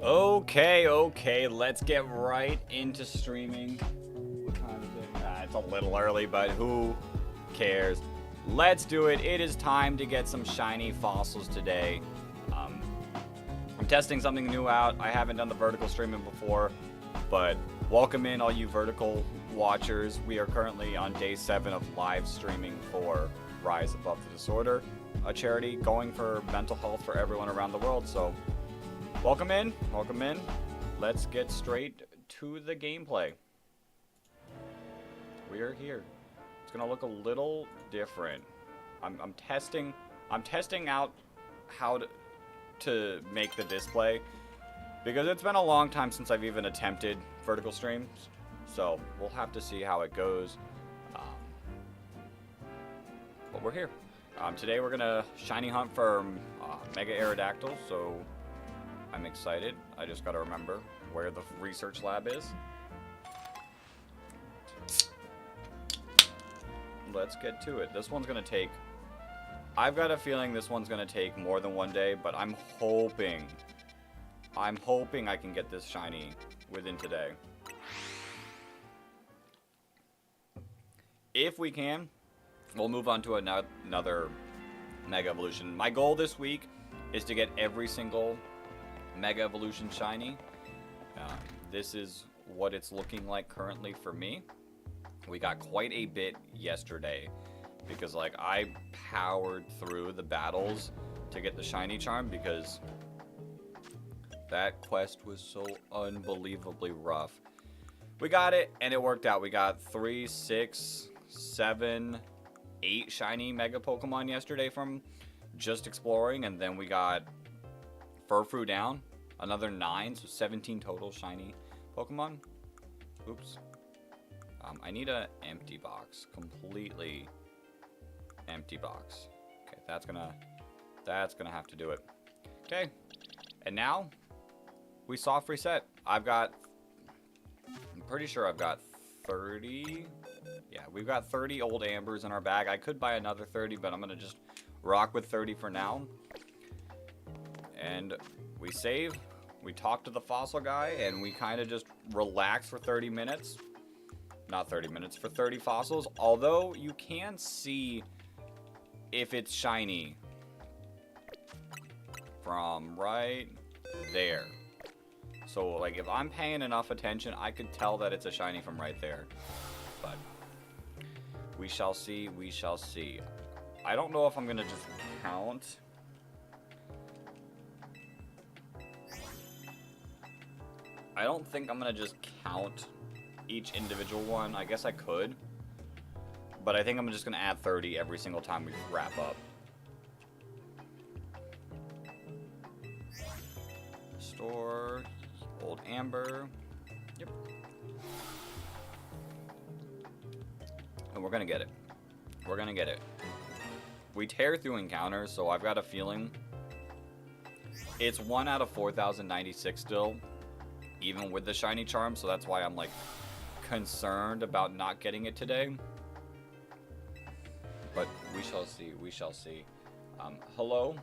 Okay, let's get right into streaming. What time is it? It's a little early, but who cares? Let's do it. It is time to get some shiny fossils today. Um, I'm testing something new out. I haven't done the vertical streaming before, but welcome in all you vertical watchers. We are currently on day 7 of live streaming for Rise Above the Disorder, a charity going for mental health for everyone around the world. So welcome in. Let's get straight to the gameplay. We are here. It's gonna look a little different. I'm testing out how to make the display because it's been a long time since I've even attempted vertical streams. So we'll have to see how it goes. But we're here. Today we're gonna shiny hunt for Mega Aerodactyl. So I'm excited. I just gotta remember where the research lab is. Let's get to it. This one's gonna take... I've got a feeling this one's gonna take more than one day, but I'm hoping I can get this shiny within today. If we can, we'll move on to another Mega Evolution. My goal this week is to get every single Mega Evolution shiny. This is what it's looking like currently for me. We got quite a bit yesterday because like I powered through the battles to get the shiny charm because that quest was so unbelievably rough. We got it and it worked out. We got 3, 6, 7, 8 shiny Mega Pokemon yesterday from just exploring, and then we got Furfrou down, another 9, so 17 total shiny Pokemon. Oops. I need an empty box, completely empty box. Okay, that's gonna have to do it. Okay, and now we soft reset. I'm pretty sure I've got 30. Yeah, we've got 30 old ambers in our bag. I could buy another 30, but I'm gonna just rock with 30 for now. And we save. We talk to the fossil guy, and we kind of just relax for 30 minutes. Not 30 minutes, for 30 fossils. Although you can see if it's shiny from right there. So like if I'm paying enough attention, I could tell that it's a shiny from right there. But we shall see, we shall see. I don't know if I'm gonna just count. I don't think I'm gonna just count each individual one. I guess I could, but I think I'm just gonna add 30 every single time we wrap up. Store old amber. Yep. And we're gonna get it. We're gonna get it. We tear through encounters, so I've got a feeling it's 1 out of 4,096 still, even with the shiny charm. So that's why I'm like concerned about not getting it today, but we shall see. We shall see. Hello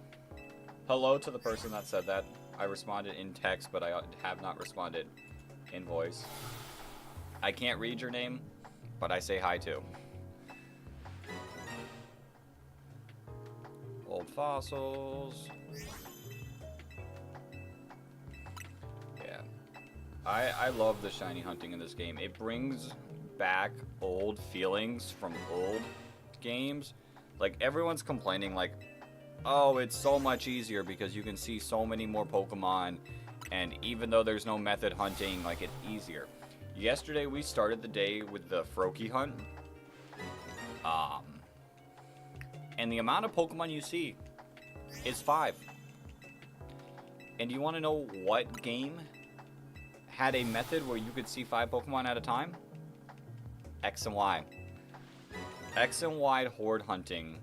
to the person that said that. I responded in text, but I have not responded in voice. I can't read your name, but I say hi too. Old fossils. I love the shiny hunting in this game. It brings back old feelings from old games. Like, everyone's complaining, like, oh, it's so much easier because you can see so many more Pokemon, and even though there's no method hunting, like, it's easier. Yesterday, we started the day with the Froakie hunt. And the amount of Pokemon you see is 5. And you want to know what game had a method where you could see 5 Pokemon at a time? X and Y. X and Y horde hunting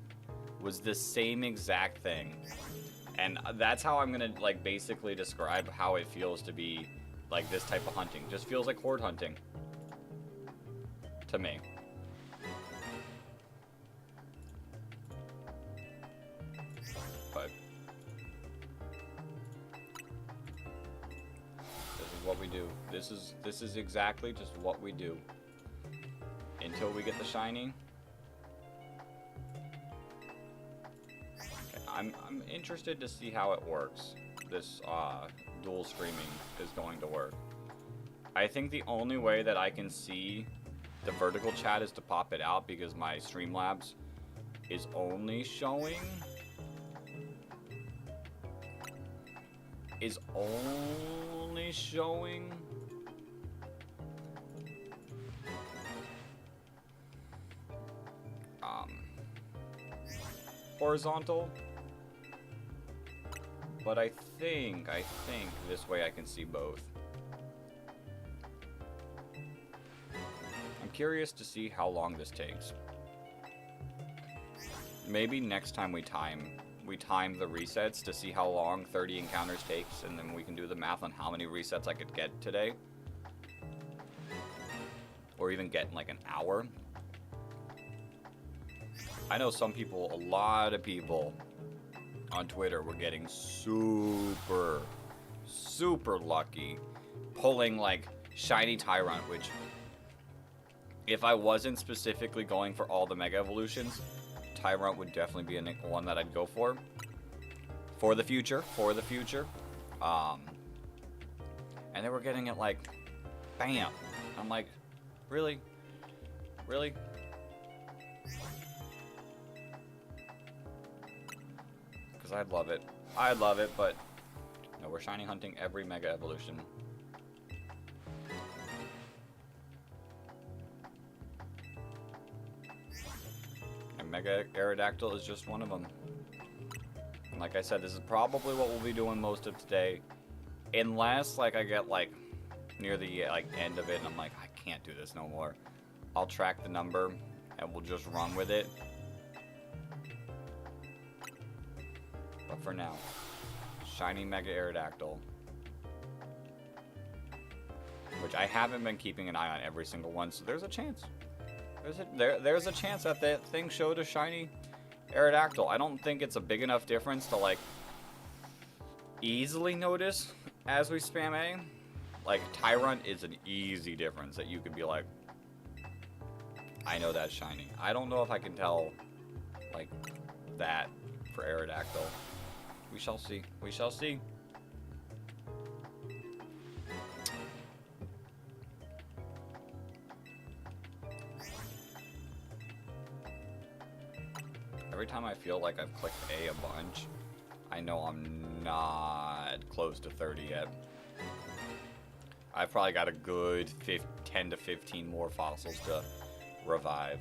was the same exact thing. And that's how I'm gonna like basically describe how it feels to be like this type of hunting. Just feels like horde hunting. To me. But what we do. This is exactly just what we do. Until we get the shiny. Okay, I'm interested to see how it works. This dual streaming is going to work. I think the only way that I can see the vertical chat is to pop it out because my Streamlabs is only showing horizontal, but I think this way I can see both. I'm curious to see how long this takes. Maybe next time we time the resets to see how long 30 encounters takes, and then we can do the math on how many resets I could get today. Or even get in like an hour. I know some people, a lot of people on Twitter were getting super lucky pulling like shiny Tyrant, which if I wasn't specifically going for all the Mega Evolutions, Tyrant would definitely be one that I'd go for the future. And they were getting it like, bam. I'm like, really? Really? Because I'd love it. But no, we're shiny hunting every Mega Evolution. And Mega Aerodactyl is just one of them. And like I said, this is probably what we'll be doing most of today. Unless, like, I get, like, near the, like, end of it and I'm like, I can't do this no more. I'll track the number and we'll just run with it. But for now, shiny Mega Aerodactyl. Which I haven't been keeping an eye on every single one, so there's a chance. There's a chance that that thing showed a shiny Aerodactyl. I don't think it's a big enough difference to, like, easily notice as we spam A. Like, Tyrant is an easy difference that you could be like, I know that's shiny. I don't know if I can tell, like, that for Aerodactyl. We shall see. We shall see. Every time I feel like I've clicked A bunch, I know I'm not close to 30 yet. I've probably got a good 10 to 15 more fossils to revive.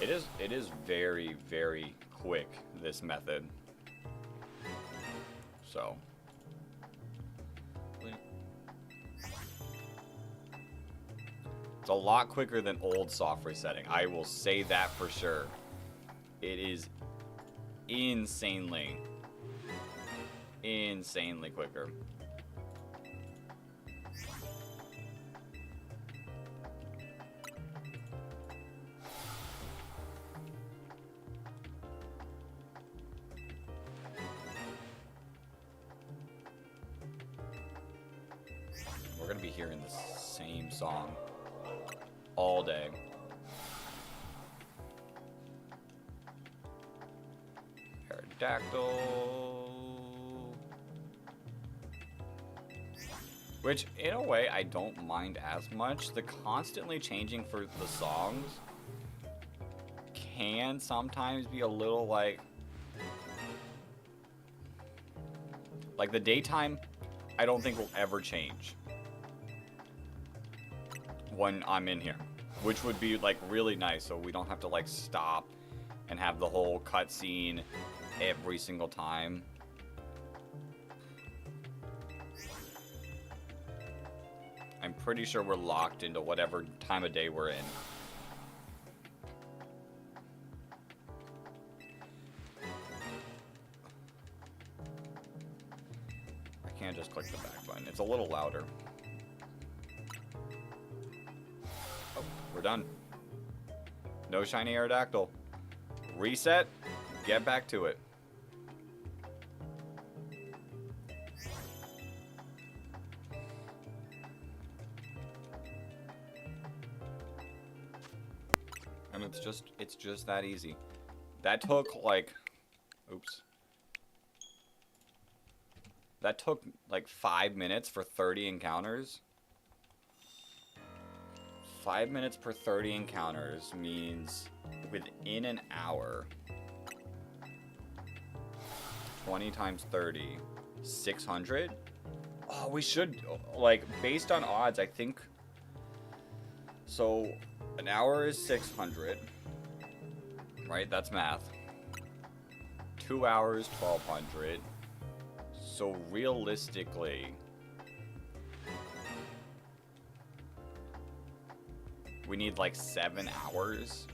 It is very, very quick, this method. So. It's a lot quicker than old soft resetting. I will say that for sure. It is insanely quicker. We're gonna be hearing the same song all day. Aerodactyl. Which, in a way, I don't mind as much. The constantly changing for the songs can sometimes be a little like the daytime, I don't think will ever change when I'm in here, which would be like really nice, so we don't have to like stop and have the whole cutscene every single time. I'm pretty sure we're locked into whatever time of day we're in. I can't just click the back button. It's a little louder. Oh, we're done. No shiny Aerodactyl. Reset. Get back to it. It's just that easy. That took like, oops. That took like 5 minutes for 30 encounters. 5 minutes per 30 encounters means within an hour, 20 times 30, 600? Oh, we should, like, based on odds, I think, so an hour is 600, right? That's math. 2 hours, 1200. So realistically, we need like 7 hours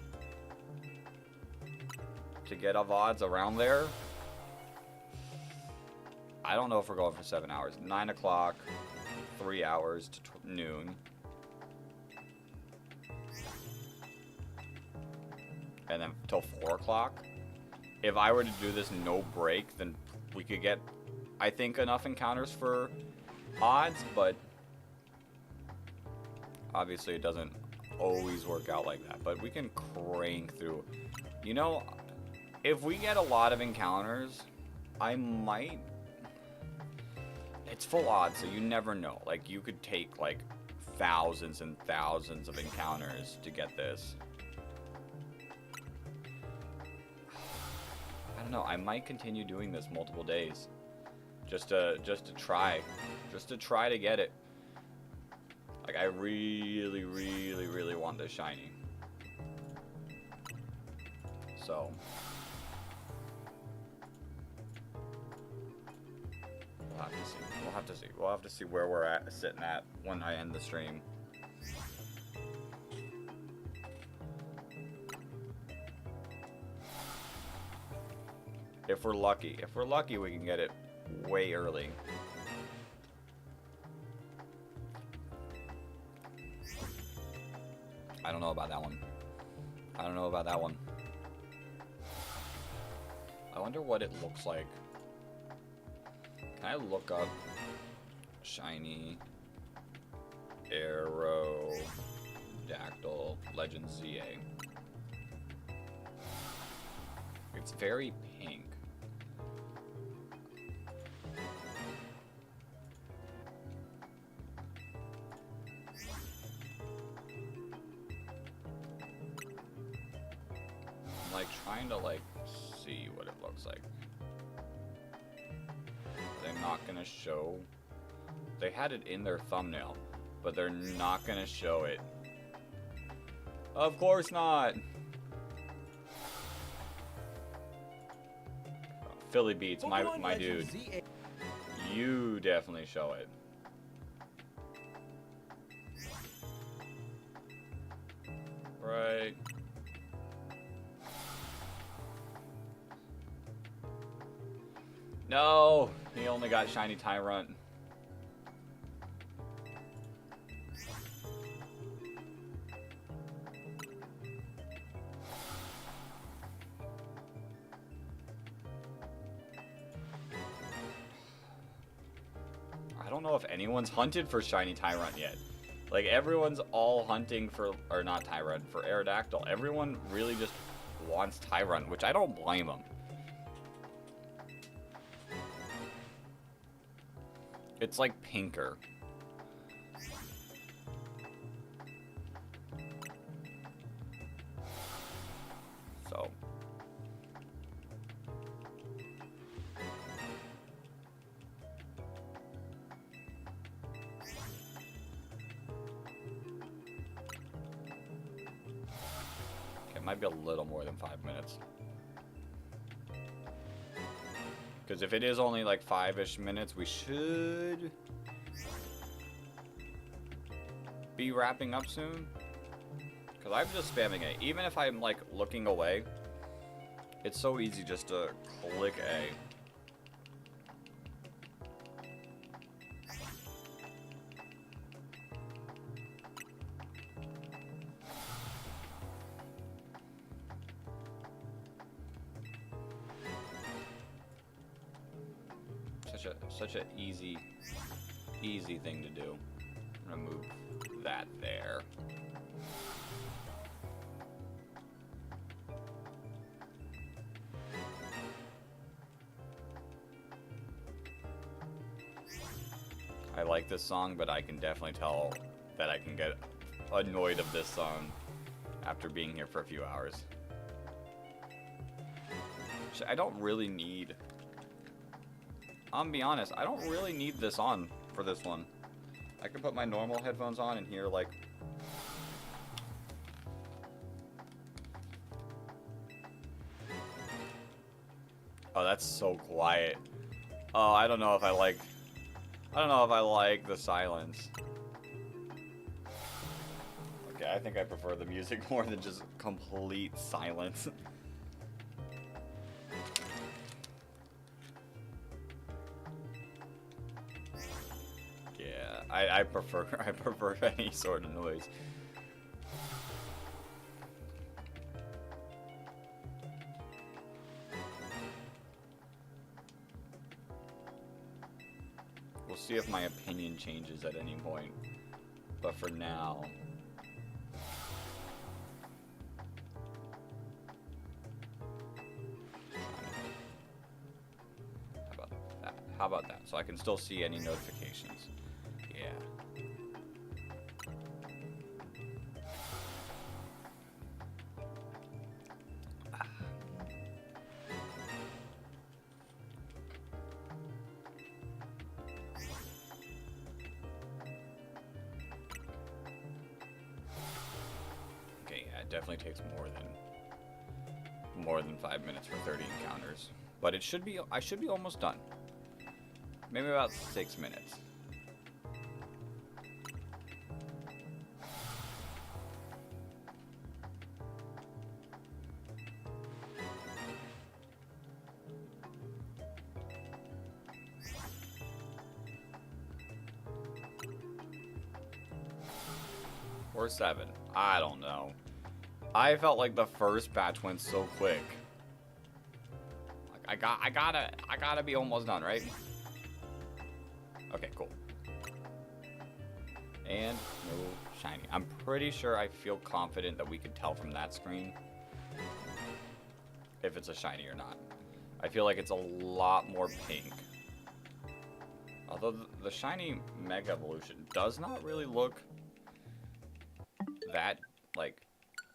to get of odds around there. I don't know if we're going for 7 hours. 9 o'clock, 3 hours to noon. And then till 4 o'clock. If I were to do this no break, then we could get, I think, enough encounters for odds, but obviously it doesn't always work out like that. But we can crank through. You know, if we get a lot of encounters, I might... It's full odds, so you never know. Like, you could take, like, thousands and thousands of encounters to get this. I don't know. I might continue doing this multiple days. Just to try. Just to try to get it. Like, I really, really, really want this shiny. So... We'll have to see. We'll have to see. We'll have to see where we're at, sitting at when I end the stream. If we're lucky. If we're lucky, we can get it way early. I don't know about that one. I don't know about that one. I wonder what it looks like. Can I look up shiny Aerodactyl Legend ZA? It's very pink. I'm like trying to like see what it looks like. They're not gonna show. They had it in their thumbnail, but they're not gonna show it. Of course not. Philly Beats, my dude. You definitely show it. Right. No, he only got shiny Tyrant. I don't know if anyone's hunted for shiny Tyrant yet. Like, everyone's all hunting for, or not Tyrant, for Aerodactyl. Everyone really just wants Tyrant, which I don't blame them. It's like pinker. So. Okay, it might be a little more than 5 minutes. Because if it is only like 5-ish minutes, we should be wrapping up soon. Because I'm just spamming A. Even if I'm like looking away, it's so easy just to click A. Such a easy thing to do. I'm gonna move that there. I like this song, but I can definitely tell that I can get annoyed of this song after being here for a few hours. I don't really need... I'll be honest, I don't really need this on for this one. I can put my normal headphones on and hear, like... Oh, that's so quiet. Oh, I don't know if I like... I don't know if I like the silence. Okay, I think I prefer the music more than just complete silence. Yeah, I prefer any sort of noise. We'll see if my opinion changes at any point. But for now... How about that? So I can still see any notifications. Yeah. Okay, yeah, it definitely takes more than 5 minutes for 30 encounters. But it should be, I should be almost done. Maybe about 6 minutes. Or 7. I don't know. I felt like the first batch went so quick. Like I gotta be almost done, right? Okay, cool. And no shiny. I'm pretty sure I feel confident that we could tell from that screen if it's a shiny or not. I feel like it's a lot more pink. Although the shiny Mega Evolution does not really look that, like,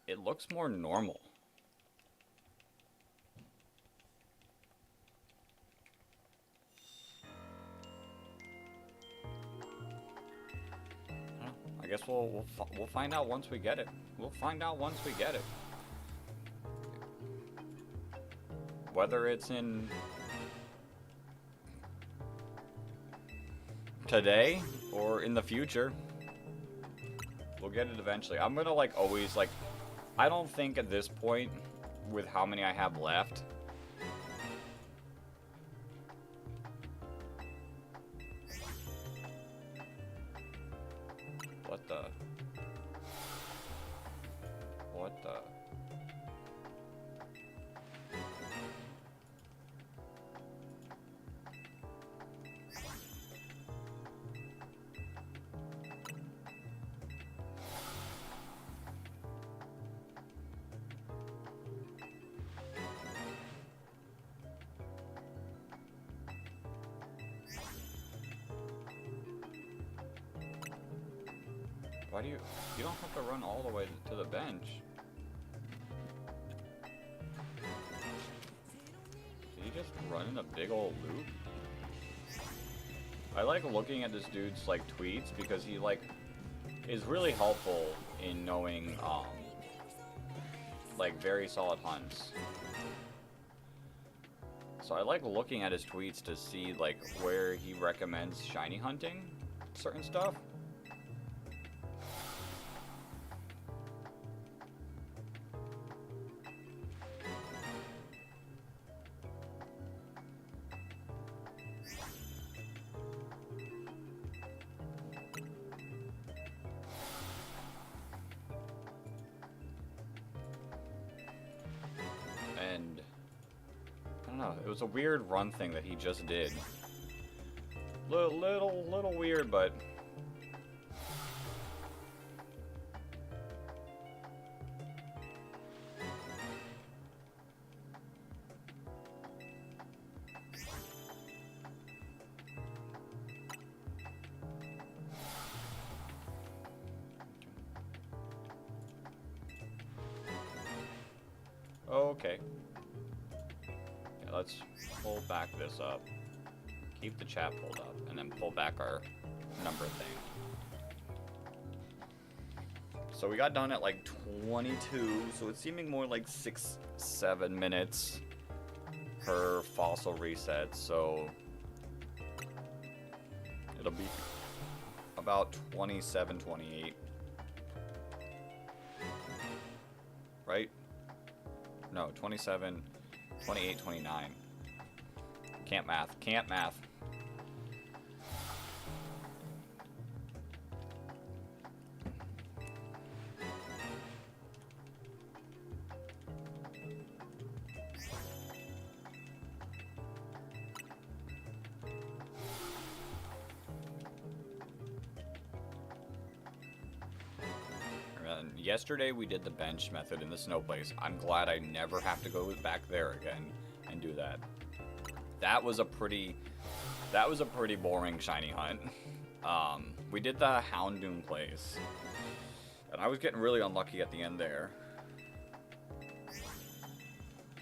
it looks more normal. I guess we'll find out once we get it. We'll find out once we get it. Whether it's in today or in the future, we'll get it eventually. I'm gonna like always like, I don't think at this point, with how many I have left, what the? Why do you don't have to run all the way to the bench. Did he just run in a big old loop? I like looking at this dude's like tweets because he like is really helpful in knowing like very solid hunts. So I like looking at his tweets to see like where he recommends shiny hunting certain stuff. And I don't know, it was a weird run thing that he just did. Little weird, but okay. Yeah, let's pull back this up. Keep the chat pulled up, and then pull back our number thing. So we got done at like 22, so it's seeming more like 6-7 minutes per fossil reset, so it'll be about 27, 28. Right? No, 27, 28, 29. Can't math. Can't math. Yesterday we did the bench method in the snow place. I'm glad I never have to go back there again and do that. That was a pretty boring shiny hunt. We did the Houndoom place, and I was getting really unlucky at the end there.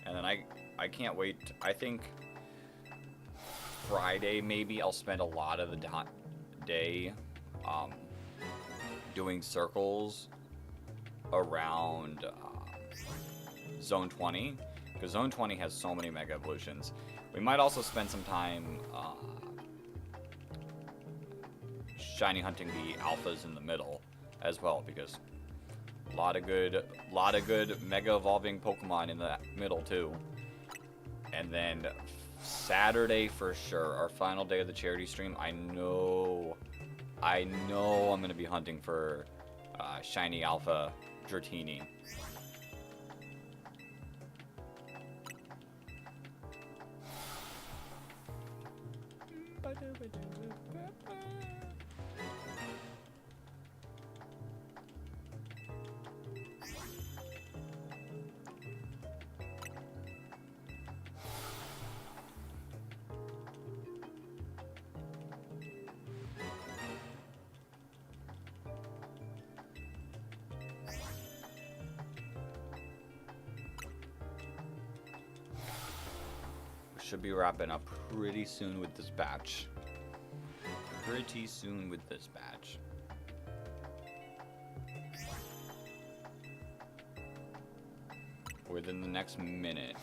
And then I can't wait. I think Friday maybe I'll spend a lot of the day doing circles around Zone 20, because Zone 20 has so many Mega Evolutions. We might also spend some time shiny hunting the alphas in the middle as well, because a lot of good Mega Evolving Pokemon in the middle too. And then Saturday for sure, our final day of the charity stream, I know I'm gonna be hunting for shiny alpha Dratini. Should be wrapping up pretty soon with this batch. Within the next minute.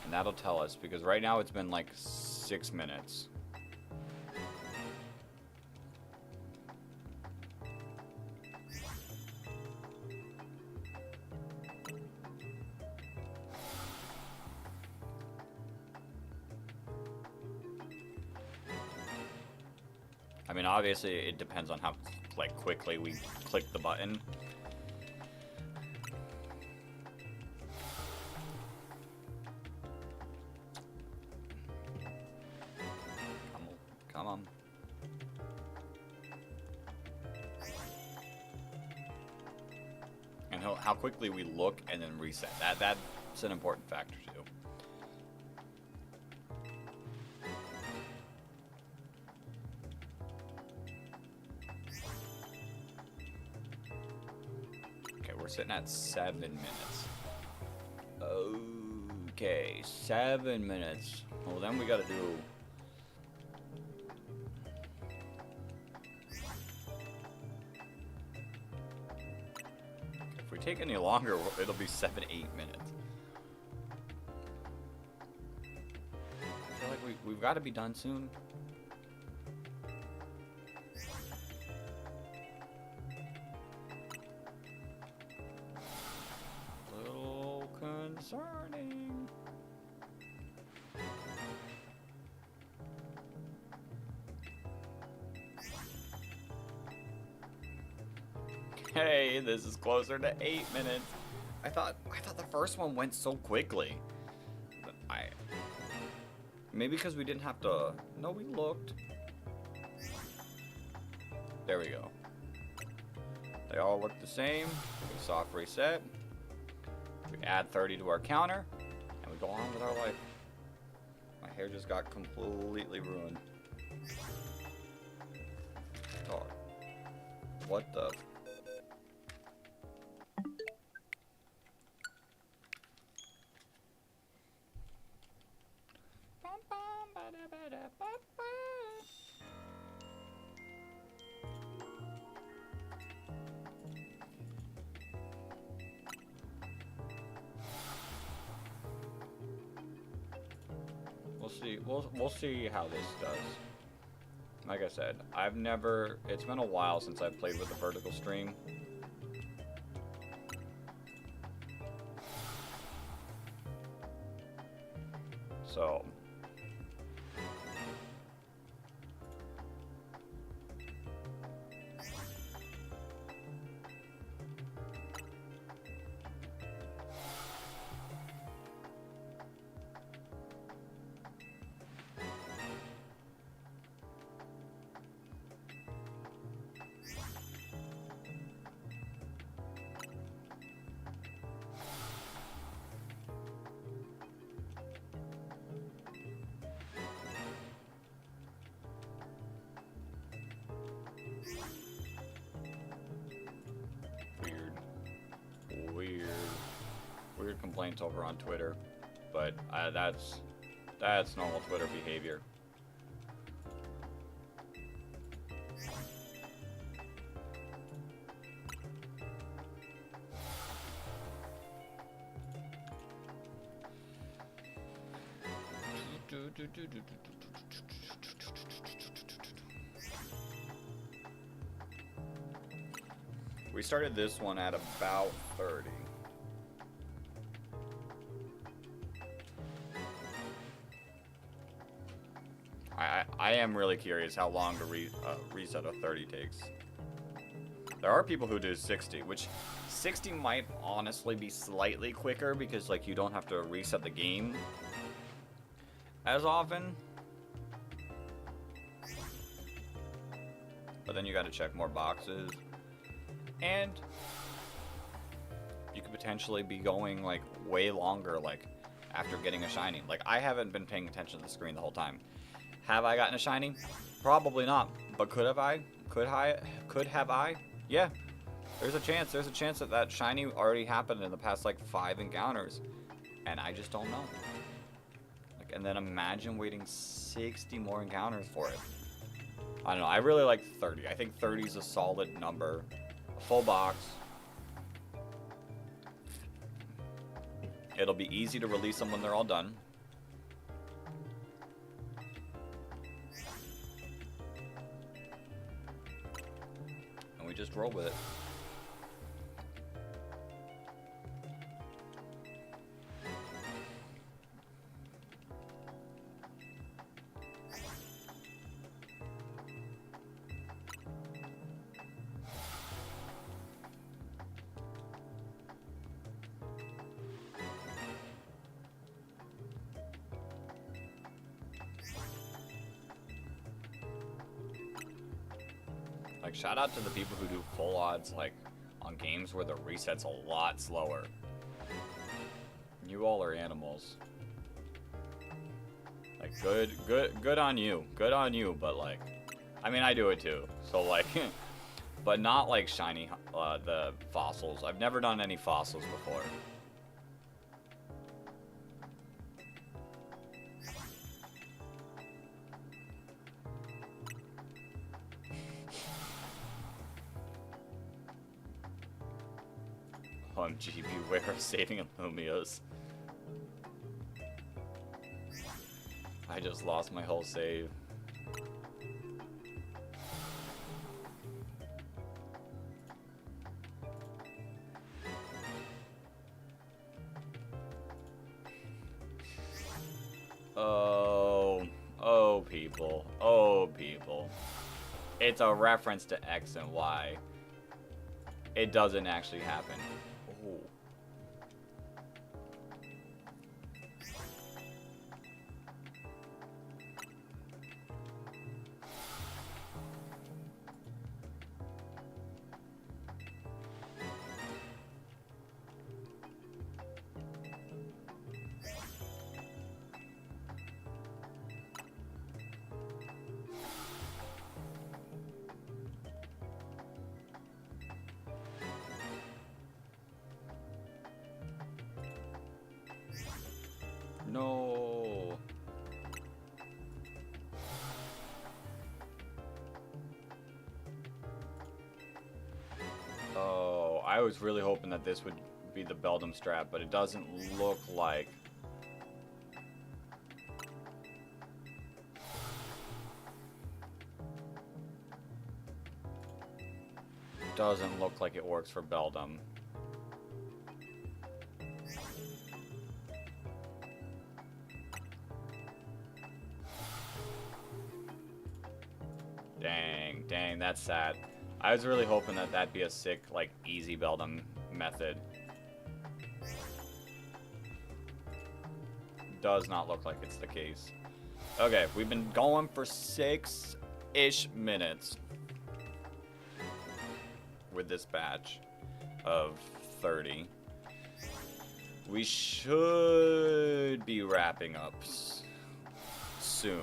And that'll tell us, because right now it's been like 6 minutes. I mean, obviously, it depends on how quickly we click the button. Come on. And how quickly we look and then reset. That's an important factor too. Sitting at 7 minutes. Okay, 7 minutes. Well, then we gotta do... If we take any longer, it'll be 7-8 minutes. I feel like we've got to be done soon. Concerning. Hey, this is closer to 8 minutes. I thought the first one went so quickly. But maybe because we didn't have to. No, we looked. There we go. They all look the same. We soft reset. We add 30 to our counter, and we go on with our life. My hair just got completely ruined. Oh. What the? We'll see. We'll see how this does. Like I said, I've never. It's been a while since I've played with a vertical stream. So. Weird complaints over on Twitter, but that's normal Twitter behavior. We started this one at about 30. I am really curious how long to reset a 30 takes. There are people who do 60, which 60 might honestly be slightly quicker because like you don't have to reset the game as often. But then you got to check more boxes. And you could potentially be going like way longer like after getting a shiny. Like I haven't been paying attention to the screen the whole time. Have I gotten a shiny? Probably not. But could have I? Could have I? Yeah. There's a chance. There's a chance that that shiny already happened in the past like 5 encounters. And I just don't know. Like, and then imagine waiting 60 more encounters for it. I don't know. I really like 30. I think 30 is a solid number. A full box. It'll be easy to release them when they're all done. And we just roll with it. Like, shout out to the people who do full odds, like, on games where the reset's a lot slower. You all are animals. Like, good on you. Good on you, but, like, I mean, I do it too. So, like, but not, like, shiny, the fossils. I've never done any fossils before. OMG, beware of saving Lumios. I just lost my whole save. Oh people. Oh people. It's a reference to X and Y. It doesn't actually happen. Ooh. I was really hoping that this would be the Beldum strap, but it doesn't look like. Doesn't look like it works for Beldum. Dang, that's sad. I was really hoping that that'd be a sick, like, easy Beldum method. Does not look like it's the case. Okay, we've been going for 6-ish minutes with this batch of 30. We should be wrapping up soon.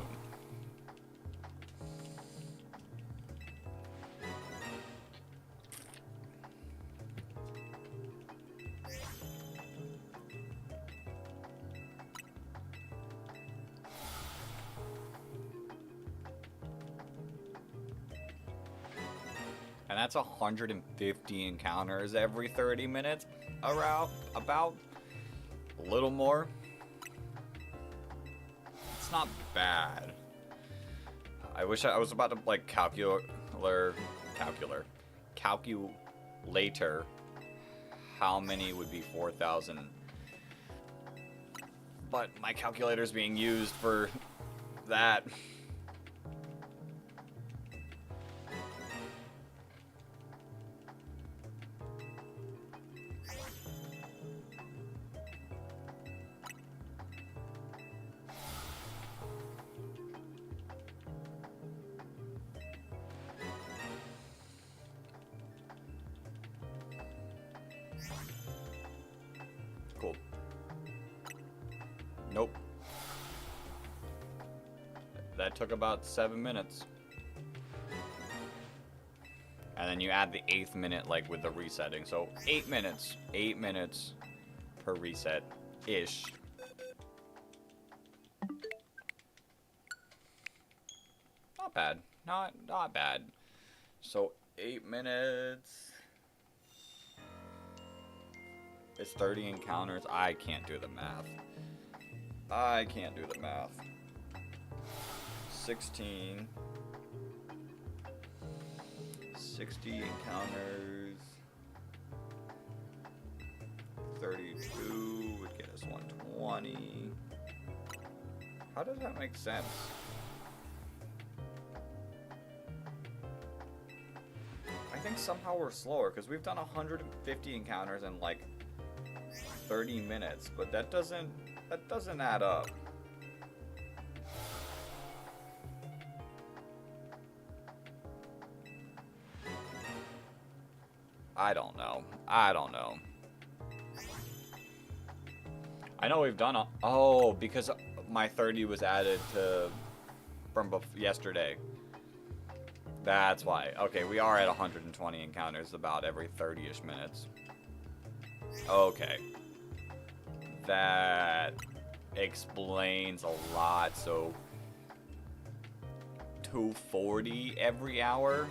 And that's 150 encounters every 30 minutes, around, about, a little more. It's not bad. I wish I was about to, like, calculator how many would be 4,000. But my calculator's being used for that. Cool. Nope. That took about 7 minutes. And then you add the 8th minute, like, with the resetting. So 8 minutes. 8 minutes per reset-ish. Not bad. Not bad. So 8 minutes. It's 30 encounters. I can't do the math. 16. 60 encounters. 32 would get us 120. How does that make sense? I think somehow we're slower because we've done 150 encounters in like 30 minutes, but that doesn't add up. I don't know. I know we've done oh, because my 30 was added from yesterday. That's why. Okay, we are at 120 encounters about every 30-ish minutes. Okay. That explains a lot. So 240 every hour.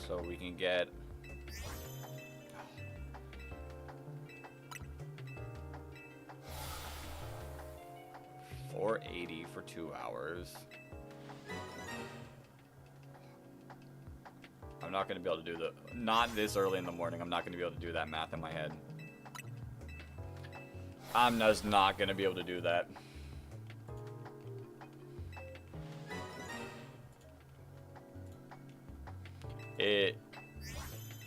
So we can get 480 for 2 hours. I'm not going to be able to do not this early in the morning. I'm not going to be able to do that math in my head. I'm just not going to be able to do that.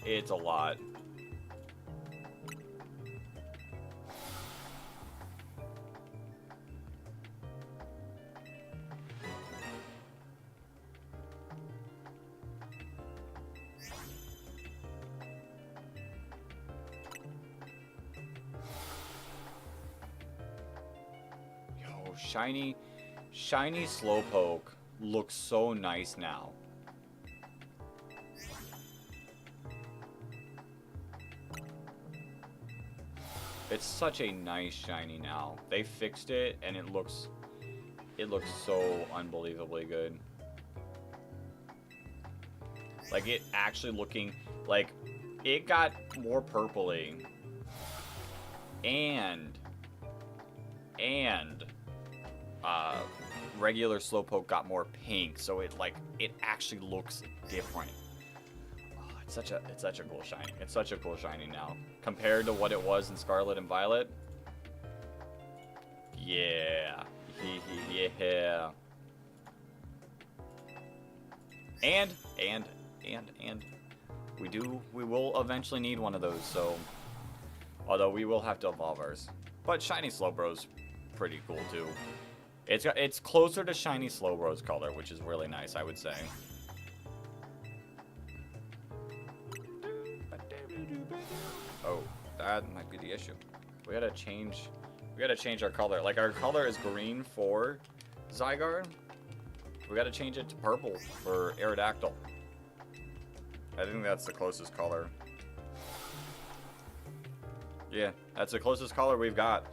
It's a lot. Yo, shiny Slowpoke looks so nice now. It's such a nice shiny now. They fixed it and it looks so unbelievably good. Like, it actually looking, like, it got more purpley. And, regular Slowpoke got more pink, so it, like, it actually looks different. Oh, it's such a cool shiny. It's such a cool shiny now. Compared to what it was in Scarlet and Violet. Yeah. Yeah. And we will eventually need one of those, so although we will have to evolve ours. But shiny Slowbro's pretty cool too. It's closer to shiny Slowbro's color, which is really nice, I would say. Oh, that might be the issue. We gotta change our color. Like, our color is green for Zygarde. We gotta change it to purple for Aerodactyl. I think that's the closest color. Yeah, that's the closest color we've got.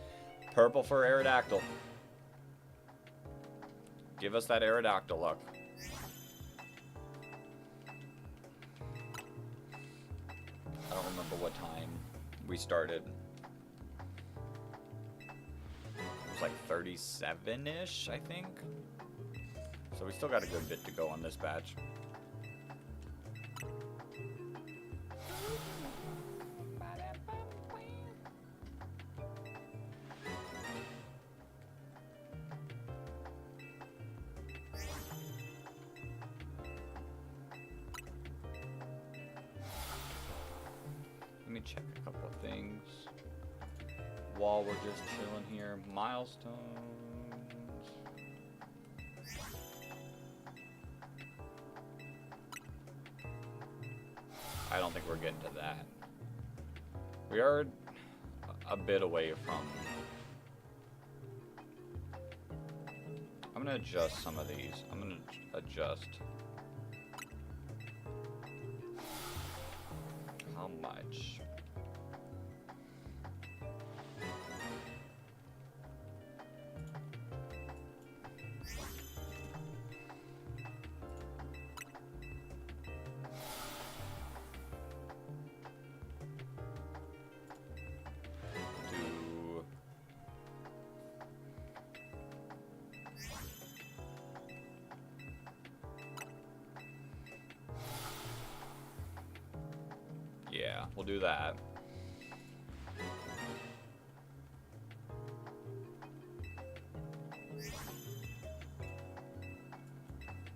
Purple for Aerodactyl. Give us that Aerodactyl luck. I don't remember what time we started. It was like 37-ish, I think. So we still got a good bit to go on this batch. Let me check a couple of things while we're just chilling here. Milestones. I don't think we're getting to that. We are a bit away from... I'm gonna adjust some of these. I'm gonna adjust how much. Yeah, we'll do that.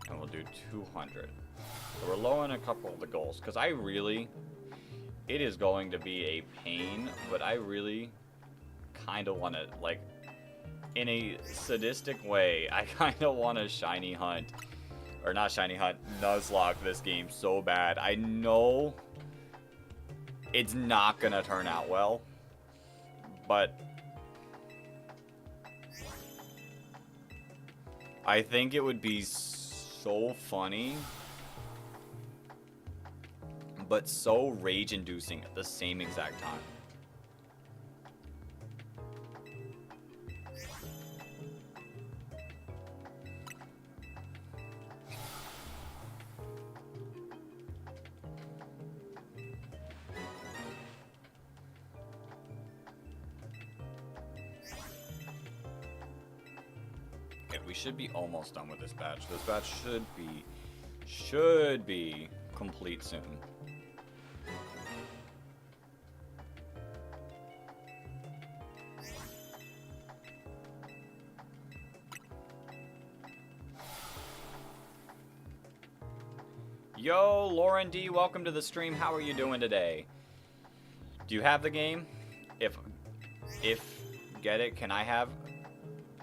And we'll do 200. So we're low on a couple of the goals, because it is going to be a pain, but I really kind of want to, like, in a sadistic way, I kind of want to shiny hunt, or not shiny hunt, Nuzlocke this game so bad. I know it's not gonna turn out well, but I think it would be so funny, but so rage-inducing at the same exact time. We should be almost done with this batch. This batch should be complete soon. Yo, Lauren D, welcome to the stream. How are you doing today? Do you have the game? If get it, can I have?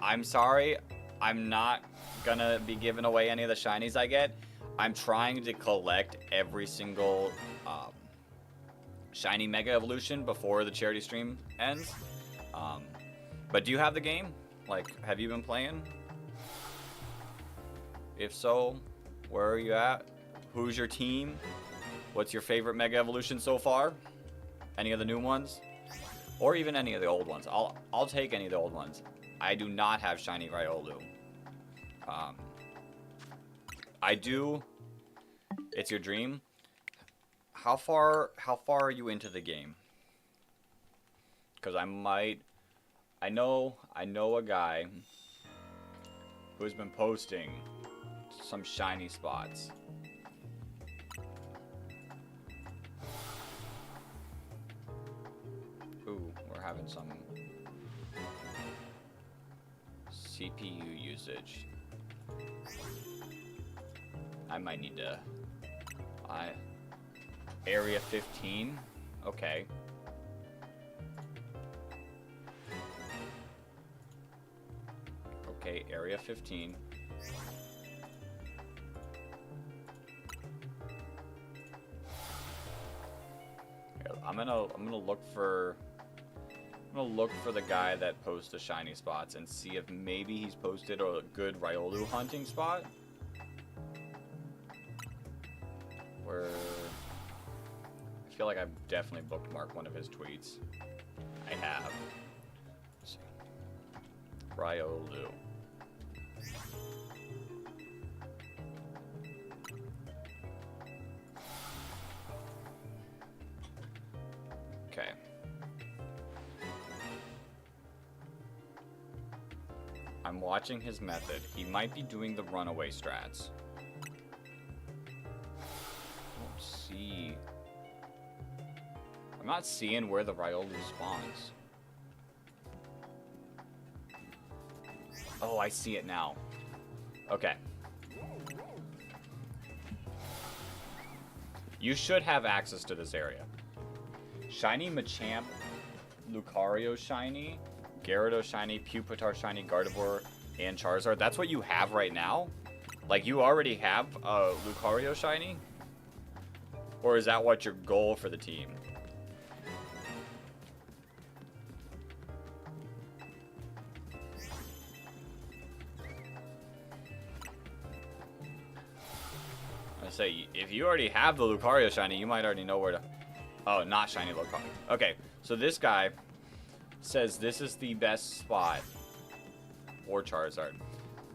I'm sorry. I'm not gonna be giving away any of the shinies I get. I'm trying to collect every single shiny Mega Evolution before the charity stream ends. But do you have the game? Like, have you been playing? If so, where are you at? Who's your team? What's your favorite Mega Evolution so far? Any of the new ones? Or even any of the old ones. I'll take any of the old ones. I do not have shiny Riolu. I do It's your dream? How far are you into the game? Because I know a guy who's been posting some shiny spots. Ooh, we're having some CPU usage. I might need to... Area 15? Okay. Okay, Area 15. I'm gonna look for the guy that posts the shiny spots and see if maybe he's posted a good Riolu hunting spot. Where I feel like I've definitely bookmarked one of his tweets. I have. Let's see. Riolu. Okay. I'm watching his method. He might be doing the runaway strats. I'm not seeing where the Riolu spawns. Oh, I see it now. Okay. You should have access to this area. Shiny Machamp, Lucario Shiny, Gyarados Shiny, Pupitar Shiny, Gardevoir, and Charizard. That's what you have right now? Like, you already have a Lucario Shiny? Or is that what your goal for the team? I say, if you already have the Lucario Shiny, you might already know where to... Oh, not Shiny Lucario. Okay, so this guy says this is the best spot, or Charizard.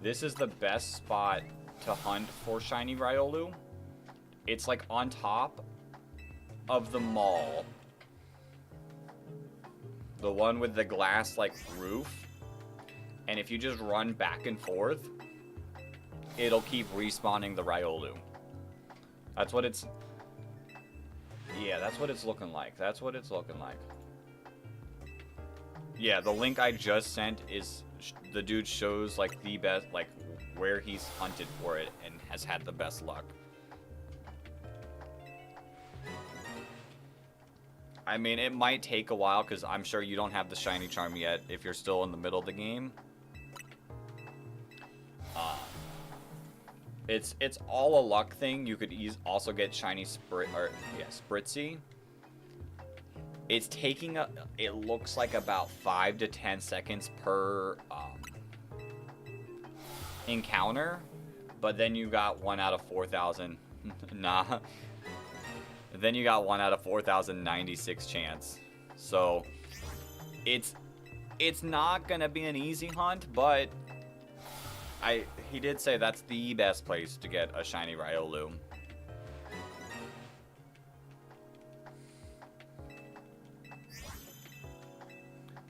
This is the best spot to hunt for Shiny Riolu. It's like on top of the mall. The one with the glass like roof. And if you just run back and forth, it'll keep respawning the Riolu. That's what it's... Yeah, that's what it's looking like. That's what it's looking like. Yeah, the link I just sent is... The dude shows like the best, like where he's hunted for it and has had the best luck. I mean, it might take a while because I'm sure you don't have the shiny charm yet if you're still in the middle of the game. It's all a luck thing. You could also get shiny Spritzy. It's taking it looks like about 5 to 10 seconds per encounter, but then you got 1 out of 4,000. Nah. Then you got 1 out of 4,096 chance. So it's not gonna be an easy hunt, but he did say that's the best place to get a shiny Riolu.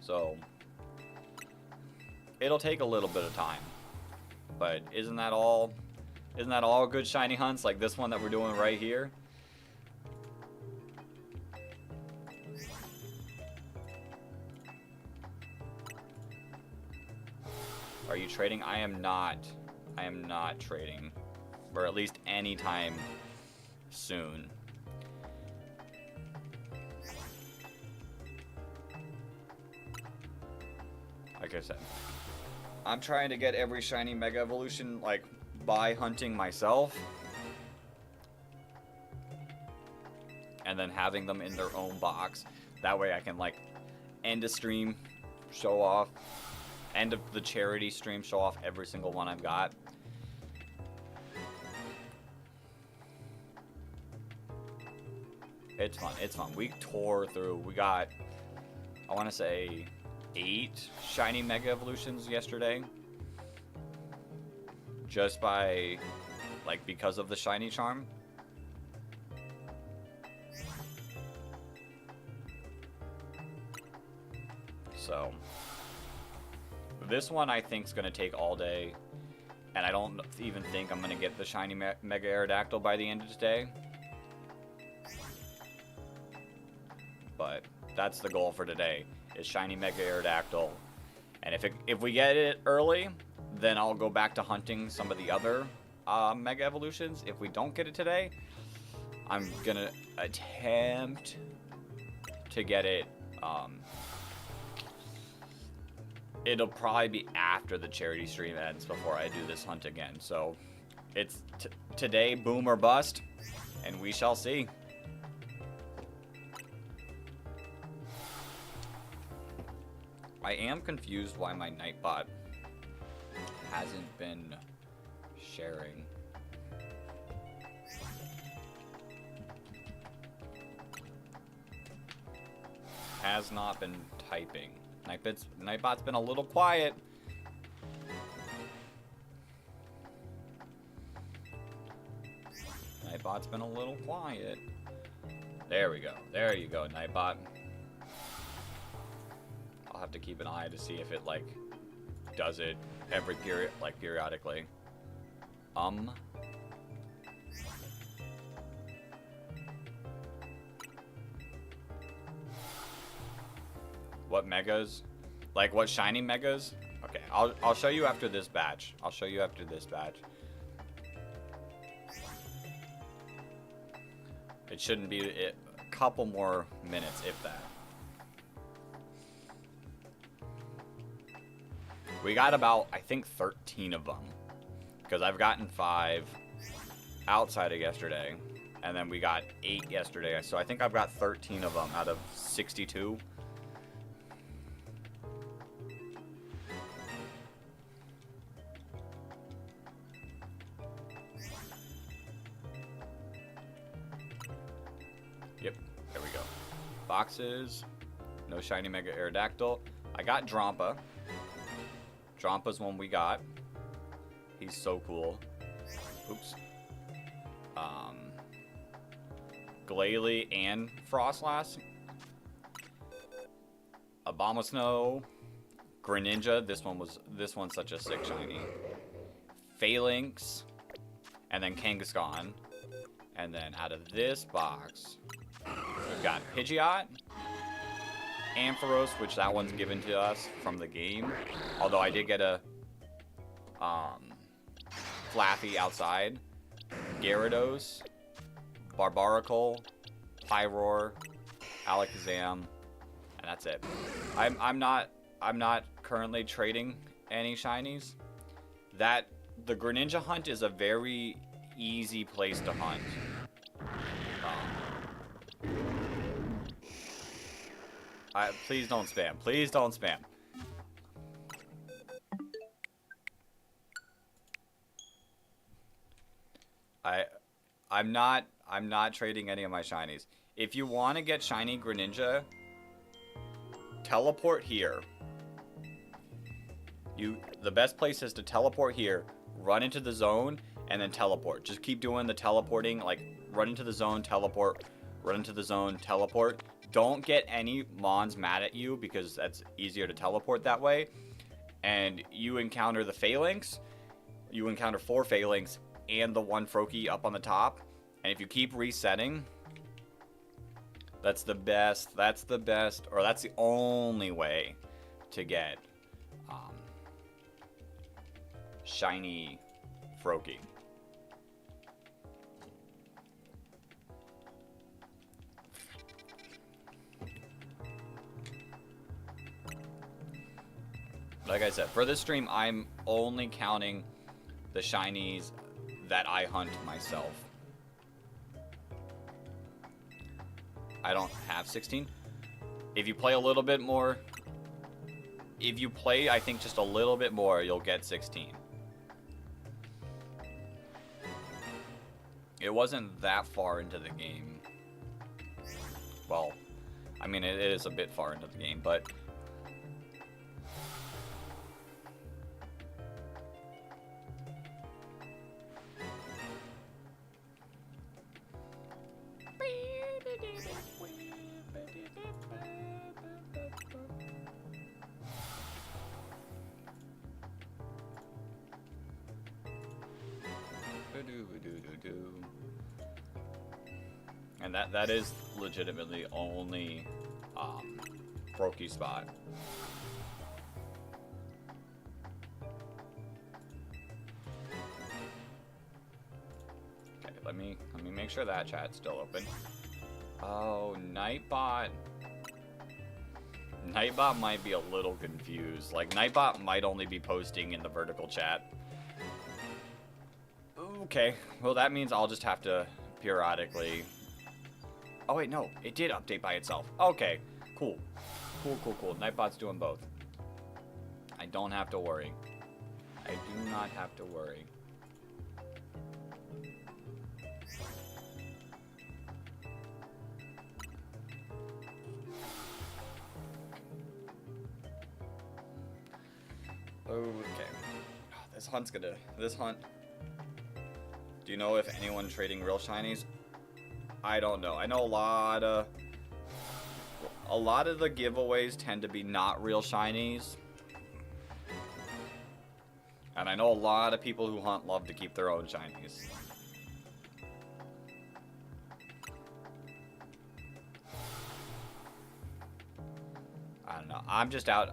So it'll take a little bit of time, but isn't that all good shiny hunts like this one that we're doing right here? Are you trading? I am not trading, or at least anytime soon. Like I said, I'm trying to get every shiny Mega Evolution, like, by hunting myself. And then having them in their own box. That way I can, like, end a stream, show off. End of the charity stream, show off every single one I've got. It's fun. It's fun. We tore through. We got, I want to say, 8 shiny Mega Evolutions yesterday. Just by, like, because of the shiny charm. So this one I think is going to take all day. And I don't even think I'm going to get the shiny Mega Aerodactyl by the end of today. But that's the goal for today, is shiny Mega Aerodactyl. And if we get it early, then I'll go back to hunting some of the other Mega Evolutions. If we don't get it today, I'm going to attempt to get it. It'll probably be after the charity stream ends before I do this hunt again. So it's today, boom or bust, and we shall see. I am confused why my Nightbot hasn't been sharing. Has not been typing. Nightbot's been a little quiet. Nightbot's been a little quiet. There we go. There you go, Nightbot. I'll have to keep an eye to see if it like does it every period, like periodically. What megas? Like what shiny megas? Okay, I'll show you after this batch. I'll show you after this batch. It shouldn't be a couple more minutes, if that. We got about, I think, 13 of them. Because I've gotten 5 outside of yesterday. And then we got 8 yesterday. So I think I've got 13 of them out of 62. Yep, there we go. Boxes. No shiny Mega Aerodactyl. I got Drampa. Drampa's one we got. He's so cool. Oops. Glalie and Frostlass. Abomasnow. Greninja. This one's such a sick shiny. Phalanx. And then Kangaskhan. And then out of this box, we've got Pidgeot, Ampharos, which that one's given to us from the game. Although I did get a Flaffy outside, Gyarados, Barbaracle, Pyroar, Alakazam, and that's it. I'm not currently trading any shinies. The Greninja hunt is a very easy place to hunt. Please don't spam. Please don't spam. I'm not trading any of my shinies. If you want to get shiny Greninja, teleport here. The best place is to teleport here, run into the zone, and then teleport. Just keep doing the teleporting, like run into the zone, teleport, run into the zone, teleport. Don't get any Mons mad at you because that's easier to teleport that way. And you encounter the Phalanx, you encounter 4 Phalanx and the 1 Froakie up on the top. And if you keep resetting, that's the best, or that's the only way to get shiny Froakie. Like I said, for this stream, I'm only counting the shinies that I hunt myself. I don't have 16. If you play a little bit more, if you play, I think, just a little bit more, you'll get 16. It wasn't that far into the game. Well, I mean, it is a bit far into the game, but And that is legitimately only Brokey spot. Okay, let me make sure that chat's still open. Oh, Nightbot. Nightbot might be a little confused. Like, Nightbot might only be posting in the vertical chat. Okay, well that means I'll just have to periodically... Oh wait, no, it did update by itself. Okay, cool. Cool. Nightbot's doing both. I don't have to worry. I do not have to worry. Okay. This hunt. Do you know if anyone trading real shinies? I don't know. I know a lot of the giveaways tend to be not real shinies. And I know a lot of people who hunt love to keep their own shinies. I don't know. I'm just out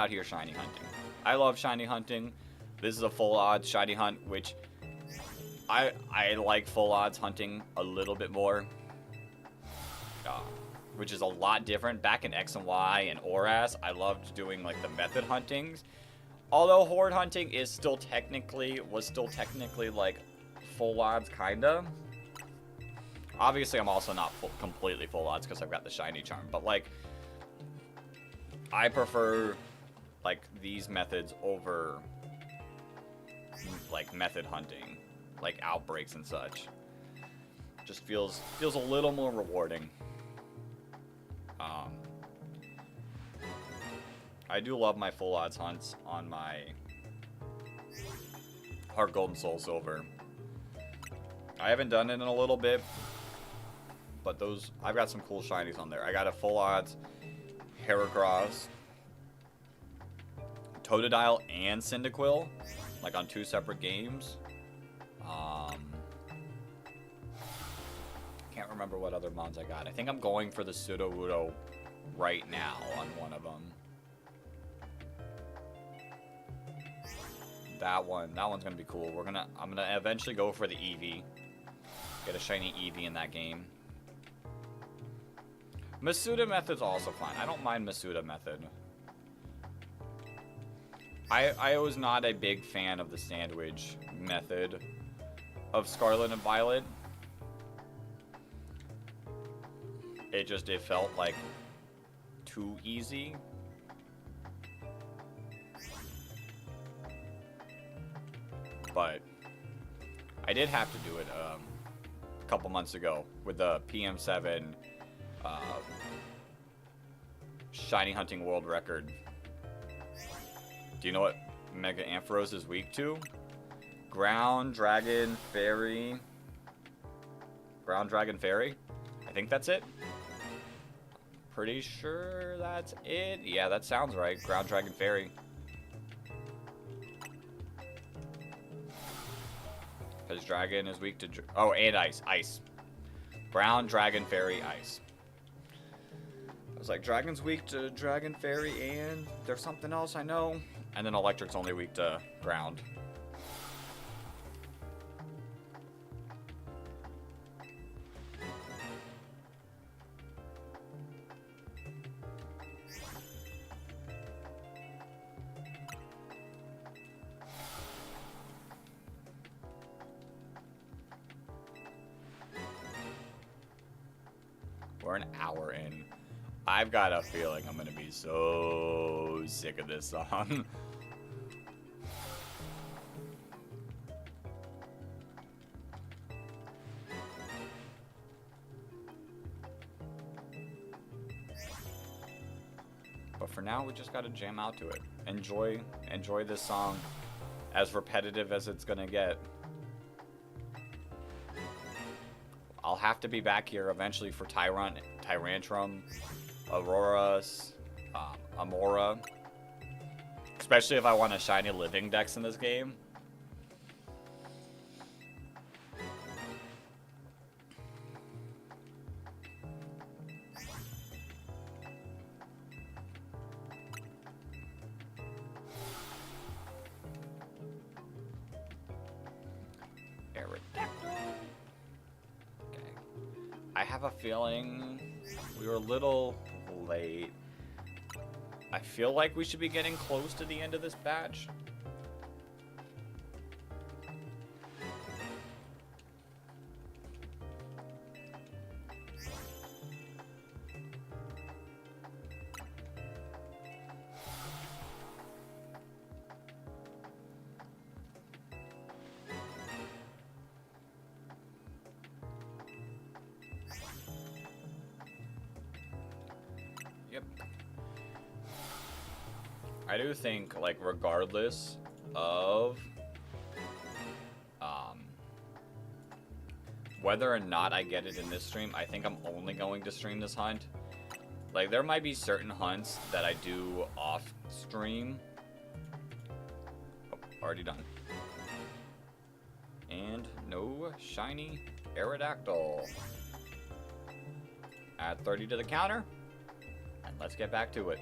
here shiny hunting. I love shiny hunting. This is a full odds shiny hunt, which I like full odds hunting a little bit more. Which is a lot different. Back in X and Y and ORAS, I loved doing like the method huntings. Although horde hunting was still technically like full odds kinda. Obviously I'm also not completely full odds because I've got the shiny charm, but like I prefer like these methods over like method hunting, like outbreaks and such. Just feels a little more rewarding. I do love my full odds hunts on my Heart Gold and Soul Silver. I haven't done it in a little bit, but I've got some cool shinies on there. I got a full odds Heracross, Totodile, and Cyndaquil, like on 2 separate games. Can't remember what other mons I got. I think I'm going for the Sudowoodo right now on one of them. That one's gonna be cool. I'm gonna eventually go for the Eevee. Get a shiny Eevee in that game. Masuda method's also fine. I don't mind Masuda method. I was not a big fan of the sandwich method of Scarlet and Violet. It felt like too easy. But I did have to do it a couple months ago with the PM7 shiny hunting world record. Do you know what Mega Ampharos is weak to? Ground Dragon Fairy. Ground Dragon Fairy? I think that's it. Pretty sure that's it. Yeah, that sounds right. Ground Dragon Fairy. Because Dragon is weak to... Oh, and Ice. Ice. Ground Dragon Fairy Ice. I was like, Dragon's weak to Dragon Fairy and there's something else I know. And then Electric's only weak to Ground. We're an hour in. I've got a feeling I'm gonna be so sick of this song. But for now, we just gotta jam out to it. Enjoy this song, as repetitive as it's gonna get. I'll have to be back here eventually for Tyrantrum, Auroras, Amora. Especially if I want a shiny living dex in this game. have a feeling we were a little late. I feel like we should be getting close to the end of this batch. Yep. I do think, like, regardless of whether or not I get it in this stream, I think I'm only going to stream this hunt. Like, there might be certain hunts that I do off stream. Oh, already done. And no shiny Aerodactyl. Add 30 to the counter. And let's get back to it.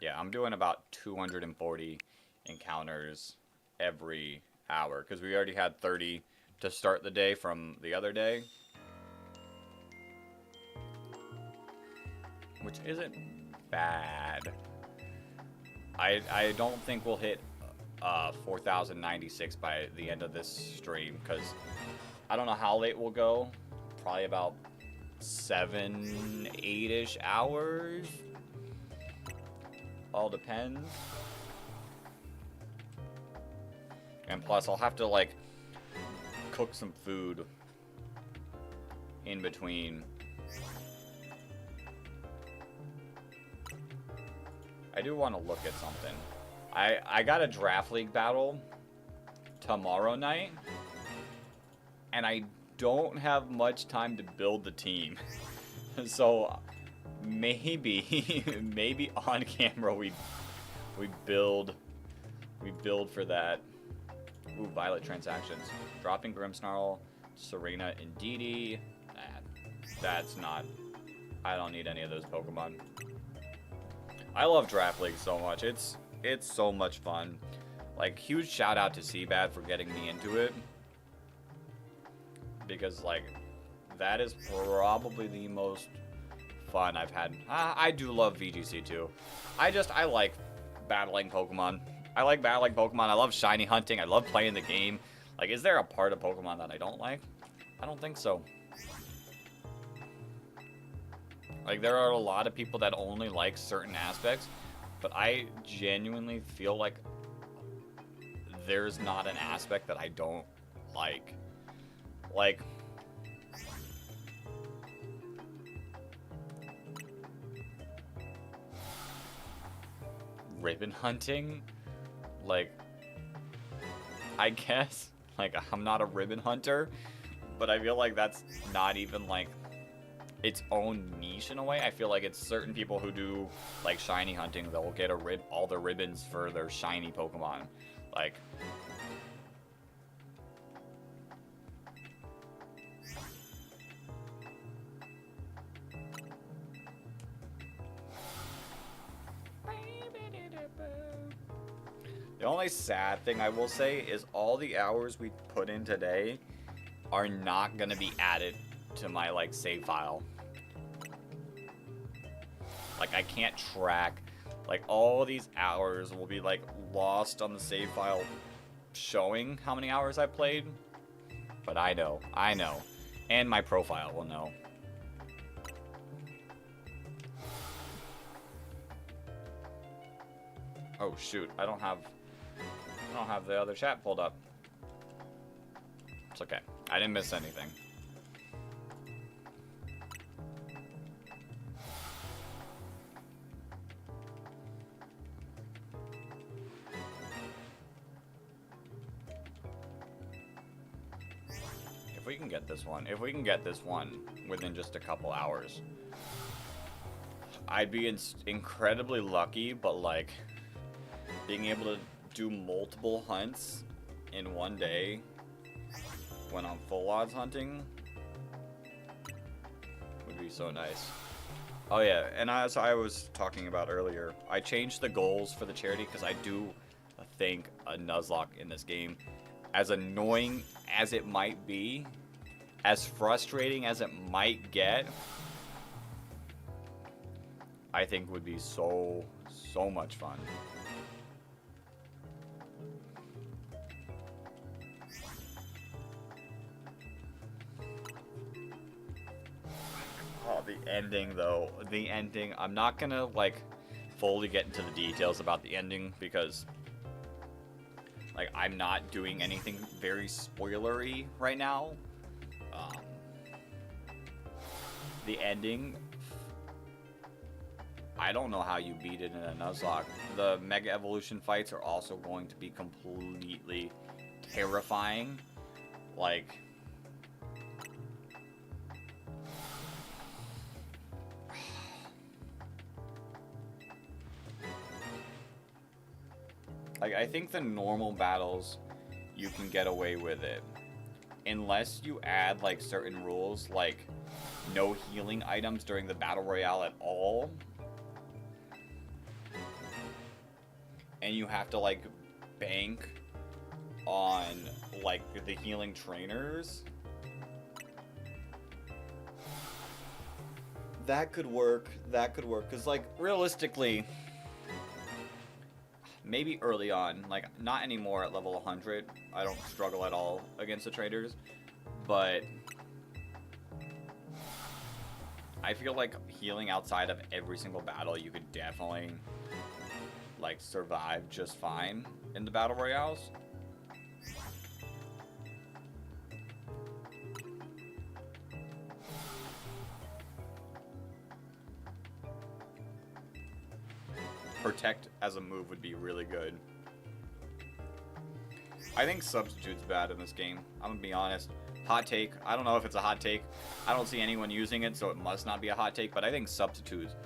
Yeah, I'm doing about 240 encounters every hour because we already had 30 to start the day from the other day. Which isn't bad. I don't think we'll hit 4,096 by the end of this stream because I don't know how late we'll go. Probably about 7, 8-ish hours. All depends. And plus, I'll have to, like, cook some food in between. I do want to look at something. I got a Draft League battle tomorrow night, and I don't have much time to build the team. So maybe on camera we build for that. Ooh, Violet transactions. Dropping Grimmsnarl, Serena, and Indeedee. That's not. I don't need any of those Pokemon. I love Draft League so much. It's so much fun. Like, huge shout out to Seabad for getting me into it. Because, like, that is probably the most fun I've had. I do love VGC too. I like battling Pokemon. I like battling Pokemon. I love shiny hunting. I love playing the game. Like, is there a part of Pokemon that I don't like? I don't think so. Like, there are a lot of people that only like certain aspects, but I genuinely feel like there's not an aspect that I don't like. Like, ribbon hunting? Like, I guess, like, I'm not a ribbon hunter, but I feel like that's not even, like, its own niche in a way. I feel like it's certain people who do, like, shiny hunting, they'll get all the ribbons for their shiny Pokemon. Like, the only sad thing I will say is all the hours we put in today are not going to be added to my, like, save file. Like, I can't track. Like, all these hours will be, like, lost on the save file showing how many hours I played. But I know. And my profile will know. Oh, shoot. I don't have the other chat pulled up. It's okay. I didn't miss anything. If we can get this one within just a couple hours, I'd be incredibly lucky, but, like, being able to do multiple hunts in one day when I'm full odds hunting would be so nice. Oh yeah, and as I was talking about earlier, I changed the goals for the charity because I do think a Nuzlocke in this game, as annoying as it might be, as frustrating as it might get, I think would be so much fun. Oh, the ending though. The ending. I'm not gonna like fully get into the details about the ending because like I'm not doing anything very spoilery right now. Um, the ending, I don't know how you beat it in a Nuzlocke. The Mega Evolution fights are also going to be completely terrifying. Like, I think the normal battles, you can get away with it. Unless you add, like, certain rules, like no healing items during the Battle Royale at all. And you have to, like, bank on, like, the healing trainers. That could work. That could work. Because, like, realistically, maybe early on, like, not anymore at level 100. I don't struggle at all against the traders. But I feel like healing outside of every single battle, you could definitely, like, survive just fine in the Battle Royales. Protect as a move would be really good. I think Substitute's bad in this game. I'm gonna be honest. Hot take. I don't know if it's a hot take. I don't see anyone using it, so it must not be a hot take, but I think Substitute's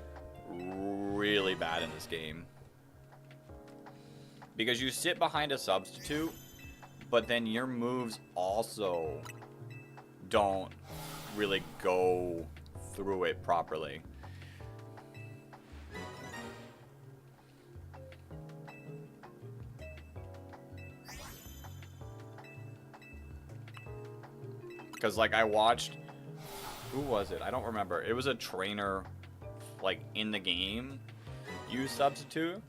really bad in this game. Because you sit behind a Substitute, but then your moves also don't really go through it properly. Because, like, I watched... Who was it? I don't remember. It was a trainer, like, in the game use Substitute.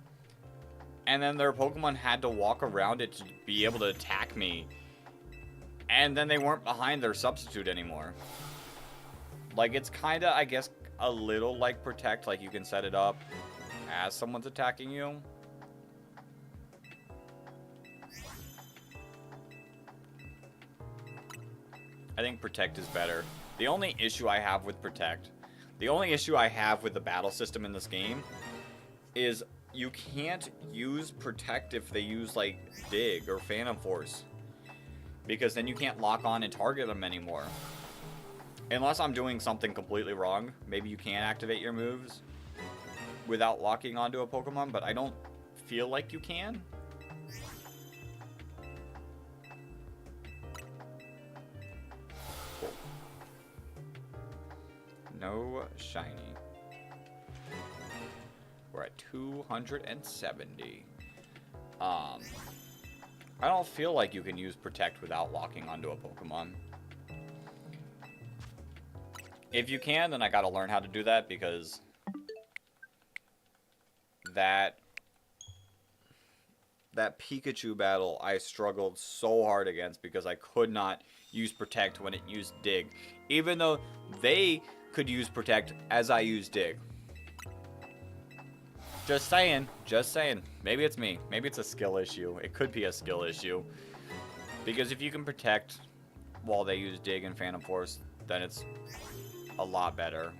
And then their Pokemon had to walk around it to be able to attack me. And then they weren't behind their Substitute anymore. Like, it's kind of, I guess, a little like Protect. Like, you can set it up as someone's attacking you. I think Protect is better. The only issue I have with Protect, the only issue I have with the battle system in this game is you can't use Protect if they use, like, Dig or Phantom Force. Because then you can't lock on and target them anymore. Unless I'm doing something completely wrong. Maybe you can activate your moves without locking onto a Pokemon, but I don't feel like you can. No shiny. We're at 270. I don't feel like you can use Protect without locking onto a Pokemon. If you can, then I gotta learn how to do that because that Pikachu battle I struggled so hard against because I could not use Protect when it used Dig. Even though they could use Protect as I use Dig. Just saying. Just saying. Maybe it's me. Maybe it's a skill issue. It could be a skill issue. Because if you can Protect while they use Dig and Phantom Force, then it's a lot better.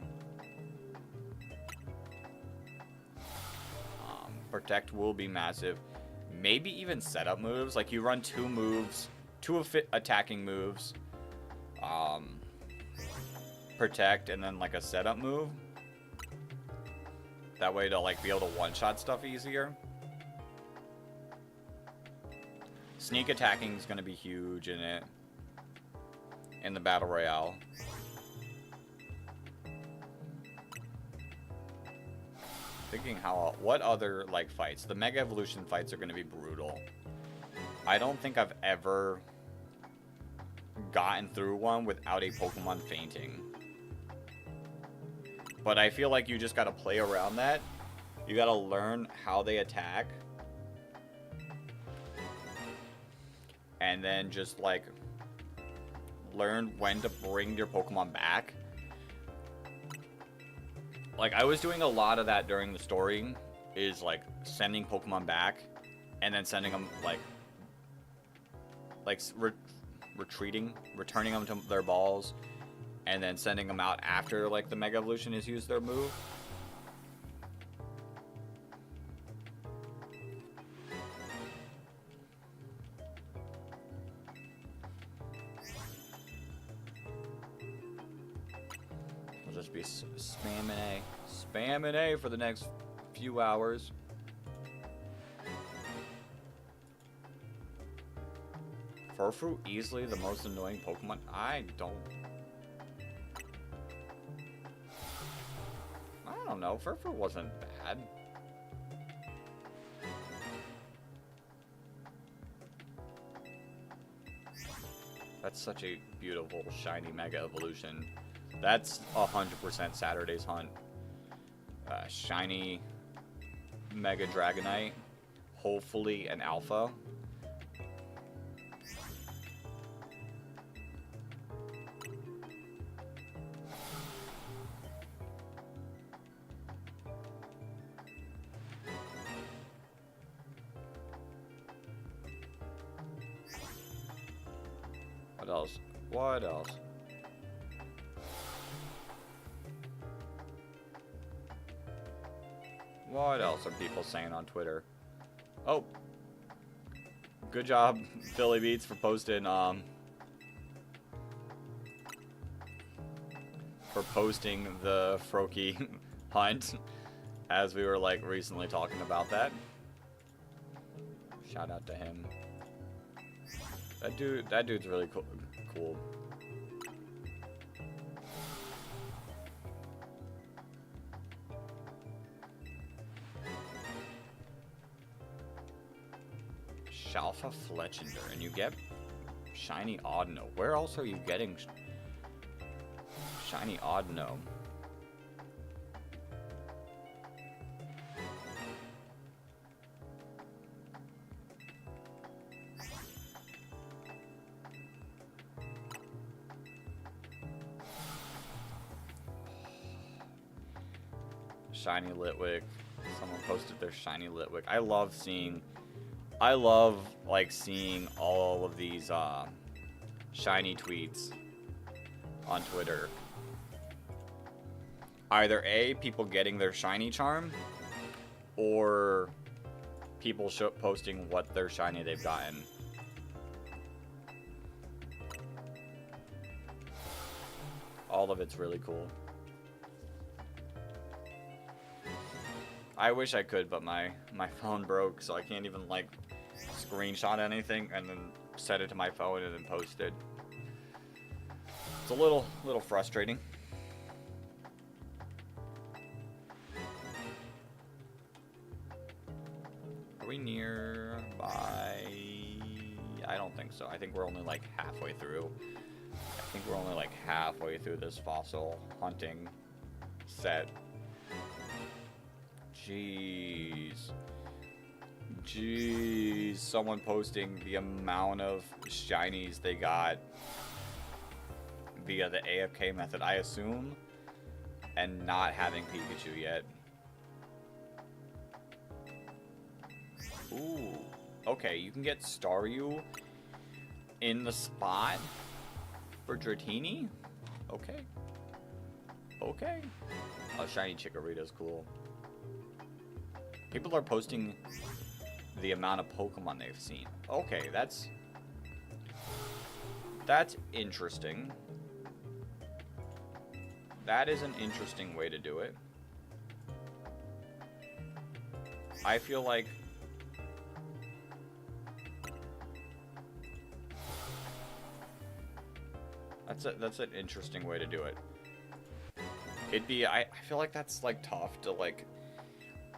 Protect will be massive. Maybe even setup moves. Like, you run two moves, two attacking moves. Protect, and then, like, a setup move. That way to, like, be able to one-shot stuff easier. Sneak attacking is going to be huge in it. In the Battle Royale. Thinking what other, like, fights? The Mega Evolution fights are going to be brutal. I don't think I've ever gotten through one without a Pokemon fainting. But I feel like you just gotta play around that. You gotta learn how they attack. And then just, like, learn when to bring your Pokemon back. Like, I was doing a lot of that during the story, is, like, sending Pokemon back, and then sending them, returning them to their balls, and then sending them out after, like, the Mega Evolution has used their move. We'll just be spamming A. Spamming A for the next few hours. Furfrou easily the most annoying Pokemon? I don't know. Furfrou wasn't bad. That's such a beautiful shiny Mega Evolution. That's 100% Saturday's Hunt. Shiny Mega Dragonite. Hopefully an Alpha. What else? What else? What else are people saying on Twitter? Oh. Good job, Philly Beats, for posting, the Froakie hunt, as we were, like, recently talking about that. Shout out to him. That dude's really cool. Shalfa Fletchinder, and you get Shiny Audino. Where else are you getting Shiny Audino? Shiny Litwick. Someone posted their Shiny Litwick. I love, like, seeing all of these, shiny tweets on Twitter. Either A, people getting their shiny charm, or people posting what their shiny they've gotten. All of it's really cool. I wish I could, but my phone broke, so I can't even, like, screenshot anything and then set it to my phone and then post it. It's a little frustrating. Are we nearby? I don't think so. I think we're only, like, halfway through. I think we're only, like, halfway through this fossil hunting set. Jeez, someone posting the amount of shinies they got via the AFK method, I assume, and not having Pikachu yet. Ooh, okay, you can get Staryu in the spot for Dratini? Okay. Okay. Oh, shiny Chikorita's cool. People are posting the amount of Pokemon they've seen. Okay, that's interesting. That is an interesting way to do it. I feel like that's an interesting way to do it. I feel like that's, like, tough to, like,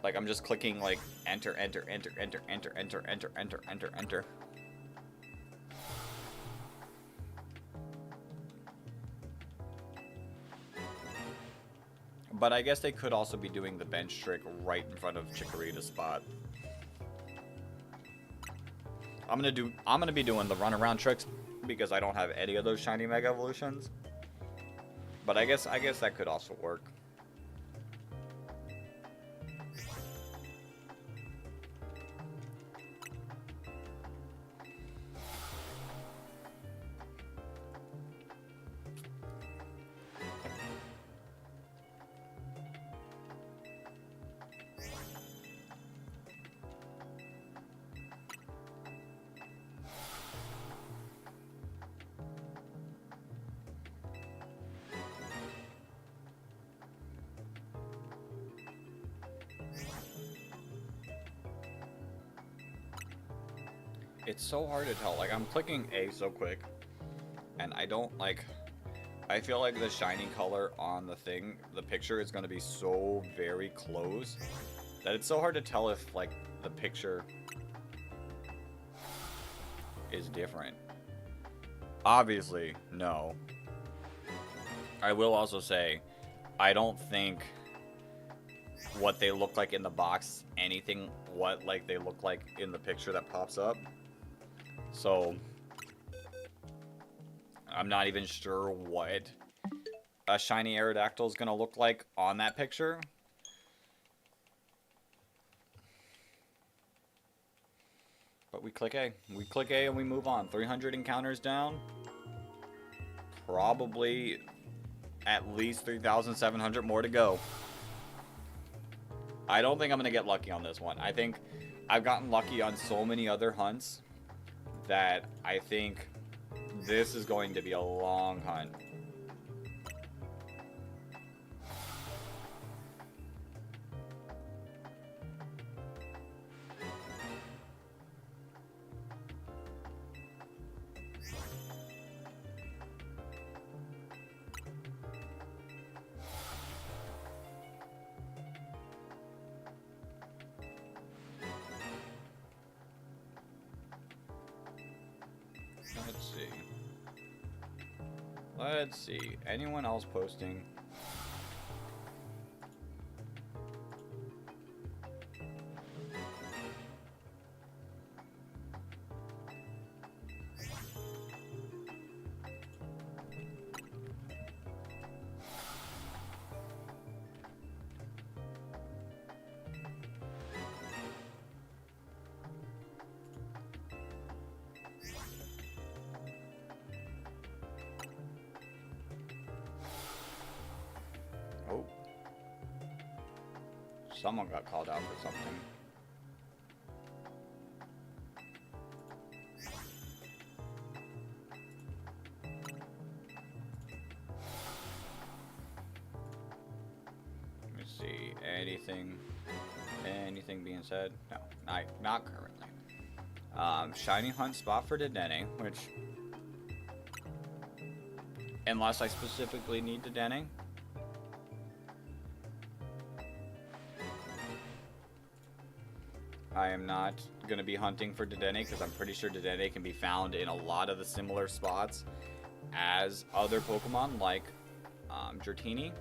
Like, I'm just clicking, like, enter, enter, enter, enter, enter, enter, enter, enter, enter, enter. But I guess they could also be doing the bench trick right in front of Chikorita's spot. I'm gonna be doing the runaround tricks because I don't have any of those shiny Mega Evolutions. But I guess that could also work. It's so hard to tell. Like, I'm clicking A so quick, and I don't, like... I feel like the shiny color on the thing, the picture, is going to be so very close that it's so hard to tell if, like, the picture is different. Obviously, no. I will also say, I don't think what they look like in the box anything what, like, they look like in the picture that pops up. So, I'm not even sure what a shiny Aerodactyl is going to look like on that picture. But we click A. We click A and we move on. 300 encounters down. Probably at least 3,700 more to go. I don't think I'm going to get lucky on this one. I think I've gotten lucky on so many other hunts that I think this is going to be a long hunt. Let's see. Anyone else posting? Oh. Someone got called out for something. Let me see. Anything being said? No, not currently. Shiny hunt spot for Dedenne, which, unless I specifically need Dedenne, I am not going to be hunting for Dedenne because I'm pretty sure Dedenne can be found in a lot of the similar spots as other Pokemon like Dratini.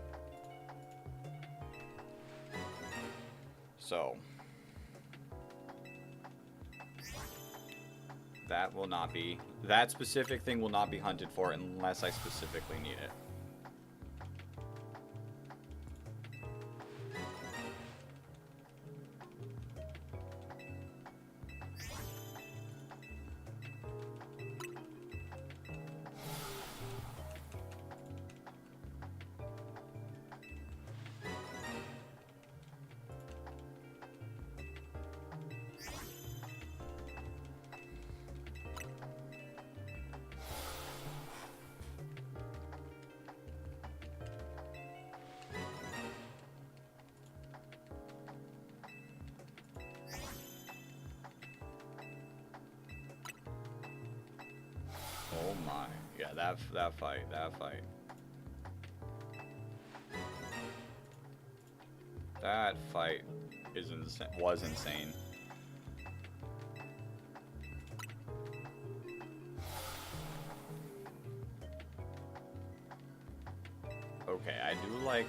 So that specific thing will not be hunted for unless I specifically need it. Oh my. Yeah, that fight. That fight was insane. Okay, I do like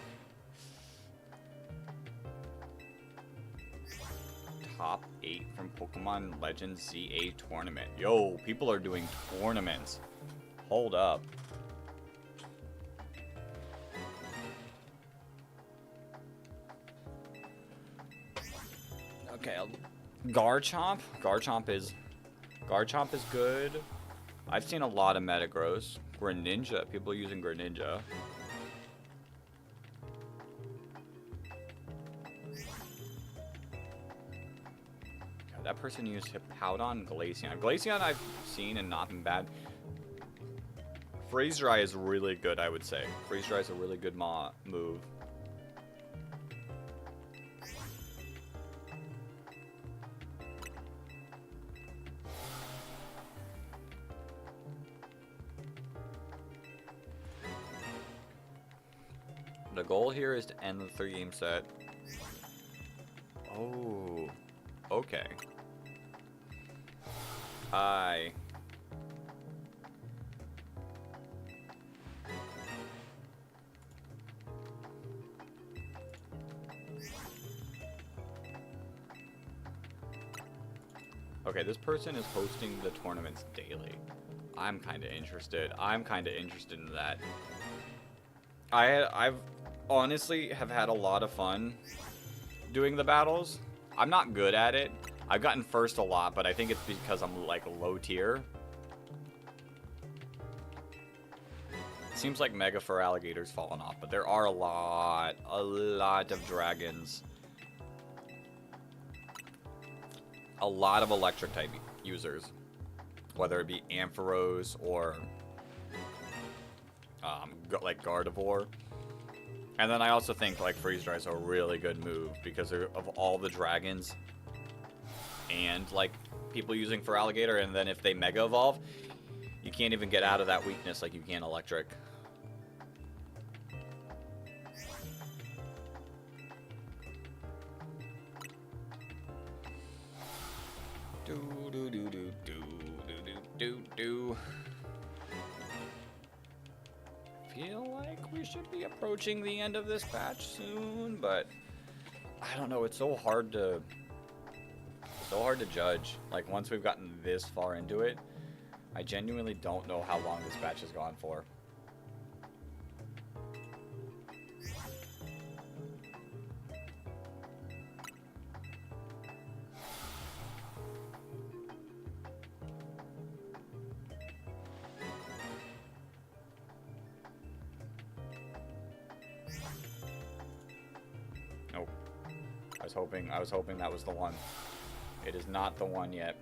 top 8 from Pokemon Legends ZA tournament. Yo, people are doing tournaments. Hold up. Okay, Garchomp. Garchomp is good. I've seen a lot of Metagross. Greninja. People using Greninja. God, that person used Hippowdon, Glaceon. Glaceon I've seen and not been bad. Freeze Dry is really good, I would say. Freeze Dry is a really good move. The goal here is to end the 3-game set. Oh, okay. Okay, this person is hosting the tournaments daily. I'm kind of interested. In that. I've honestly have had a lot of fun doing the battles. I'm not good at it. I've gotten first a lot, but I think it's because I'm like low tier. Seems like Mega Feraligator's fallen off, but there are a lot of dragons. A lot of electric type users, whether it be Ampharos or like Gardevoir. And then I also think like Freeze Dry is a really good move because of all the dragons and like people using Feraligator, and then if they Mega Evolve, you can't even get out of that weakness like you can electric. Feel like we should be approaching the end of this patch soon, but I don't know. It's so hard to judge. Like once we've gotten this far into it, I genuinely don't know how long this patch has gone for. Nope. I was hoping that was the one. It is not the one yet.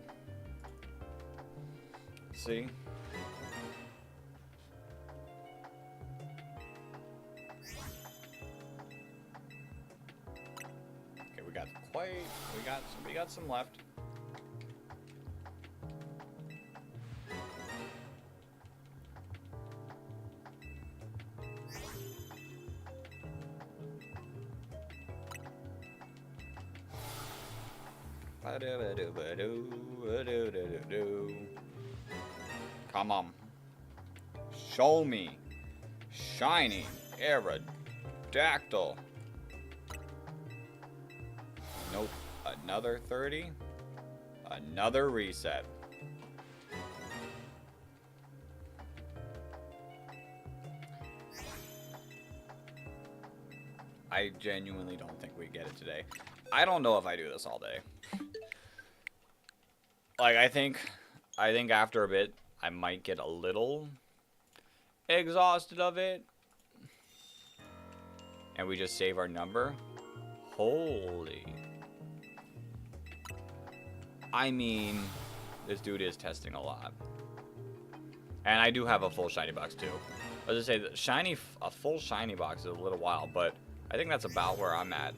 See? Okay, we got some left. Come on. Show me. Shiny Aerodactyl. Nope. Another 30. Another reset. I genuinely don't think we get it today. I don't know if I do this all day. Like, I think after a bit, I might get a little exhausted of it. And we just save our number. Holy. I mean, this dude is testing a lot. And I do have a full shiny box, too. I was gonna say, a full shiny box is a little while, but I think that's about where I'm at.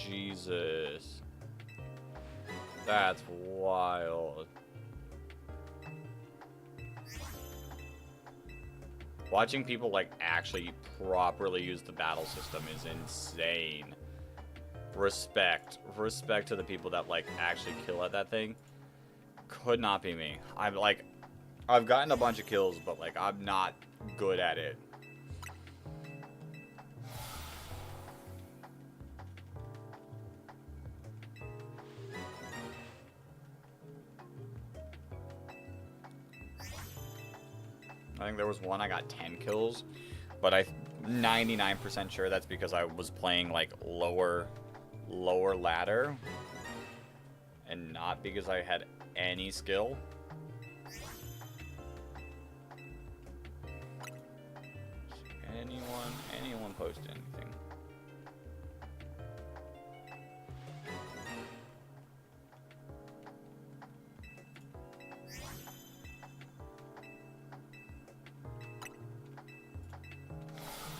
Jesus. That's wild. Watching people, like, actually properly use the battle system is insane. Respect. Respect to the people that, like, actually kill at that thing. Could not be me. I'm, like, I've gotten a bunch of kills, but, like, I'm not good at it. I think there was one I got 10 kills, but I'm 99% sure that's because I was playing like lower ladder and not because I had any skill. Anyone post anything?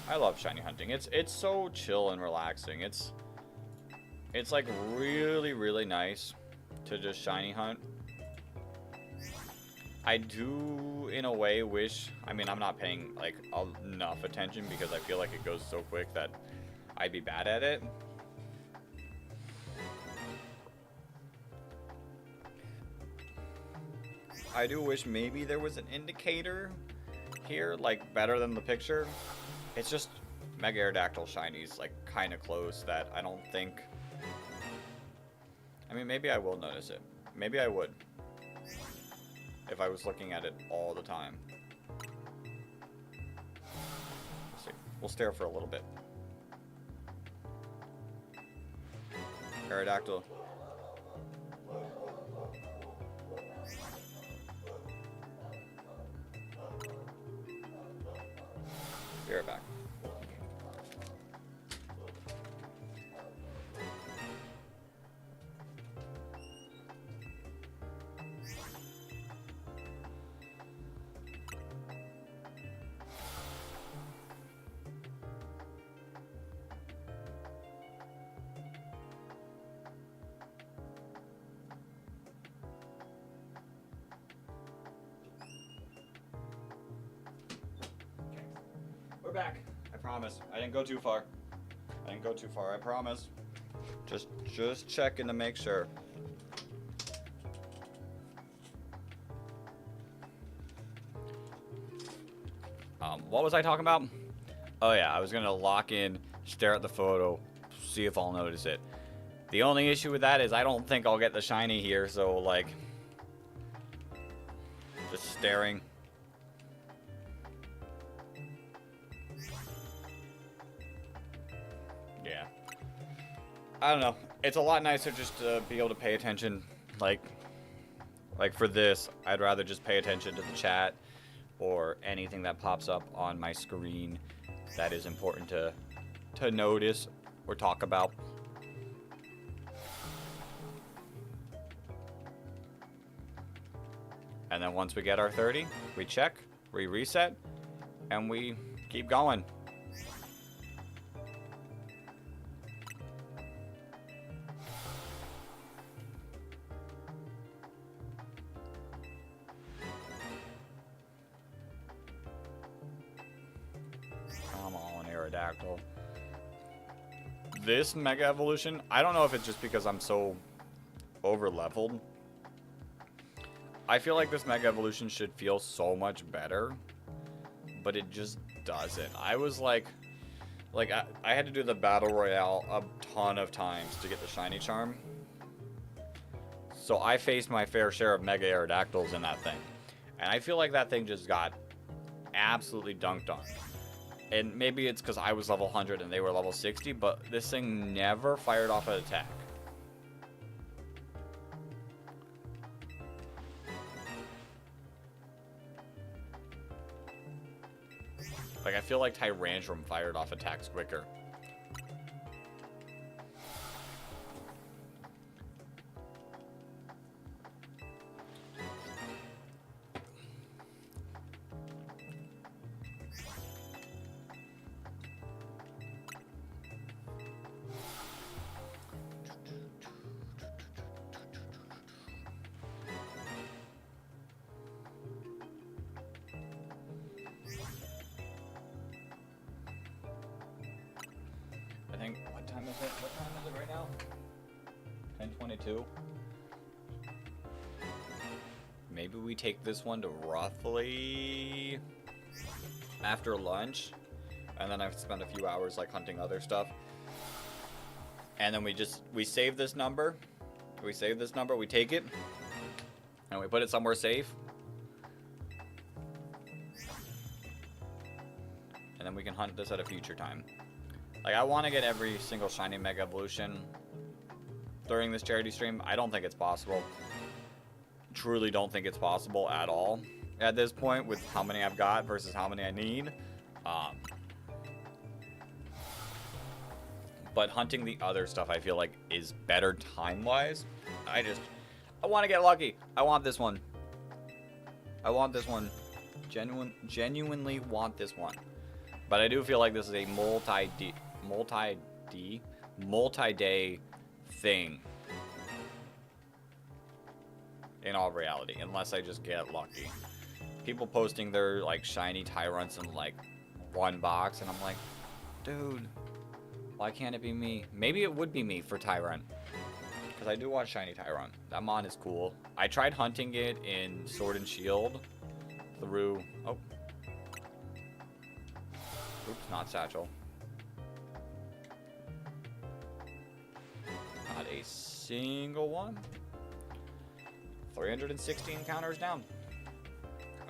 I love shiny hunting. It's so chill and relaxing. It's like really nice to just shiny hunt. I do in a way wish, I mean, I'm not paying like enough attention because I feel like it goes so quick that I'd be bad at it. I do wish maybe there was an indicator here, like better than the picture. It's just Mega Aerodactyl shinies, like, kind of close that I don't think... I mean, maybe I will notice it. Maybe I would. If I was looking at it all the time. Let's see. We'll stare for a little bit. Aerodactyl. Be right back. We're back. I promise. I didn't go too far. I promise. Just checking to make sure. What was I talking about? Oh yeah, I was gonna lock in, stare at the photo, see if I'll notice it. The only issue with that is I don't think I'll get the shiny here, so like, just staring. Yeah. I don't know. It's a lot nicer just to be able to pay attention. Like for this, I'd rather just pay attention to the chat or anything that pops up on my screen that is important to notice or talk about. And then once we get our 30, we check, we reset, and we keep going. Come on, Aerodactyl. This Mega Evolution, I don't know if it's just because I'm so over-leveled. I feel like this Mega Evolution should feel so much better, but it just doesn't. I was like I had to do the Battle Royale a ton of times to get the Shiny Charm. So I faced my fair share of Mega Aerodactyls in that thing. And I feel like that thing just got absolutely dunked on. And maybe it's because I was level 100 and they were level 60, but this thing never fired off an attack. Like, I feel like Tyrantrum fired off attacks quicker. right now? 10:22. Maybe we take this one to roughly after lunch, and then I've spent a few hours like hunting other stuff. And then we save this number. We save this number, we take it, and we put it somewhere safe. And then we can hunt this at a future time. Like, I want to get every single shiny Mega Evolution during this charity stream. I don't think it's possible. Truly don't think it's possible at all at this point with how many I've got versus how many I need. But hunting the other stuff I feel like is better time-wise. I want to get lucky. I want this one. I want this one. Genuinely want this one. But I do feel like this is a multi-day thing. In all reality, unless I just get lucky. People posting their like shiny Tyrants in like one box, and I'm like, dude, why can't it be me? Maybe it would be me for Tyrant. Because I do want shiny Tyrant. That mon is cool. I tried hunting it in Sword and Shield through... Oh. Oops, not Satchel. Not a single one. 316 encounters down.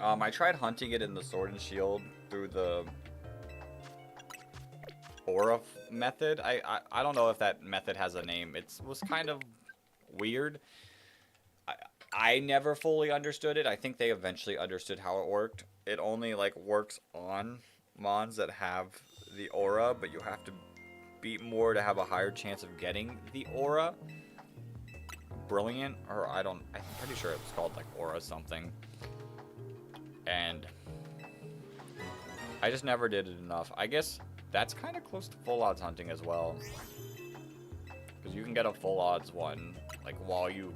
I tried hunting it in the Sword and Shield through the Aura method. I don't know if that method has a name. It was kind of weird. I never fully understood it. I think they eventually understood how it worked. It only like works on mons that have the Aura, but you have to beat more to have a higher chance of getting the Aura. Brilliant, or I'm pretty sure it was called like Aura something. And I just never did it enough. I guess that's kind of close to full odds hunting as well. Because you can get a full odds one, like while you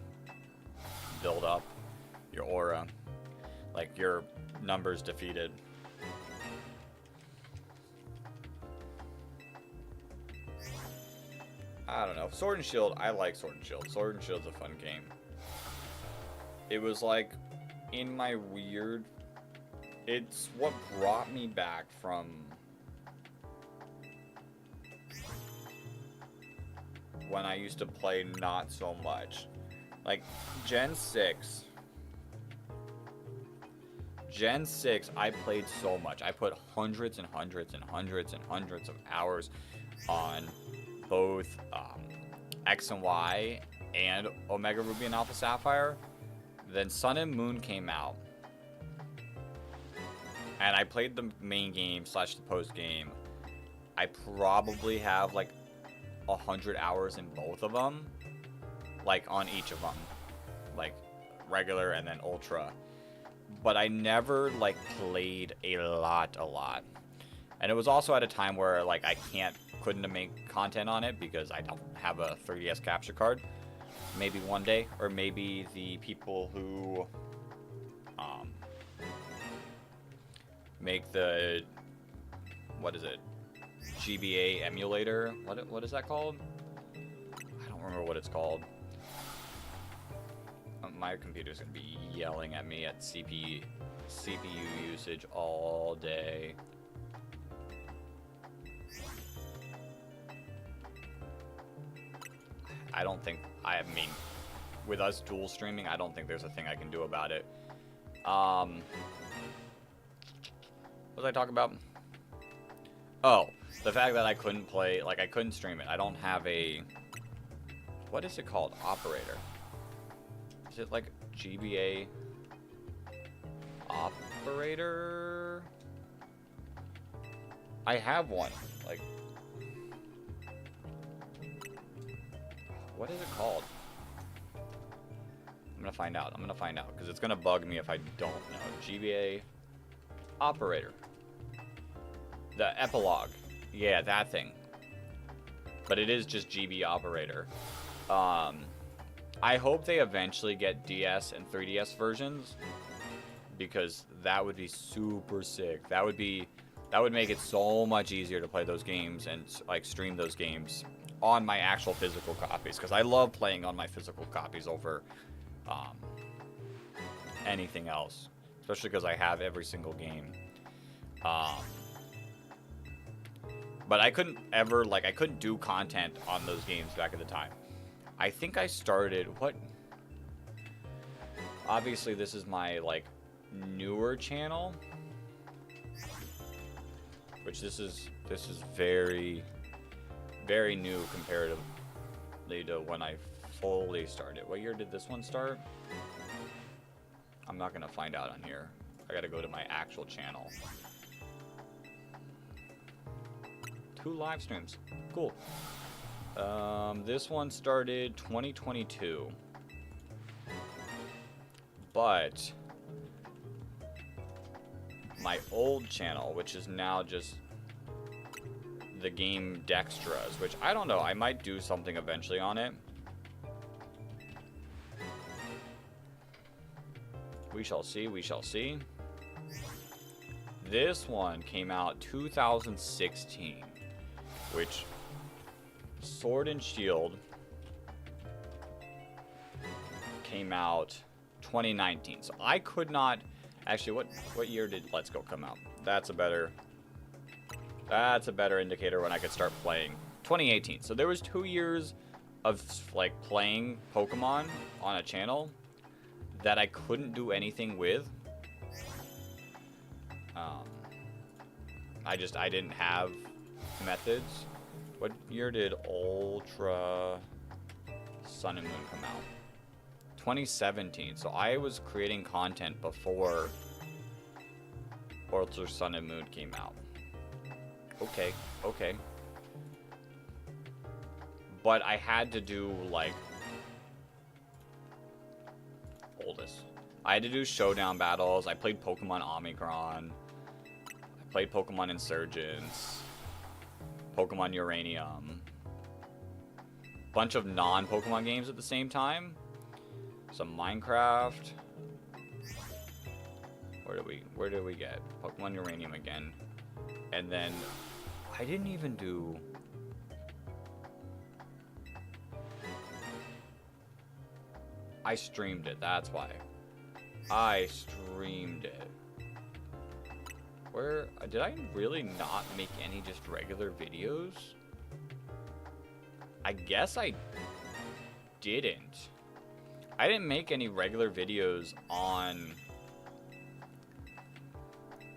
build up your Aura. Like your numbers defeated. I don't know. Sword and Shield, I like Sword and Shield. Sword and Shield's a fun game. It was like in my weird... It's what brought me back from... when I used to play not so much. Like, Gen 6. Gen 6, I played so much. I put hundreds and hundreds and hundreds and hundreds of hours on both X and Y and Omega Ruby and Alpha Sapphire. Then Sun and Moon came out. And I played the main game / the post game. I probably have like 100 hours in both of them. Like on each of them. Like regular and then ultra. But I never like played a lot. And it was also at a time where like I couldn't make content on it because I don't have a 3DS capture card. Maybe one day, or maybe the people who make the GBA emulator. What is that called? I don't remember what it's called. My computer's gonna be yelling at me at CPU usage all day. I mean, with us dual streaming, I don't think there's a thing I can do about it. What was I talking about? Oh, the fact that I couldn't play, like I couldn't stream it. I don't have a, what is it called? Operator. Is it like GBA operator? I have one. Like, what is it called? I'm gonna find out. Because it's gonna bug me if I don't know. GBA operator. The epilogue. Yeah, that thing. But it is just GB operator. I hope they eventually get DS and 3DS versions, because that would be super sick. That would make it so much easier to play those games and like stream those games on my actual physical copies, because I love playing on my physical copies over anything else, especially because I have every single game. But I couldn't ever, like, I couldn't do content on those games back at the time. I think I started, what? Obviously, this is my, like, newer channel. Which this is very, very new comparatively to when I fully started. What year did this one start? I'm not gonna find out on here. I gotta go to my actual channel. 2 live streams. Cool. This one started 2022. But my old channel, which is now just the game Dextras, which I don't know, I might do something eventually on it. We shall see, we shall see. This one came out 2016, which Sword and Shield came out 2019. So I could not actually, what year did Let's Go come out? That's a better indicator when I could start playing. 2018. So there was 2 years of like playing Pokemon on a channel that I couldn't do anything with. I didn't have methods. What year did Ultra Sun and Moon come out? 2017. So I was creating content before Ultra Sun and Moon came out. Okay. But I had to do, like, oldest. I had to do showdown battles. I played Pokemon Omicron. I played Pokemon Insurgents. Pokemon Uranium. Bunch of non-Pokemon games at the same time. Some Minecraft. Where did we get? Pokemon Uranium again. And then I didn't even do... I streamed it, that's why. I streamed it. Where... Did I really not make any just regular videos? I guess I didn't. I didn't make any regular videos on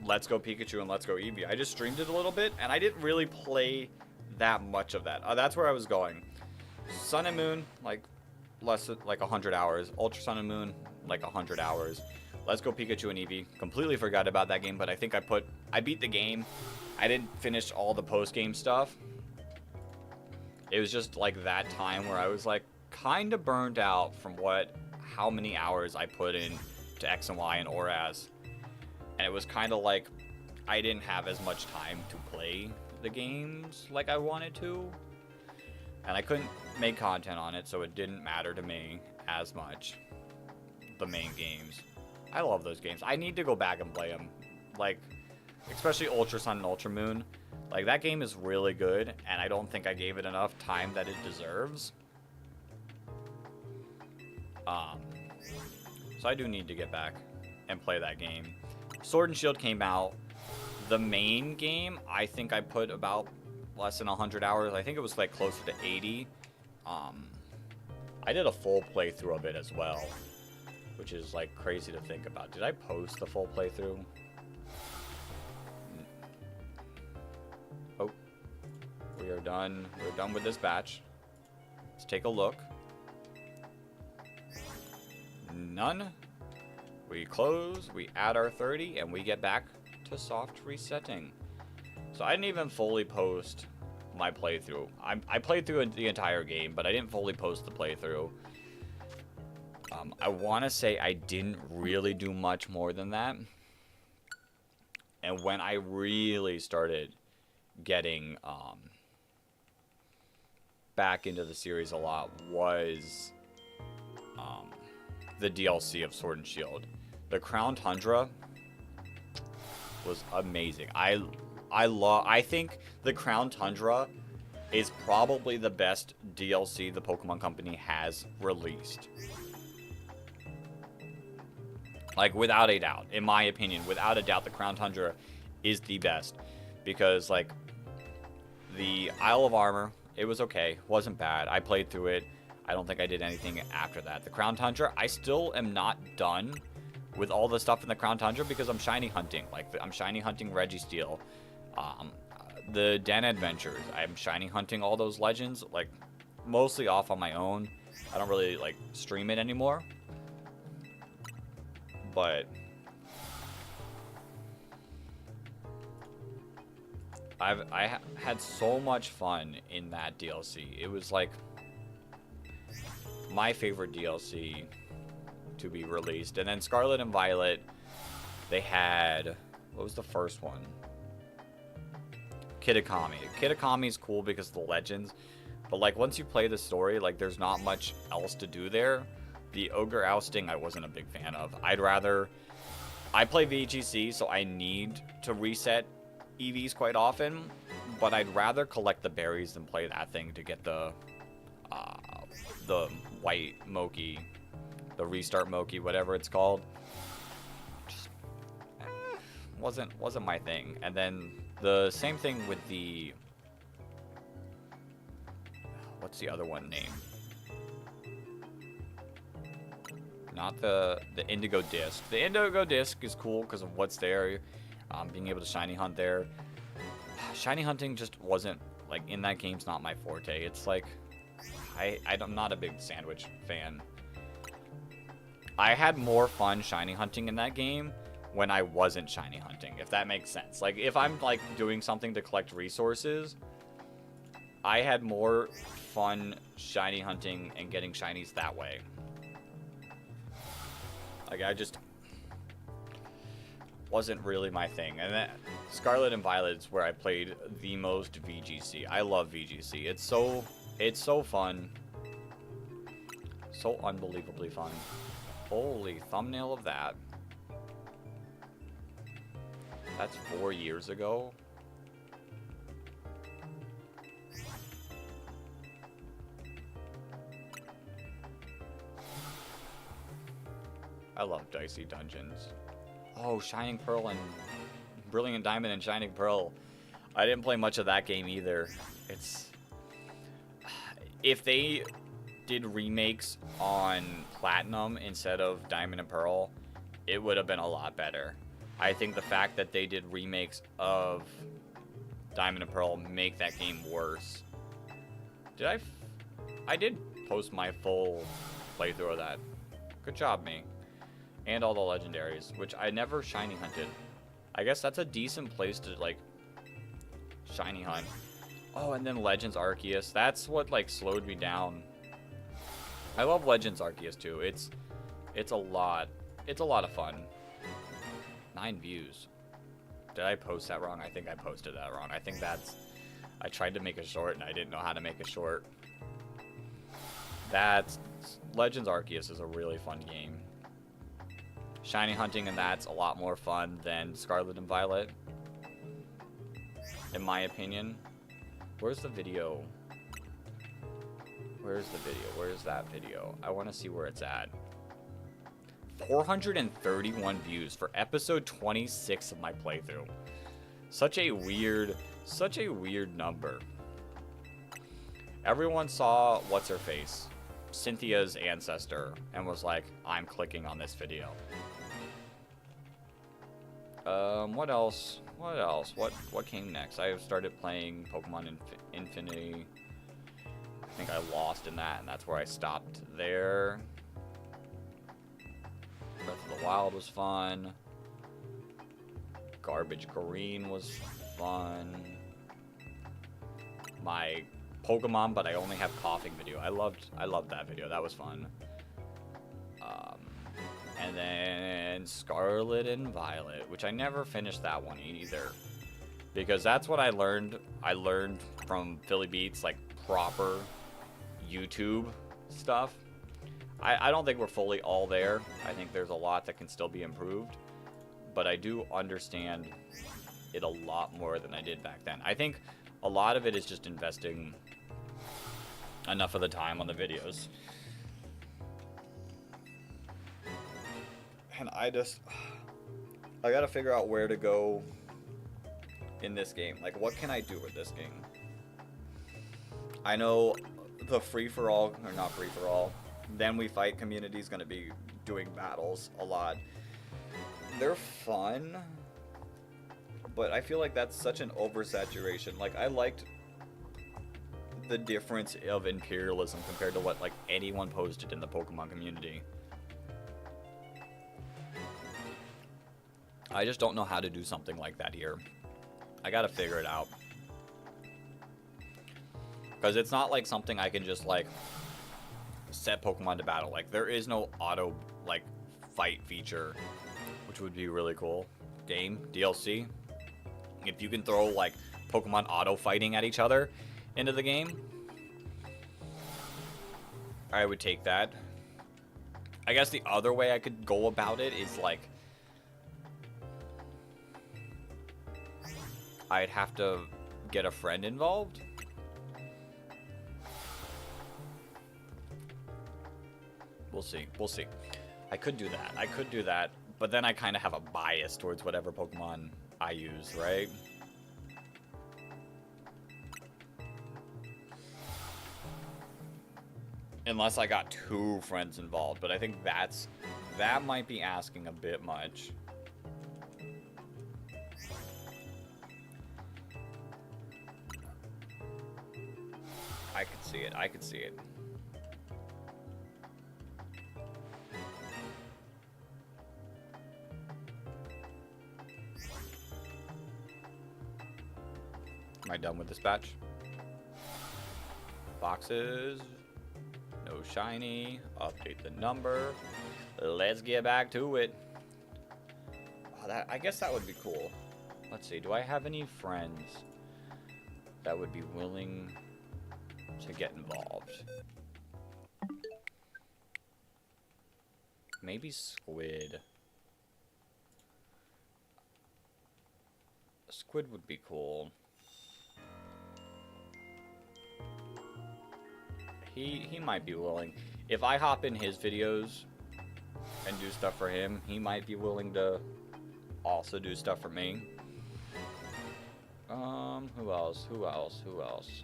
Let's Go Pikachu and Let's Go Eevee. I just streamed it a little bit, and I didn't really play that much of that. That's where I was going. Sun and Moon, like, less than, like, 100 hours. Ultra Sun and Moon, like, 100 hours. Let's Go Pikachu and Eevee. Completely forgot about that game, but I think I beat the game. I didn't finish all the post-game stuff. It was just, like, that time where I was, like, kind of burned out from how many hours I put in to X and Y and ORAS. And it was kind of like I didn't have as much time to play the games like I wanted to. And I couldn't make content on it, so it didn't matter to me as much. The main games. I love those games. I need to go back and play them. Like, especially Ultra Sun and Ultra Moon. Like, that game is really good, and I don't think I gave it enough time that it deserves. So I do need to get back and play that game. Sword and Shield came out. The main game, I think I put about less than 100 hours. I think it was like closer to 80. I did a full playthrough of it as well, which is like crazy to think about. Did I post the full playthrough? Oh, we are done. We're done with this batch. Let's take a look. None. We close, we add our 30, and we get back to soft resetting. So I didn't even fully post my playthrough. I played through the entire game, but I didn't fully post the playthrough. I want to say I didn't really do much more than that. And when I really started getting back into the series a lot was the DLC of Sword and Shield. The Crown Tundra was amazing. I think the Crown Tundra is probably the best DLC the Pokemon Company has released. Like, without a doubt. In my opinion, without a doubt, the Crown Tundra is the best. Because, like, the Isle of Armor, it was okay. Wasn't bad. I played through it. I don't think I did anything after that. The Crown Tundra, I still am not done with all the stuff in the Crown Tundra because I'm shiny hunting. Like, I'm shiny hunting Registeel. The Den Adventures, I'm shiny hunting all those legends, like, mostly off on my own. I don't really, like, stream it anymore. But I had so much fun in that DLC. It was, like, my favorite DLC to be released. And then Scarlet and Violet, they had, what was the first one? Kitakami. Kitakami is cool because of the legends, but like once you play the story, like there's not much else to do there. The Ogre ousting, I wasn't a big fan of. I play VGC, so I need to reset EVs quite often, but I'd rather collect the berries than play that thing to get the white Moki, the restart Moki, whatever it's called. Just wasn't my thing. And then the same thing with the, what's the other one name? Not the Indigo Disc. The Indigo Disc is cool because of what's there. Being able to shiny hunt there. Shiny hunting just wasn't, like, in that game's not my forte. It's like, I'm not a big Sandwich fan. I had more fun shiny hunting in that game when I wasn't shiny hunting, if that makes sense. Like, if I'm, like, doing something to collect resources, I had more fun shiny hunting and getting shinies that way. Like, I just wasn't really my thing. And then Scarlet and Violet is where I played the most VGC. I love VGC. It's so fun. So unbelievably fun. Holy thumbnail of that. That's 4 years ago. I love Dicey Dungeons. Oh, Shining Pearl and Brilliant Diamond and Shining Pearl. I didn't play much of that game either. If they did remakes on Platinum instead of Diamond and Pearl, it would have been a lot better. I think the fact that they did remakes of Diamond and Pearl make that game worse. I did post my full playthrough of that. Good job, me. And all the legendaries, which I never shiny hunted. I guess that's a decent place to, like, shiny hunt. Oh, and then Legends Arceus. That's what, like, slowed me down. I love Legends Arceus too. It's a lot of fun. 9 views. Did I post that wrong? I think I posted that wrong. I think I tried to make a short and I didn't know how to make a short. Legends Arceus is a really fun game. Shiny hunting and that's a lot more fun than Scarlet and Violet, in my opinion. Where's the video? Where's the video? Where's that video? I want to see where it's at. 431 views for episode 26 of my playthrough. Such a weird number. Everyone saw what's-her-face, Cynthia's ancestor, and was like, I'm clicking on this video. What else? What came next? I started playing Pokemon Infinity. I think I lost in that, and that's where I stopped there. Breath of the Wild was fun. Garbage Green was fun. My Pokemon, but I only have coughing video. I loved that video. That was fun. And then Scarlet and Violet, which I never finished that one either, because that's what I learned. I learned from Philly Beats, like proper YouTube stuff. I don't think we're fully all there. I think there's a lot that can still be improved, but I do understand it a lot more than I did back then. I think A lot of it is just investing enough of the time on the videos. And I gotta figure out where to go in this game. Like, what can I do with this game? I know the free-for-all, or not free-for-all, then we fight community is gonna be doing battles a lot. They're fun, but I feel like that's such an oversaturation. Like, I liked the difference of Imperialism compared to what, like, anyone posted in the Pokemon community. I just don't know how to do something like that here. I gotta figure it out. Because it's not like something I can just, like, set Pokemon to battle. Like, there is no auto, like, fight feature, which would be really cool. Game, DLC. If you can throw, like, Pokemon auto fighting at each other into the game, I would take that. I guess the other way I could go about it is, like, I'd have to get a friend involved. We'll see. We'll see. I could do that. I could do that. But then I kind of have a bias towards whatever Pokemon I use, right? Unless I got 2 friends involved. But I think that might be asking a bit much. I could see it. I could see it. Am I done with this batch? Boxes. No shiny. Update the number. Let's get back to it. Oh, I guess that would be cool. Let's see. Do I have any friends that would be willing to get involved? Maybe Squid. Squid would be cool. He might be willing. If I hop in his videos and do stuff for him, he might be willing to also do stuff for me. Who else? Who else? Who else?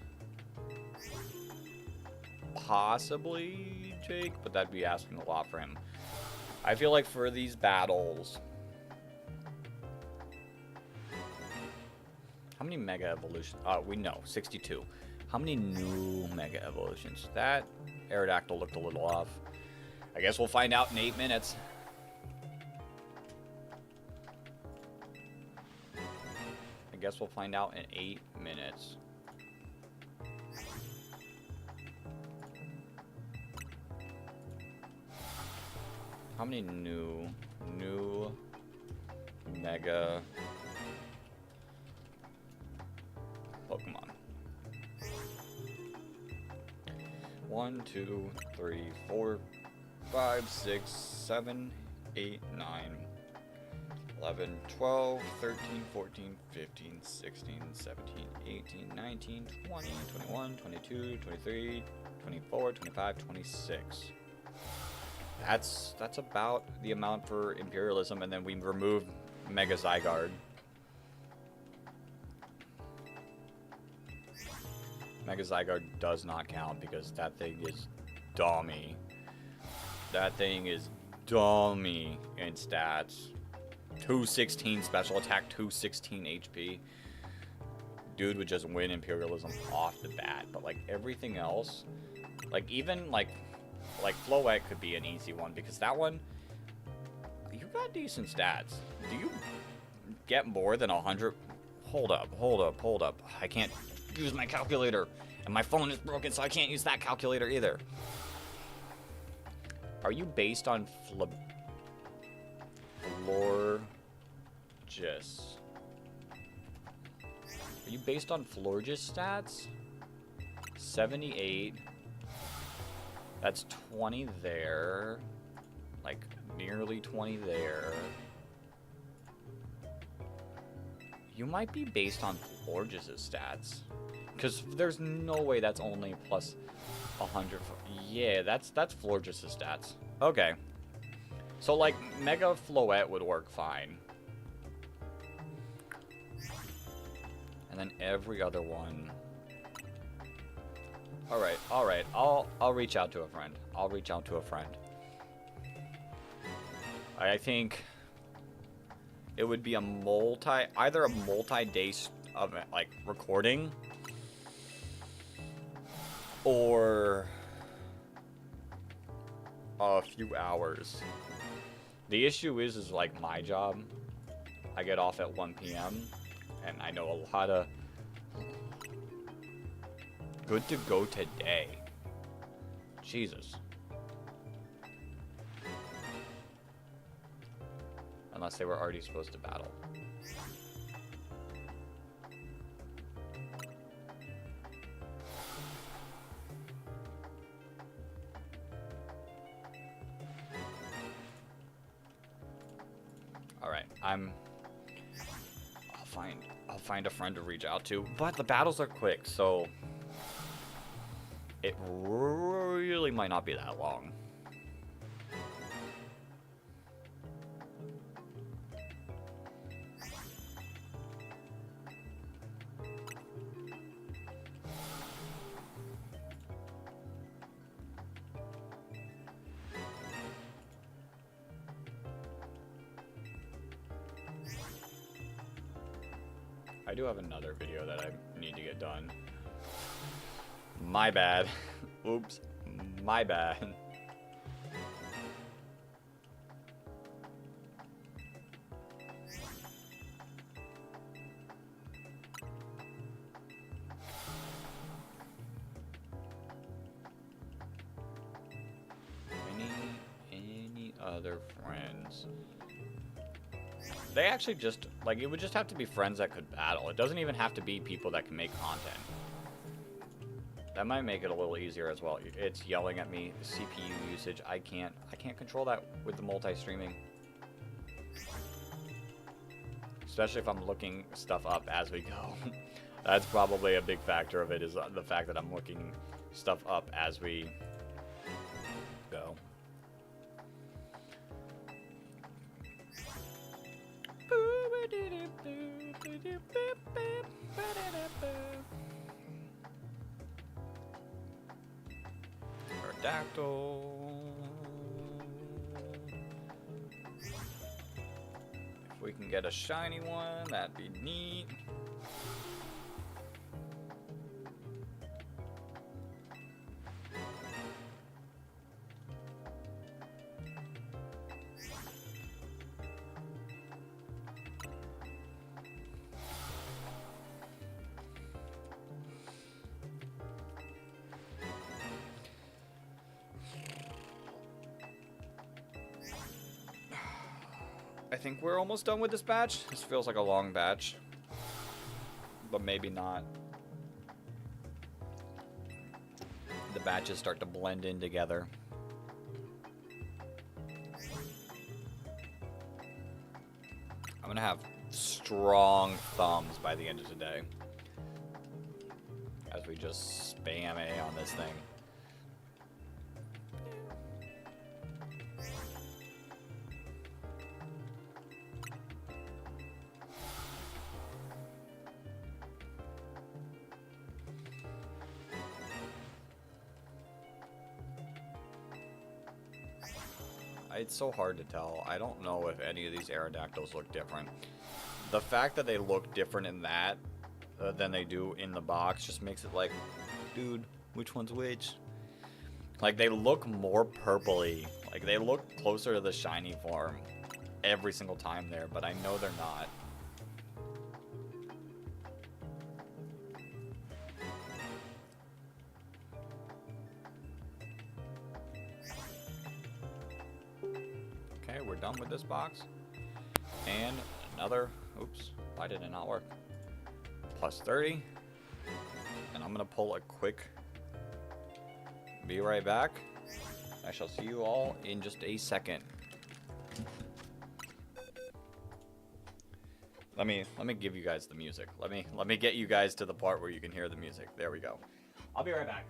Possibly Jake, but that'd be asking a lot for him. I feel like for these battles... How many Mega Evolutions? We know, 62. How many new Mega Evolutions? That Aerodactyl looked a little off. I guess we'll find out in 8 minutes. I guess we'll find out in 8 minutes. How many new Mega Pokemon? 1, 2, 3, 4, 5, 6, 7, 8, 9, 11, 12, 13, 14, 15, 16, 17, 18, 19, 20, 21, 22, 23, 24, 25, 26. That's about the amount for Imperialism, and then we remove Mega Zygarde. Mega Zygarde does not count because that thing is dummy. That thing is dummy in stats. 216 special attack, 216 HP. Dude would just win Imperialism off the bat, but like everything else, like even like Floette could be an easy one because that one, you got decent stats. Do you get more than 100? Hold up. I can't use my calculator, and my phone is broken, so I can't use that calculator either. Are you based on Florges? Are you based on Florges stats? 78. That's 20 there. Like, nearly 20 there. You might be based on Florges' stats. Because there's no way that's only plus 100. Yeah, that's Florges' stats. Okay. So, like, Mega Floette would work fine. And then every other one. Alright, alright. I'll reach out to a friend. I'll reach out to a friend. I think it would be either a multi-day like recording, or a few hours. The issue is like my job. I get off at 1 p.m. and I know a lot of good to go today. Jesus. Unless they were already supposed to battle. Alright, I'll find a friend to reach out to, but the battles are quick, so it really might not be that long. I do have another video that I need to get done. My bad. Oops. My bad. Any other friends? They actually just, like, it would just have to be friends that could battle. It doesn't even have to be people that can make content. That might make it a little easier as well. It's yelling at me, CPU usage. I can't control that with the multi-streaming. Especially if I'm looking stuff up as we go. That's probably a big factor of it, is the fact that I'm looking stuff up as we go. Aerodactyl. If we can get a shiny one, that'd be neat. I think we're almost done with this batch. This feels like a long batch, but maybe not. The batches start to blend in together. I'm gonna have strong thumbs by the end of today as we just spam A on this thing. It's so hard to tell. I don't know if any of these Aerodactyls look different. The fact that they look different in that than they do in the box just makes it like, dude, which one's which? Like, they look more purpley. Like, they look closer to the shiny form every single time there, but I know they're not. Okay, we're done with this box. And another, oops, why did it not work? Plus 30. And I'm gonna pull a quick, be right back. I shall see you all in just a second. Let me give you guys the music. Let me get you guys to the part where you can hear the music. There we go. I'll be right back.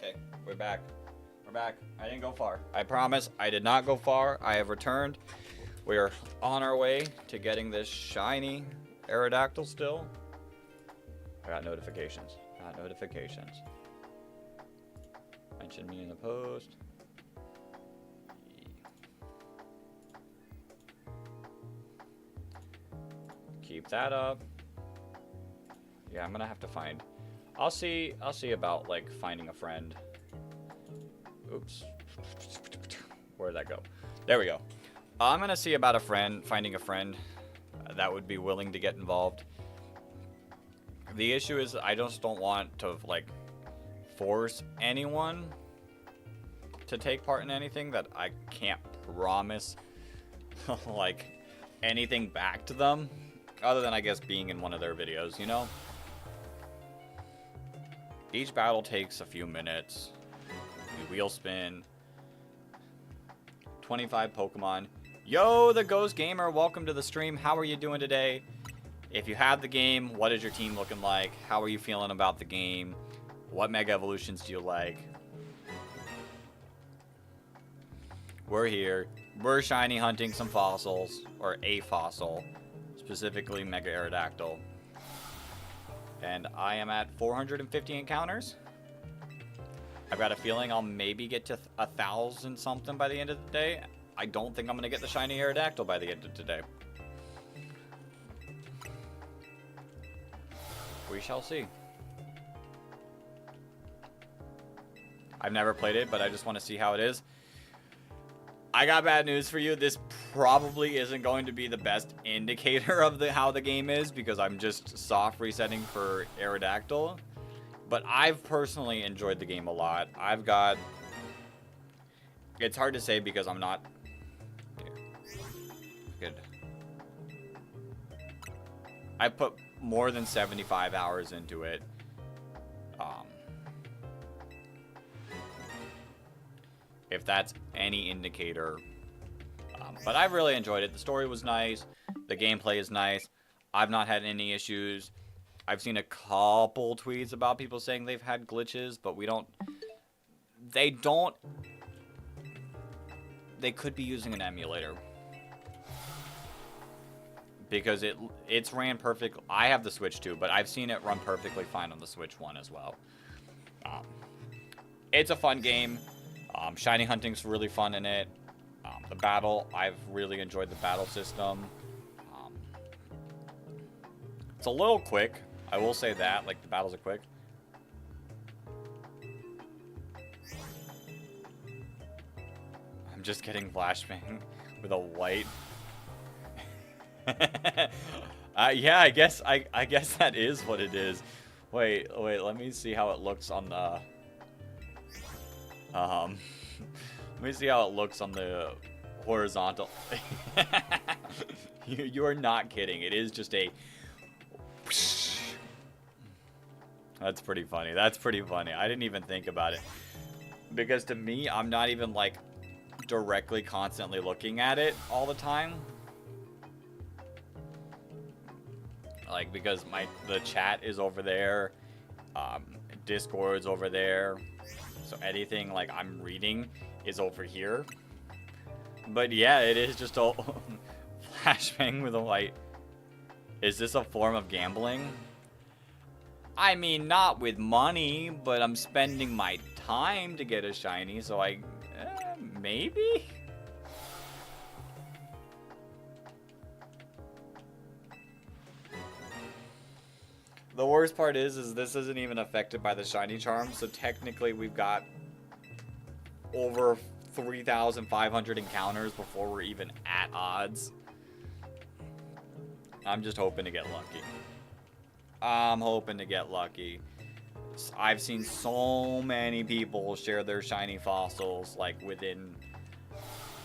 Okay, we're back. We're back. I didn't go far. I promise I did not go far. I have returned. We are on our way to getting this shiny Aerodactyl still. I got notifications. Mention me in the post. Keep that up. Yeah, I'm gonna have to find. I'll see about like finding a friend. Oops. Where did that go? There we go. I'm gonna see about finding a friend that would be willing to get involved. The issue is I just don't want to like force anyone to take part in anything that I can't promise like anything back to them other than I guess being in one of their videos, you know? Each battle takes a few minutes. You wheel spin. 25 Pokemon. Yo, the Ghost Gamer, welcome to the stream. How are you doing today? If you have the game, what is your team looking like? How are you feeling about the game? What Mega Evolutions do you like? We're here. We're shiny hunting some fossils, or a fossil, specifically Mega Aerodactyl. And I am at 450 encounters. I've got a feeling I'll maybe get to 1,000 something by the end of the day. I don't think I'm going to get the shiny Aerodactyl by the end of today. We shall see. I've never played it, but I just want to see how it is. I got bad news for you. This probably isn't going to be the best indicator of how the game is because I'm just soft resetting for Aerodactyl. But I've personally enjoyed the game a lot. I've got... It's hard to say because I'm not... Good. I put more than 75 hours into it. If that's any indicator. But I've really enjoyed it. The story was nice. The gameplay is nice. I've not had any issues. I've seen a couple tweets about people saying they've had glitches, but they could be using an emulator. Because it's ran perfect. I have the Switch too, but I've seen it run perfectly fine on the Switch 1 as well. It's a fun game. Shiny hunting's really fun in it. The battle, I've really enjoyed the battle system. Um, it's a little quick. I will say that. Like, the battles are quick. I'm just getting flashbang with a white. Yeah, I guess that is what it is. Wait, let me see how it looks on the let me see how it looks on the horizontal. You are not kidding. It is just a That's pretty funny. That's pretty funny. I didn't even think about it. Because to me, I'm not even like directly constantly looking at it all the time. Like, because the chat is over there, Discord's over there, so anything like I'm reading is over here. But yeah, it is just a flashbang with a light. Is this a form of gambling? I mean, not with money, but I'm spending my time to get a shiny, so maybe? The worst part is this isn't even affected by the shiny charm, so technically we've got over 3,500 encounters before we're even at odds. I'm just hoping to get lucky. I'm hoping to get lucky. I've seen so many people share their shiny fossils like within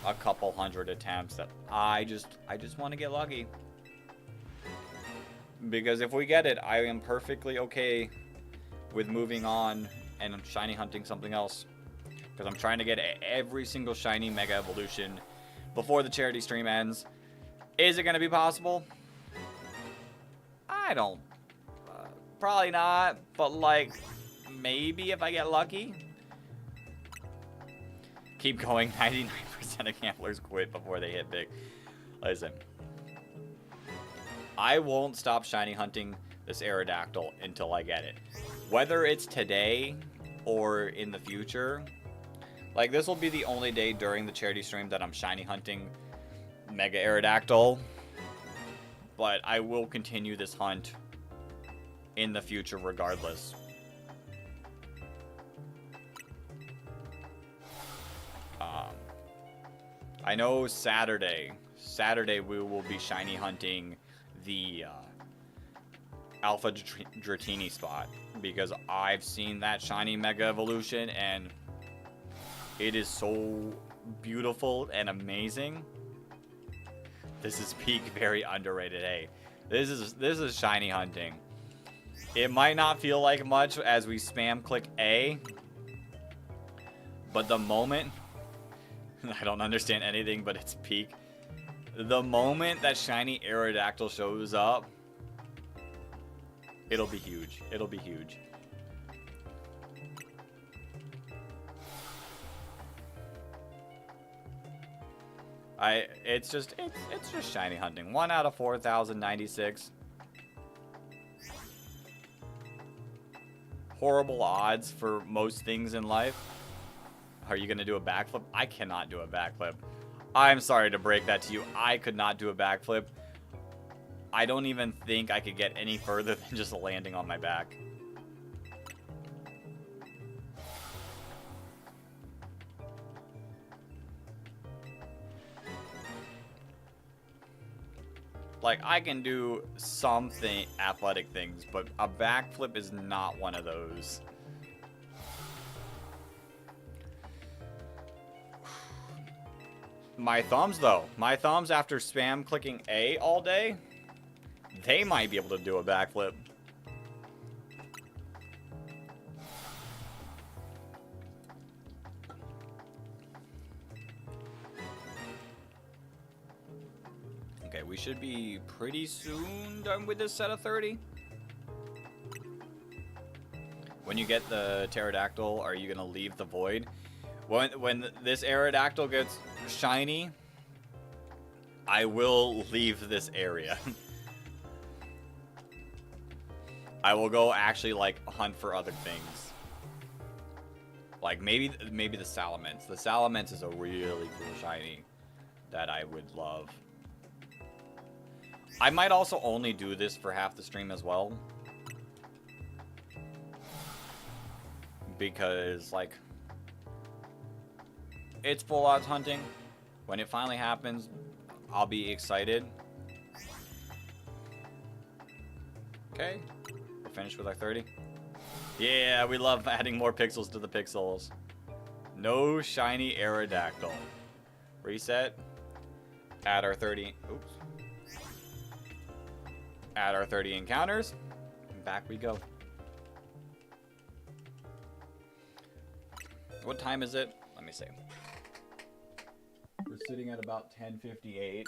a couple hundred attempts that I just want to get lucky. Because if we get it, I am perfectly okay with moving on and shiny hunting something else. Because I'm trying to get every single shiny Mega Evolution before the charity stream ends. Is it going to be possible? I don't. Probably not, but like, maybe if I get lucky. Keep going. 99% of gamblers quit before they hit big. Listen. I won't stop shiny hunting this Aerodactyl until I get it. Whether it's today or in the future. Like, this will be the only day during the charity stream that I'm shiny hunting Mega Aerodactyl. But I will continue this hunt in the future regardless. I know Saturday we will be shiny hunting the Alpha Dratini spot, because I've seen that shiny Mega Evolution and it is so beautiful and amazing. This is peak very underrated. Hey, this is shiny hunting. It might not feel like much as we spam click A, but the moment I don't understand anything, but it's peak. The moment that shiny Aerodactyl shows up, it'll be huge. It'll be huge. It's just shiny hunting. 1 out of 4,096. Horrible odds for most things in life. Are you gonna do a backflip? I cannot do a backflip. I'm sorry to break that to you. I could not do a backflip. I don't even think I could get any further than just landing on my back. Like, I can do something athletic things, but a backflip is not one of those. My thumbs, though. My thumbs, after spam clicking A all day, they might be able to do a backflip. Okay, we should be pretty soon done with this set of 30. When you get the Pterodactyl, are you going to leave the void? When this Aerodactyl gets shiny, I will leave this area. I will go actually like hunt for other things. Like maybe the Salamence. The Salamence is a really cool shiny. that I would love. I might also only do this for half the stream as well. Because, like, it's full odds hunting. When it finally happens, I'll be excited. Okay, we're finished with our 30. Yeah, we love adding more pixels to the pixels. No shiny Aerodactyl. Reset. Add our 30. Oops. Add our 30 encounters. And back we go. What time is it? Let me see. We're sitting at about 10:58.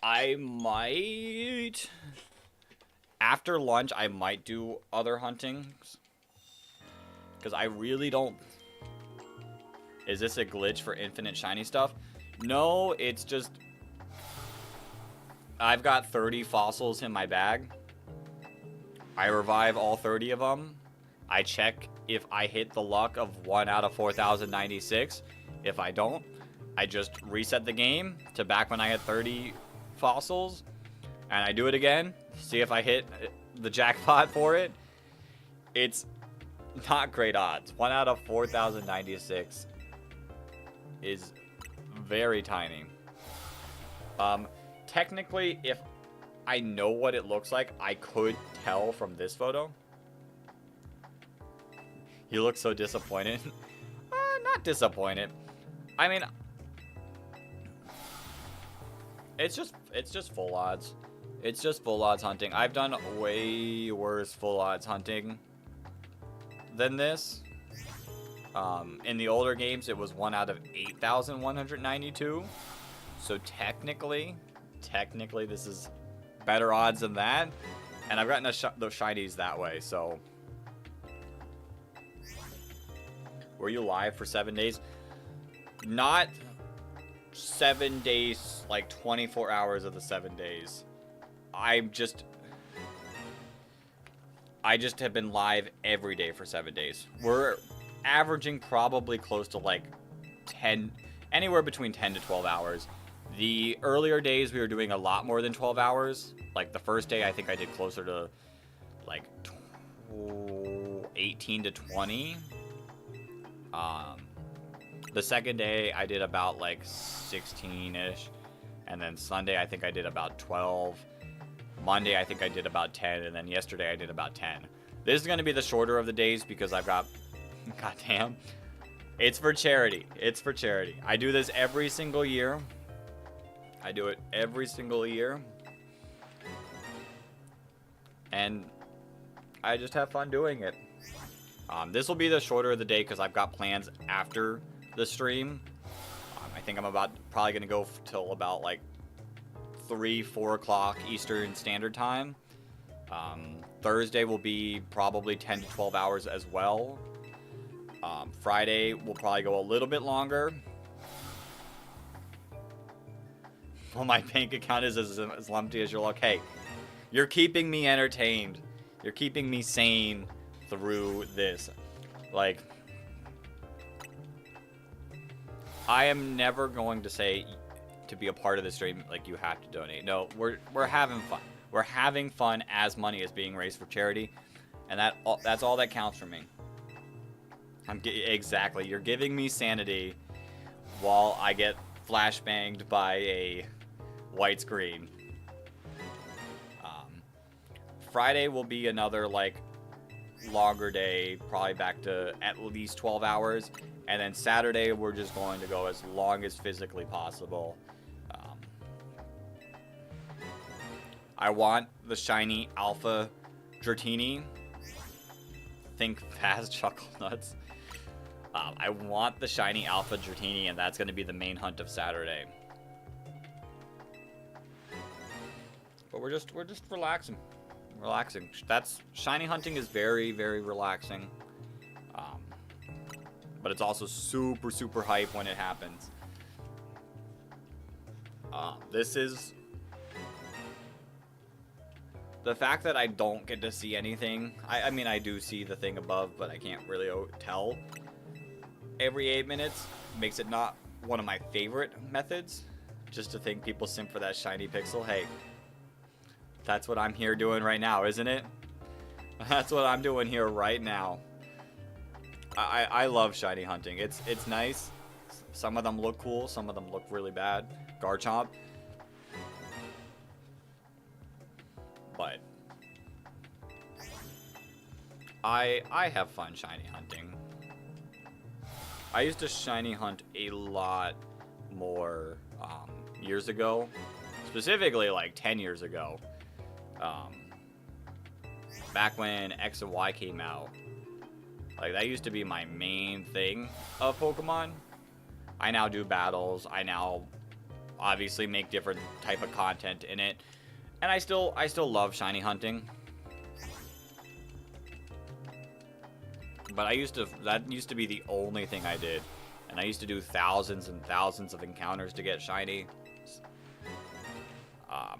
I might... After lunch, I might do other huntings. Because I really don't... Is this a glitch for infinite shiny stuff? No, it's just... I've got 30 fossils in my bag. I revive all 30 of them. I check if I hit the luck of 1 out of 4,096. If I don't, I just reset the game to back when I had 30 fossils. And I do it again. See if I hit the jackpot for it. It's not great odds. 1 out of 4,096 is very tiny. Technically, if I know what it looks like, I could tell from this photo. You look so disappointed. Not disappointed. I mean, it's just full odds. It's just full odds hunting. I've done way worse full odds hunting than this. In the older games, it was 1 out of 8,192. So technically, this is better odds than that. And I've gotten those shinies that way, so... Were you live for 7 days? Not 7 days, like 24 hours of the 7 days. I just have been live every day for 7 days. We're averaging probably close to like 10, anywhere between 10 to 12 hours. The earlier days we were doing a lot more than 12 hours. Like the first day I think I did closer to like 18 to 20. The second day I did about like 16-ish. And then Sunday I think I did about 12. Monday I think I did about 10. And then yesterday I did about 10. This is going to be the shorter of the days because I've got... Goddamn. It's for charity. It's for charity. I do this every single year. I do it every single year. And I just have fun doing it. This will be the shorter of the day because I've got plans after the stream. I think I'm probably going to go till about like 3-4 o'clock Eastern Standard Time. Thursday will be probably 10 to 12 hours as well. Friday will probably go a little bit longer. Well, my bank account is as empty as your luck. Hey, you're keeping me entertained. You're keeping me sane through this. Like, I am never going to say to be a part of the stream, like, you have to donate. No, we're having fun. We're having fun as money is being raised for charity. And that's all that counts for me. Exactly. You're giving me sanity while I get flashbanged by a white screen. Friday will be another, like, longer day, probably back to at least 12 hours. And then Saturday, we're just going to go as long as physically possible. I want the shiny Alpha Dratini. Think fast, Chuckle Nuts. I want the shiny Alpha Dratini, and that's going to be the main hunt of Saturday. But we're just relaxing. That's shiny hunting is very, very relaxing. But it's also super, super hype when it happens. This is the fact that I don't get to see anything. I mean, I do see the thing above, but I can't really tell. Every 8 minutes makes it not one of my favorite methods just to think people simp for that shiny pixel. Hey, that's what I'm here doing right now, isn't it? That's what I'm doing here right now. I love shiny hunting. It's nice. Some of them look cool. Some of them look really bad. Garchomp. But I have fun shiny hunting. I used to shiny hunt a lot more years ago. Specifically like 10 years ago. Back when X and Y came out. Like, that used to be my main thing of Pokemon. I now do battles. I now obviously make different type of content in it. And I still love shiny hunting. But that used to be the only thing I did. And I used to do thousands and thousands of encounters to get shiny.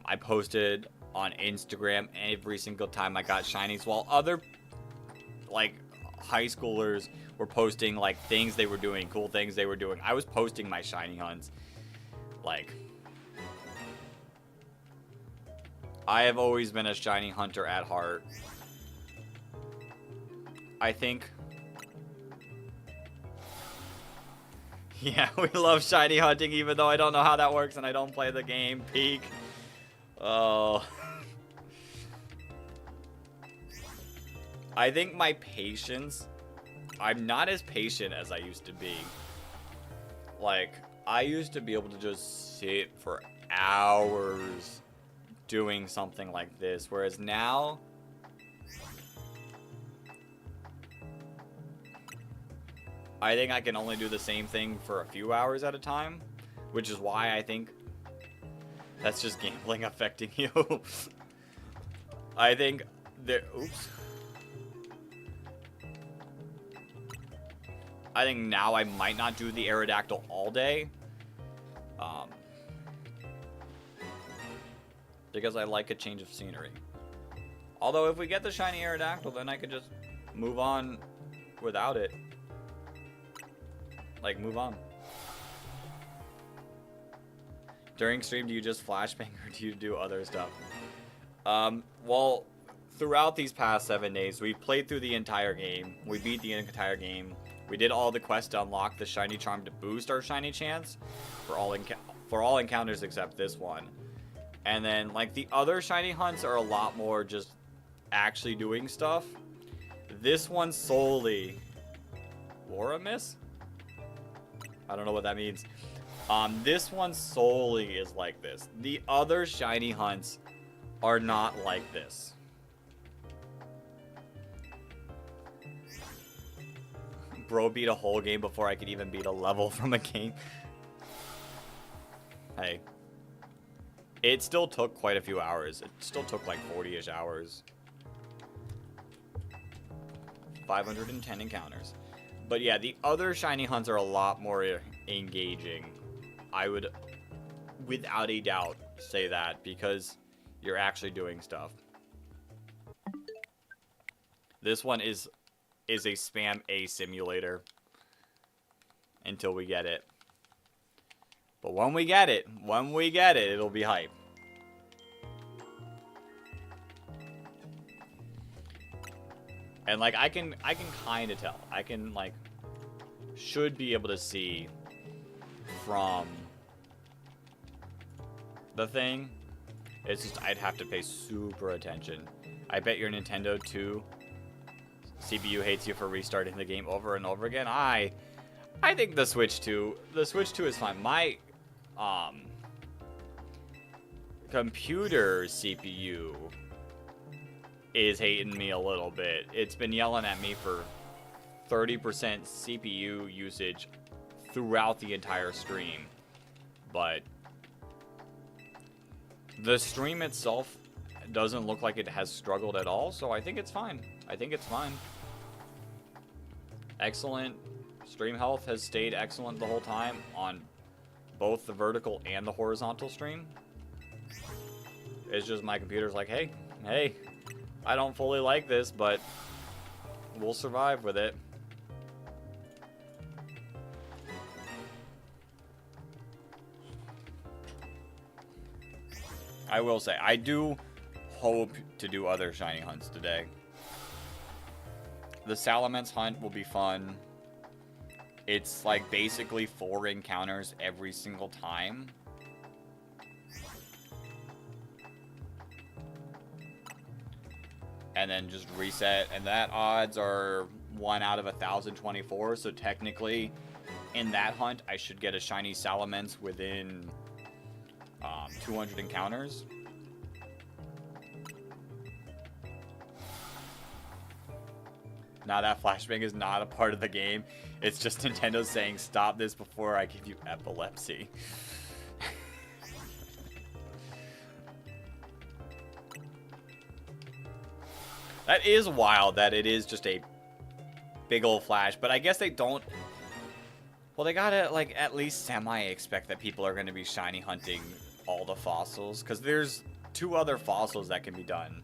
I posted on Instagram every single time I got shinies, while other, like, high schoolers were posting, like, things they were doing, cool things they were doing. I was posting my shiny hunts. Like, I have always been a shiny hunter at heart. I think... Yeah, we love shiny hunting, even though I don't know how that works and I don't play the game. Peak. Oh. I think my patience... I'm not as patient as I used to be. Like, I used to be able to just sit for hours doing something like this, whereas now... I think I can only do the same thing for a few hours at a time, which is why I think that's just gambling affecting you. I think there... Oops. I think now I might not do the Aerodactyl all day. Because I like a change of scenery. Although if we get the shiny Aerodactyl, then I could just move on without it. Like, move on. During stream, do you just flashbang or do you do other stuff? Well, throughout these past 7 days, we played through the entire game. We beat the entire game. We did all the quests to unlock the shiny charm to boost our shiny chance for all encounters except this one. And then, like, the other shiny hunts are a lot more just actually doing stuff. This one solely... Loremiss? I don't know what that means. This one solely is like this. The other shiny hunts are not like this. Bro beat a whole game before I could even beat a level from a game. Hey. It still took quite a few hours. It still took like 40-ish hours. 510 encounters. But yeah, the other shiny hunts are a lot more engaging. I would, without a doubt, say that because you're actually doing stuff. This one is a spam A simulator until we get it. But when we get it, it'll be hype. And like I can kind of tell. I can like should be able to see from the thing. It's just I'd have to pay super attention. I bet your Nintendo 2 CPU hates you for restarting the game over and over again. I think the Switch 2 is fine. My computer CPU is hating me a little bit. It's been yelling at me for 30% CPU usage throughout the entire stream. But the stream itself doesn't look like it has struggled at all, so I think it's fine. Excellent. Stream health has stayed excellent the whole time on both the vertical and the horizontal stream. It's just my computer's like, hey, I don't fully like this, but we'll survive with it. I will say, I do hope to do other shiny hunts today. The Salamence hunt will be fun. It's like basically 4 encounters every single time. And then just reset. And that odds are 1 out of 1,024. So technically, in that hunt, I should get a shiny Salamence within 200 encounters. Now that flashbang is not a part of the game. It's just Nintendo saying, stop this before I give you epilepsy. That is wild that it is just a big old flash. But I guess they don't... Well, they gotta, like, at least semi-expect that people are going to be shiny hunting all the fossils. Because there's 2 other fossils that can be done.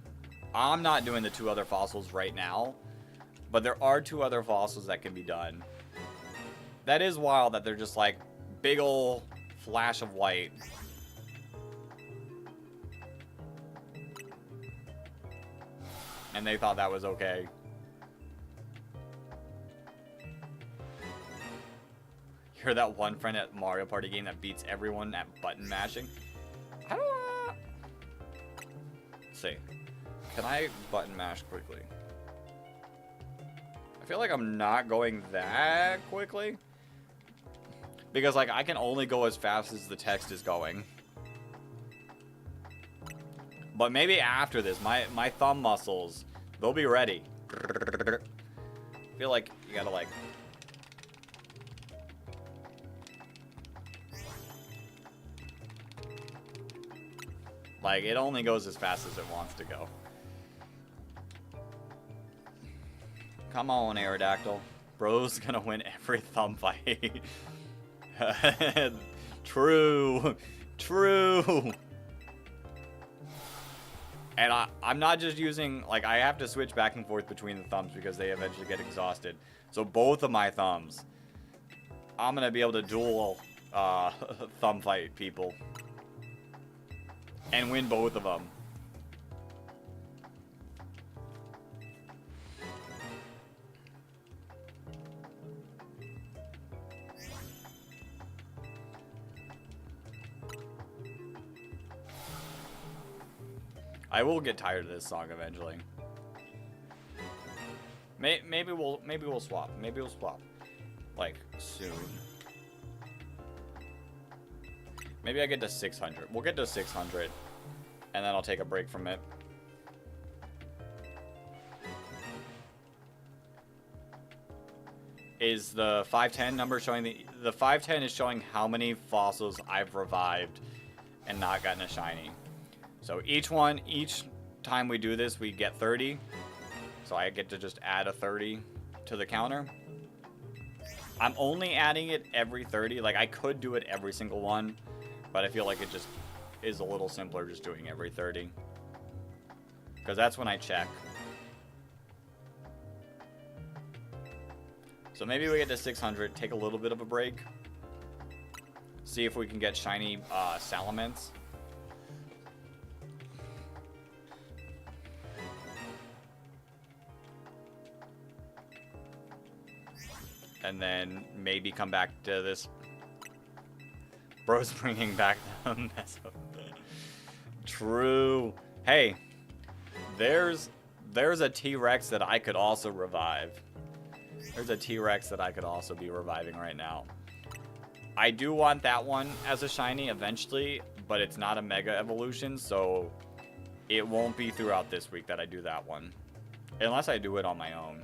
I'm not doing the 2 other fossils right now. But there are 2 other fossils that can be done. That is wild that they're just like big ol' flash of white. And they thought that was okay. You're that one friend at Mario Party game that beats everyone at button mashing. How do I... Let's see. Can I button mash quickly? I feel like I'm not going that quickly. Because, like, I can only go as fast as the text is going. But maybe after this, my thumb muscles, they'll be ready. I feel like you gotta, like... Like, it only goes as fast as it wants to go. Come on, Aerodactyl. Bro's gonna win every thumb fight. True. True. And I'm not just using... Like, I have to switch back and forth between the thumbs because they eventually get exhausted. So both of my thumbs, I'm gonna be able to dual thumb fight people. And win both of them. I will get tired of this song eventually. Maybe we'll swap. Maybe we'll swap. Like soon. Maybe I get to 600. We'll get to 600 and then I'll take a break from it. Is the 510 number showing the 510 is showing how many fossils I've revived and not gotten a shiny. So each time we do this, we get 30. So I get to just add a 30 to the counter. I'm only adding it every 30. Like, I could do it every single one, but I feel like it just is a little simpler just doing every 30. Because that's when I check. So maybe we get to 600, take a little bit of a break. See if we can get shiny Salamence. And then maybe come back to this. Bro's bringing back the mess up. True. Hey, there's a T-Rex that I could also revive. There's a T-Rex that I could also be reviving right now. I do want that one as a shiny eventually, but it's not a Mega Evolution, so it won't be throughout this week that I do that one. Unless I do it on my own.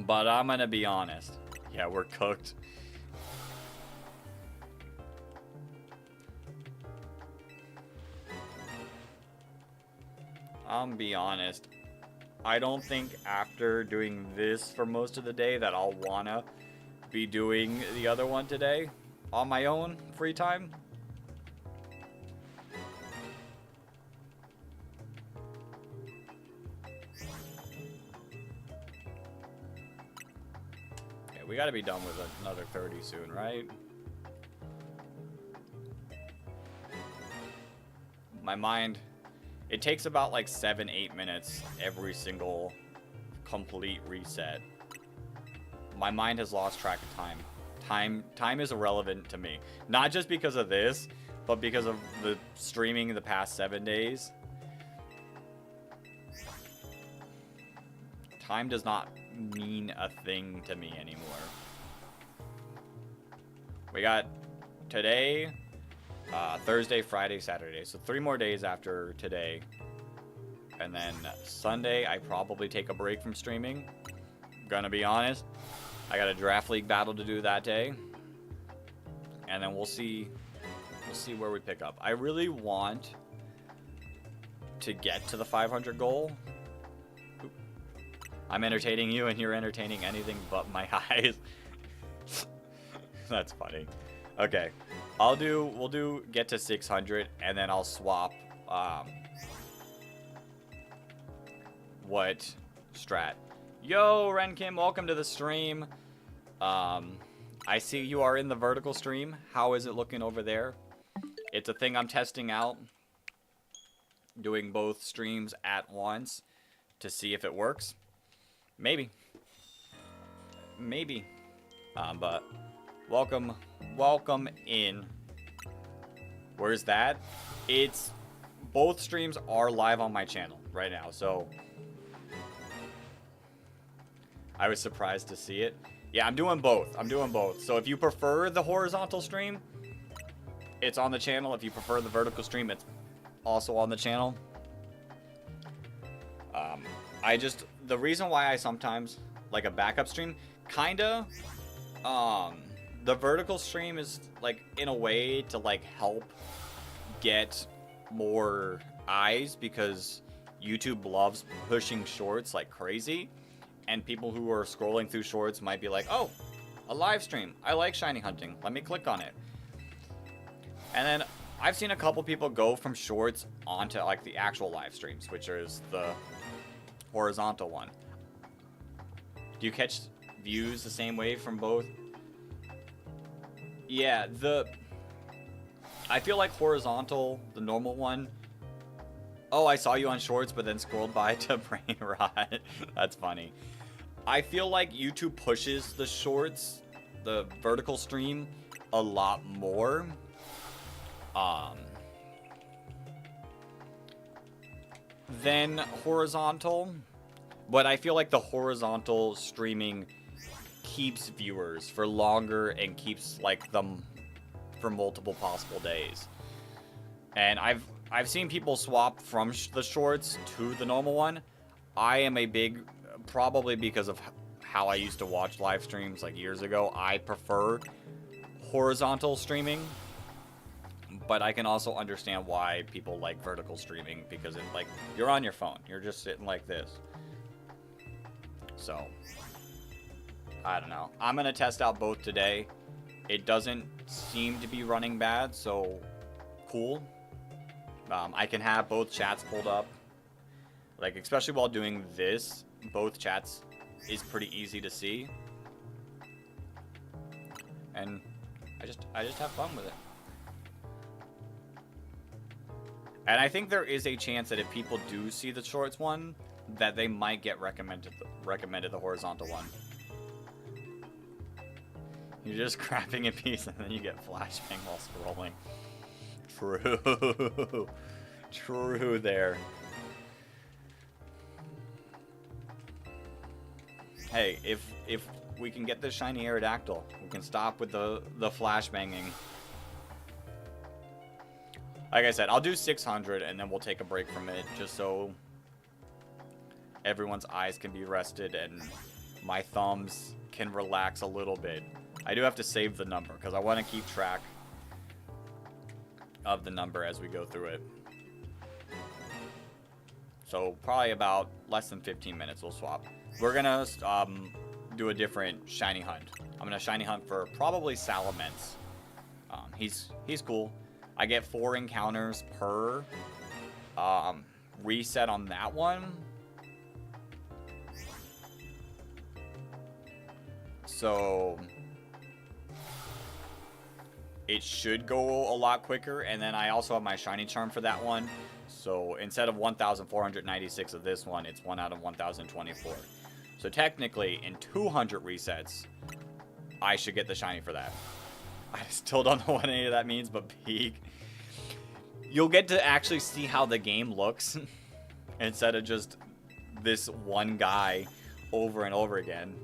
But I'm gonna be honest. Yeah, we're cooked. I'm be honest. I don't think after doing this for most of the day that I'll wanna be doing the other one today on my own free time. Yeah, we gotta be done with another 30 soon, right? My mind, it takes about like 7-8 minutes every single complete reset. My mind has lost track of time. Time is irrelevant to me. Not just because of this, but because of the streaming in the past 7 days. Time does not mean a thing to me anymore. We got today, Thursday, Friday, Saturday. So 3 more days after today. And then Sunday, I probably take a break from streaming. Gonna be honest. I got a draft league battle to do that day. And then we'll see where we pick up. I really want to get to the 500 goal. I'm entertaining you and you're entertaining anything but my eyes. That's funny. Okay. We'll do get to 600 and then I'll swap what strat. Yo, Renkim, welcome to the stream. I see you are in the vertical stream. How is it looking over there? It's a thing I'm testing out. Doing both streams at once to see if it works. Maybe. But welcome in. Where's that? It's both streams are live on my channel right now, so I was surprised to see it. Yeah, I'm doing both. So if you prefer the horizontal stream, it's on the channel. If you prefer the vertical stream, it's also on the channel. The reason why I sometimes like a backup stream, kinda, the vertical stream is like in a way to like help get more eyes because YouTube loves pushing shorts like crazy. And people who are scrolling through shorts might be like, oh, a live stream. I like shiny hunting. Let me click on it. And then I've seen a couple people go from shorts onto like the actual live streams, which is the horizontal one. Do you catch views the same way from both? Yeah, I feel like horizontal, the normal one. Oh, I saw you on shorts, but then scrolled by to brain rot. That's funny. I feel like YouTube pushes the shorts, the vertical stream, a lot more. Than horizontal. But I feel like the horizontal streaming keeps viewers for longer and keeps like them for multiple possible days. And I've seen people swap from the shorts to the normal one. I am a big, probably because of how I used to watch live streams like years ago, I prefer horizontal streaming. But I can also understand why people like vertical streaming because it like you're on your phone. You're just sitting like this. So, I don't know. I'm going to test out both today. It doesn't seem to be running bad, so cool. I can have both chats pulled up. Like, especially while doing this, both chats is pretty easy to see. And I just have fun with it. And I think there is a chance that if people do see the shorts one, that they might get recommended the horizontal one. You're just crapping a piece and then you get flashbang while scrolling. True. True there. Hey, if we can get this shiny Aerodactyl, we can stop with the flashbanging. Like I said, I'll do 600 and then we'll take a break from it just so everyone's eyes can be rested and my thumbs can relax a little bit. I do have to save the number because I want to keep track of the number as we go through it. So probably about less than 15 minutes we'll swap. We're going to do a different shiny hunt. I'm going to shiny hunt for probably Salamence. He's cool. I get 4 encounters per reset on that one. So it should go a lot quicker. And then I also have my shiny charm for that one. So instead of 1,496 of this one, it's 1 out of 1,024. So technically, in 200 resets, I should get the shiny for that. I still don't know what any of that means, but peak. You'll get to actually see how the game looks instead of just this one guy over and over again.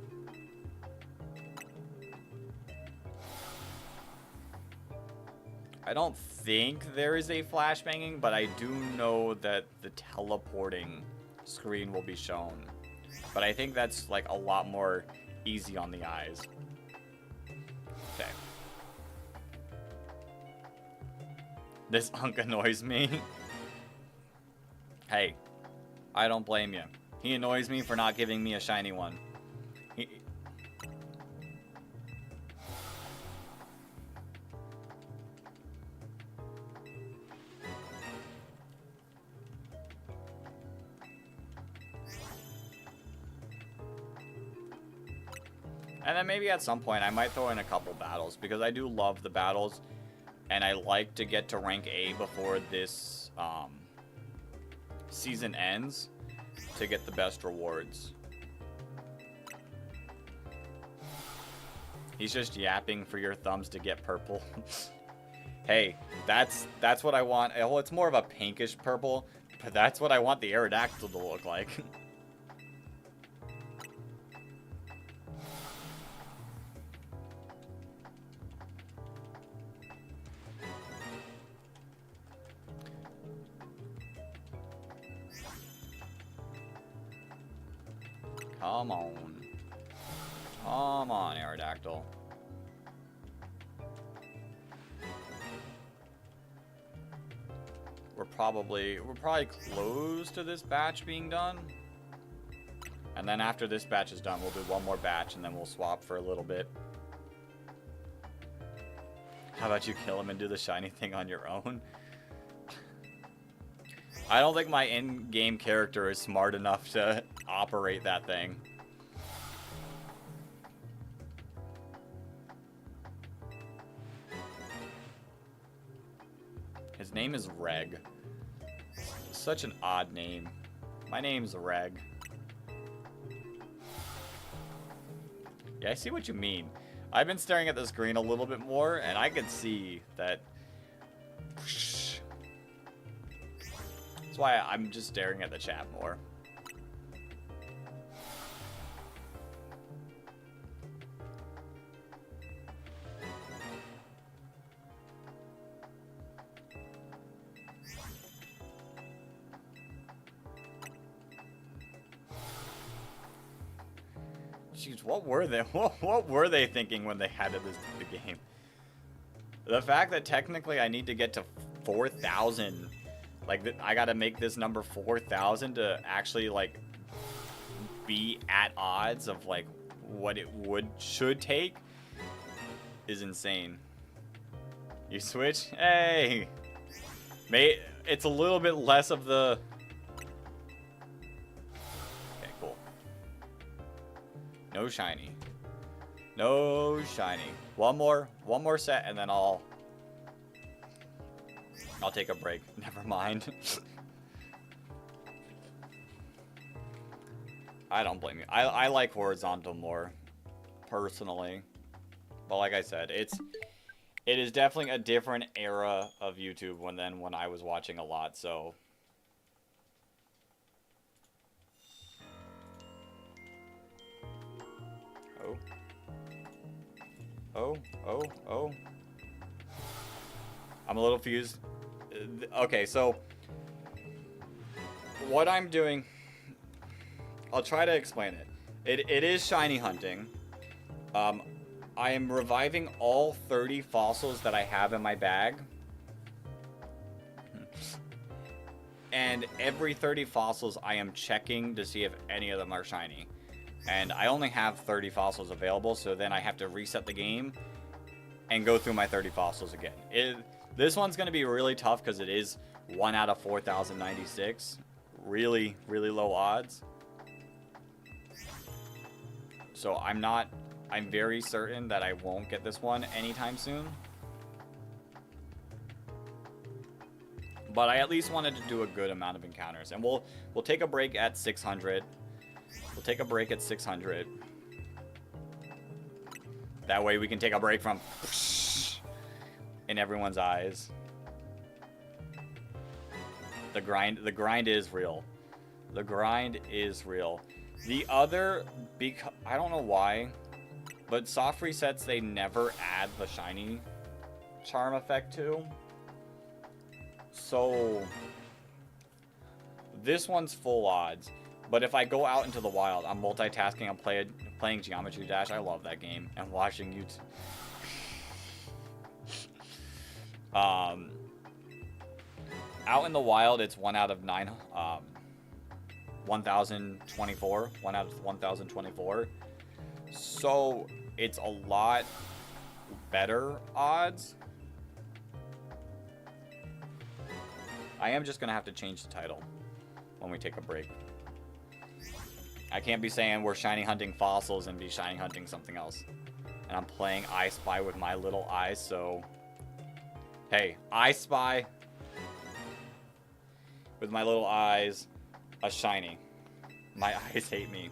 I don't think there is a flashbanging, but I do know that the teleporting screen will be shown. But I think that's like a lot more easy on the eyes. Okay. This unk annoys me. Hey, I don't blame you. He annoys me for not giving me a shiny one. And then maybe at some point I might throw in a couple battles, because I do love the battles, and I like to get to rank A before this season ends to get the best rewards. He's just yapping for your thumbs to get purple. Hey, that's what I want. Well, it's more of a pinkish purple, but that's what I want the Aerodactyl to look like. Come on. Come on, Aerodactyl. We're probably close to this batch being done. And then after this batch is done, we'll do one more batch and then we'll swap for a little bit. How about you kill him and do the shiny thing on your own? I don't think my in-game character is smart enough to operate that thing. His name is Reg. Such an odd name. My name's Reg. Yeah, I see what you mean. I've been staring at the screen a little bit more, and I can see that. That's why I'm just staring at the chat more. Jeez, what were they thinking when they added this to the game? The fact that technically I need to get to 4,000, like I gotta make this number 4,000 to actually like be at odds of like what it should take is insane. You switch? Hey! It's a little bit less of the... Okay, cool. No shiny. No shiny. One more set and then I'll take a break. Never mind. I don't blame you. I like horizontal more, personally. But like I said, it is definitely a different era of YouTube than when I was watching a lot, so. Oh. I'm a little confused. Okay, so what I'm doing, I'll try to explain it. It is shiny hunting. I am reviving all 30 fossils that I have in my bag. And every 30 fossils I am checking to see if any of them are shiny. And I only have 30 fossils available, so then I have to reset the game and go through my 30 fossils again. This one's going to be really tough because it is 1 out of 4,096. Really, really low odds. So I'm very certain that I won't get this one anytime soon. But I at least wanted to do a good amount of encounters. And we'll take a break at 600. We'll take a break at 600. That way we can take a break from in everyone's eyes. The grind is real. The grind is real. The other, I don't know why, but soft resets they never add the shiny charm effect to. So this one's full odds. But if I go out into the wild, I'm multitasking, I'm playing Geometry Dash. I love that game. And watching YouTube. Out in the wild, it's 1 out of 9, 1,024. 1 out of 1,024. So it's a lot better odds. I am just going to have to change the title when we take a break. I can't be saying we're shiny hunting fossils and be shiny hunting something else. And I'm playing I Spy with my little eyes, so... Hey, I Spy with my little eyes, a shiny. My eyes hate me.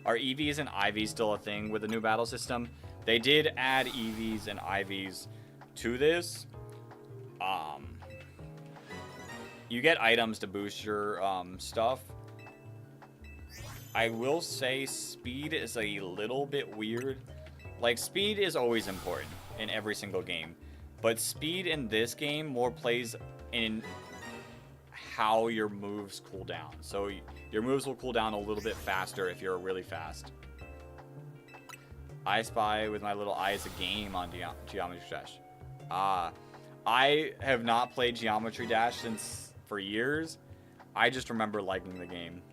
Are EVs and IVs still a thing with the new battle system? They did add EVs and IVs to this. You get items to boost your stuff. I will say speed is a little bit weird. Like, speed is always important in every single game. But speed in this game more plays in how your moves cool down. So your moves will cool down a little bit faster if you're really fast. I Spy with my little eye is a game on Geometry Dash. I have not played Geometry Dash for years. I just remember liking the game.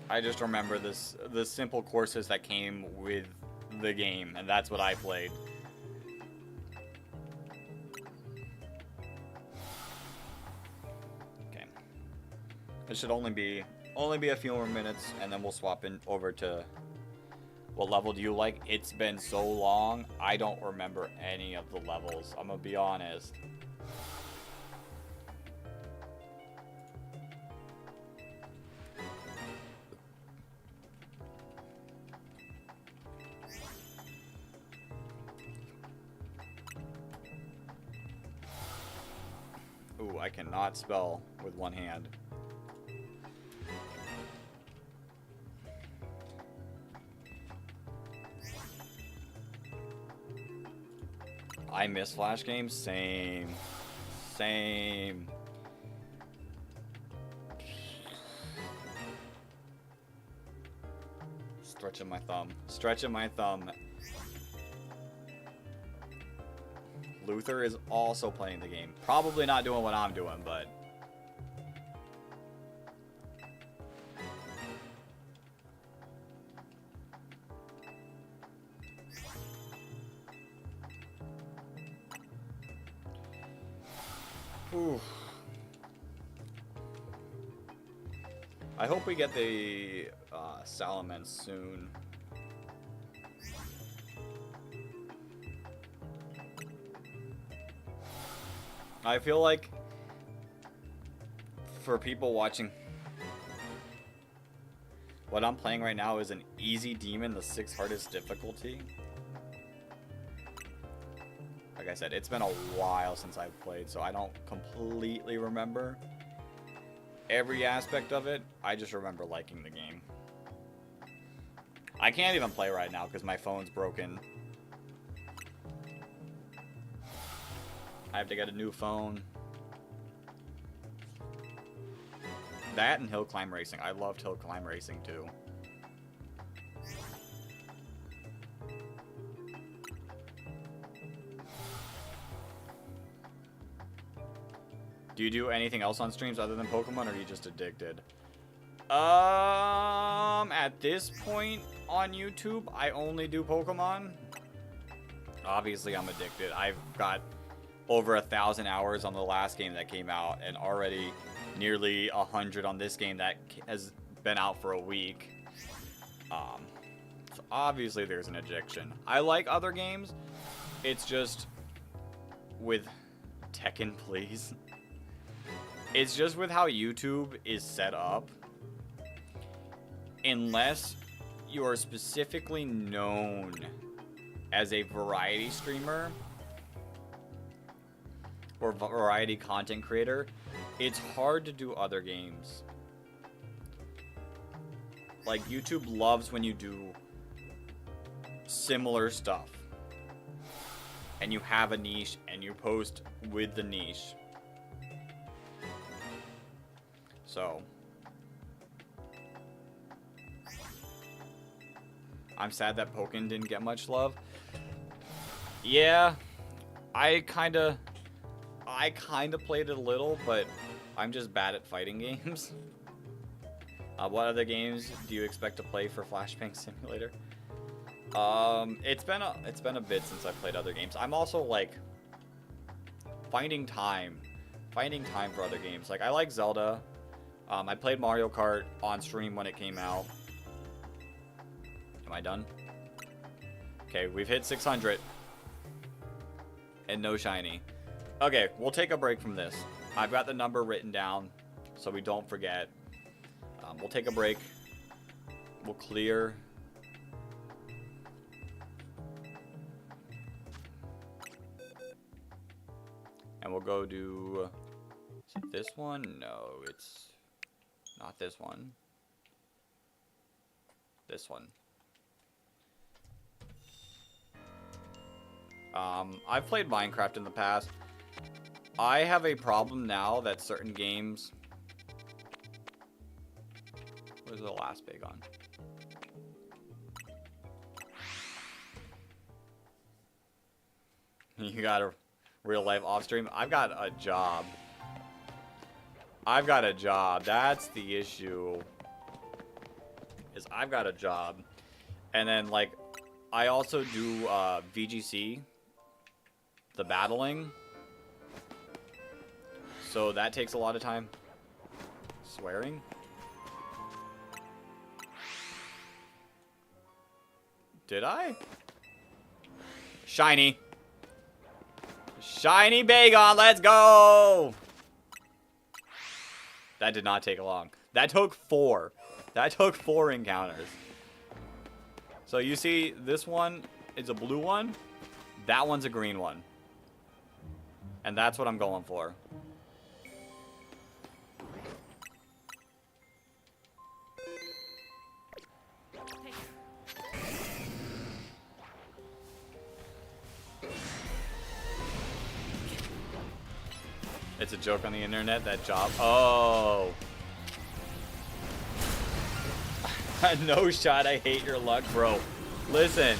I just remember the simple courses that came with the game, and that's what I played. Okay. It should only be a few more minutes, and then we'll swap in over to what level do you like? It's been so long, I don't remember any of the levels. I'm gonna be honest. Ooh, I cannot spell with one hand. I miss Flash games? Same. Same. Stretching my thumb. Stretching my thumb. Luther is also playing the game. Probably not doing what I'm doing, but... Ooh. I hope we get the Salamence soon. I feel like for people watching, what I'm playing right now is an easy demon, the 6th hardest difficulty. Like I said, it's been a while since I've played, so I don't completely remember every aspect of it. I just remember liking the game. I can't even play right now because my phone's broken. I have to get a new phone. That and Hill Climb Racing. I loved Hill Climb Racing too. Do you do anything else on streams other than Pokemon, or are you just addicted? At this point on YouTube, I only do Pokemon. Obviously, I'm addicted. I've got over 1,000 hours on the last game that came out, and already nearly 100 on this game that has been out for a week. So obviously there's an addiction. I like other games. It's just with Tekken, please. It's just with how YouTube is set up. Unless you are specifically known as a variety streamer or variety content creator, it's hard to do other games. Like, YouTube loves when you do similar stuff and you have a niche and you post with the niche. So I'm sad that Pokken didn't get much love. Yeah, I kinda played it a little, but I'm just bad at fighting games. What other games do you expect to play for Flashbang Simulator? It's been a bit since I've played other games. I'm also like finding time for other games. Like, I like Zelda. I played Mario Kart on stream when it came out. Am I done? Okay, we've hit 600. And no shiny. Okay, we'll take a break from this. I've got the number written down so we don't forget. We'll take a break. We'll clear. And we'll go do... Is it this one? No, it's not this one. This one. I've played Minecraft in the past. I have a problem now that certain games... Where's the last big on? You got a real life off stream? I've got a job. That's the issue. Is I've got a job. And then, like, I also do VGC. The battling. So that takes a lot of time. Swearing? Did I? Shiny. Shiny Bagon, let's go! That did not take long. That took 4. That took 4 encounters. So you see, this one is a blue one. That one's a green one. And that's what I'm going for. It's a joke on the internet, that job. Oh. No shot, I hate your luck, bro. Listen.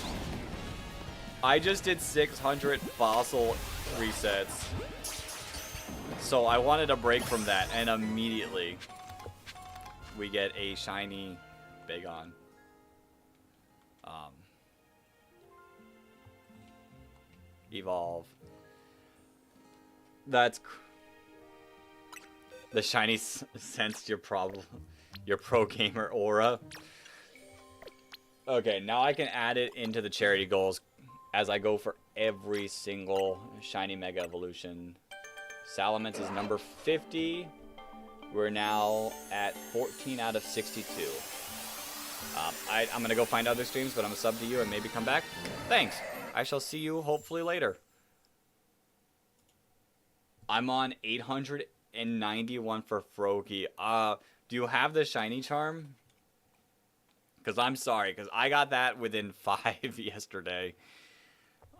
I just did 600 fossil resets. So I wanted a break from that, and immediately we get a shiny Bagon. Evolve. That's... The shiny sensed your pro gamer aura. Okay, now I can add it into the charity goals as I go for every single shiny Mega Evolution. Salamence is number 50. We're now at 14 out of 62. I'm going to go find other streams, but I'm going to sub to you and maybe come back. Thanks. I shall see you hopefully later. I'm on 891 for Froakie. Do you have the shiny charm? Because I'm sorry, because I got that within 5 yesterday.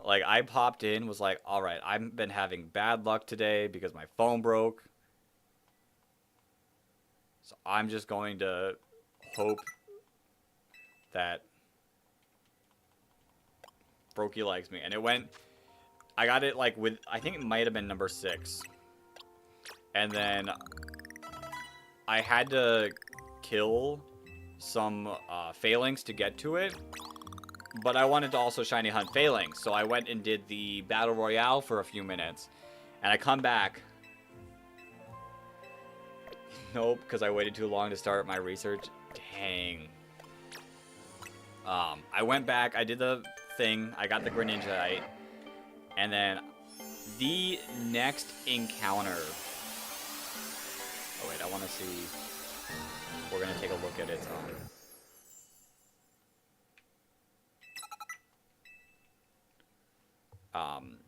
Like, I popped in, was like, alright, I've been having bad luck today because my phone broke. So I'm just going to hope that Froakie likes me. And it went... I got it, like, with... I think it might have been number 6. And then I had to kill some Phalanx to get to it. But I wanted to also shiny hunt Phalanx. So I went and did the Battle Royale for a few minutes. And I come back. Nope, because I waited too long to start my research. Dang. I went back, I did the thing, I got the Greninjaite, and then the next encounter. Oh wait, I want to see. We're gonna take a look at it.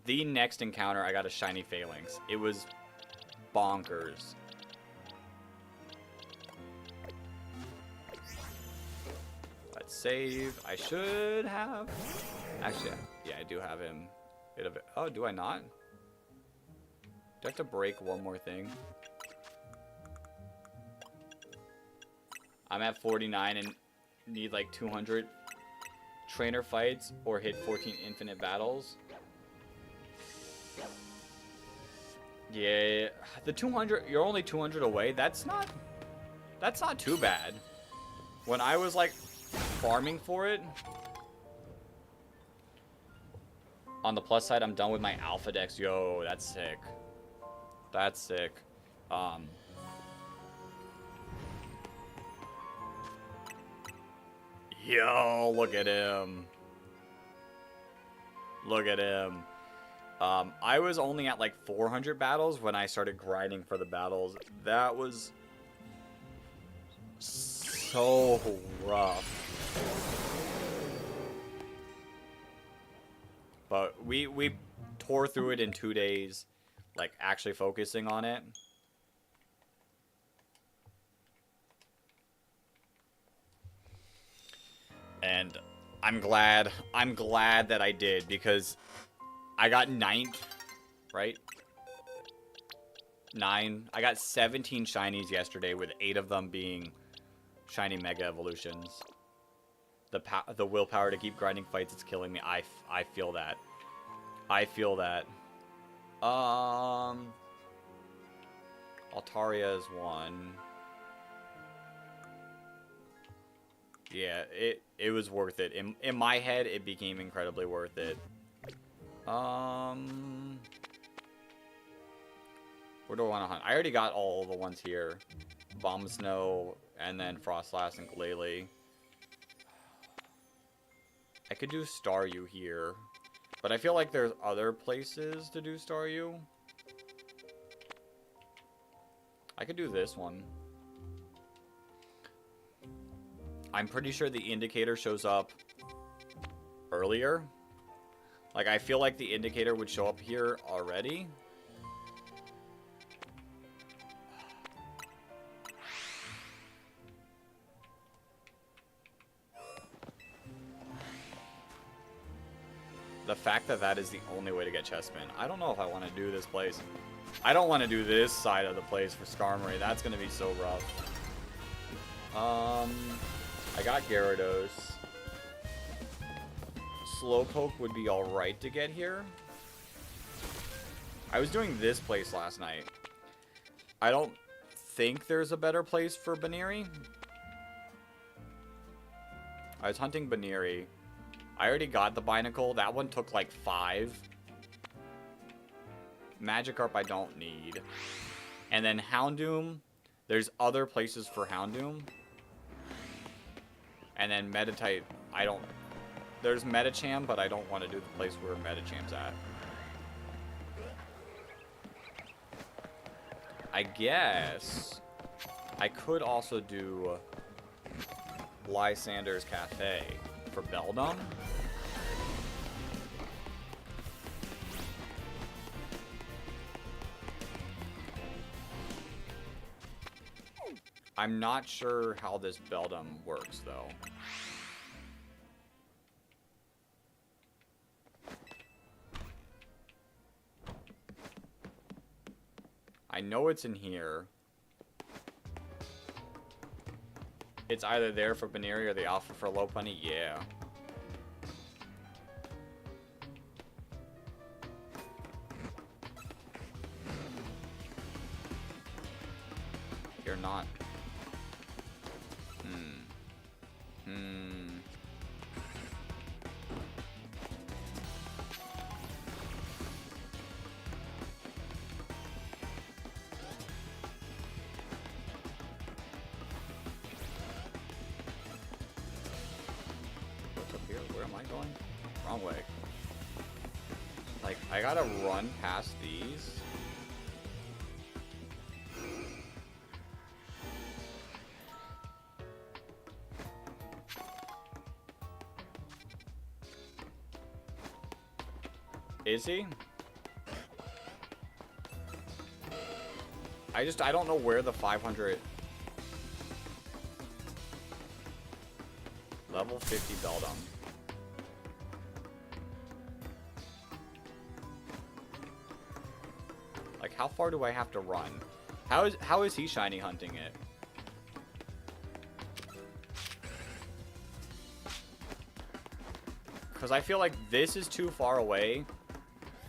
The next encounter, I got a shiny Phalanx. It was bonkers. Let's save. I should have. Actually, yeah, I do have him. Oh, do I not? Do I have to break one more thing? I'm at 49 and need like 200 trainer fights or hit 14 infinite battles. Yeah, the 200, you're only 200 away. That's not too bad. When I was like farming for it, on the plus side, I'm done with my Alpha Dex. Yo, that's sick. That's sick. Yo, look at him. Look at him. I was only at like 400 battles when I started grinding for the battles. That was so rough. But we tore through it in 2 days, like actually focusing on it. And I'm glad that I did, because I got 9th, right? 9. I got 17 shinies yesterday, with 8 of them being shiny Mega Evolutions. The willpower to keep grinding fights is killing me. I feel that. I feel that. Altaria is 1. Yeah, it was worth it. In my head, it became incredibly worth it. Where do I want to hunt? I already got all the ones here. Bombsnow, and then Frostlass and Glalie. I could do Staryu here, but I feel like there's other places to do Staryu. I could do this one. I'm pretty sure the indicator shows up earlier. Like, I feel like the indicator would show up here already. The fact that that is the only way to get Chespin. I don't know if I want to do this place. I don't want to do this side of the place for Skarmory. That's going to be so rough. I got Gyarados. Slowpoke would be alright to get here. I was doing this place last night. I don't think there's a better place for Baneri. I was hunting Baneri. I already got the Binacle. That one took like 5. Magikarp I don't need. And then Houndoom. There's other places for Houndoom. And then Meditite, I don't... There's Medicham, but I don't want to do the place where Medicham's at. I guess I could also do Lysander's Cafe for Beldum. I'm not sure how this Beldum works, though. I know it's in here. It's either there for Baneri or the Alpha for Lopunny. Yeah. You're not. am I going? Wrong way. Like, I gotta run past these. Is he? I don't know where the 500... Level 50 Beldum. Like, how far do I have to run? How is he shiny hunting it? Because I feel like this is too far away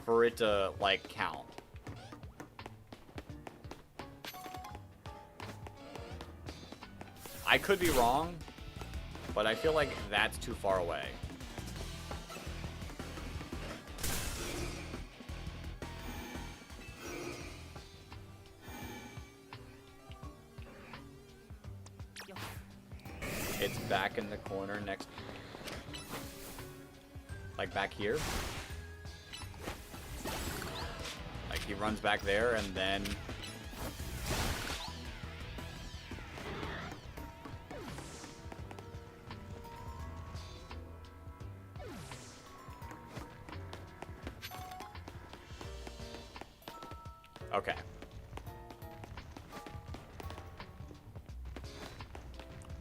for it to, like, count. I could be wrong, but I feel like that's too far away. It's back in the corner next... Like back here. Like he runs back there and then... Okay.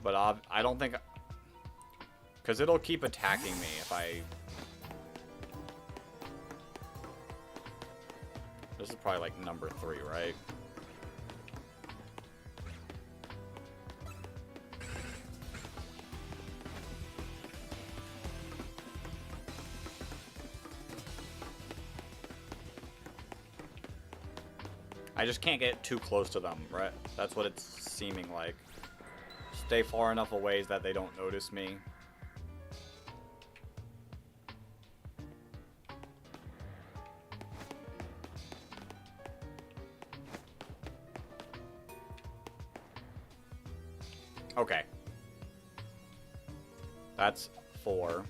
But I don't think... Because it'll keep attacking me if I... This is probably like number 3, right? I just can't get too close to them, right? That's what it's seeming like. Stay far enough away that they don't notice me. Okay. That's 4.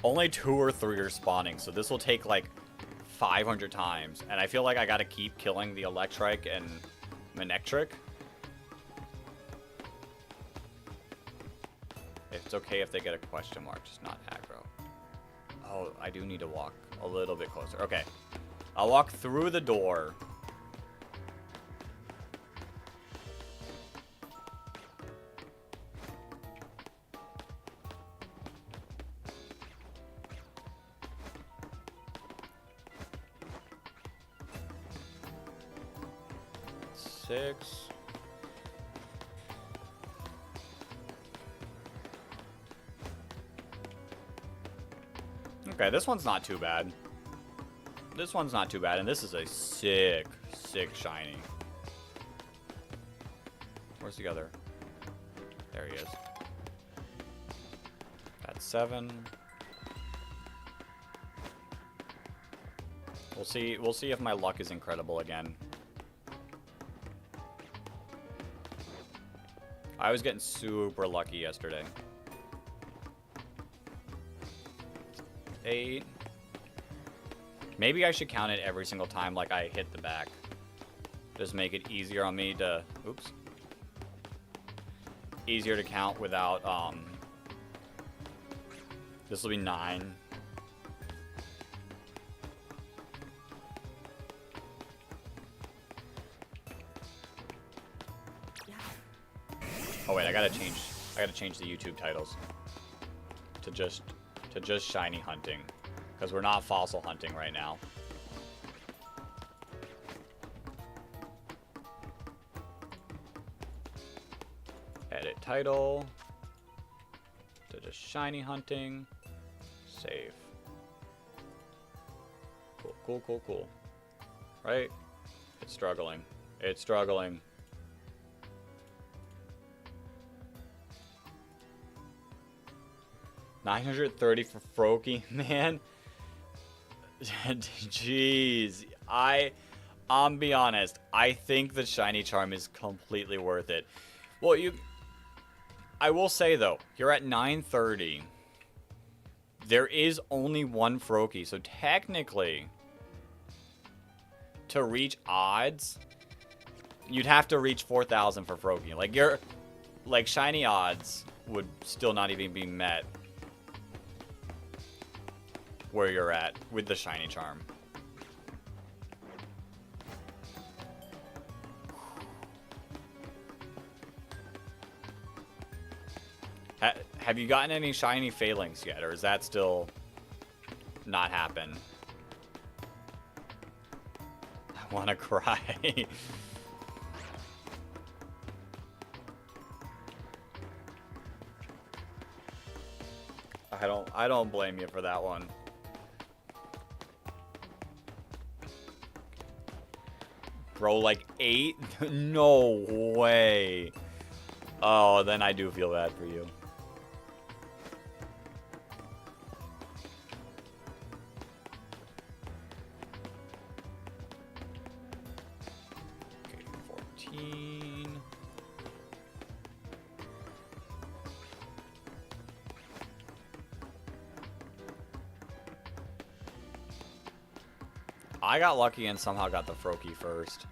Only 2 or 3 are spawning, so this will take like 500 times. And I feel like I gotta keep killing the Electrike and Manectric. It's okay if they get a question mark, just not aggro. Oh, I do need to walk a little bit closer. Okay. I'll walk through the door. Six. Okay, this one's not too bad. This one's not too bad, and this is a sick, sick shiny. Where's the other? There he is. That's 7. We'll see if my luck is incredible again. I was getting super lucky yesterday. 8. Maybe I should count it every single time like I hit the back. Just make it easier on me to... Oops. Easier to count without... This will be 9. Oh wait, I gotta change the YouTube titles to just shiny hunting, because we're not fossil hunting right now. Edit title to just shiny hunting. Save. Cool, cool, cool, cool. Right? It's struggling. It's struggling. $930 for Froakie, man. Jeez. I'm be honest. I think the shiny charm is completely worth it. Well, I will say though, you're at 930. There is only one Froakie, so technically, to reach odds, you'd have to reach 4,000 for Froakie. Like shiny odds would still not even be met where you're at with the shiny charm. Have you gotten any shiny Phalanx yet, or is that still not happen? I want to cry. I don't blame you for that one. Bro, like 8? No way. Oh, then I do feel bad for you. Okay, 14. I got lucky and somehow got the Froakie first.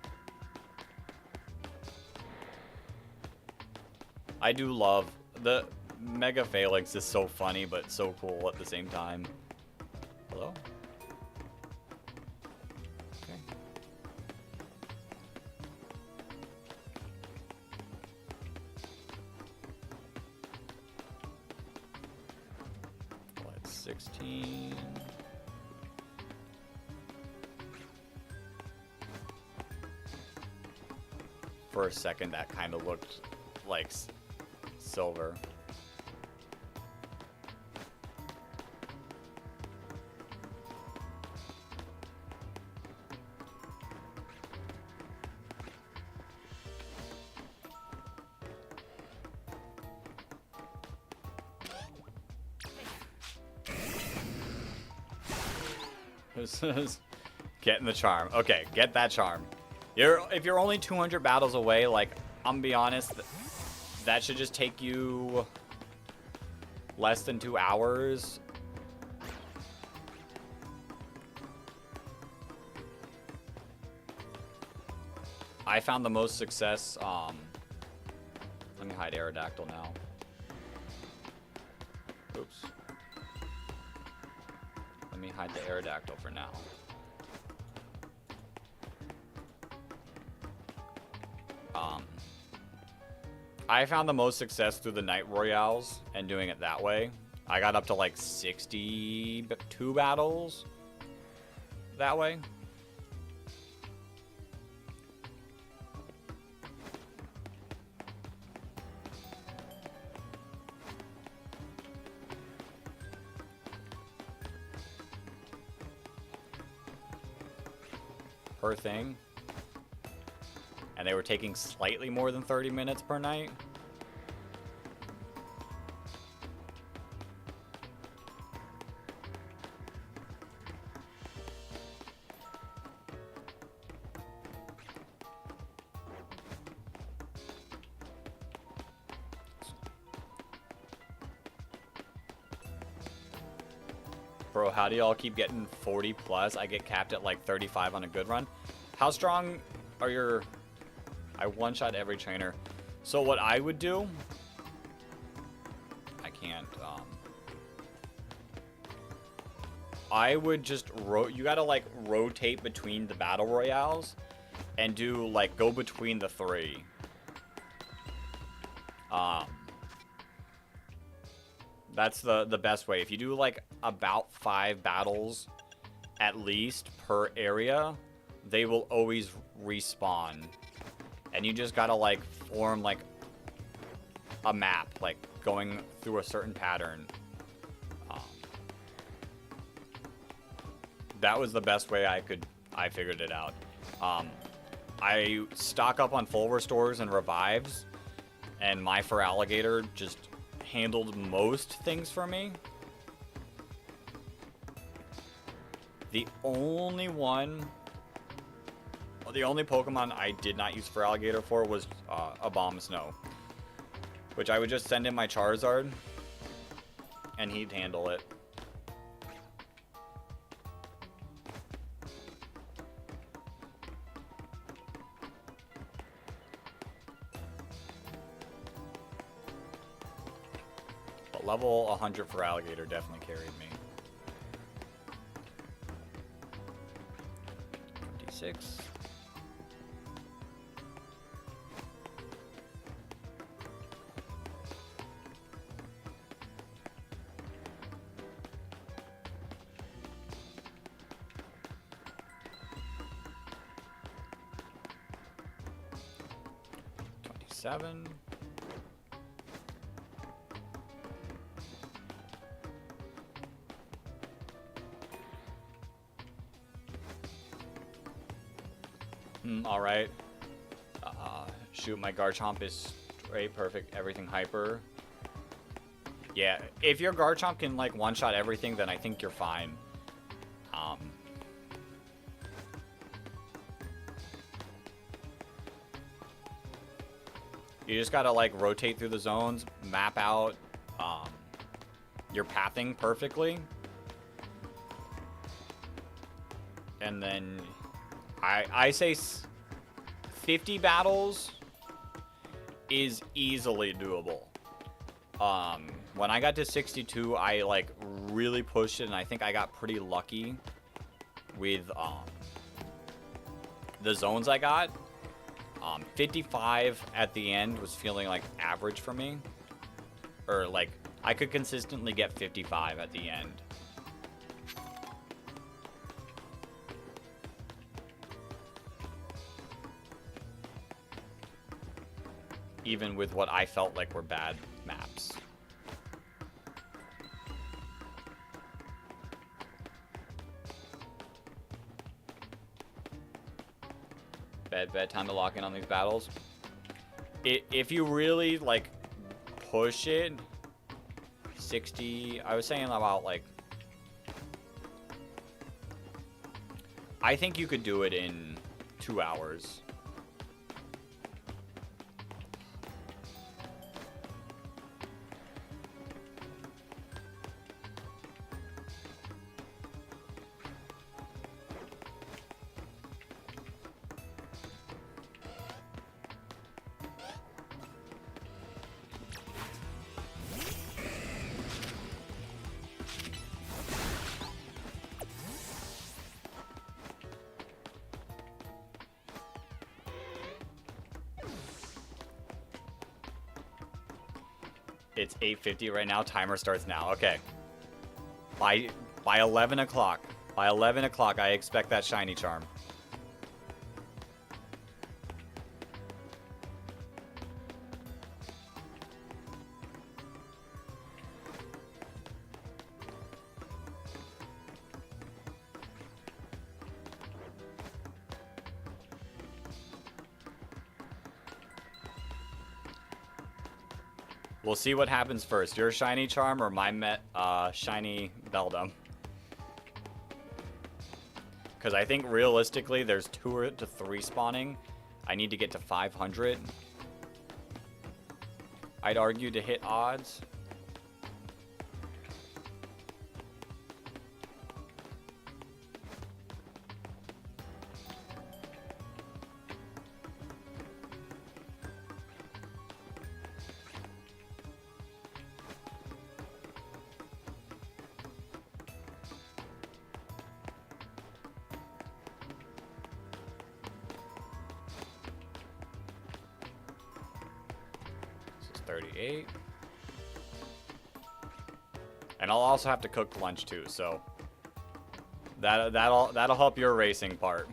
I do love the Mega Phalanx is so funny but so cool at the same time. Hello? Okay. Let's 16. For a second, that kind of looked like silver. This is getting the charm. Okay, get that charm. If you're only 200 battles away, like, I'm gonna be honest, that should just take you less than 2 hours. I found the most success, let me hide Aerodactyl now. Oops. Let me hide the Aerodactyl for now. I found the most success through the Night Royales and doing it that way. I got up to like 62 battles that way. Per thing. And they were taking slightly more than 30 minutes per night. Bro, how do y'all keep getting 40 plus? I get capped at like 35 on a good run. How strong are your... I one-shot every trainer. So what I would do... I can't, I would just... You gotta, like, rotate between the Battle Royales. And do, like, go between the 3. That's the best way. If you do, like, about 5 battles, at least, per area, they will always respawn. And you just gotta, like, form, like, a map, like, going through a certain pattern. That was the best way I figured it out. I stock up on full restores and revives, and my Feraligatr just handled most things for me. The only Pokemon I did not use Feraligatr for was Abomasnow. Which I would just send in my Charizard, and he'd handle it. But level 100 for Alligator definitely carried me. 26. Seven. All right. Shoot, my Garchomp is straight perfect. Everything hyper. Yeah, if your Garchomp can like one-shot everything, then I think you're fine. You just gotta like rotate through the zones, map out your pathing perfectly, and then I say 50 battles is easily doable. When I got to 62, I like really pushed it, and I think I got pretty lucky with the zones I got. 55 at the end was feeling like average for me. Or like, I could consistently get 55 at the end. Even with what I felt like were bad maps. Bad time to lock in on these battles. If you really like push it, 60. I was saying about like, I think you could do it in 2 hours. It's 8:50 right now. Timer starts now. Okay. By 11 o'clock. By 11 o'clock, I expect that shiny charm. We'll see what happens first. Your shiny charm or my shiny Beldum. Because I think realistically there's 2 to 3 spawning. I need to get to 500. I'd argue to hit odds. This is 38. And I'll also have to cook lunch too, so that'll help your racing part.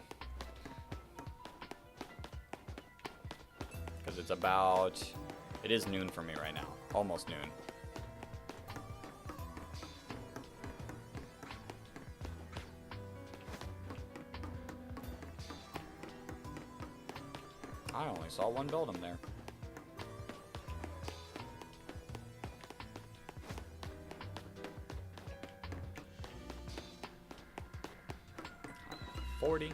Because it's about, it is noon for me right now, almost noon. I only saw one Beldum there. $40.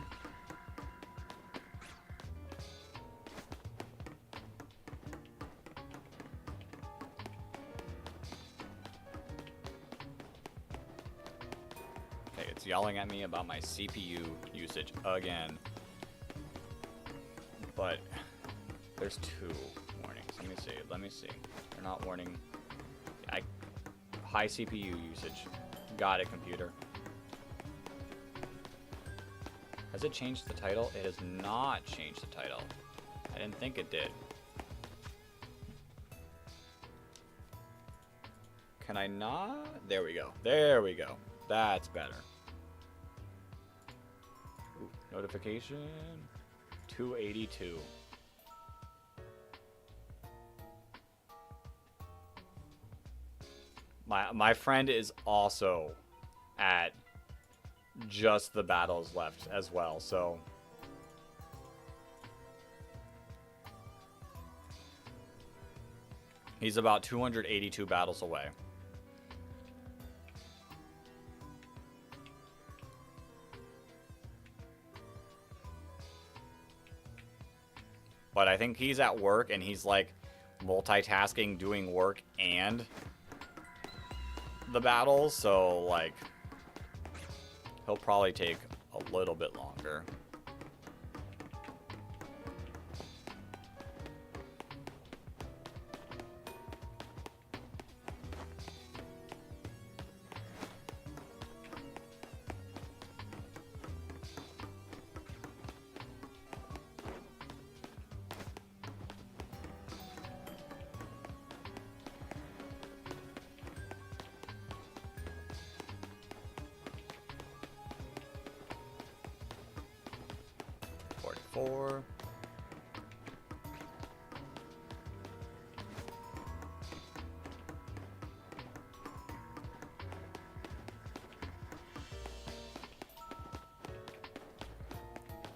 yelling at me about my CPU usage again. But there's 2 warnings. Let me see. They're not warning. High CPU usage. Got it, computer. Has it changed the title? It has not changed the title. I didn't think it did. Can I not? There we go. There we go. That's better. Ooh, notification. 282. My friend is also at just the battles left as well, so he's about 282 battles away. But I think he's at work and he's like multitasking, doing work and the battles, so like he'll probably take a little bit longer.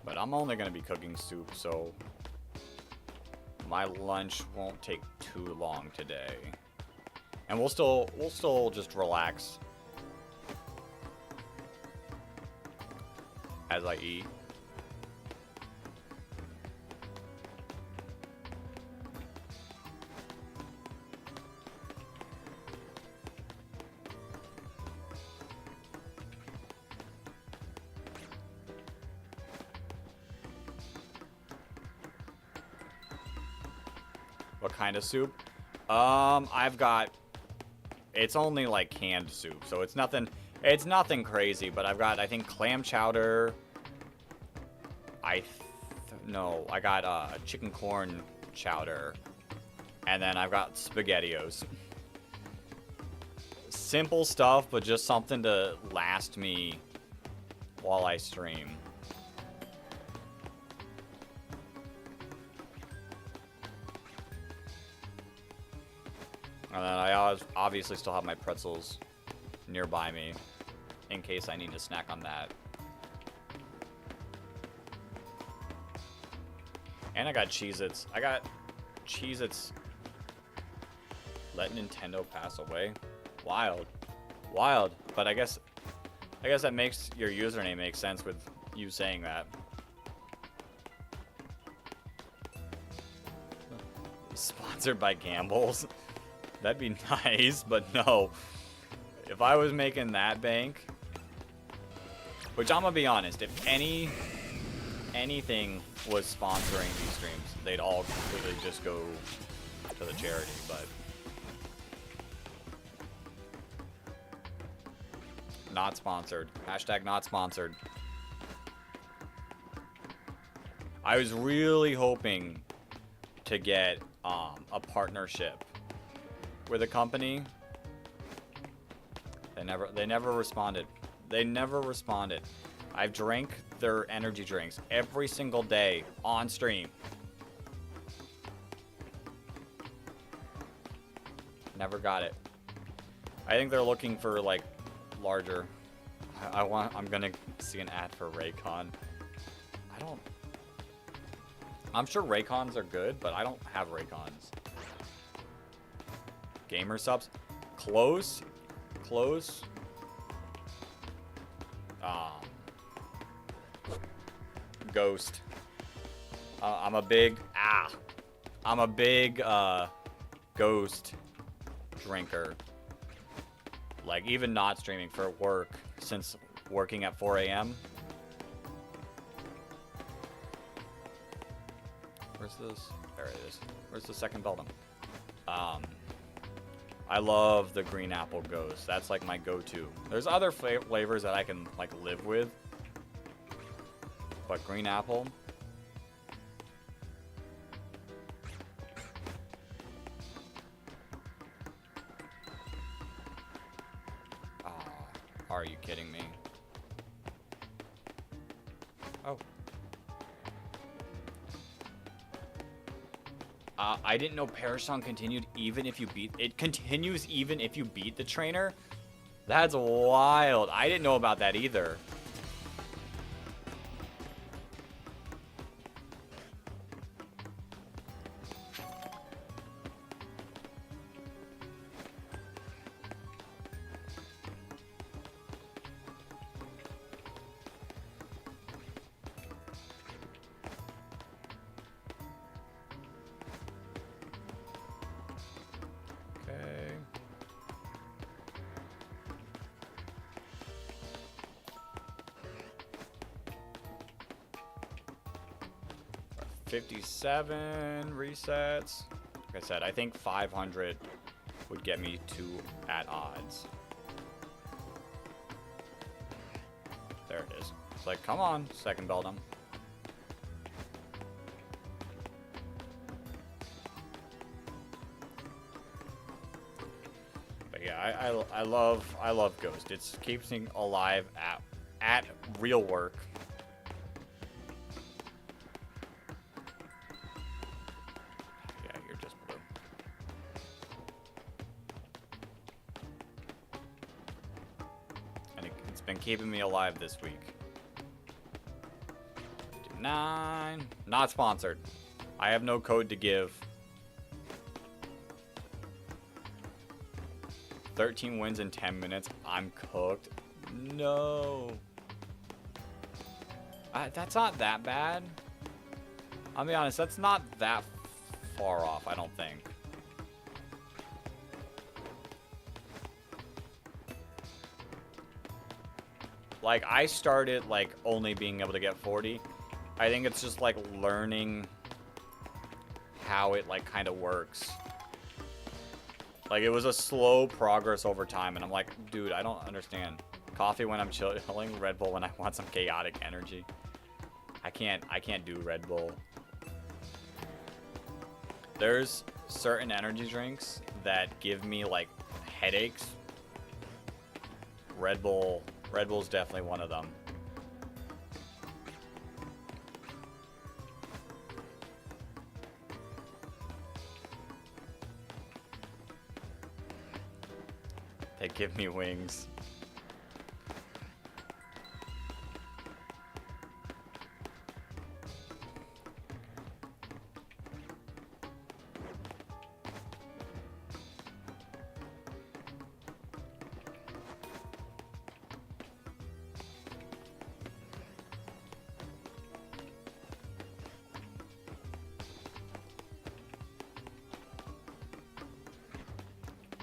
But I'm only going to be cooking soup, so my lunch won't take too long today. And we'll still just relax as I eat. What kind of soup? I've got, it's only like canned soup, so it's nothing crazy, but I've got, I think, clam chowder. I got chicken corn chowder, and then I've got SpaghettiOs. Simple stuff, but just something to last me while I stream. And then I obviously still have my pretzels nearby me in case I need to snack on that. And I got Cheez-Its. I got Cheez-Its. Let Nintendo pass away? Wild. Wild. But I guess that makes your username make sense with you saying that. Sponsored by Gambles. That'd be nice, but no. If I was making that bank, which I'm gonna be honest, if anything was sponsoring these streams, they'd all completely just go to the charity, but not sponsored. Hashtag not sponsored. I was really hoping to get a partnership with a company. They never responded. They never responded. I've drank their energy drinks every single day on stream. Never got it. I think they're looking for like larger. I'm gonna see an ad for Raycon. I'm sure Raycons are good, but I don't have Raycons. Gamer subs, close. Ghost. I'm a big Ghost drinker. Like even not streaming for work, since working at 4 a.m. Where's this? There it is. Where's the second Beldum? I love the green apple ghost. That's like my go-to. There's other flavors that I can like live with, but green apple. Are you kidding me? Oh. I didn't know Perish Song continued even if you beat... It continues even if you beat the trainer? That's wild. I didn't know about that either. Okay. 57 resets. Like I said, I think 500 would get me to at odds. There it is. It's like, come on, second Beldum. But yeah, I love Ghost. It keeps me alive at real work. Yeah, you're just blue. And it's been keeping me alive this week. 59. Not sponsored. I have no code to give. 13 wins in 10 minutes. I'm cooked. No. That's not that bad. I'll be honest, that's not that far off, I don't think. Like, I started, like, only being able to get 40. I think it's just, like, learning how it, like, kind of works. Like, it was a slow progress over time, and I'm like, dude, I don't understand. Coffee when I'm chilling, Red Bull when I want some chaotic energy. I can't do Red Bull. There's certain energy drinks that give me, like, headaches. Red Bull's definitely one of them. They give me wings.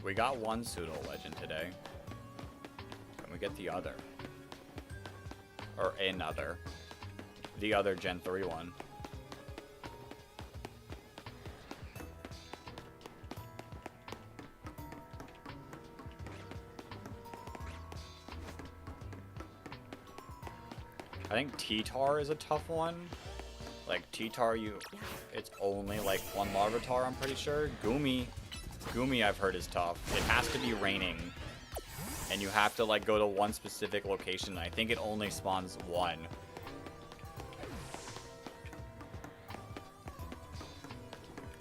We got one pseudo legend today. Can we get the other? Or another. The other Gen 3 one. I think T-Tar is a tough one. Like, T-Tar, it's only like one Larvitar, I'm pretty sure. Goomy, I've heard, is tough. It has to be raining, and you have to, like, go to one specific location. I think it only spawns one.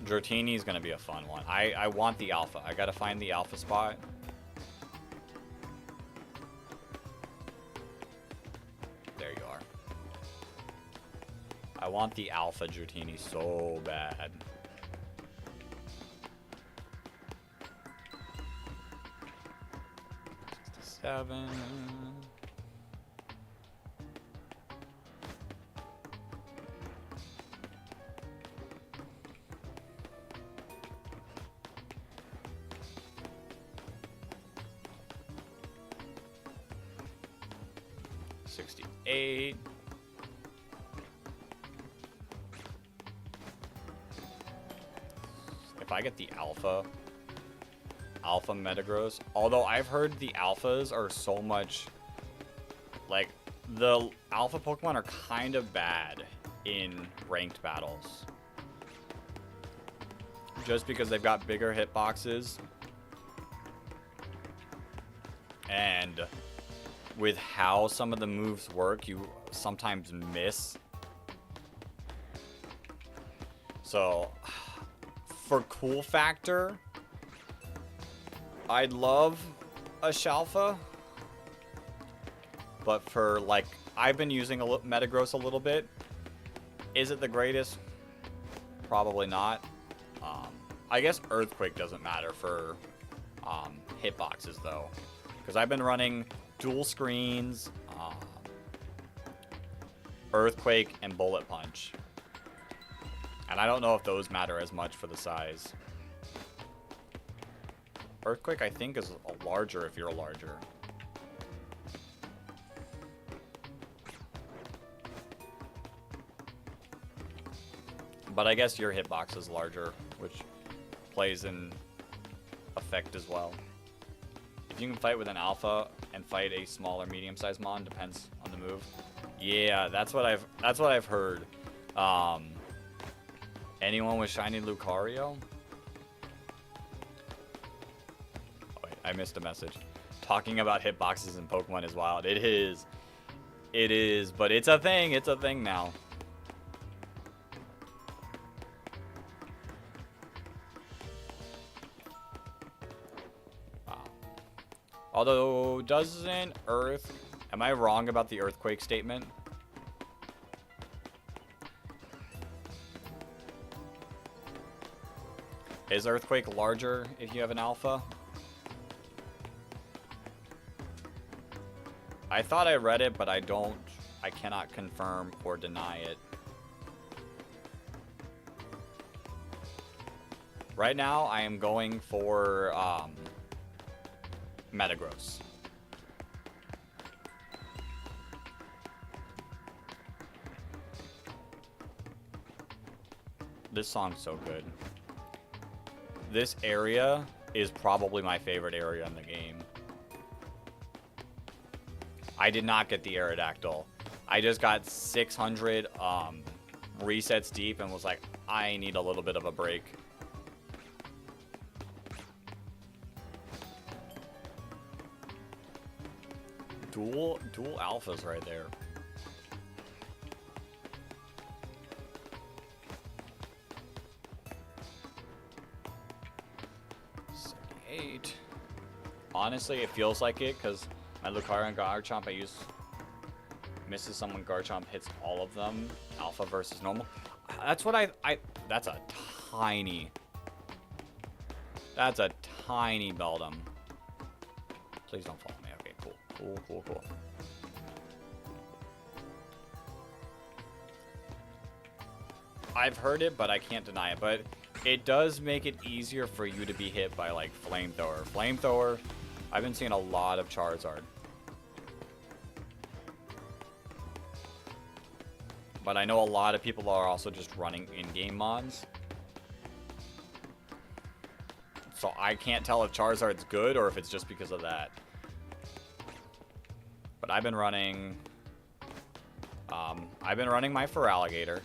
Dratini is going to be a fun one. I want the alpha. I got to find the alpha spot. There you are. I want the alpha Dratini so bad. Seven. 68. If I get the alpha Metagross, although I've heard the alphas are so much, like, the alpha Pokemon are kind of bad in ranked battles. Just because they've got bigger hitboxes. And with how some of the moves work, you sometimes miss. So, for cool factor, I'd love a Shalfa. But for, like, I've been using Metagross a little bit. Is it the greatest? Probably not. I guess Earthquake doesn't matter for hitboxes, though. Because I've been running dual screens, Earthquake, and Bullet Punch. And I don't know if those matter as much for the size. Earthquake, I think, is a larger if you're a larger. But I guess your hitbox is larger, which plays in effect as well. If you can fight with an alpha and fight a smaller medium-sized mon, depends on the move. Yeah, that's what I've heard. Anyone with shiny Lucario? Oh, wait, I missed a message. Talking about hitboxes in Pokemon is wild. It is. It is, but it's a thing. It's a thing now. Although, doesn't Earth... Am I wrong about the Earthquake statement? Is Earthquake larger if you have an alpha? I thought I read it, but I cannot confirm or deny it. Right now, I am going for, Metagross. This song's so good. This area is probably my favorite area in the game. I did not get the Aerodactyl. I just got 600 resets deep and was like, I need a little bit of a break. Dual alphas right there. Honestly, it feels like it because my Lucario and Garchomp I use misses someone. Garchomp hits all of them. Alpha versus normal. That's what that's a tiny Beldum. Please don't follow me. Okay, cool. I've heard it, but I can't deny it. But it does make it easier for you to be hit by, like, Flamethrower. I've been seeing a lot of Charizard. But I know a lot of people are also just running in-game mons. So I can't tell if Charizard's good or if it's just because of that. But I've been running my Feraligatr.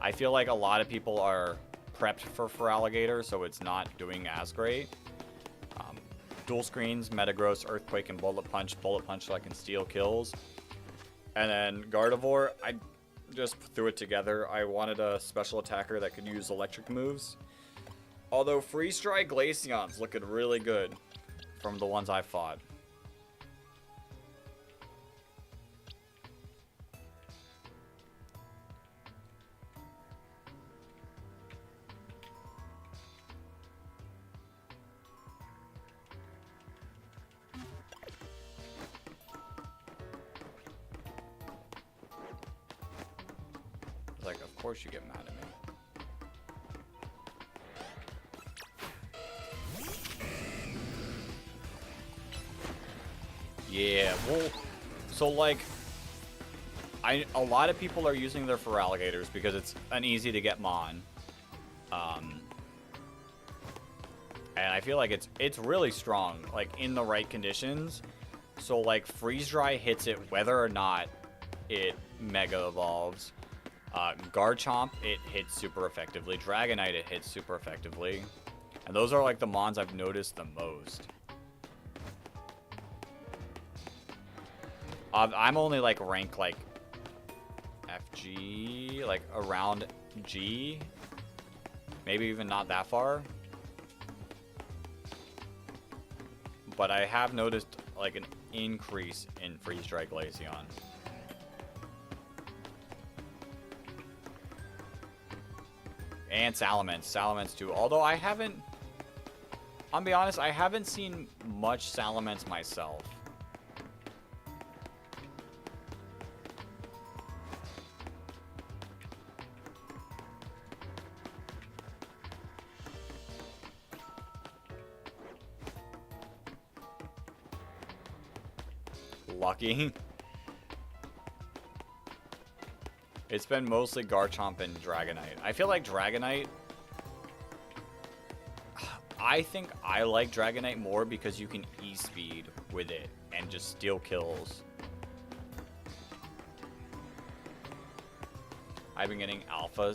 I feel like a lot of people are prepped for Feraligatr, so it's not doing as great. Dual screens, Metagross, Earthquake, and Bullet Punch. Bullet Punch so I can steal kills. And then Gardevoir, I just threw it together. I wanted a special attacker that could use electric moves. Although Freeze Strike Glaceon's looking really good from the ones I fought. Like, of course you get mad at me. Yeah, well, so like, a lot of people are using their for alligators because it's an easy to get mon. And I feel like it's really strong, like in the right conditions. So like freeze dry hits it whether or not it mega evolves. Garchomp, it hits super effectively. Dragonite, it hits super effectively. And those are like the mons I've noticed the most. I'm only like rank like FG, like around G. Maybe even not that far. But I have noticed like an increase in freeze dry Glaceon. And Salamence too. Although I haven't, I'll be honest, I haven't seen much Salamence myself. Lucky. It's been mostly Garchomp and Dragonite. I feel like Dragonite... I think I like Dragonite more because you can E-speed with it and just steal kills. I've been getting Alpha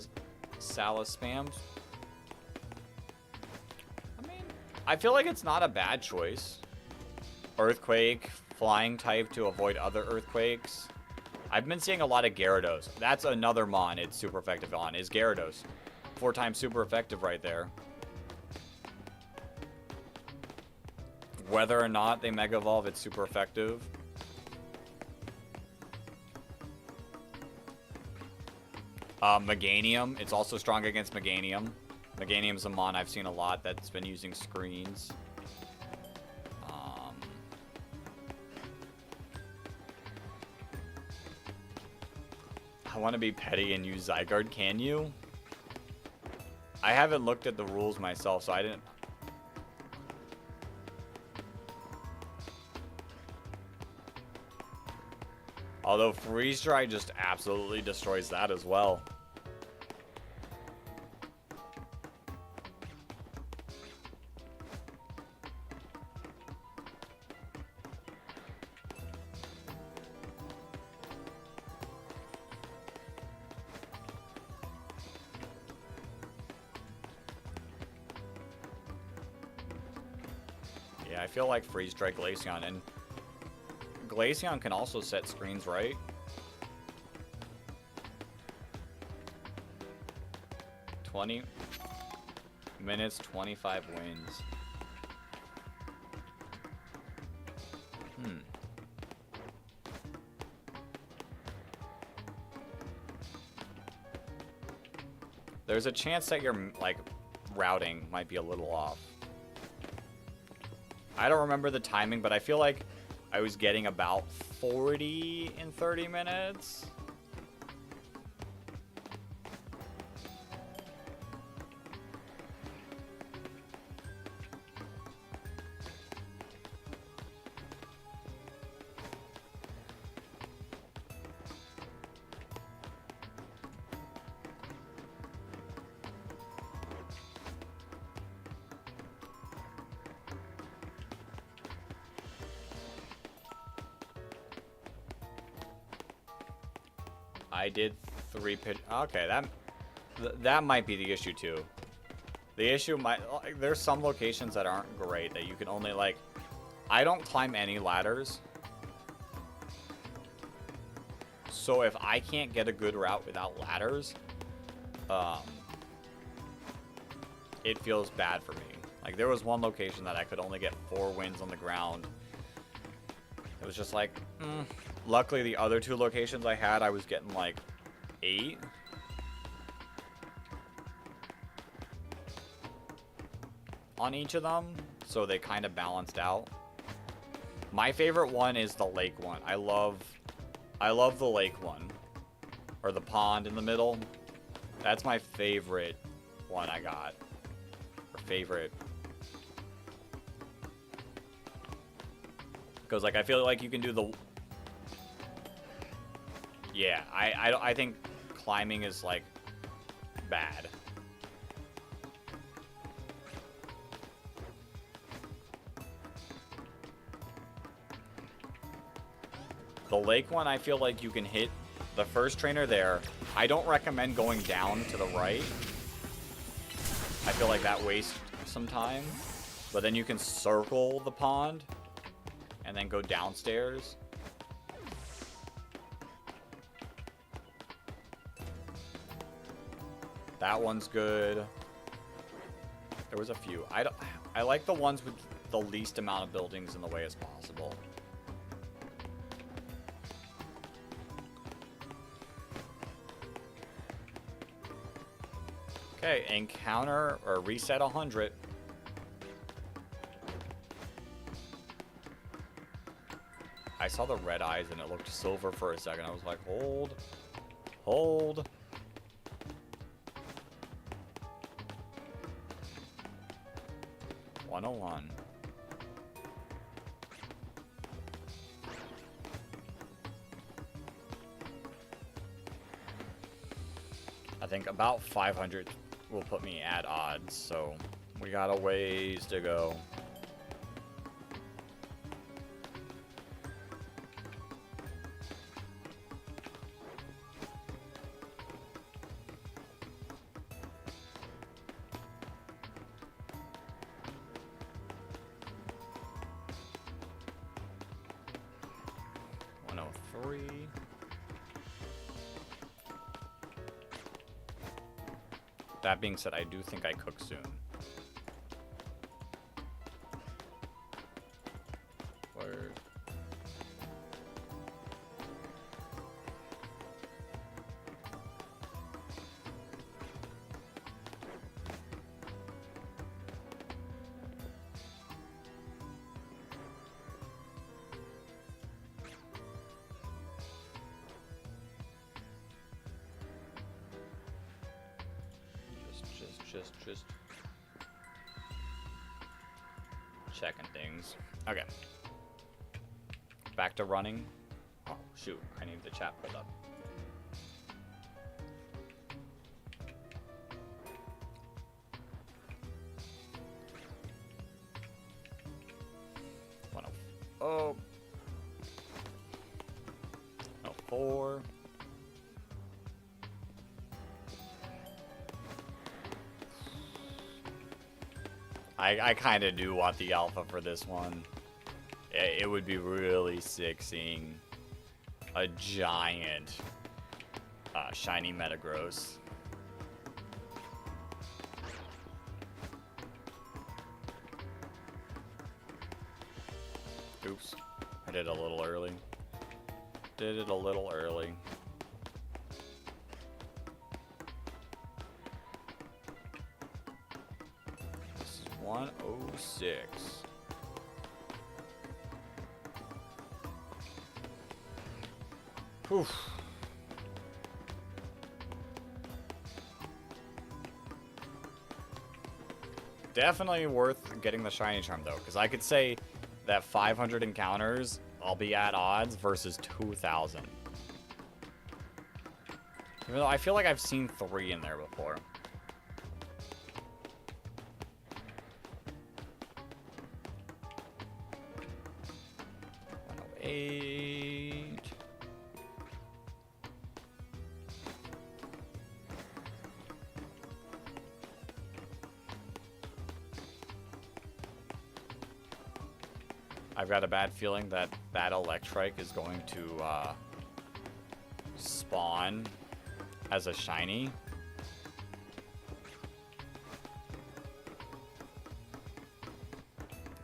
Salas spams. I mean, I feel like it's not a bad choice. Earthquake, flying type to avoid other earthquakes. I've been seeing a lot of Gyarados. That's another mon it's super effective on, is Gyarados. 4 times super effective right there. Whether or not they Mega Evolve, it's super effective. Meganium, it's also strong against Meganium. Meganium's a mon I've seen a lot that's been using screens. I want to be petty and use Zygarde, can you? I haven't looked at the rules myself, so I didn't... Although Freeze Dry just absolutely destroys that as well. Yeah, I feel like Freeze Dry Glaceon, and Glaceon can also set screens, right? $20 minutes, 25 wins. There's a chance that your, like, routing might be a little off. I don't remember the timing, but I feel like I was getting about 40 in 30 minutes. I did 3 pitch. Okay, that might be the issue too. The issue might, like, there's some locations that aren't great that you can only, like, I don't climb any ladders. So if I can't get a good route without ladders, it feels bad for me. Like, there was one location that I could only get 4 wins on the ground. It was just like, Luckily, the other 2 locations I had, I was getting like 8. On each of them, so they kind of balanced out. My favorite one is the lake one. I love the lake one, or the pond in the middle. That's my favorite one I got, or favorite. Because, like, I feel like you can do the... Yeah, I think climbing is, like, bad. The lake one, I feel like you can hit the first trainer there. I don't recommend going down to the right. I feel like that wastes some time. But then you can circle the pond and then go downstairs. That one's good. There was a few. I like the ones with the least amount of buildings in the way as possible. Okay, encounter or reset 100. I saw the red eyes and it looked silver for a second. I was like, hold. Hold. $101. I think about 500 will put me at odds, so we got a ways to go. That being said, I do think I cook soon. Word. Just checking things. Okay. Back to running. Oh, shoot. I need the chat put up. Oh. 4. I kind of do want the alpha for this one. It would be really sick seeing a giant shiny Metagross. Oops. I did it a little early. Did it a little early. This is 106. Whew. Definitely worth getting the shiny charm though, because I could say that 500 encounters I'll be at odds versus 2,000. Even though I feel like I've seen 3 in there before. $108. I've got a bad feeling that Electrike is going to spawn as a shiny.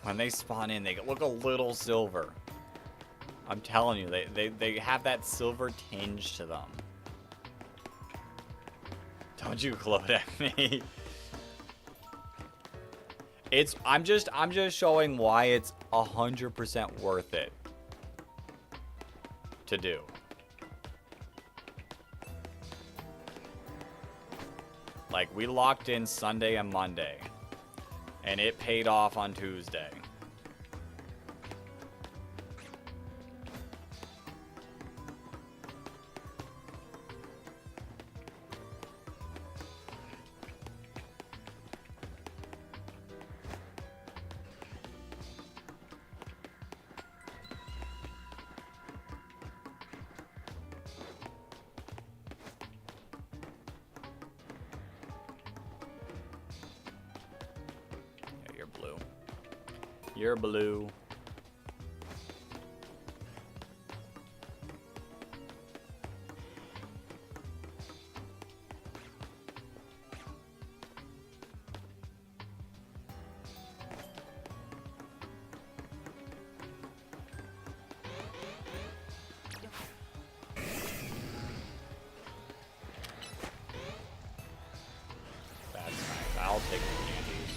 When they spawn in, they look a little silver. I'm telling you, they have that silver tinge to them. Don't you gloat at me. I'm just showing why it's 100% worth it to do. Like, we locked in Sunday and Monday, and it paid off on Tuesday. You're blue. That's nice. I'll take the candies.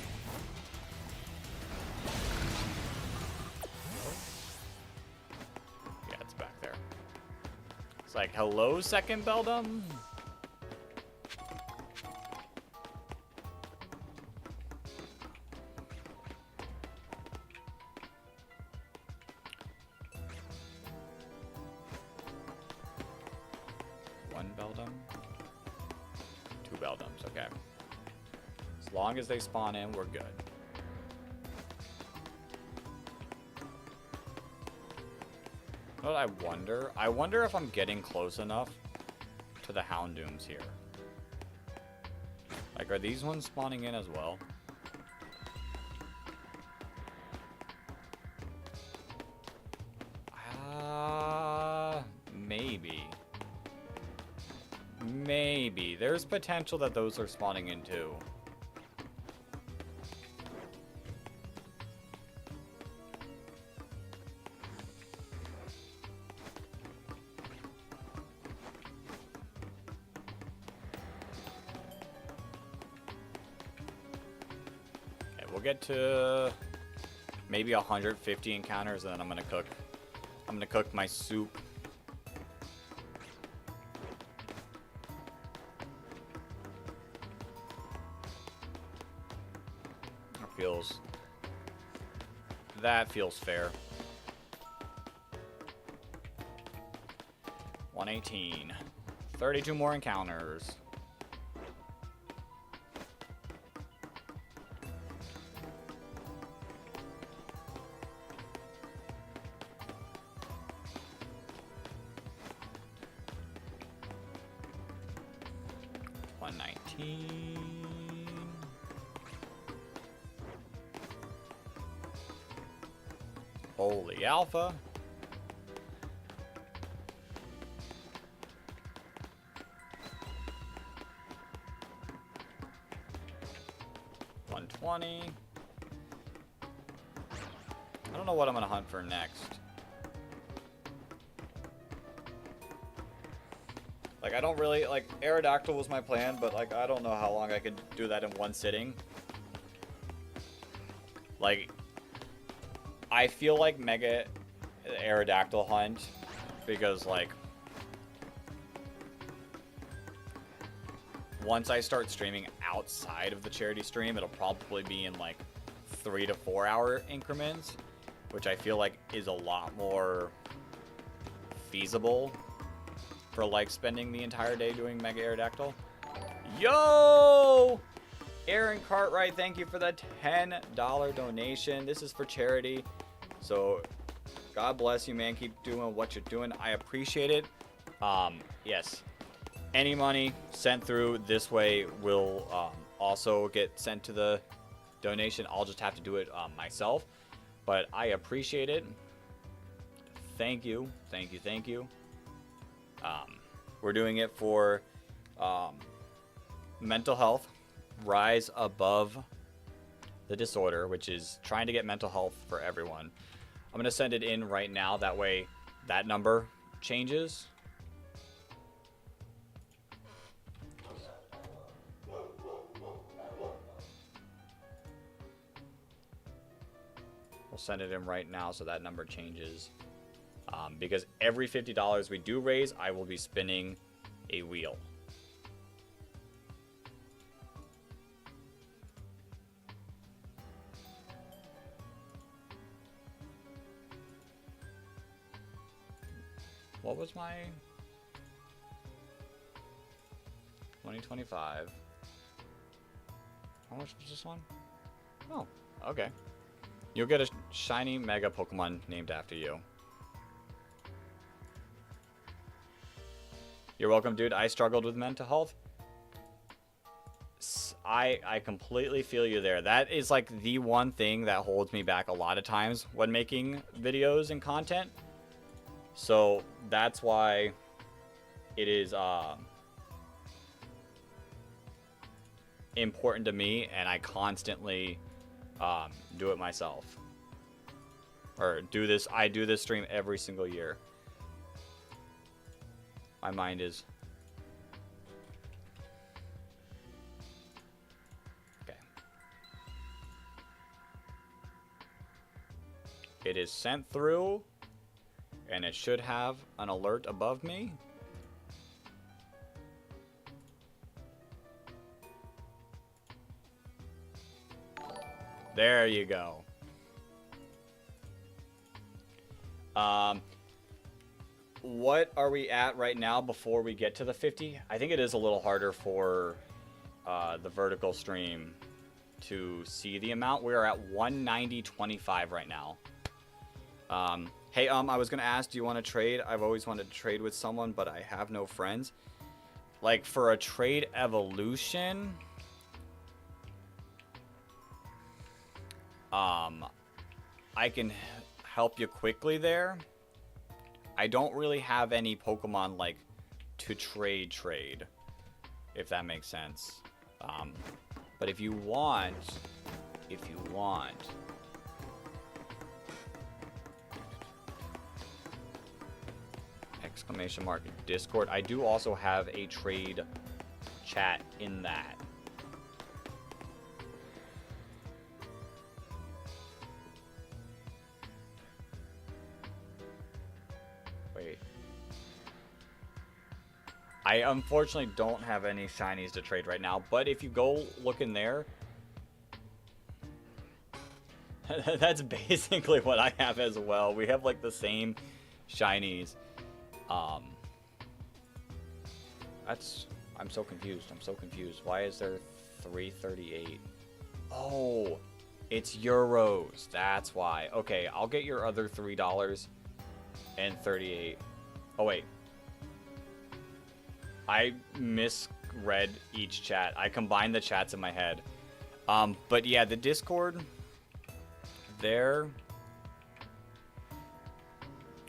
Yeah, it's back there. It's like, hello, second Beldum? One Beldum? Two Beldums, okay. As long as they spawn in, we're good. You know what I wonder? I wonder if I'm getting close enough to the Houndooms here. Like, are these ones spawning in as well? Maybe. Maybe. There's potential that those are spawning in too. We'll get to maybe 150 encounters, and then I'm gonna cook my soup. That feels fair. 118. 32 more encounters. Holy Alpha. $120. I don't know what I'm gonna hunt for next. Like, I don't really, like, Aerodactyl was my plan, but, like, I don't know how long I could do that in one sitting. Like, I feel like Mega Aerodactyl hunt, because, like, once I start streaming outside of the charity stream, it'll probably be in, like, 3 to 4 hour increments, which I feel like is a lot more feasible for, like, spending the entire day doing Mega Aerodactyl. Yo! Aaron Cartwright, thank you for the $10 donation. This is for charity. So, God bless you, man. Keep doing what you're doing. I appreciate it. Yes. Any money sent through this way will also get sent to the donation. I'll just have to do it myself. But I appreciate it. Thank you. Thank you. Thank you. We're doing it for mental health, rise above the disorder, which is trying to get mental health for everyone. I'm going to send it in right now. That way that number changes. We'll send it in right now so that number changes. Because every $50 we do raise, I will be spinning a wheel. What was my 2025? How much was this one? Oh, okay. You'll get a shiny Mega Pokemon named after you. You're welcome, dude. I struggled with mental health. I completely feel you there. That is like the one thing that holds me back a lot of times when making videos and content. So that's why it is important to me, and I constantly do it myself. Or do this. I do this stream every single year. My mind is... Okay. It is sent through, and it should have an alert above me. There you go. What are we at right now before we get to the 50? I think it is a little harder for the vertical stream to see the amount. We're at 190.25 right now. Hey, I was gonna ask, do you want to trade? I've always wanted to trade with someone, but I have no friends. Like, for a trade evolution, I can help you quickly there. I don't really have any Pokemon, like, to trade, if that makes sense. But if you want, exclamation mark Discord, I do also have a trade chat in that. Wait. I unfortunately don't have any shinies to trade right now, but if you go look in there, that's basically what I have as well. We have like the same shinies. I'm so confused. Why is there 338? Oh, it's euros. That's why. Okay, I'll get your other $3 and 38. Oh wait. I misread each chat. I combined the chats in my head. But yeah, the Discord there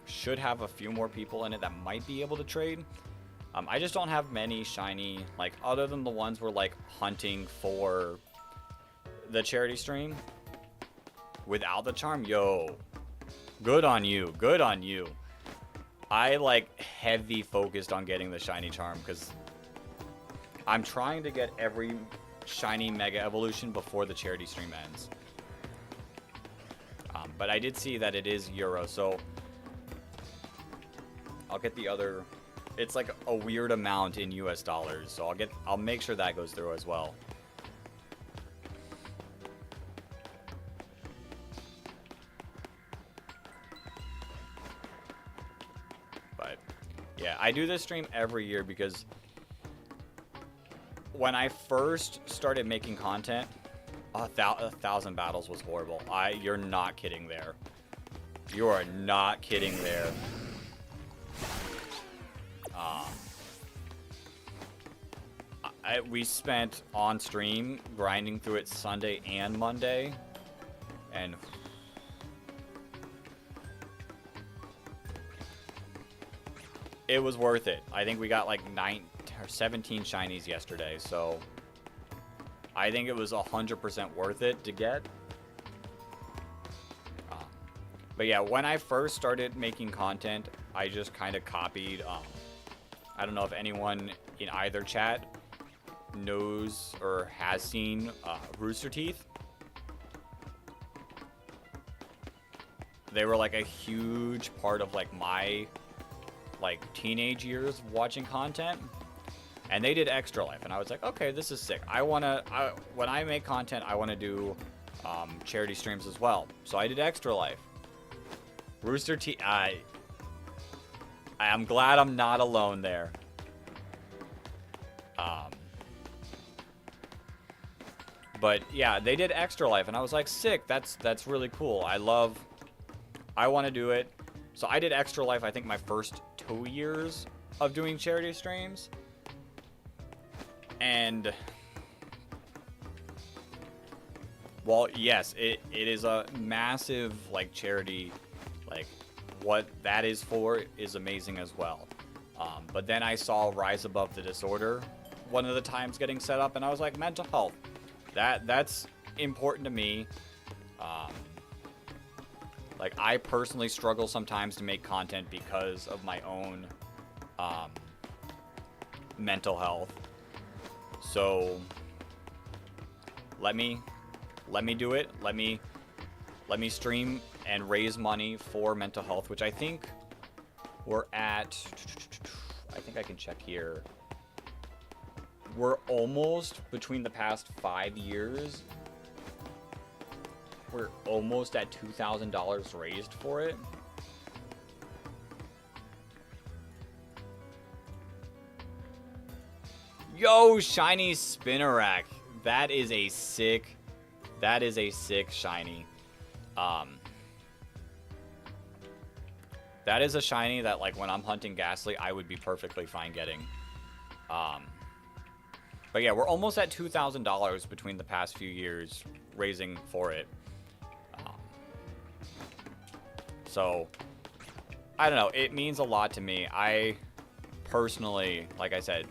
should have a few more people in it that might be able to trade. I just don't have many shiny, like, other than the ones we're, like, hunting for the charity stream. Without the charm, yo, good on you, good on you. I, like, heavy focused on getting the shiny charm, because I'm trying to get every shiny Mega Evolution before the charity stream ends. But I did see that it is Euro, so I'll get the other... It's like a weird amount in US dollars, so I'll make sure that goes through as well. But yeah, I do this stream every year because when I first started making content, 1,000 battles was horrible. You're not kidding there. You are not kidding there. We spent on stream grinding through it Sunday and Monday, and it was worth it. I think we got like 17 shinies yesterday, so I think it was 100% worth it to get. But yeah, when I first started making content, I just kind of copied. I don't know if anyone in either chat knows or has seen Rooster Teeth. They were like a huge part of like my teenage years watching content, and they did Extra Life, and I was like, okay, this is sick. when I make content, I want to do charity streams as well. So I did Extra Life. Rooster Teeth. I'm glad I'm not alone there. But yeah, they did Extra Life, and I was like, sick. That's really cool. I want to do it. So I did Extra Life, I think, my first 2 years of doing charity streams. And Well, yes, it is a massive like charity. Like what that is for is amazing as well. But then I saw Rise Above the Disorder one of the times getting set up, and I was like, mental health. That's important to me. Like I personally struggle sometimes to make content because of my own mental health. So let me do it. Let me stream and raise money for mental health, which I think we're at. I think I can check here. We're almost, between the past 5 years, we're almost at $2,000 raised for it. Yo, shiny Spinnerack. That is a sick shiny. That is a shiny that, like, when I'm hunting Ghastly, I would be perfectly fine getting. But yeah, we're almost at $2,000 between the past few years raising for it. So, I don't know. It means a lot to me. I personally, like I said,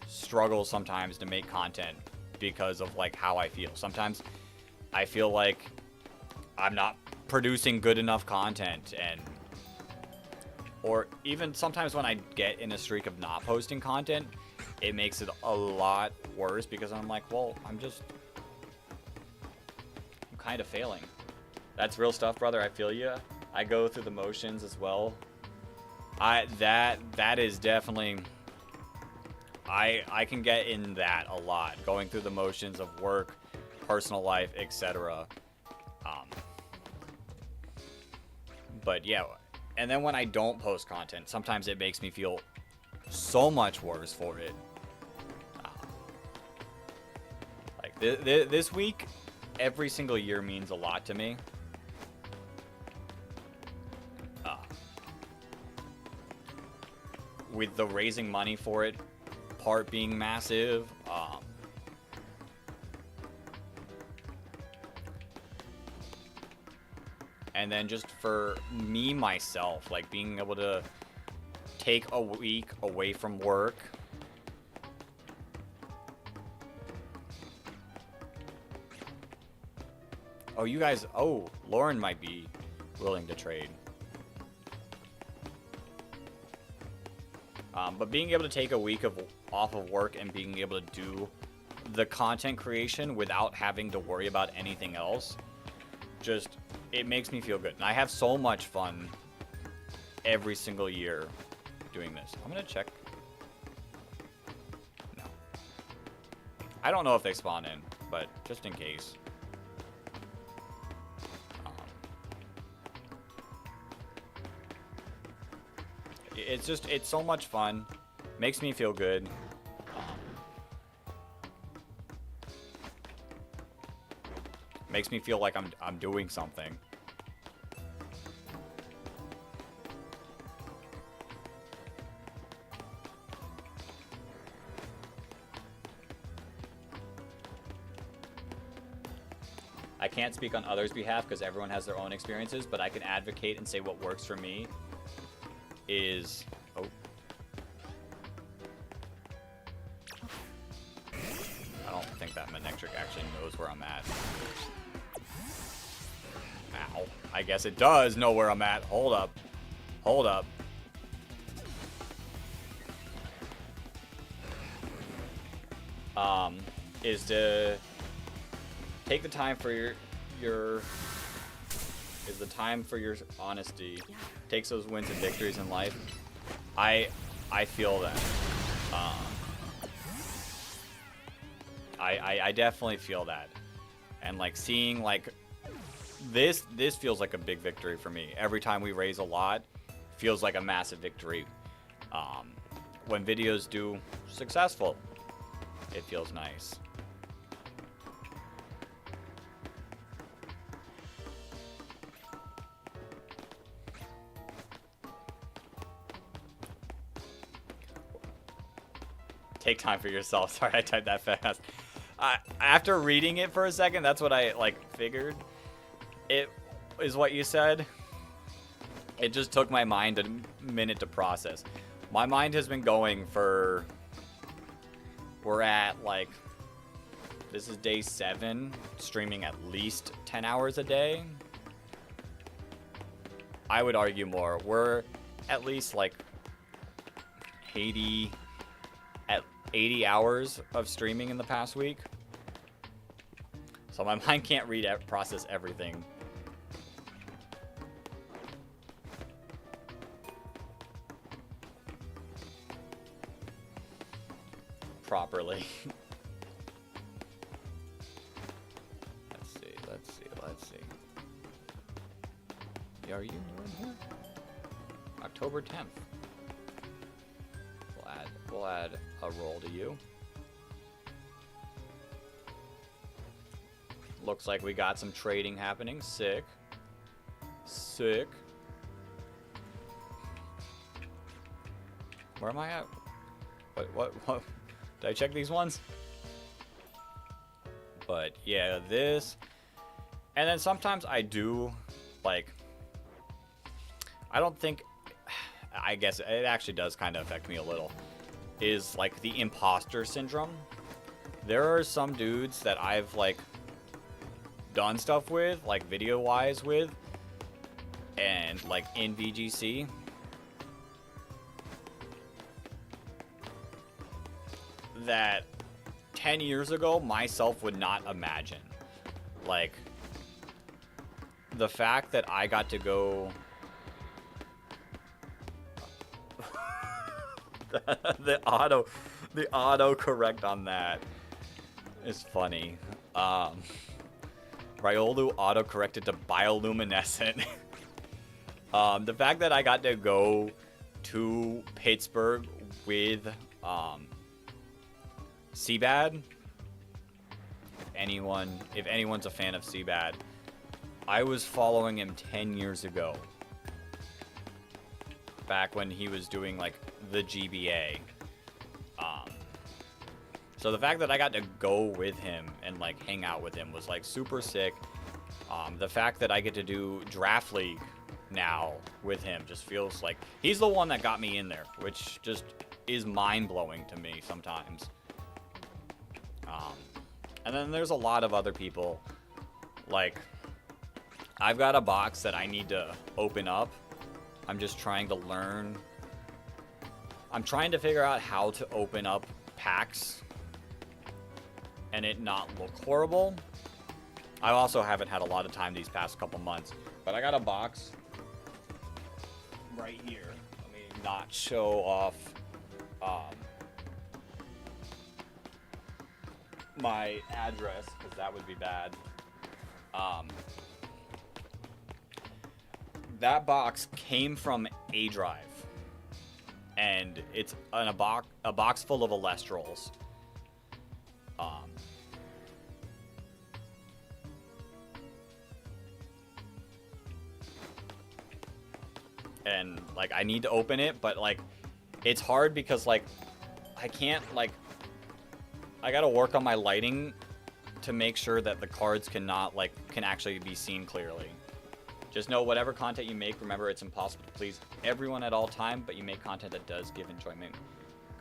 struggle sometimes to make content because of, like, how I feel. Sometimes I feel like I'm not producing good enough content, and or even sometimes when I get in a streak of not posting content, it makes it a lot worse because I'm like, well, I'm kind of failing. That's real stuff, brother. I feel you. I go through the motions as well. That is definitely, I can get in that a lot, going through the motions of work, personal life, etc. But yeah, and then when I don't post content, sometimes it makes me feel so much worse for it. Like this week, every single year means a lot to me. With the raising money for it part being massive, and then just for me myself, like being able to take a week away from work, oh, you guys, oh, Lauren might be willing to trade. But being able to take a week off of work and being able to do the content creation without having to worry about anything else, just, it makes me feel good. And I have so much fun every single year doing this. I'm going to check. No. I don't know if they spawn in, but just in case. It's so much fun. Makes me feel good. Makes me feel like I'm doing something. I can't speak on others' behalf because everyone has their own experiences, but I can advocate and say what works for me is... Oh. I don't think that Manectric actually knows where I'm at. Ow. I guess it does know where I'm at. Hold up. Hold up. Is to take the time for your is the time for your honesty. Takes those wins and victories in life. I feel that. I definitely feel that. And like seeing like this feels like a big victory for me. Every time we raise a lot, feels like a massive victory. When videos do successful, it feels nice. Take time for yourself. Sorry, I typed that fast. After reading it for a second, that's what I like figured. It is what you said. It just took my mind a minute to process. My mind has been going for... We're at, like... This is day 7. Streaming at least 10 hours a day. I would argue more. We're at least, like... 80 hours of streaming in the past week. So my mind can't process everything. Properly. Let's see. Are you new in here? October 10th. We'll add a roll to you. Looks like we got some trading happening. Sick. Where am I at? What? Did I check these ones? But yeah, this. And then sometimes I do, like, I don't think, I guess it actually does kind of affect me a little, is like the imposter syndrome. There are some dudes that I've like done stuff with, like video wise with, and like in VGC, that 10 years ago myself would not imagine. Like, the fact that I got to go the auto correct on that is funny. Riolu auto corrected to bioluminescent. The fact that I got to go to Pittsburgh with Seabad. If anyone's a fan of Seabad, I was following him 10 years ago. Back when he was doing like the GBA. So the fact that I got to go with him and like hang out with him was like super sick. The fact that I get to do Draft League now with him just feels like he's the one that got me in there, which just is mind-blowing to me sometimes. And then there's a lot of other people. Like, I've got a box that I need to open up. I'm just trying to learn. I'm trying to figure out how to open up packs and it not look horrible. I also haven't had a lot of time these past couple months, but I got a box right here. Let me not show off my address, because that would be bad. That box came from A Drive, and it's in a box full of Alestrals. And like I need to open it, but like it's hard because like I can't, like, I gotta work on my lighting to make sure that the cards can actually be seen clearly. Just know whatever content you make, remember it's impossible to please everyone at all time, but you make content that does give enjoyment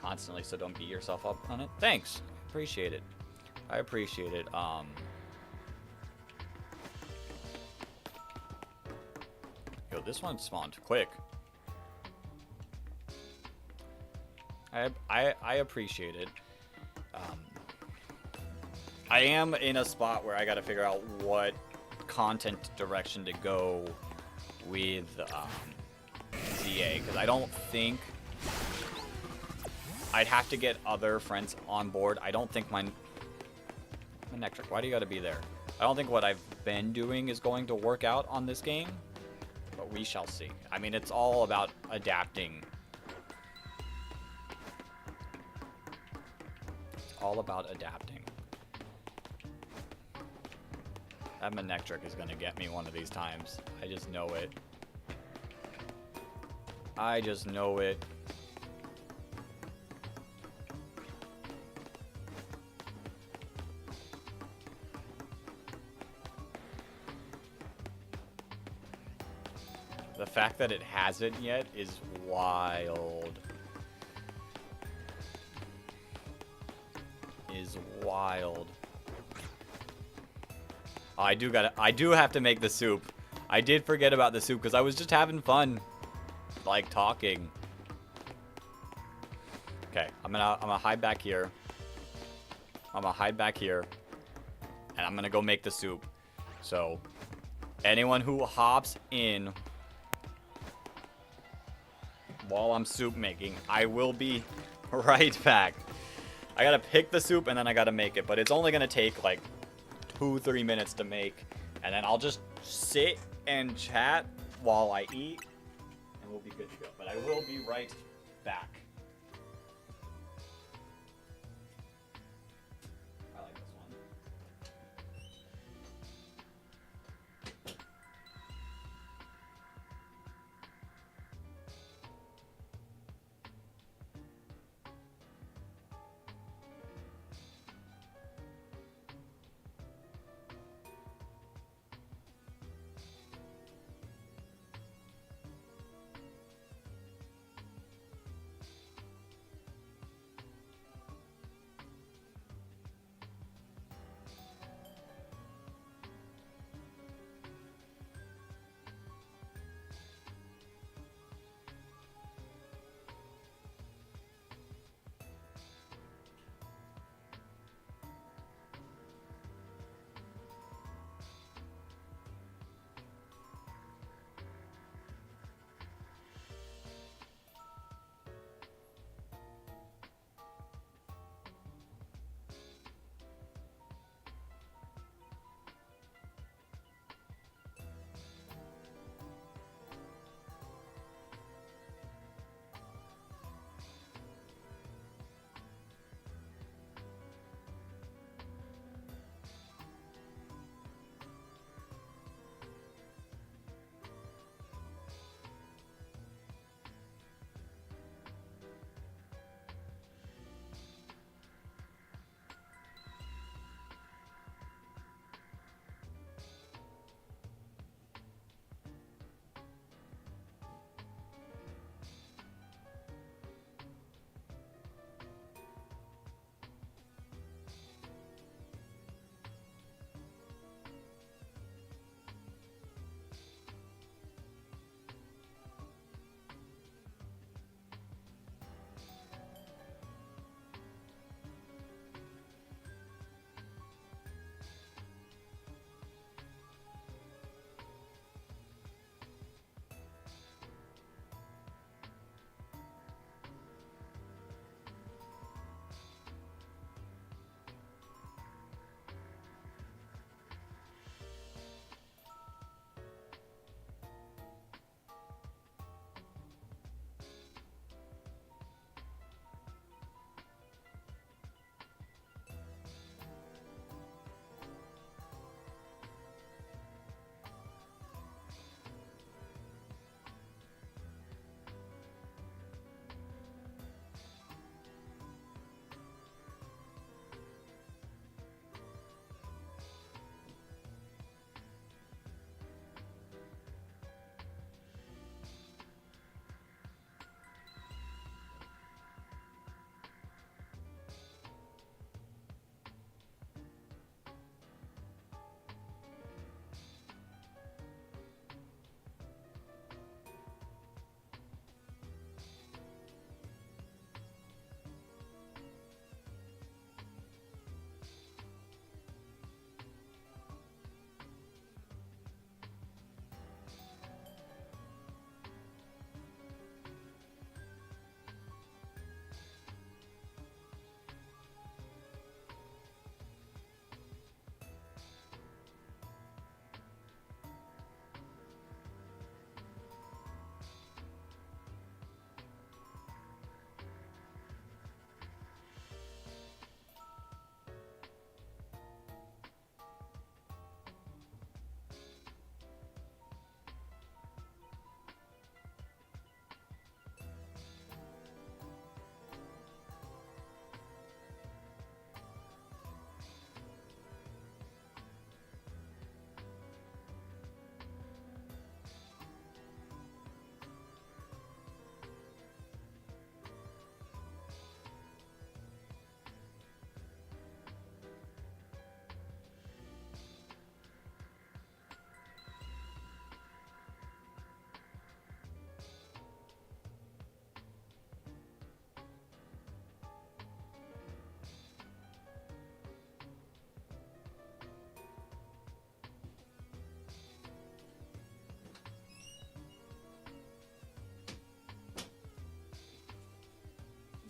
constantly, so don't beat yourself up on it. Thanks. Appreciate it. I appreciate it. Yo, this one spawned quick. I appreciate it. I am in a spot where I gotta figure out what content direction to go with ZA, because I don't think I'd have to get other friends on board. I don't think my Nectric, why do you gotta be there? I don't think what I've been doing is going to work out on this game, but we shall see. I mean, it's all about adapting. It's all about adapting. That Manectric is going to get me one of these times. I just know it. I just know it. The fact that it hasn't yet is wild. Is wild. Oh, I do have to make the soup. I did forget about the soup because I was just having fun, like talking. Okay, I'm gonna hide back here. I'm gonna hide back here, and I'm gonna go make the soup. So, anyone who hops in while I'm soup making, I will be right back. I gotta pick the soup and then I gotta make it, but it's only gonna take like 2-3 minutes to make, and then I'll just sit and chat while I eat, and we'll be good to go. But I will be right back. I like this one.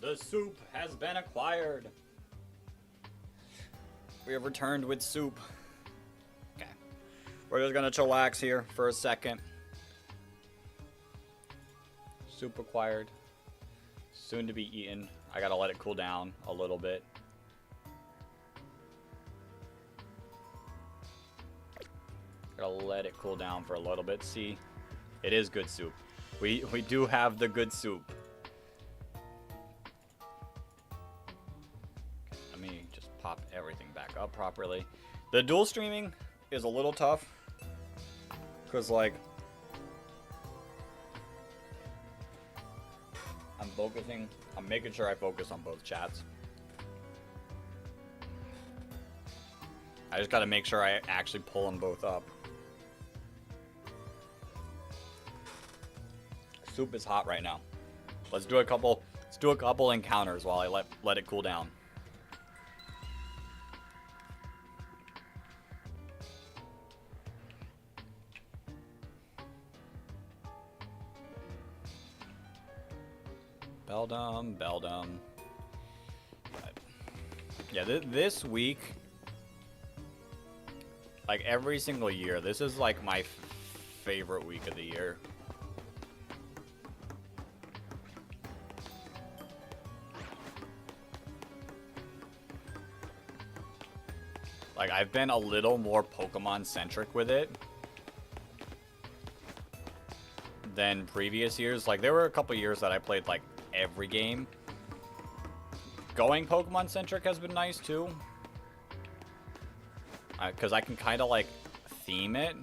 The soup has been acquired. We have returned with soup. Okay. We're just gonna chillax here for a second. Soup acquired. Soon to be eaten. I gotta let it cool down a little bit. Gotta let it cool down for a little bit. See, it is good soup. We do have the good soup. Let me just pop everything back up properly. The dual streaming is a little tough. Because, like, I'm making sure I focus on both chats. I just gotta make sure I actually pull them both up. Soup is hot right now. Let's do a couple encounters while I let it cool down. Beldum. Yeah, this week, like every single year, this is like my favorite week of the year. Like, I've been a little more Pokemon-centric with it than previous years. Like, there were a couple years that I played, like, every game. Going Pokemon-centric has been nice, too. Because I can kind of, like, theme it.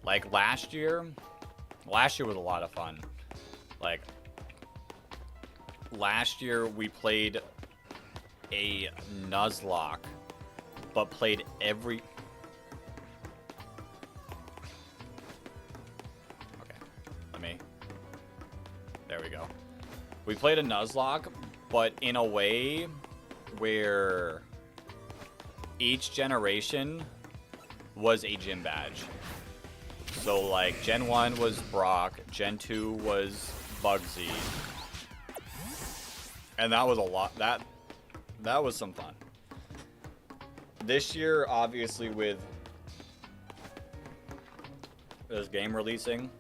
Like, last year was a lot of fun. Like, last year we played a Nuzlocke, but played every... Okay, there we go. We played a Nuzlocke, but in a way where each generation was a gym badge. So, like, Gen 1 was Brock, Gen 2 was Bugsy. And that was a lot. That was some fun. This year, obviously, with this game releasing,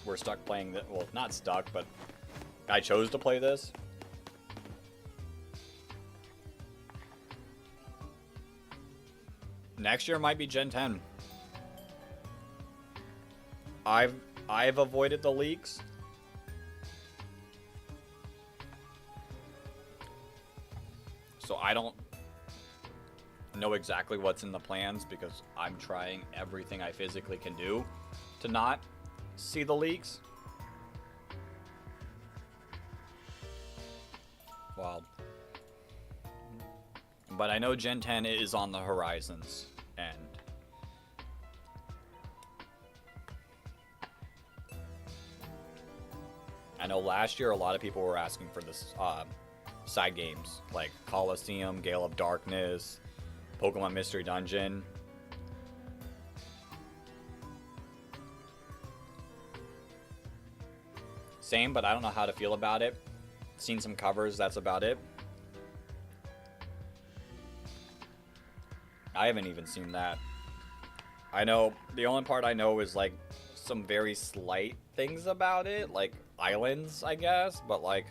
we're stuck playing this. Well, not stuck, but I chose to play this. Next year might be Gen 10. I've avoided the leaks. So I don't know exactly what's in the plans because I'm trying everything I physically can do to not see the leaks. Well, but I know Gen 10 is on the horizons, and I know last year a lot of people were asking for this side games like Coliseum, Gale of Darkness, Pokemon Mystery Dungeon. Same, but I don't know how to feel about it. Seen some covers, that's about it. I haven't even seen that. I know, the only part I know is like some very slight things about it, like islands, I guess, but like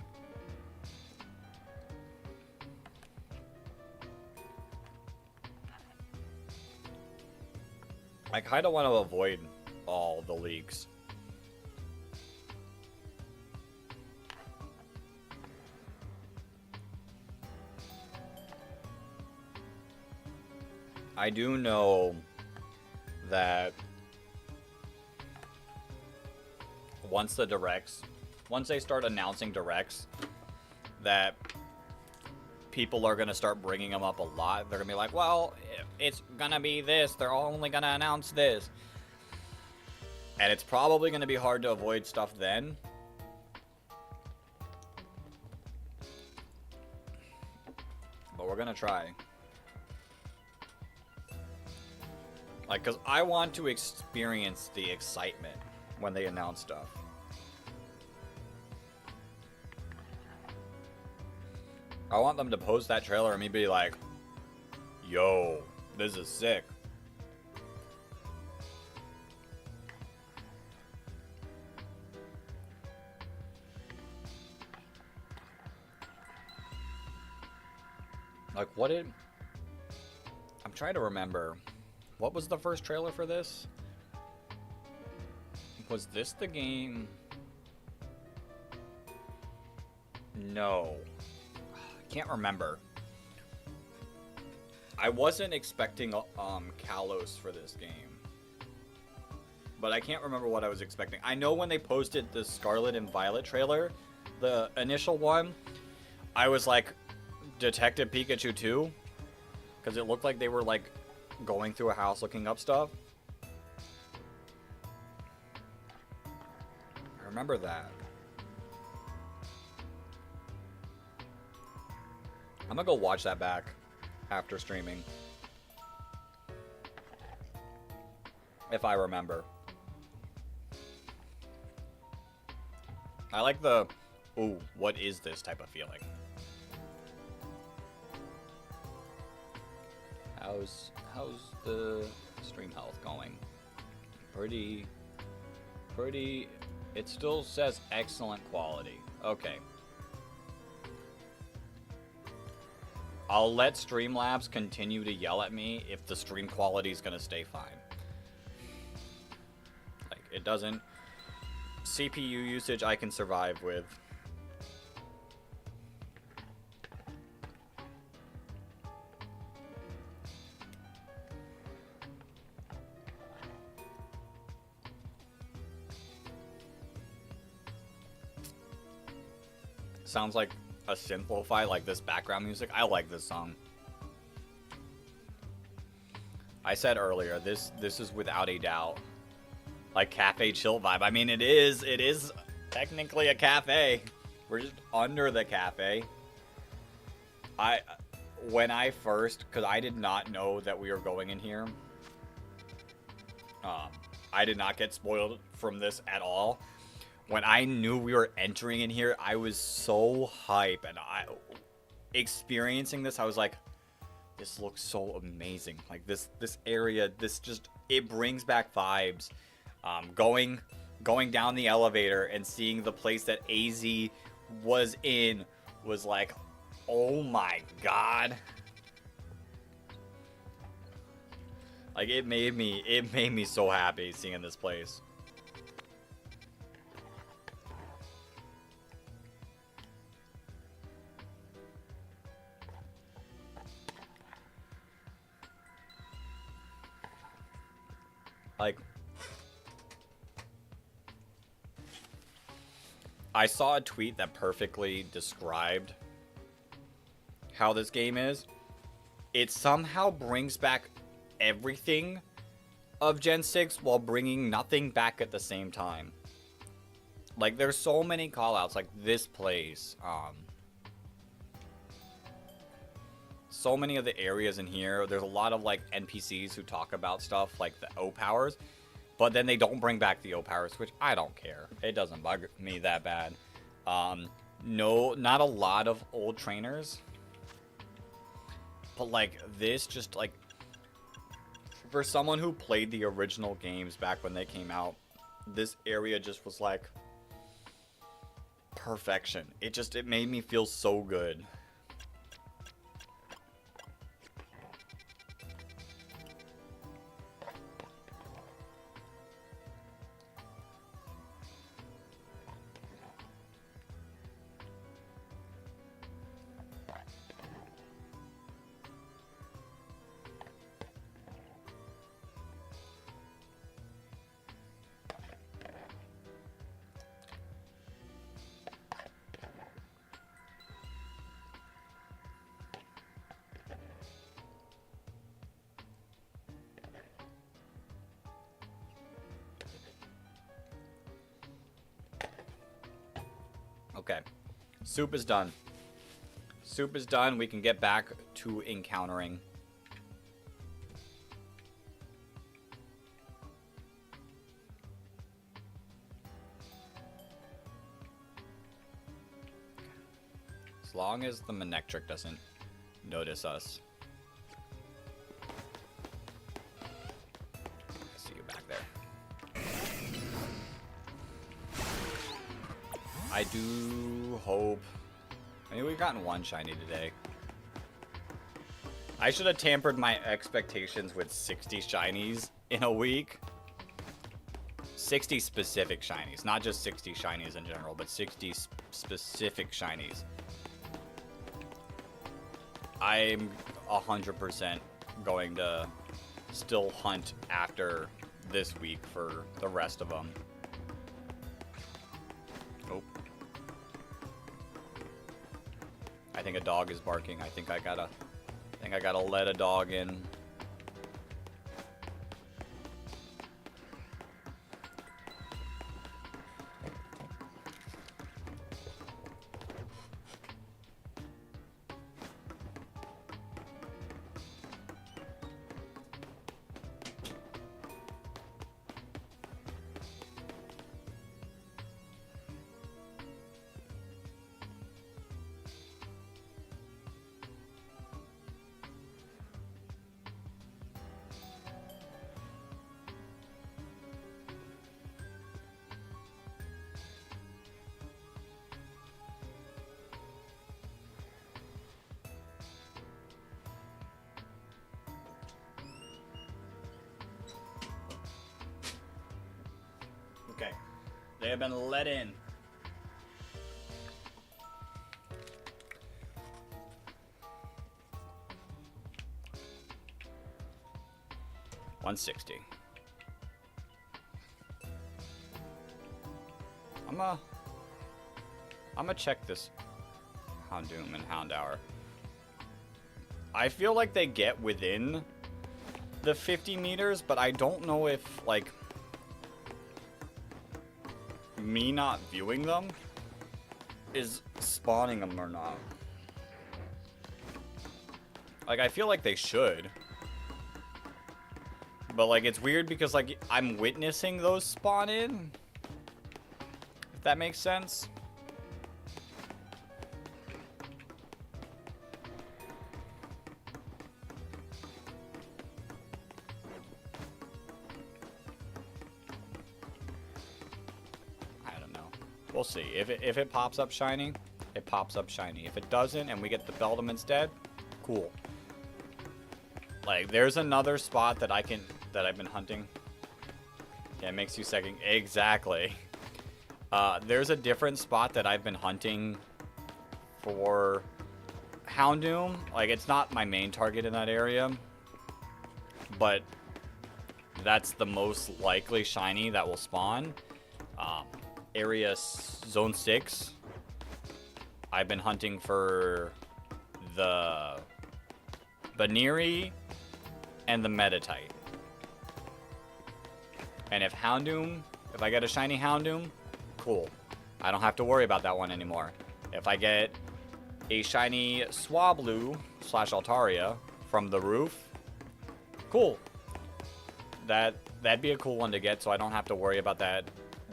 I kind of want to avoid all the leaks. I do know that once they start announcing directs, that people are going to start bringing them up a lot. They're going to be like, well, it's going to be this. They're only going to announce this. And it's probably going to be hard to avoid stuff then. But we're going to try. Like, because I want to experience the excitement when they announce stuff. I want them to post that trailer and me be like, yo, this is sick. Like, what did... I'm trying to remember. What was the first trailer for this? Was this the game? No. I can't remember. I wasn't expecting Kalos for this game. But I can't remember what I was expecting. I know when they posted the Scarlet and Violet trailer, the initial one, I was like, Detective Pikachu 2? Because it looked like they were like going through a house looking up stuff. I remember that. I'm gonna go watch that back after streaming. If I remember. I like the, ooh, what is this type of feeling? How's the stream health going? Pretty, it still says excellent quality. Okay. I'll let Streamlabs continue to yell at me if the stream quality is gonna stay fine. Like, it doesn't... CPU usage I can survive with. Sounds like a synth-lo-fi, like this background music. I like this song. I said earlier, this is without a doubt like cafe chill vibe. I mean, it is technically a cafe. We're just under the cafe. When I first, because I did not know that we were going in here. I did not get spoiled from this at all. When I knew we were entering in here, I was so hype, and experiencing this, I was like, this looks so amazing. Like this area, it brings back vibes. Going down the elevator and seeing the place that AZ was in was like, oh my god. Like it made me so happy seeing this place. Like, I saw a tweet that perfectly described how this game is. It somehow brings back everything of Gen 6 while bringing nothing back at the same time. Like, there's so many callouts, like this place. So many of the areas in here, there's a lot of like NPCs who talk about stuff like the O powers, but then they don't bring back the O powers, which I don't care. It doesn't bug me that bad. No, not a lot of old trainers, but like this, just like for someone who played the original games back when they came out, this area just was like perfection. It made me feel so good. Okay, soup is done. Soup is done. We can get back to encountering. long as the Manectric doesn't notice us. I see you back there. I do hope... I mean, we've gotten one shiny today. I should have tampered my expectations with 60 shinies in a week. 60 specific shinies, not just 60 shinies in general, but 60 specific shinies. I'm 100% going to still hunt after this week for the rest of them. Oh. I think a dog is barking. I think I gotta let a dog in. Okay, they have been let in. $160. I'm gonna check this Houndoom and Houndour. I feel like they get within the 50 meters, but I don't know if, like, me not viewing them is spawning them or not. Like, I feel like they should. But, like, it's weird because, like, I'm witnessing those spawn in. If that makes sense. We'll see. If it pops up shiny, it pops up shiny. If it doesn't and we get the Beldum instead, cool. Like, there's another spot that I've been hunting. Yeah, it makes you second. Exactly. There's a different spot that I've been hunting for Houndoom. Like, it's not my main target in that area, but that's the most likely shiny that will spawn. Area Zone 6. I've been hunting for the Baniri and the Meditite. And if I get a shiny Houndoom, cool. I don't have to worry about that one anymore. If I get a shiny Swablu / Altaria from the roof, cool. That'd be a cool one to get, so I don't have to worry about that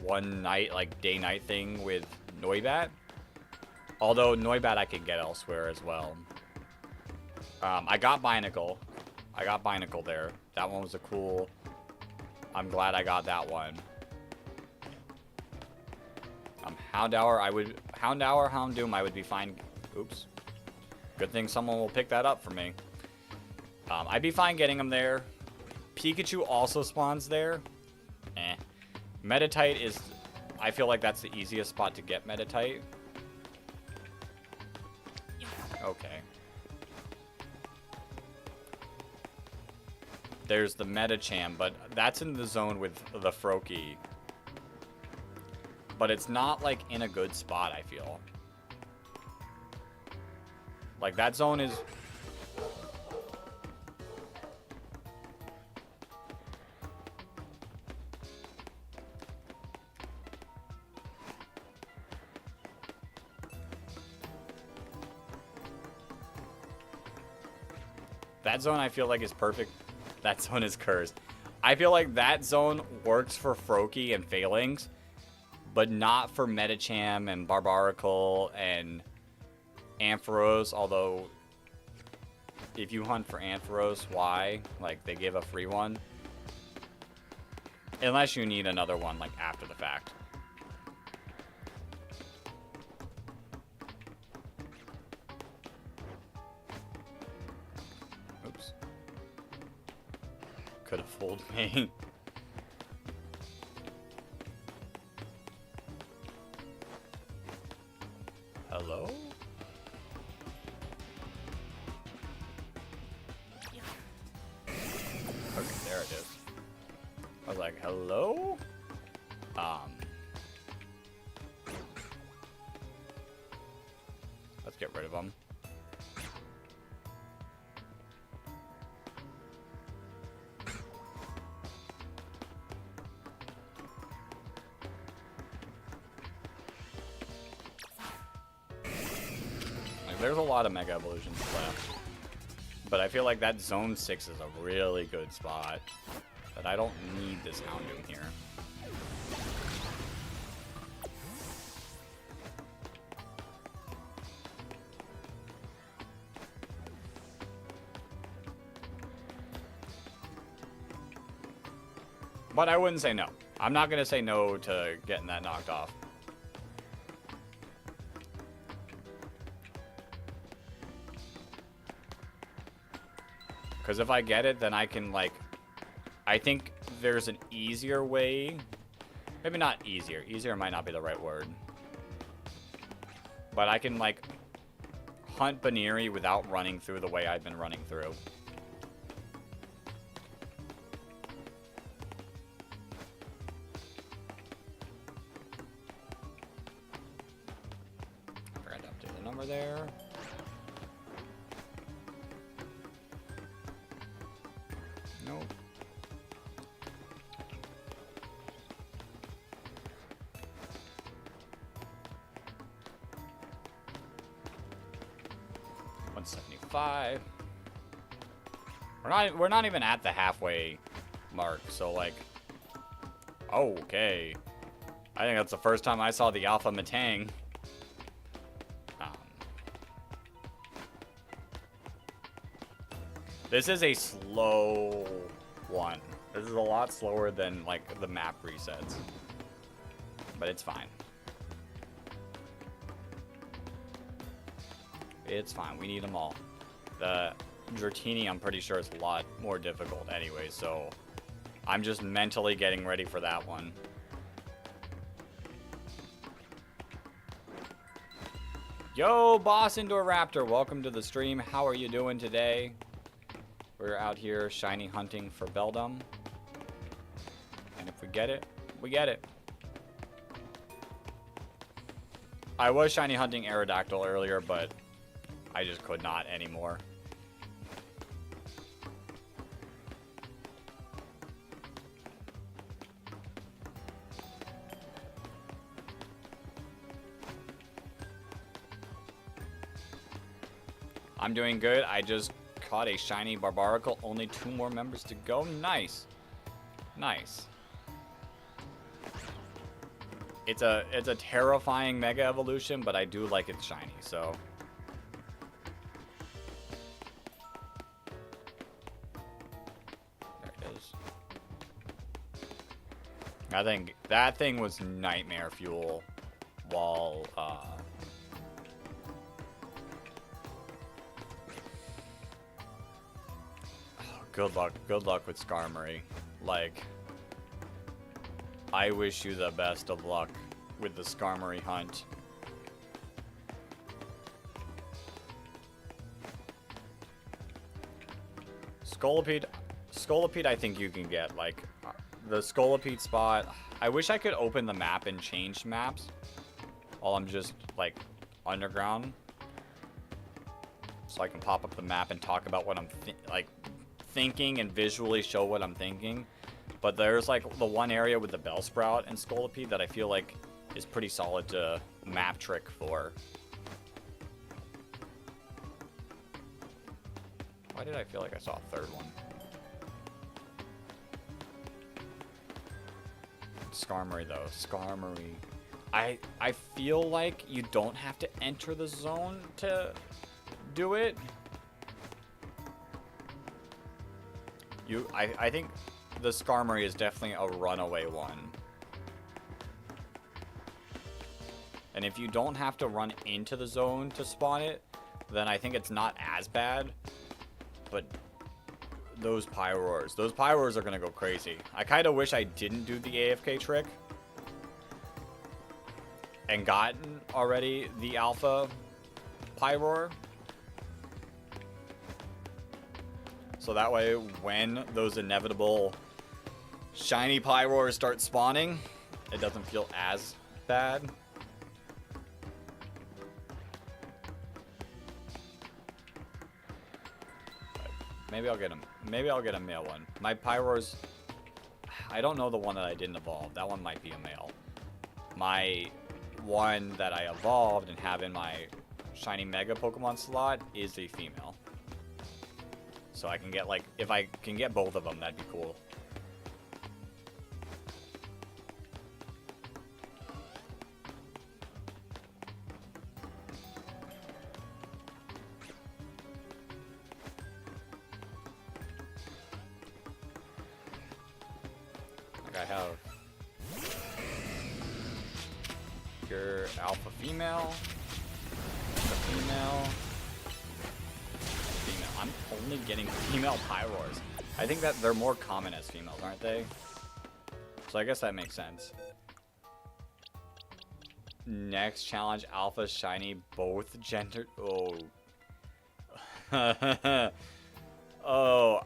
one night, like, day-night thing with Noibat. Although Noibat I can get elsewhere as well. I got Binacle. There. That one was a cool... I'm glad I got that one. Houndour, Houndoom, I would be fine... Oops. Good thing someone will pick that up for me. I'd be fine getting them there. Pikachu also spawns there. Eh. Meditite is... I feel like that's the easiest spot to get Meditite. Okay. There's the Medicham, but that's in the zone with the Froakie. But it's not, like, in a good spot, I feel. Like, that zone is... That zone I feel like is perfect. That zone is cursed. I feel like that zone works for Froakie and Phalanx, but not for Medicham and Barbaracle and Ampharos, although if you hunt for Ampharos, why? Like, they give a free one. Unless you need another one, like, after the fact. Oops. Could have fooled me. Hello? Okay, there it is. I was like, hello? Let's get rid of them. Like, there's a lot of Mega Evolutions left. But I feel like that Zone 6 is a really good spot. But I don't need this Houndoom here. But I wouldn't say no. I'm not going to say no to getting that knocked off. Because if I get it, then I can, like... I think there's an easier way. Maybe not easier. Easier might not be the right word. But I can, like, hunt Baneri without running through the way I've been running through. I forgot to update the number there. Nope. $175. We're not even at the halfway mark, so like, okay. I think that's the first time I saw the Alpha Metang. This is a slow one. This is a lot slower than like the map resets, but it's fine. It's fine. We need them all. The Dratini, I'm pretty sure, is a lot more difficult anyway, so I'm just mentally getting ready for that one. Yo, Boss Indoor Raptor, welcome to the stream. How are you doing today? We're out here shiny hunting for Beldum. And if we get it, we get it. I was shiny hunting Aerodactyl earlier, but I just could not anymore. I'm doing good. I just caught a shiny Barbaracle. Only 2 more members to go. Nice. Nice. It's a terrifying Mega Evolution, but I do like it shiny, so. There it is. I think that thing was nightmare fuel while good luck with Skarmory. Like, I wish you the best of luck with the Skarmory hunt. Scolipede I think you can get, like, the Scolipede spot. I wish I could open the map and change maps while I'm just, like, underground. So I can pop up the map and talk about what I'm, thinking and visually show what I'm thinking. But there's like the one area with the Bellsprout and Scolipede that I feel like is pretty solid to map trick for. Why did I feel like I saw a third one? Skarmory though. Skarmory. I feel like you don't have to enter the zone to do it. I think the Skarmory is definitely a runaway one. And if you don't have to run into the zone to spawn it, then I think it's not as bad. But those Pyroars are gonna go crazy. I kind of wish I didn't do the AFK trick and gotten already the Alpha Pyroar. So that way, when those inevitable shiny Pyroars start spawning, it doesn't feel as bad. Maybe I'll get him. Maybe I'll get a male one. My Pyroars, I don't know the one that I didn't evolve. That one might be a male. My one that I evolved and have in my shiny Mega Pokemon slot is a female. So I can get, like, if I can get both of them, that'd be cool. Like I have your alpha female, female. I'm only getting female Pyroars. I think that they're more common as females, aren't they? So I guess that makes sense. Next challenge, Alpha Shiny, both gender. Oh. Oh,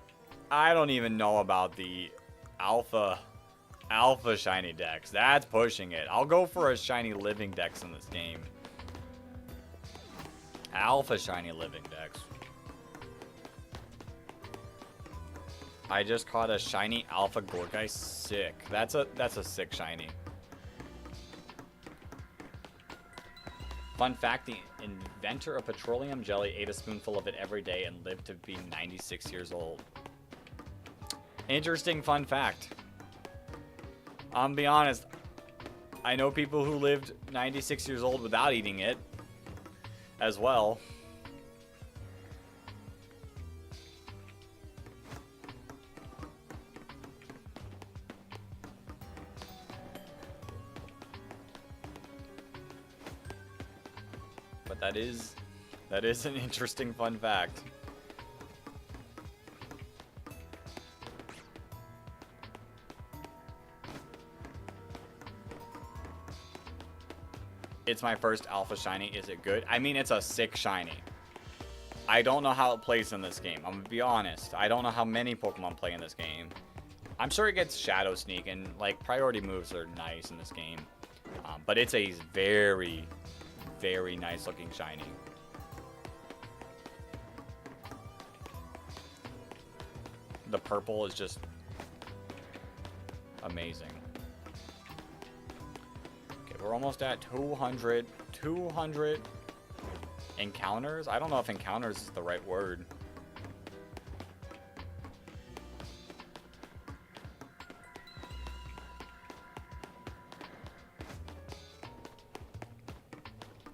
I don't even know about the Alpha Shiny Dex. That's pushing it. I'll go for a Shiny Living Dex in this game. Alpha Shiny Living Dex. I just caught a shiny Alpha Gourgeist. Sick. That's a sick shiny. Fun fact, the inventor of petroleum jelly ate a spoonful of it every day and lived to be 96 years old. Interesting fun fact. I'll be honest, I know people who lived 96 years old without eating it as well. But that is an interesting fun fact. It's my first Alpha Shiny. Is it good? I mean, it's a sick shiny. I don't know how it plays in this game. I'm gonna be honest. I don't know how many Pokemon play in this game. I'm sure it gets Shadow Sneak, and like priority moves are nice in this game. But it's a very, very nice looking shiny. The purple is just amazing. We're almost at 200 encounters. I don't know if encounters is the right word.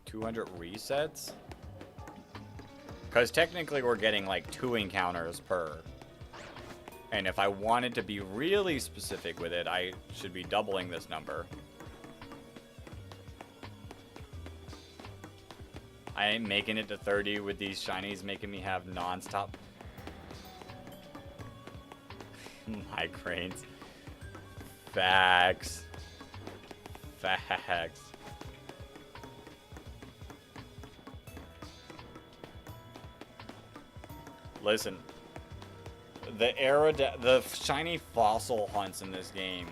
$200 resets? Because technically we're getting like 2 encounters per. And if I wanted to be really specific with it, I should be doubling this number. I ain't making it to 30 with these shinies making me have non-stop migraines. Facts. Facts. Listen, the shiny fossil hunts in this game,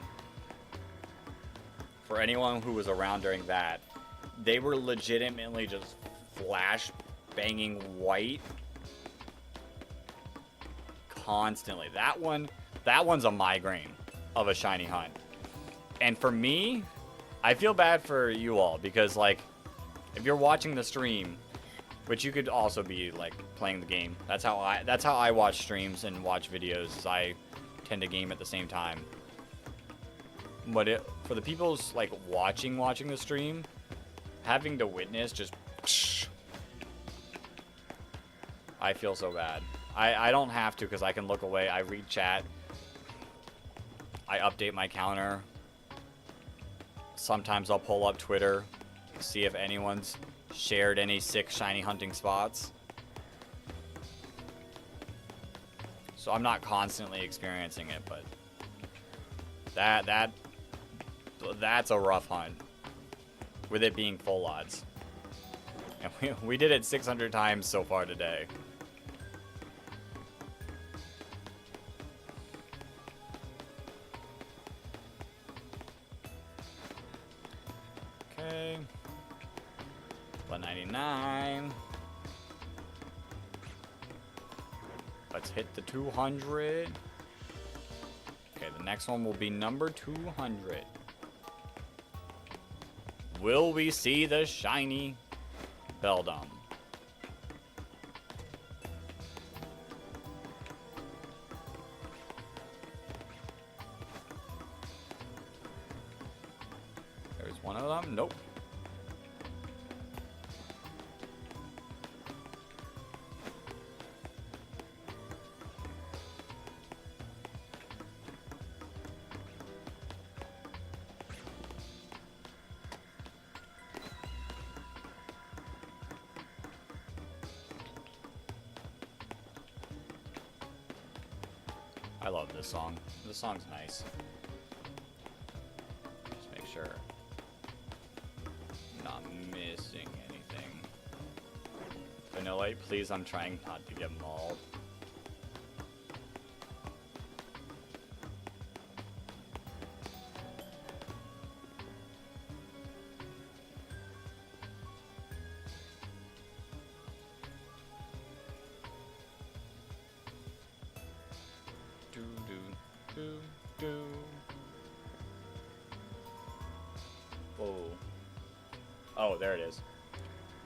for anyone who was around during that, they were legitimately just flash banging white constantly. That one's a migraine of a shiny hunt. And for me, I feel bad for you all because, like, if you're watching the stream, which you could also be like playing the game. That's how I watch streams and watch videos. Is I tend to game at the same time. But for the people's like watching the stream, having to witness just I feel so bad. I don't have to because I can look away. I read chat. I update my counter. Sometimes I'll pull up Twitter, see if anyone's shared any sick shiny hunting spots. So I'm not constantly experiencing it, but that's a rough hunt with it being full odds. And we did it 600 times so far today. Okay. 199. Let's hit the 200. Okay, the next one will be number 200. Will we see the shiny Beldum? There's one of them. Nope. I love this song. This song's nice. Just make sure I'm not missing anything. Vanillite, please, I'm trying not to get mauled. Whoa. Oh, there it is.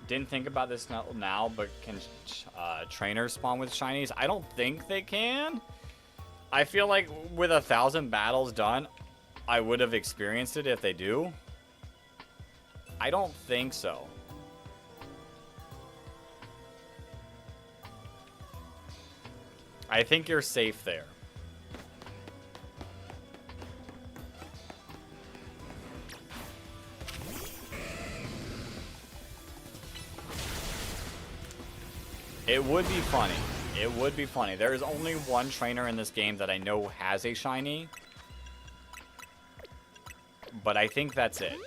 Didn't think about this now, but can trainers spawn with shinies? I don't think they can. I feel like with 1,000 battles done, I would have experienced it if they do. I don't think so. I think you're safe there. It would be funny. It would be funny. There is only one trainer in this game that I know has a shiny. But I think that's it.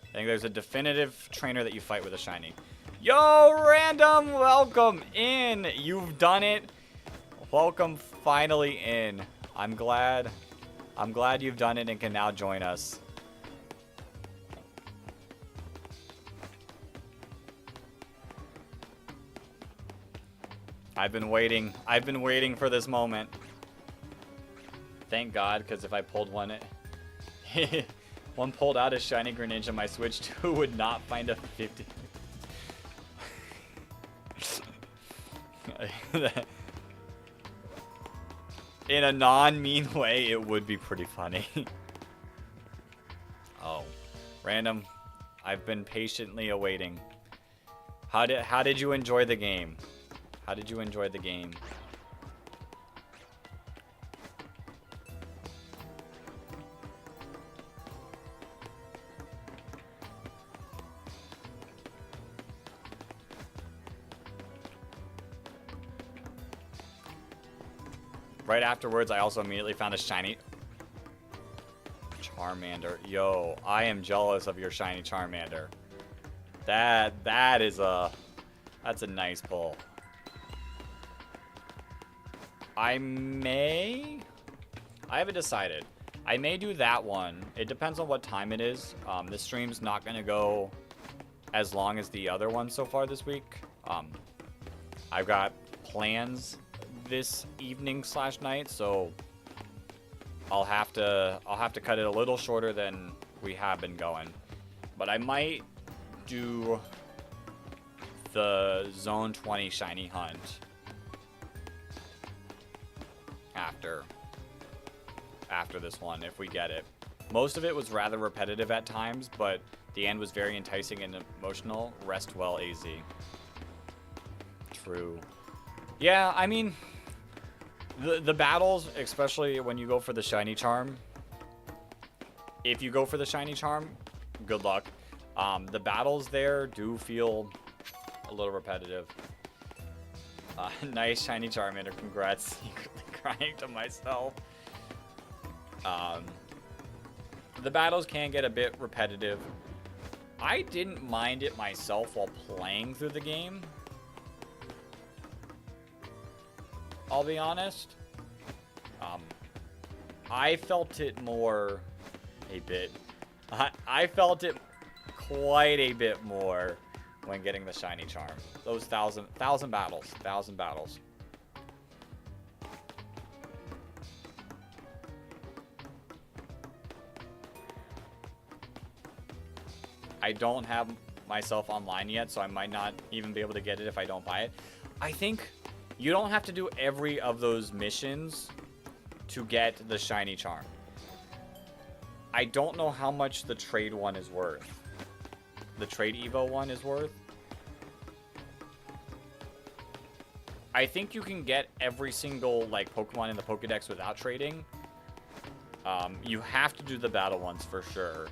I think there's a definitive trainer that you fight with a shiny. Yo, Random, welcome in. You've done it. Welcome finally in. I'm glad you've done it and can now join us. I've been waiting for this moment. Thank God, because if I pulled one, one pulled out a shiny Greninja, my Switch 2 would not find a 50. In a non-mean way, it would be pretty funny. Oh, Random, I've been patiently awaiting. How did you enjoy the game? How did you enjoy the game? Right afterwards, I also immediately found a shiny Charmander. Yo, I am jealous of your shiny Charmander. That's a nice pull. I haven't decided. I may do that one. It depends on what time it is. This stream's not going to go as long as the other one so far this week. I've got plans this evening / night, so I'll have to cut it a little shorter than we have been going. But I might do the Zone 20 shiny hunt after this one if we get it. Most of it was rather repetitive at times, but the end was very enticing and emotional. Rest well, AZ. True. Yeah, I mean, the battles, especially when you go for the shiny charm, if you go for the shiny charm, good luck. The battles there do feel a little repetitive. Nice shiny Charmander, congrats. Secretly crying to myself. The battles can get a bit repetitive. I didn't mind it myself while playing through the game. I'll be honest. I felt it more a bit. I felt it quite a bit more when getting the shiny charm. Those thousand battles. I don't have myself online yet, so I might not even be able to get it if I don't buy it. I think you don't have to do every of those missions to get the shiny charm. I don't know how much the trade one is worth. The trade Evo one is worth. I think you can get every single like Pokemon in the Pokedex without trading. You have to do the battle ones for sure.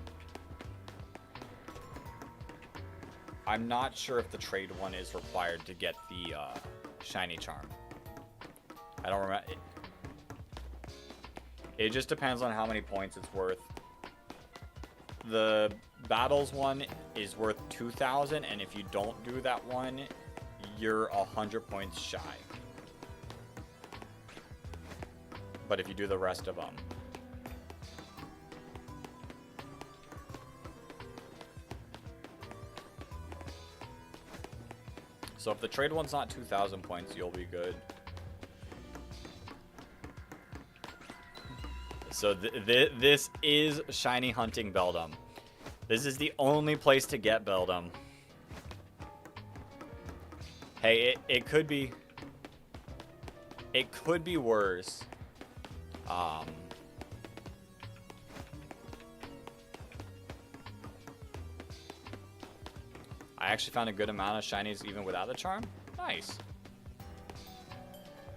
I'm not sure if the trade one is required to get the shiny charm. I don't remember. It just depends on how many points it's worth. The battles one is worth 2,000, and if you don't do that one, you're 100 points shy. But if you do the rest of them. So if the trade one's not 2,000 points, you'll be good. So this is shiny hunting Beldum. This is the only place to get Beldum. Hey, it could be... It could be worse. I actually found a good amount of shinies even without the charm. Nice.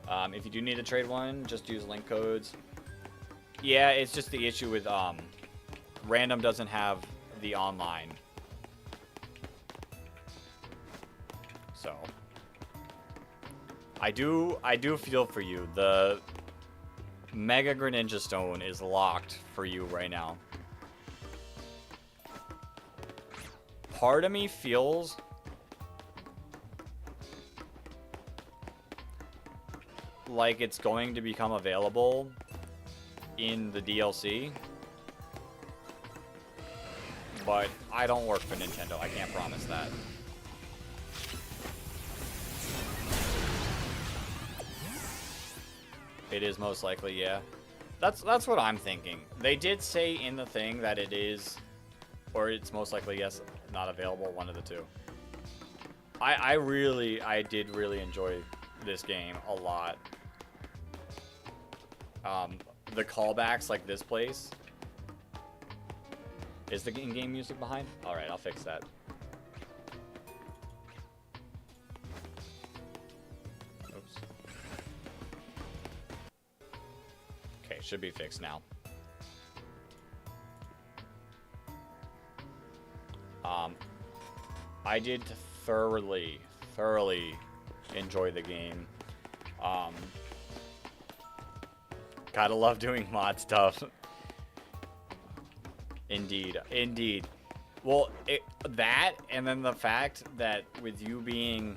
If you do need to trade one, just use link codes. Yeah, it's just the issue with random doesn't have the online. So I do feel for you. The Mega Greninja Stone is locked for you right now. Part of me feels like it's going to become available in the DLC, but I don't work for Nintendo. I can't promise that. It is most likely, yeah. That's what I'm thinking. They did say in the thing that it is, or it's most likely yes, not available, one of the two. I did really enjoy this game a lot. The callbacks, like this place. Is the in-game music behind? Alright, I'll fix that. Oops. Okay, should be fixed now. I did thoroughly enjoy the game. Gotta love doing mod stuff. Indeed. Well, that, and then the fact that with you being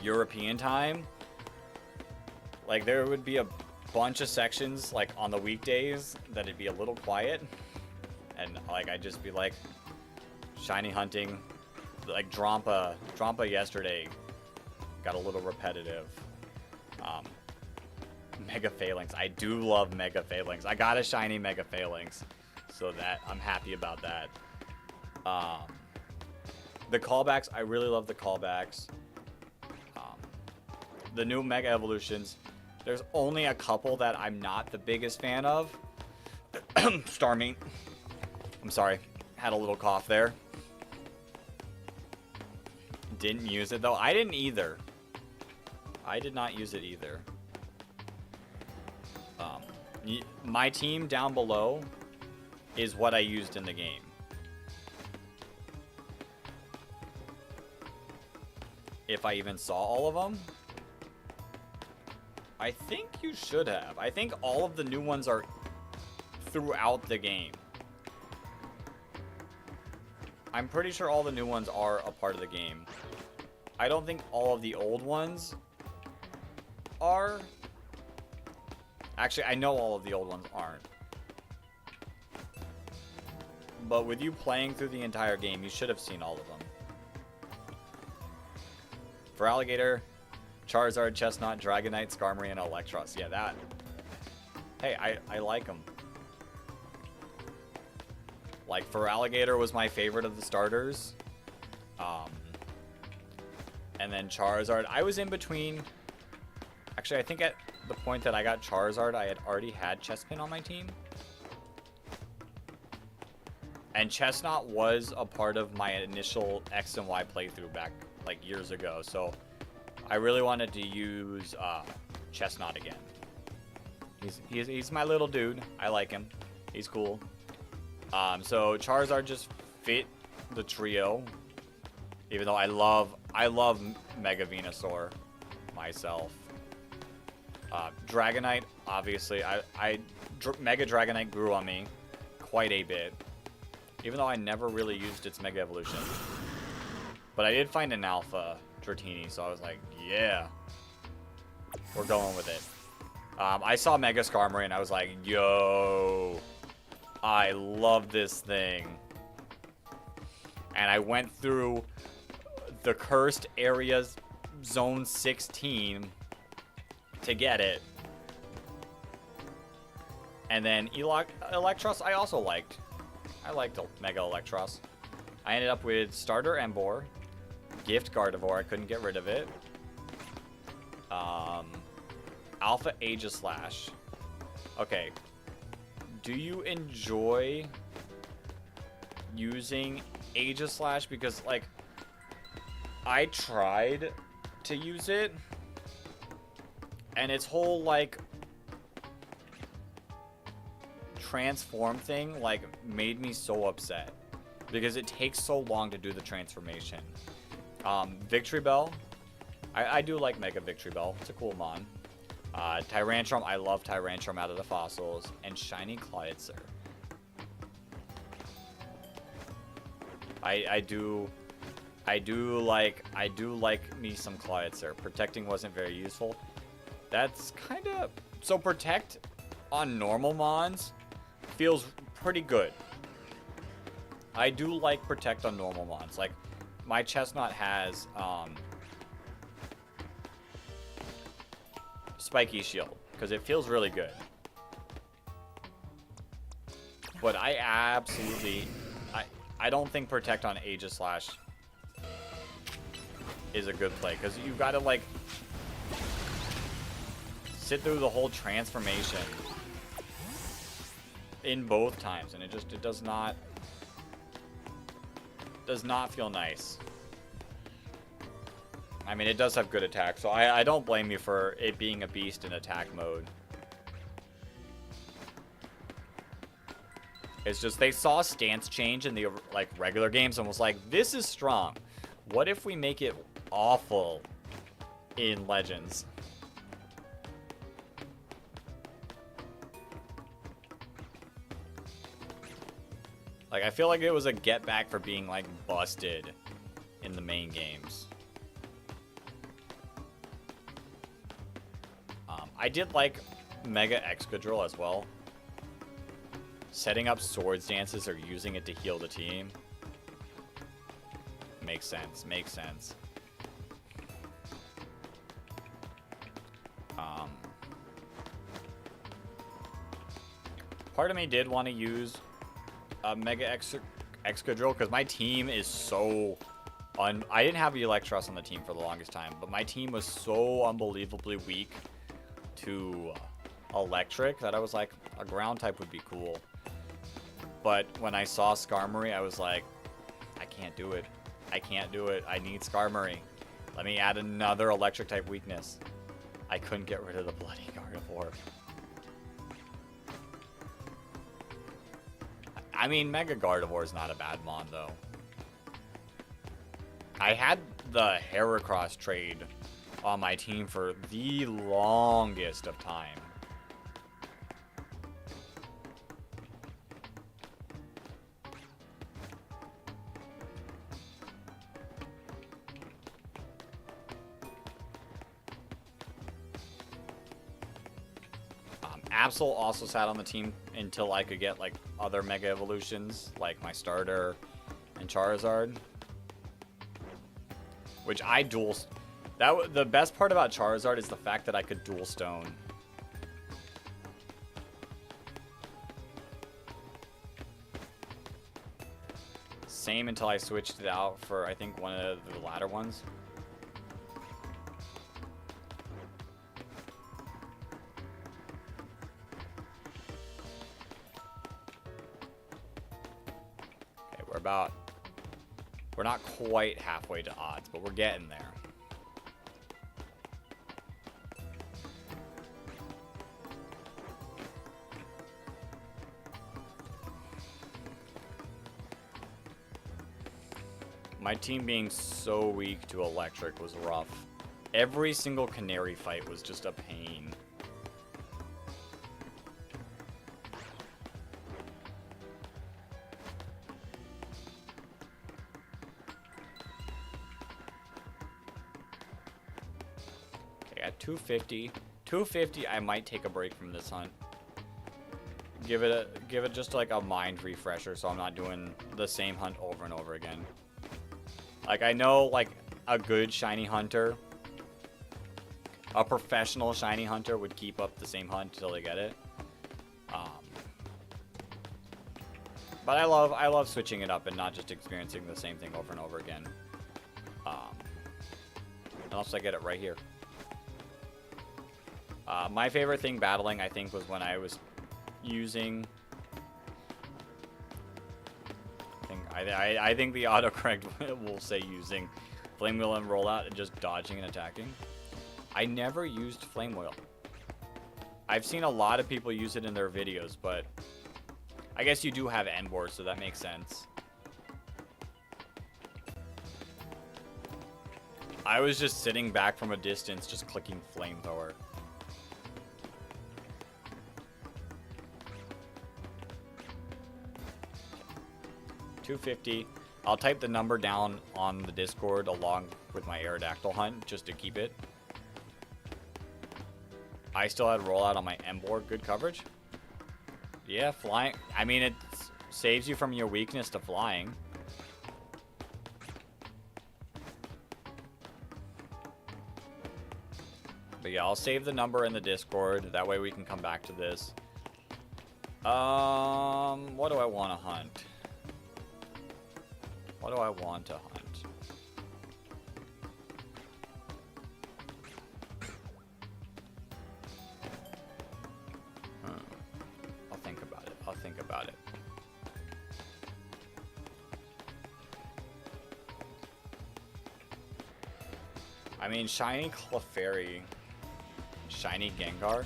European time, like there would be a bunch of sections like on the weekdays that it'd be a little quiet, and like I'd just be like shiny hunting, like Drampa yesterday got a little repetitive. Mega Phalanx. I do love Mega Phalanx. I got a shiny Mega Phalanx, so that I'm happy about that. The callbacks, I really love the callbacks. The new Mega Evolutions, there's only a couple that I'm not the biggest fan of. Starmie. I'm sorry. Had a little cough there. Didn't use it though. I didn't either. I did not use it either. My team down below is what I used in the game. If I even saw all of them. I think you should have. I think all of the new ones are throughout the game. I'm pretty sure all the new ones are a part of the game. I don't think all of the old ones are. Actually, I know all of the old ones aren't. But with you playing through the entire game, you should have seen all of them. For Alligator, Charizard, Chestnut, Dragonite, Skarmory, and Electros. Yeah, that. Hey, I like them. Like, for Alligator was my favorite of the starters. And then Charizard. I was in between. Actually, I think at the point that I got Charizard, I had already had Chespin on my team. And Chestnut was a part of my initial X and Y playthrough back, like, years ago. So, I really wanted to use Chestnut again. He's my little dude. I like him. He's cool. So Charizard just fit the trio. Even though I love Mega Venusaur myself. Dragonite, obviously, Mega Dragonite grew on me quite a bit. Even though I never really used its Mega Evolution. But I did find an Alpha Dratini, so I was like, yeah. We're going with it. I saw Mega Skarmory and I was like, yo. I love this thing. And I went through the cursed areas, zone 16, to get it. And then Electros I also liked. I liked Mega Electros. I ended up with Starter Emboar, Gift Gardevoir, I couldn't get rid of it. Alpha Aegislash. Okay. Do you enjoy using Aegislash? Because, like, I tried to use it, and its whole, like, transform thing, like, made me so upset. Because it takes so long to do the transformation. Victory Bell. I do like Mega Victory Bell. It's a cool mon. Tyrantrum. I love Tyrantrum out of the fossils. And Shiny Cloyster. I do like me some Cloyster. Protecting wasn't very useful. That's kind of... So Protect on normal mons feels pretty good. I do like Protect on normal mons. Like, my Chestnut has Spiky Shield, because it feels really good. But I absolutely... I don't think Protect on Aegislash is a good play, because you've got to, like, sit through the whole transformation in both times, and it does not feel nice. I mean, it does have good attack, so I don't blame you for it being a beast in attack mode. It's just they saw stance change in the, like, regular games and was like, this is strong. What if we make it awful in Legends? Like, I feel like it was a get back for being, like, busted in the main games. I did like Mega Excadrill as well. Setting up Swords Dances or using it to heal the team. Makes sense, makes sense. Part of me did want to use Mega Excadrill because my team is so... I didn't have Electros on the team for the longest time, but my team was so unbelievably weak to Electric that I was like, a ground type would be cool. but when I saw Skarmory, I was like, I can't do it. I can't do it. I need Skarmory. Let me add another electric type weakness. I couldn't get rid of the bloody Gardevoir. I mean, Mega Gardevoir is not a bad mon, though. I had the Heracross trade on my team for the longest of time. Absol also sat on the team until I could get like other Mega Evolutions, like my starter and Charizard, which I dual. The best part about Charizard is the fact that I could dual stone. Same until I switched it out for, I think, one of the latter ones. Okay, we're not quite halfway to odds, but we're getting there. My team being so weak to electric was rough. Every single Canary fight was just a pain. Okay, at 250. 250, I might take a break from this hunt. Give it just like a mind refresher so I'm not doing the same hunt over and over again. Like, I know, like, a good shiny hunter, a professional shiny hunter would keep up the same hunt until they get it. But I love switching it up and not just experiencing the same thing over and over again. Unless I get it right here. My favorite thing battling, I think, was when I was using... I think the autocorrect will say using Flame Wheel and Rollout and just dodging and attacking. I never used Flame Wheel. I've seen a lot of people use it in their videos, but I guess you do have N-Board, so that makes sense. I was just sitting back from a distance, just clicking Flamethrower. $250. I'll type the number down on the Discord along with my Aerodactyl hunt just to keep it. I still had rollout on my M-board. Good coverage. Yeah, flying. I mean, it saves you from your weakness to flying. But yeah, I'll save the number in the Discord. That way we can come back to this. What do I want to hunt? What do I want to hunt? I'll think about it. I'll think about it. I mean, shiny Clefairy, shiny Gengar.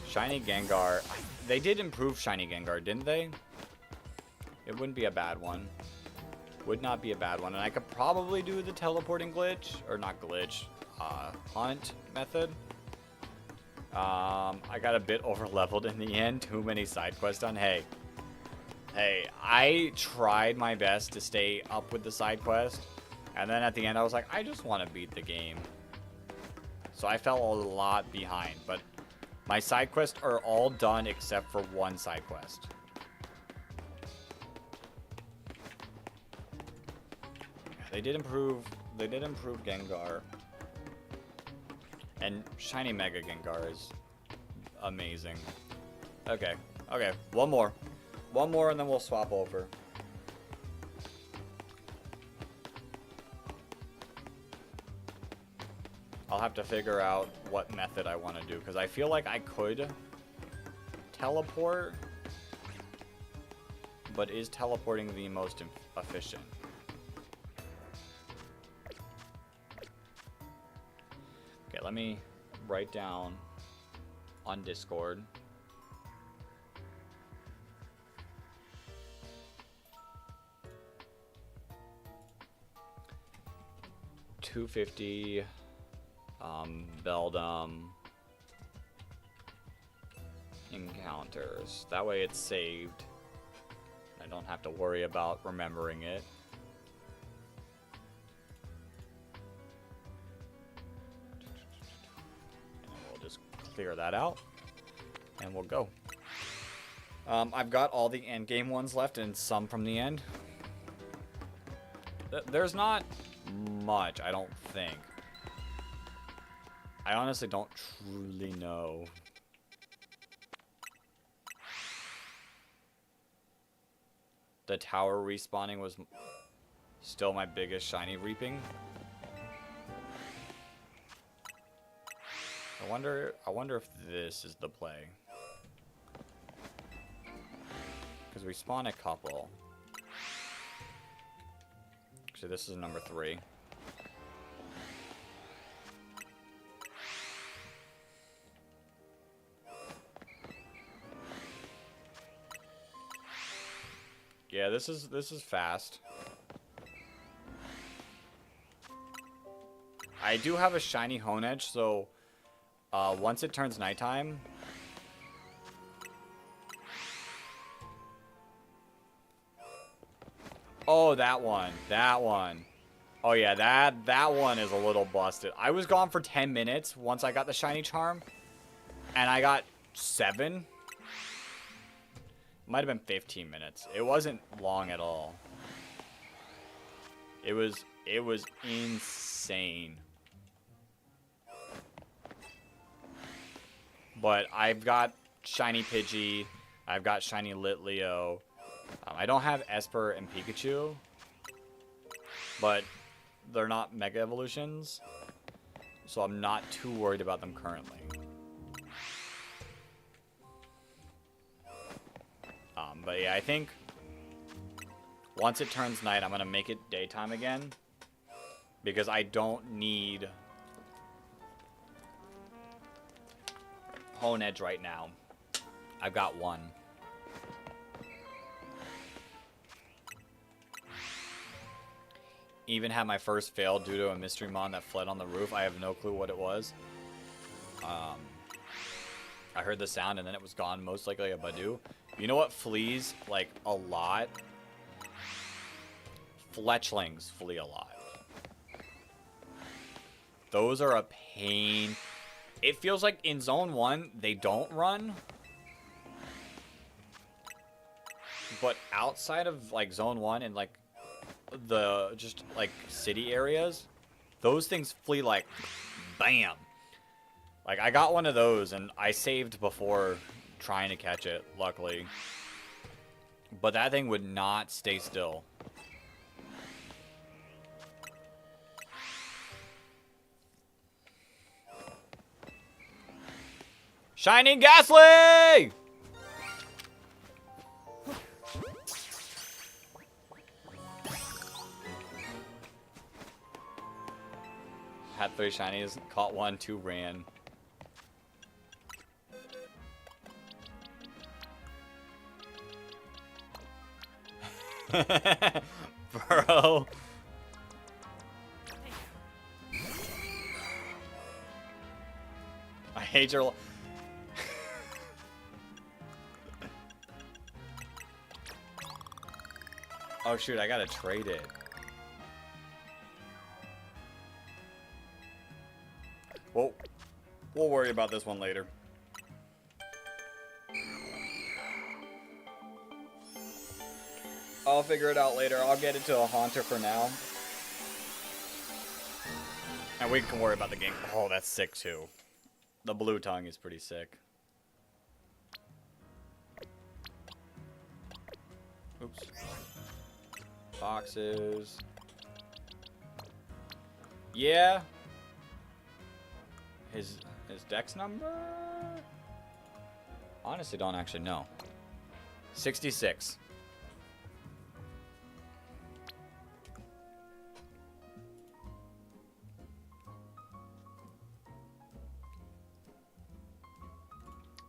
Shiny Gengar. They did improve Shiny Gengar, didn't they? It wouldn't be a bad one. Would not be a bad one. And I could probably do the teleporting glitch. Or not glitch. Hunt method. I got a bit over leveled in the end. Too many side quests done. Hey, I tried my best to stay up with the side quest. And then at the end I was like, I just want to beat the game. So I fell a lot behind. But my side quests are all done except for one side quest. They did improve Gengar. And shiny Mega Gengar is amazing. Okay, one more and then we'll swap over. I'll have to figure out what method I want to do, because I feel like I could teleport, but is teleporting the most efficient? Okay, let me write down on Discord. $250 Beldum encounters. That way it's saved. I don't have to worry about remembering it. And we'll just clear that out and we'll go. I've got all the end game ones left and some from the end. There's not much, I don't think. I honestly don't truly know. The tower respawning was still my biggest shiny reaping. I wonder if this is the play. Because we spawn a couple. So this is number 3. Yeah, this is fast. I do have a shiny Honedge, so once it turns nighttime, oh, that one. Oh yeah, that one is a little busted. I was gone for 10 minutes once I got the shiny charm, and I got 7. Might have been 15 minutes. It wasn't long at all. It was insane. But I've got shiny Pidgey. I've got shiny Litleo. I don't have Esper and Pikachu, but they're not Mega Evolutions, so I'm not too worried about them currently. But yeah, I think once it turns night, I'm going to make it daytime again, because I don't need Honedge right now. I've got 1. Even had my first fail due to a mystery mon that fled on the roof. I have no clue what it was. I heard the sound and then it was gone. Most likely a Badoo. You know what flees like a lot? Fletchlings flee a lot. Those are a pain. It feels like in Zone 1 they don't run. But outside of like Zone 1 and like the just like city areas, those things flee like bam. Like I got one of those and I saved before trying to catch it, luckily. But that thing would not stay still. Shining Ghastly! Had 3 shinies, caught 1, 2 ran. Bro. I hate your... Oh shoot, I gotta trade it. Well, we'll worry about this one later. I'll figure it out later. I'll get it to a Haunter for now. And we can worry about the game. Oh, that's sick too. The blue tongue is pretty sick. Oops. Boxes. Yeah. His dex number? Honestly, don't actually know. 66.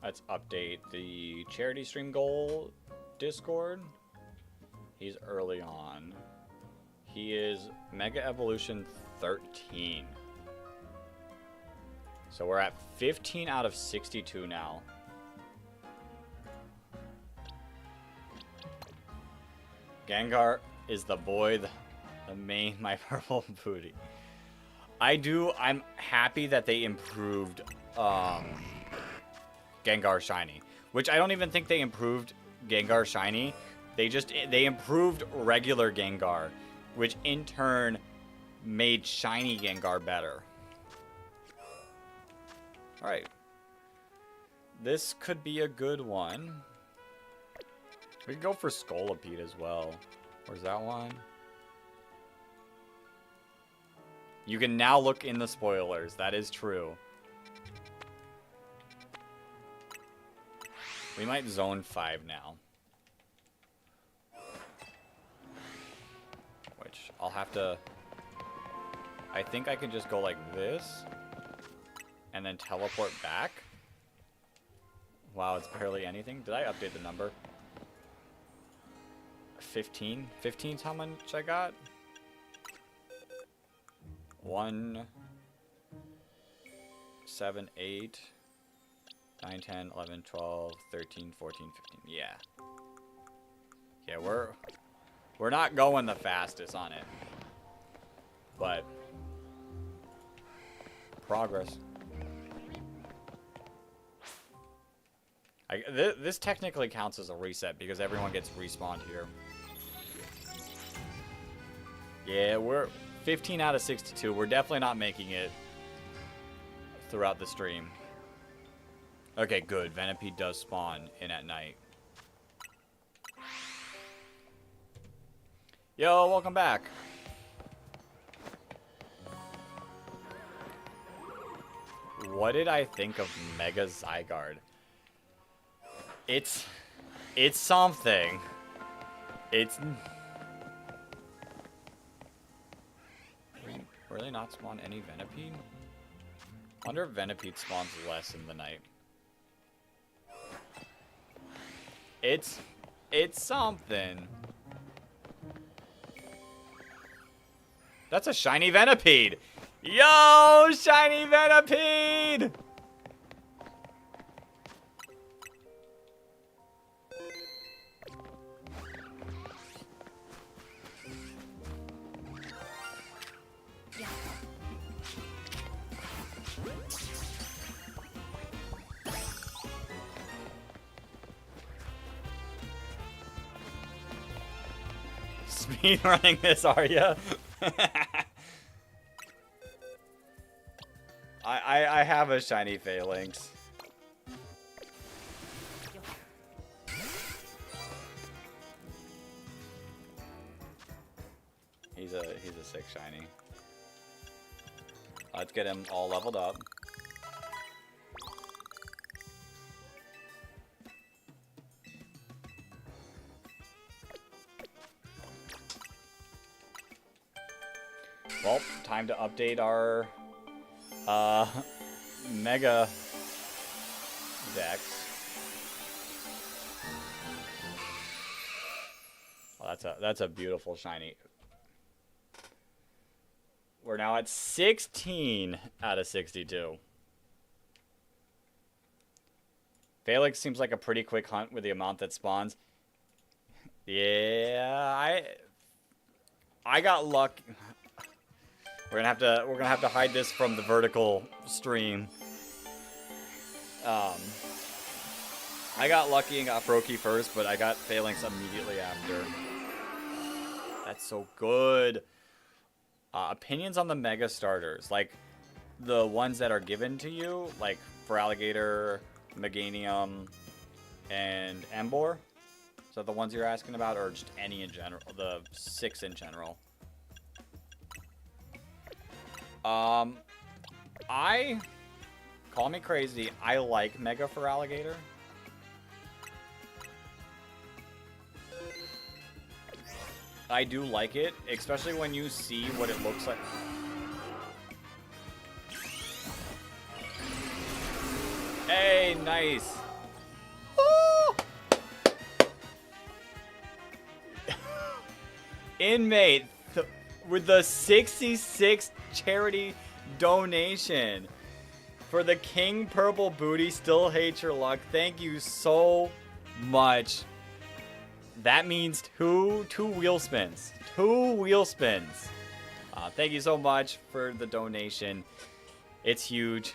Let's update the charity stream goal Discord. He's early on. He is Mega Evolution 13. So we're at 15 out of 62 now. Gengar is the boy, the main, my purple booty. I'm happy that they improved Gengar Shiny, which I don't even think they improved Gengar Shiny. They improved regular Gengar, which in turn made Shiny Gengar better. All right. This could be a good one. We can go for Scolipede as well. Where's that one? You can now look in the spoilers. That is true. We might zone 5 now. Which I'll have to... I think I can just go like this. And then teleport back. Wow, it's barely anything. Did I update the number? 15? 15's how much I got? 1, 7, 8, 9, 10, 11, 12, 13, 14, 15. Yeah. Yeah, we're not going the fastest on it. But progress. This technically counts as a reset because everyone gets respawned here. Yeah, we're 15 out of 62. We're definitely not making it throughout the stream. Okay, good. Venipede does spawn in at night. Yo, welcome back. What did I think of Mega Zygarde? It's something. It's... Really not spawn any Venipede? Wonder if Venipede spawns less in the night. It's something. That's a shiny Venipede! Yo, shiny Venipede! Speed running this, are ya? I have a shiny Phalanx. He's a sick shiny. Let's get him all leveled up. Well, time to update our Mega Dex. Oh, that's a beautiful shiny. We're now at 16 out of 62. Phalanx seems like a pretty quick hunt with the amount that spawns. Yeah, I got luck. We're gonna have to hide this from the vertical stream. I got lucky and got Froakie first, but I got Phalanx immediately after. That's so good. Opinions on the Mega starters, like the ones that are given to you, like for Alligator, Meganium, and Emboar. Is that the ones you're asking about, or just any in general? The 6 in general. Call me crazy. I like Mega Feraligatr. I do like it, especially when you see what it looks like. Hey, nice. Inmate with the 66 charity donation for the King Purple Booty. Still hate your luck. Thank you so much. That means two wheel spins. 2 wheel spins. Thank you so much for the donation. It's huge.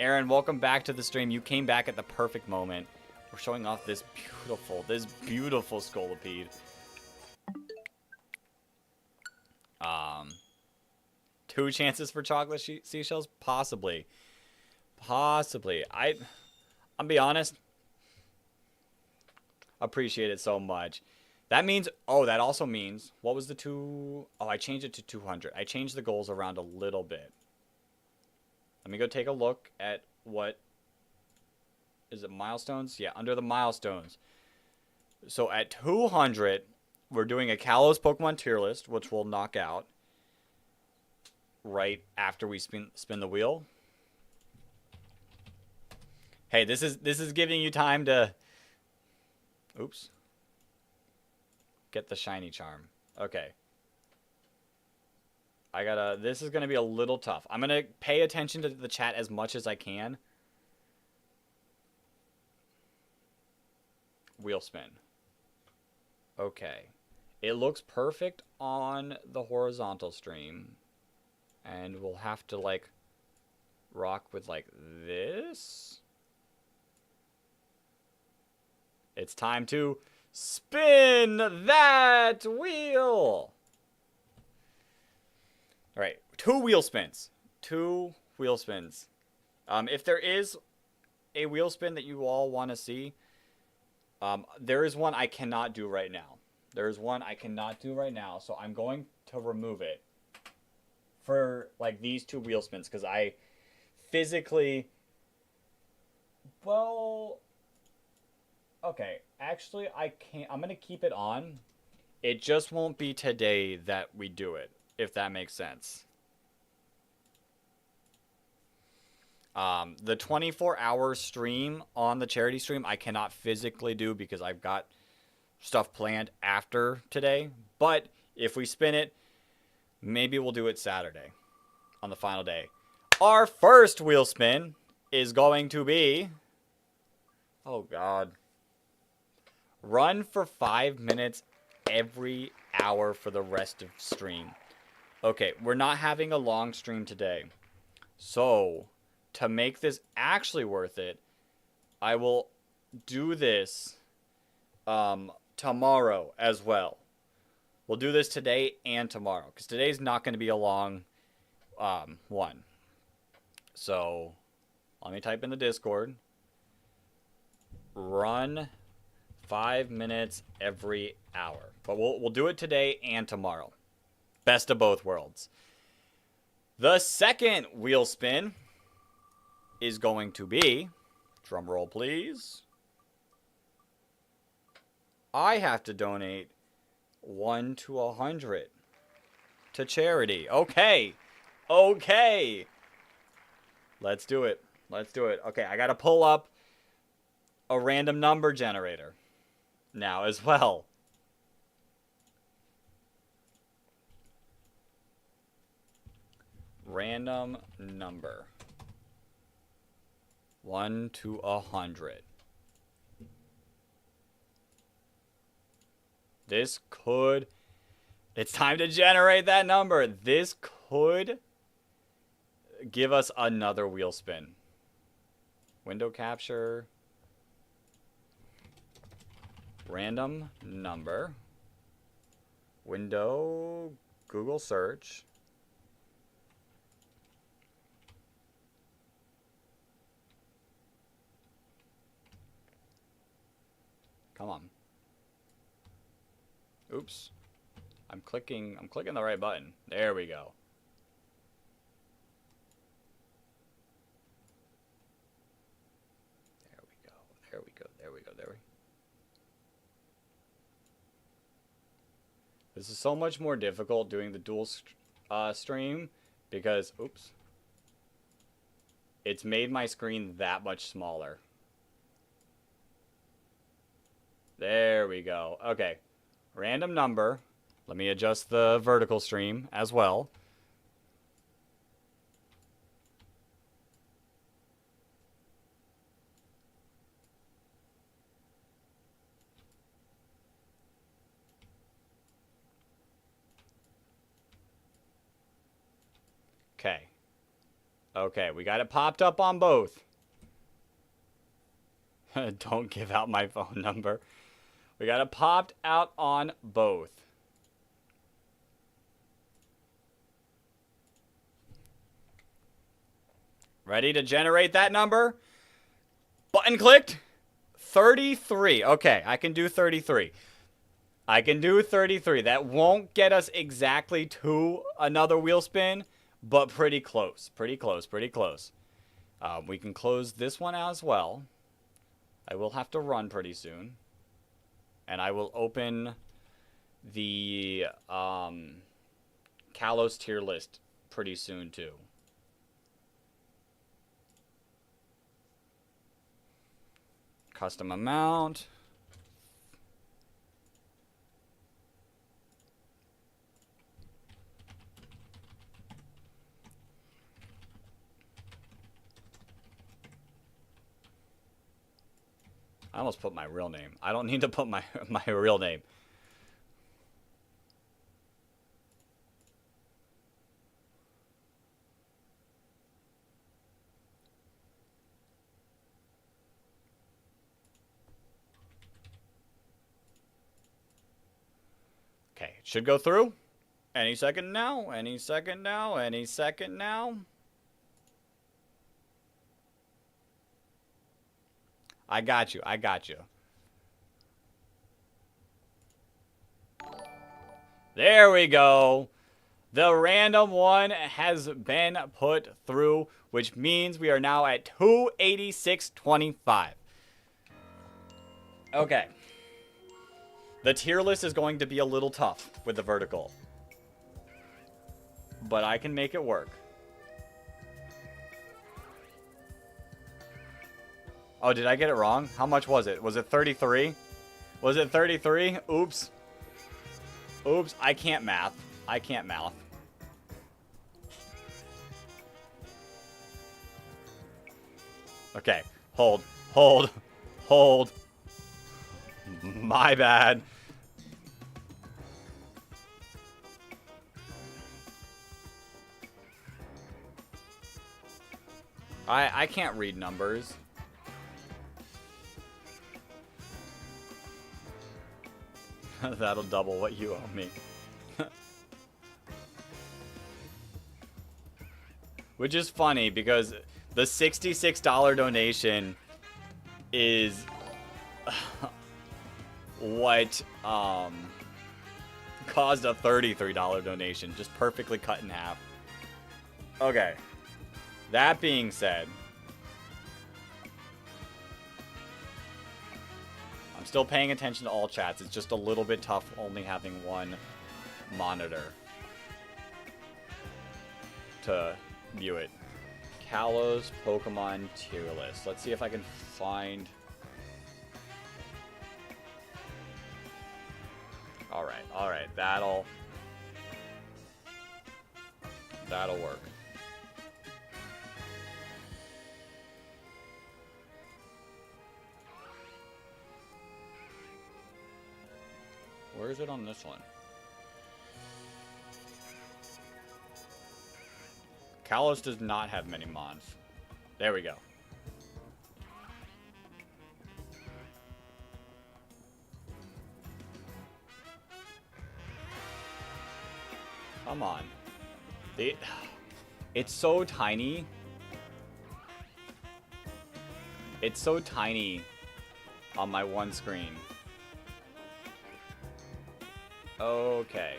Aaron, welcome back to the stream. You came back at the perfect moment. We're showing off this beautiful Scolipede. 2 chances for chocolate seashells? Possibly. I'm be honest. Appreciate it so much. That means, that also means, what was the 2? Oh, I changed it to 200. I changed the goals around a little bit. Let me go take a look at what, is it milestones? Yeah, under the milestones. So at 200, we're doing a Kalos Pokemon tier list, which we'll knock out right after we spin the wheel. Hey, this is giving you time to, oops, get the shiny charm. Okay. This is gonna be a little tough. I'm gonna pay attention to the chat as much as I can. Wheel spin. Okay. It looks perfect on the horizontal stream. And we'll have to, like, rock with, like, this. It's time to spin that wheel! Alright, 2 wheel spins. 2 wheel spins. If there is a wheel spin that you all want to see, there is one I cannot do right now. So I'm going to remove it for, like, these 2 wheel spins, because I physically, well, okay, actually, I can't, I'm going to keep it on. It just won't be today that we do it, if that makes sense. The 24-hour stream on the charity stream, I cannot physically do because I've got stuff planned after today. But if we spin it, maybe we'll do it Saturday on the final day. Our first wheel spin is going to be, oh God, run for 5 minutes every hour for the rest of stream. Okay, we're not having a long stream today. So, to make this actually worth it, I will do this tomorrow as well. We'll do this today and tomorrow, because today's not going to be a long one. So, let me type in the Discord. Run 5 minutes every hour. But we'll do it today and tomorrow. Best of both worlds. The second wheel spin is going to be, drum roll please, I have to donate 1 to 100 to charity. Okay. Let's do it. Okay, I gotta pull up a random number generator now as well. Random number. 1 to 100. This could... It's time to generate that number. This could give us another wheel spin. Window capture. Random number. Window. Google search. Come on. Oops. I'm clicking the right button. There we go. This is so much more difficult doing the dual stream because, oops, it's made my screen that much smaller. There we go. Okay. Random number. Let me adjust the vertical stream as well. Okay. Okay, we got it popped up on both. Don't give out my phone number. We got it popped out on both. Ready to generate that number? Button clicked. 33. Okay, I can do 33. I can do 33. That won't get us exactly to another wheel spin, but pretty close. Pretty close. Pretty close. We can close this one as well. I will have to run pretty soon. And I will open the Kalos tier list pretty soon too. Custom amount. I almost put my real name. I don't need to put my real name. Okay, it should go through. Any second now, any second now, any second now. I got you, I got you. There we go. The random one has been put through, which means we are now at 286.25. Okay. The tier list is going to be a little tough with the vertical, but I can make it work. Oh, did I get it wrong? How much was it? Was it 33? Was it 33? Oops. Oops, I can't math. I can't math. Okay, hold, hold, hold. My bad. I can't read numbers. That'll double what you owe me. Which is funny because the $66 donation is what caused a $33 donation, just perfectly cut in half. Okay. That being said, I'm still paying attention to all chats. It's just a little bit tough only having one monitor to view it. Kalos Pokemon tier list. Let's see if I can find... Alright, that'll work. Where is it on this one? Kalos does not have many mons. There we go. Come on. It's so tiny. It's so tiny on my one screen. Okay.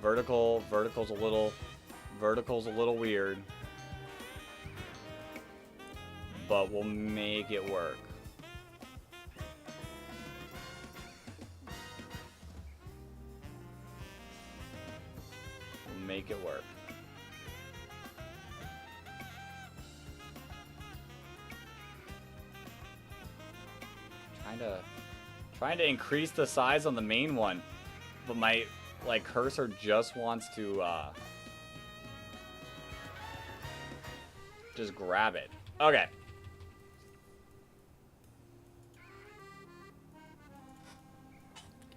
Vertical's a little weird. But we'll make it work. make it work. Trying to increase the size on the main one, but my like cursor just wants to just grab it. Okay.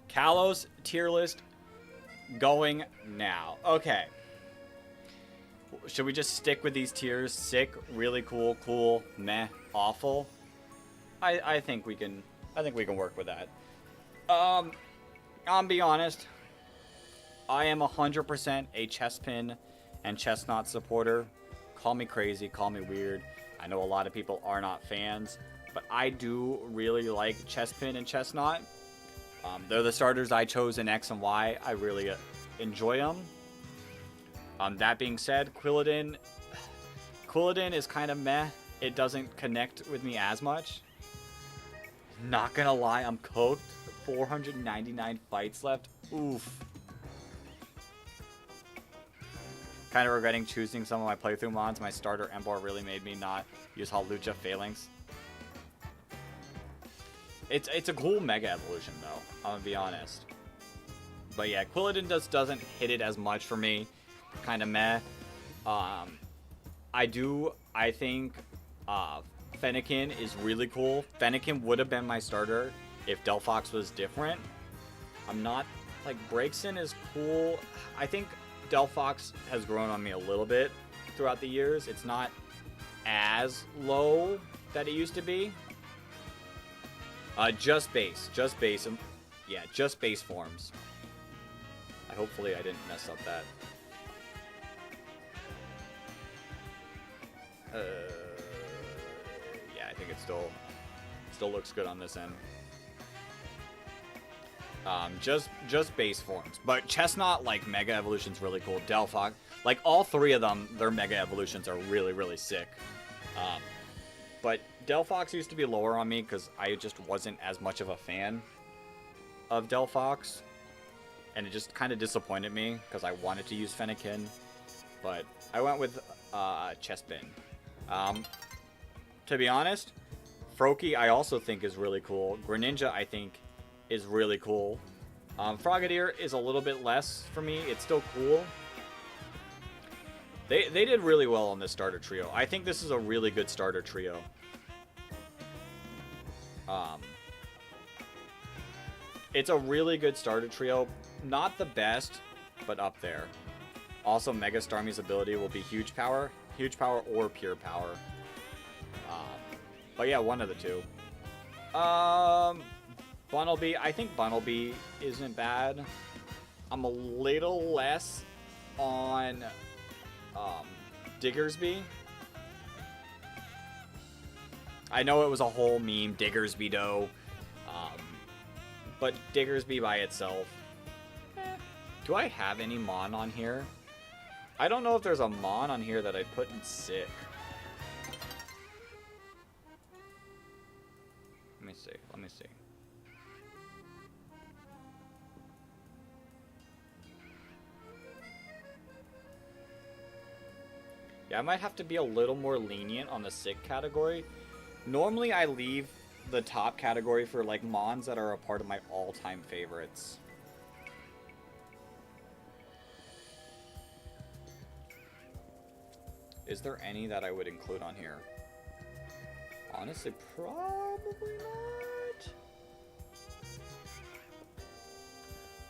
Kalos tier list going now. Okay. Should we just stick with these tiers? Sick, really cool, cool, meh, awful. I think we can work with that. I'll be honest. I am 100% a Chespin and Chestnut supporter. Call me crazy, call me weird. I know a lot of people are not fans, but I do really like Chespin and Chestnut. They're the starters I chose in X and Y. I really enjoy them. That being said, Quilladin is kind of meh. It doesn't connect with me as much. Not gonna lie, I'm cooked. 499 fights left. Oof. Kind of regretting choosing some of my playthrough mods. My starter Embar really made me not use Hawlucha Phalanx. It's a cool Mega Evolution though, I'm gonna be honest. But yeah, Quilladin just doesn't hit it as much for me. Kind of meh. I think Fennekin is really cool. Fennekin would have been my starter if Delphox was different. I'm not, like, Braixen is cool. I think Delphox has grown on me a little bit throughout the years. It's not as low that it used to be. Just base. Yeah, just base forms. Hopefully I didn't mess up that. Yeah, I think it still looks good on this end. Just base forms. But Chestnut, like, Mega Evolution's really cool. Delphox, like, all three of them, their Mega Evolutions are really, really sick. But Delphox used to be lower on me because I just wasn't as much of a fan of Delphox. And it just kind of disappointed me because I wanted to use Fennekin. But I went with Chespin. To be honest, Froakie I also think is really cool. Greninja I think is really cool. Frogadier is a little bit less for me. It's still cool. They did really well on this starter trio. I think this is a really good starter trio. It's a really good starter trio. Not the best, but up there. Also, Mega Starmie's ability will be Huge Power or Pure Power. But yeah, one of the two. Bunnelby, I think Bunnelby isn't bad. I'm a little less on Diggersby. I know it was a whole meme, Diggersby though. But Diggersby by itself. Do I have any Mon on here? I don't know if there's a Mon on here that I put in sick. Let me see. Yeah, I might have to be a little more lenient on the sick category. Normally I leave the top category for, like, Mons that are a part of my all-time favorites. Is there any that I would include on here? Honestly, probably not.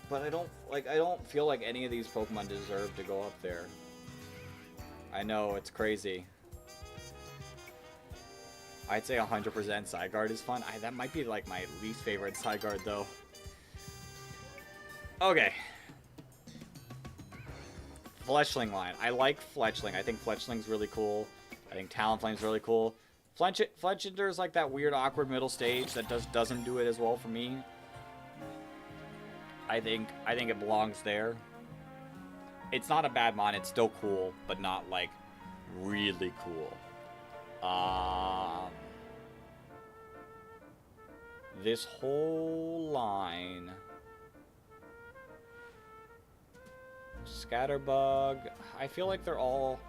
But I don't feel like any of these Pokemon deserve to go up there. I know, it's crazy. I'd say 100% Zygarde is fun. That might be, like, my least favorite Zygarde, though. Okay. Fletchling line. I like Fletchling. I think Fletchling's really cool. I think Talonflame's really cool. Fletchinder's like that weird, awkward middle stage that doesn't do it as well for me. I think it belongs there. It's not a bad mon. It's still cool, but not, like, really cool. This whole line. Scatterbug. I feel like they're all...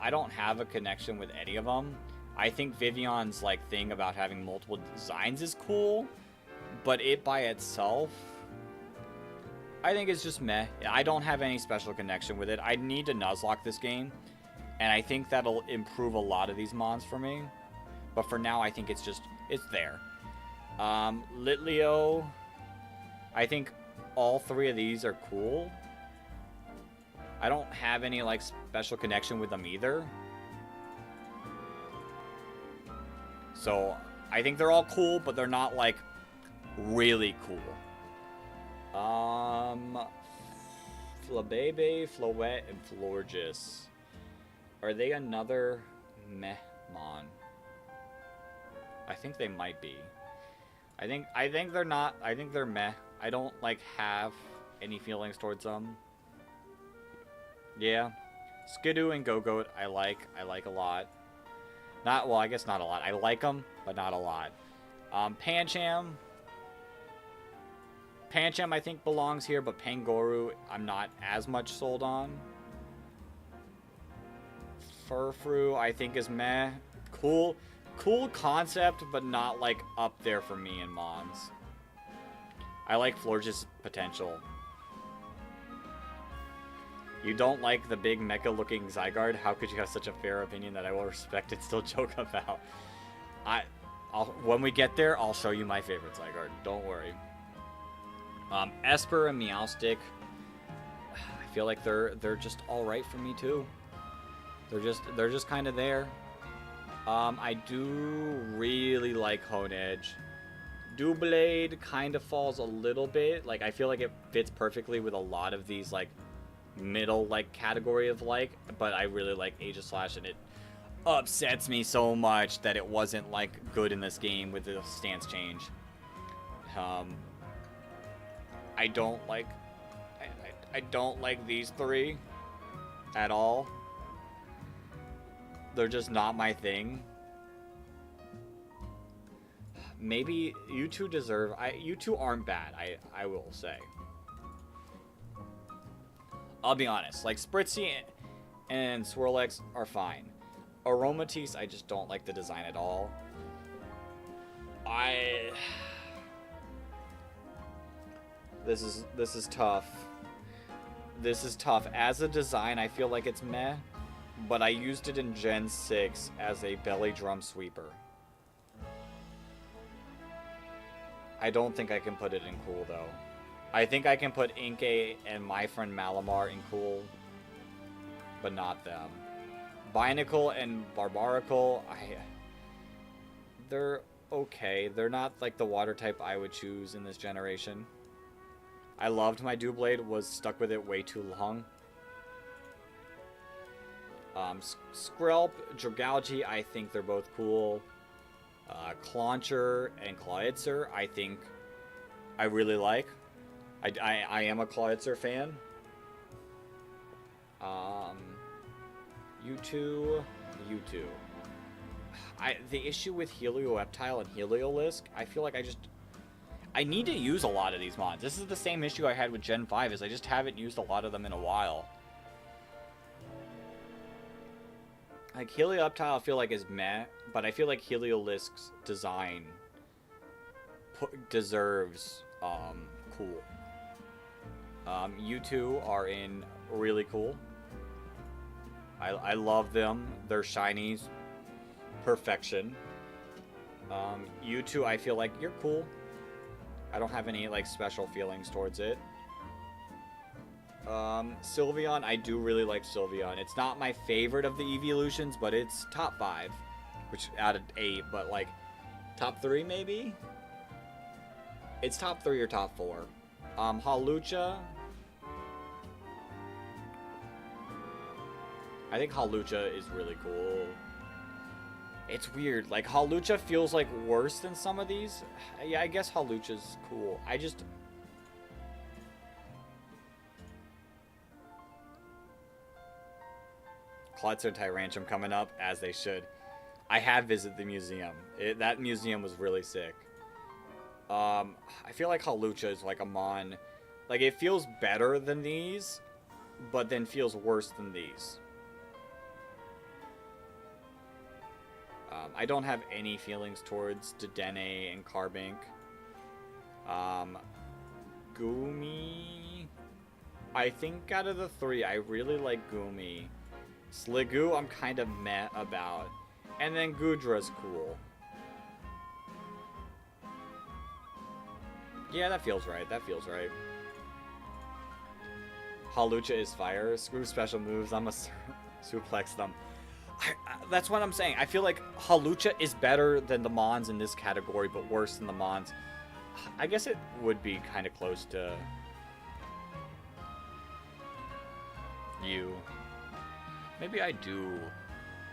I don't have a connection with any of them. I think Vivion's like thing about having multiple designs is cool, but it by itself, I think it's just meh. I don't have any special connection with it. I need to Nuzlocke this game, and I think that'll improve a lot of these mons for me. But for now, I think it's there. Litleo, I think all three of these are cool. I don't have any like special connection with them either. So I think they're all cool, but they're not like really cool. Flabebe, Floette, and Florges. Are they another meh mon? I think they might be. I think they're not. I think they're meh. I don't like have any feelings towards them. Yeah. Skidoo and Gogoat I like a lot. Well, I guess not a lot. I like them, but not a lot. Pancham I think belongs here, but Pangoru I'm not as much sold on. Furfrou I think is meh. Cool concept, but not like up there for me in Mons. I like Florges' potential. You don't like the big mecha-looking Zygarde? How could you have such a fair opinion that I will respect and still joke about? When we get there, I'll show you my favorite Zygarde. Don't worry. Esper and Meowstic, I feel like they're just all right for me too. They're just kind of there. I do really like Honedge. Doublade kind of falls a little bit. Like, I feel like it fits perfectly with a lot of these like middle like category of like, but I really like Aegislash, and it upsets me so much that it wasn't like good in this game with the stance change. I don't like these three at all. They're just not my thing. Maybe you two deserve... you two aren't bad, I will say. I'll be honest. Like, Spritzee and Swirlex are fine. Aromatisse, I just don't like the design at all. This is tough. This is tough. As a design, I feel like it's meh. But I used it in Gen 6 as a belly drum sweeper. I don't think I can put it in cool, though. I think I can put Inkay and my friend Malamar in cool, but not them. Binacle and Barbaracle, they're okay. They're not like the water type I would choose in this generation. I loved my Doublade, was stuck with it way too long. Skrelp, Dragalge, I think they're both cool. Clauncher and Clawitzer, I think I really like. I am a Clawitzer fan. U2. The issue with Helioptile and Heliolisk, I feel like I need to use a lot of these mods. This is the same issue I had with Gen 5, is I just haven't used a lot of them in a while. Like, Helioptile I feel like is meh, but I feel like Heliolisk's design deserves cool. U2 are in really cool. I love them. They're shinies. Perfection. U2 I feel like you're cool. I don't have any like special feelings towards it. Sylveon, I do really like Sylveon. It's not my favorite of the evolutions, but it's top 5, which out of 8, but like top 3 maybe? It's top 3 or top 4. Hawlucha, I think Hawlucha is really cool. It's weird, like Hawlucha feels like worse than some of these. Yeah, I guess Hawlucha's cool. Klutzer and Tyrantrum coming up, as they should. I have visited the museum. That museum was really sick. I feel like Hawlucha is like a mon. Like, it feels better than these, but then feels worse than these. I don't have any feelings towards Dedenne and Carbink. Goomy, I think out of the three, I really like Goomy. Sliggoo, I'm kind of meh about. And then Goodra's cool. Yeah, that feels right. That feels right. Hawlucha is fire. Screw special moves. I'm a suplex them. That's what I'm saying. I feel like Hawlucha is better than the Mons in this category, but worse than the Mons. I guess it would be kind of close to you. Maybe I do.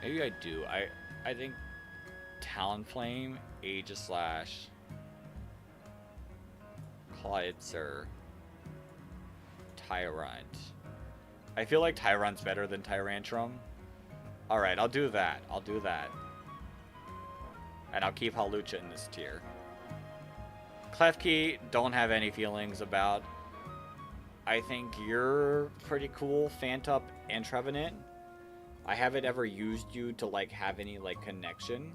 Maybe I do. I think Talonflame, Aegislash, Clydesir, Tyrant. I feel like Tyrant's better than Tyrantrum. Alright, I'll do that. I'll do that. And I'll keep Hawlucha in this tier. Klefki, don't have any feelings about. I think you're pretty cool, Phantup and Trevenant. I haven't ever used you to, like, have any, like, connection.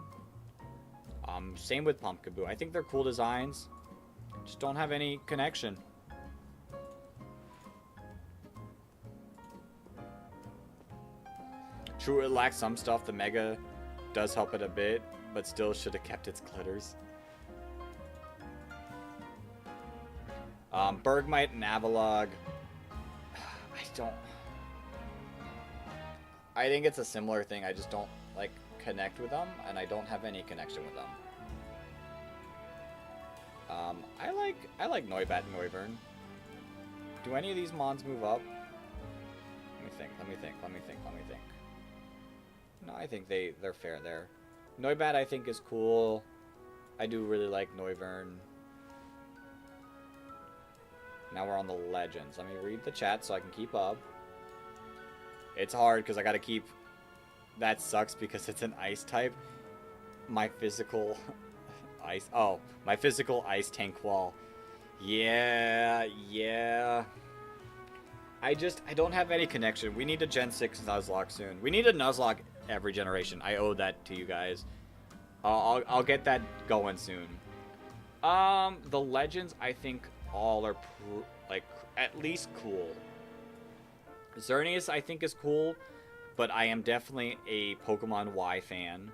Same with Pumpkaboo. I think they're cool designs. Just don't have any connection. True, it lacks some stuff. The Mega does help it a bit, but still should have kept its glitters. Bergmite and Avalugg. I think it's a similar thing. I just don't, like, connect with them, and I don't have any connection with them. I like Noibat and Noivern. Do any of these Mons move up? Let me think. No, I think they're fair there. Noibat, I think, is cool. I do really like Noivern. Now we're on the legends. Let me read the chat so I can keep up. It's hard because I gotta keep... That sucks because it's an ice type. My physical... ice... Oh, my physical ice tank wall. Yeah. I don't have any connection. We need a Gen 6 Nuzlocke soon. We need a Nuzlocke every generation. I owe that to you guys. I'll get that going soon. The legends, I think, all are, like, at least cool. Xerneas, I think, is cool, but I am definitely a Pokemon Y fan.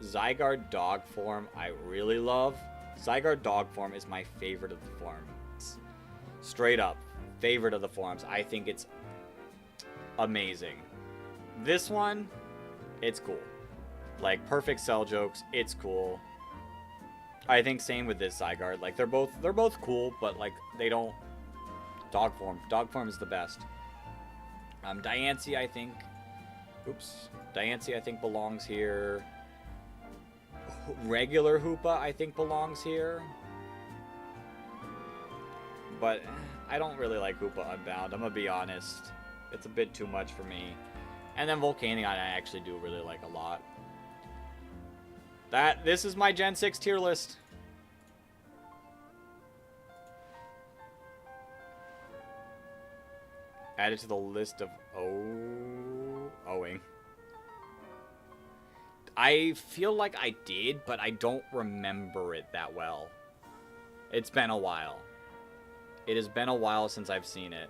Zygarde dog form, I really love. Zygarde dog form is my favorite of the forms. Straight up, favorite of the forms. I think it's amazing. This one, it's cool. Like, perfect cell jokes, it's cool. I think same with this Zygarde. Like, they're both cool, but, like, they don't... Dog form is the best. Diancie, I think... Oops. Diancie, I think, belongs here. Regular Hoopa, I think, belongs here. But I don't really like Hoopa Unbound, I'm gonna be honest. It's a bit too much for me. And then Volcanion, I actually do really like a lot. This is my Gen 6 tier list. Added to the list of owing. I feel like I did, but I don't remember it that well. It's been a while. It has been a while since I've seen it.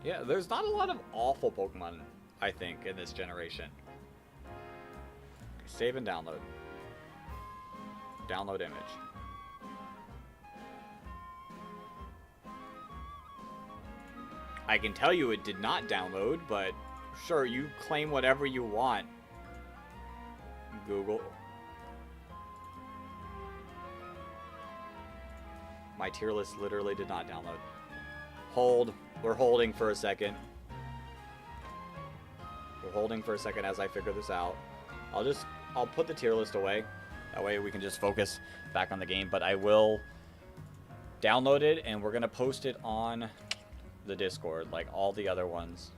Yeah, there's not a lot of awful Pokemon, I think, in this generation. Save and download. Download image. I can tell you it did not download, but sure, you claim whatever you want, Google. My tier list literally did not download. Hold. We're holding for a second. We're holding for a second as I figure this out. I'll put the tier list away. That way we can just focus back on the game. But I will download it, and we're going to post it on the Discord, like all the other ones.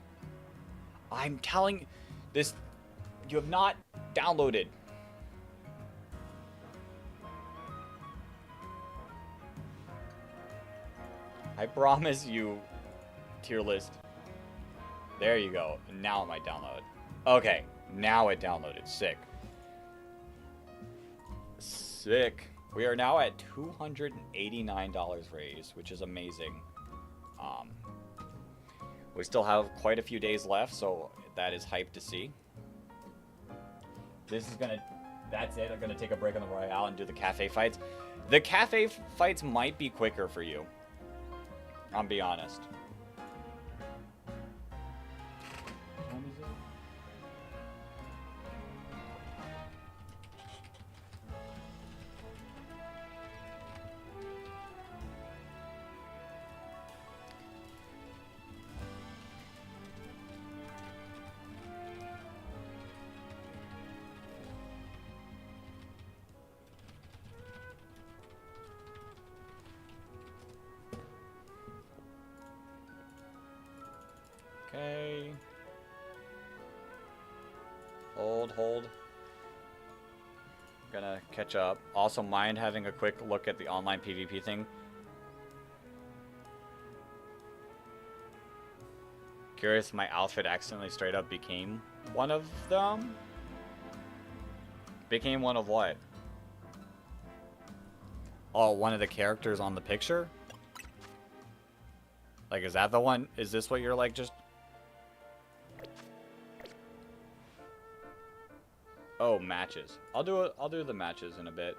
I'm telling this, you have not downloaded. I promise you, tier list. There you go. Now it might download. Okay, now it downloaded. Sick. Sick. We are now at $289 raised, which is amazing. We still have quite a few days left, so that is hype to see. This is gonna... That's it. I'm gonna take a break on the Royale and do the cafe fights. The cafe fights might be quicker for you. I'll be honest. Okay. Hold. Gonna catch up. Also, mind having a quick look at the online PvP thing. Curious if my outfit accidentally straight up became one of them? Became one of what? Oh, one of the characters on the picture? Like, is that the one? Is this what you're like just... Oh, matches. I'll do the matches in a bit.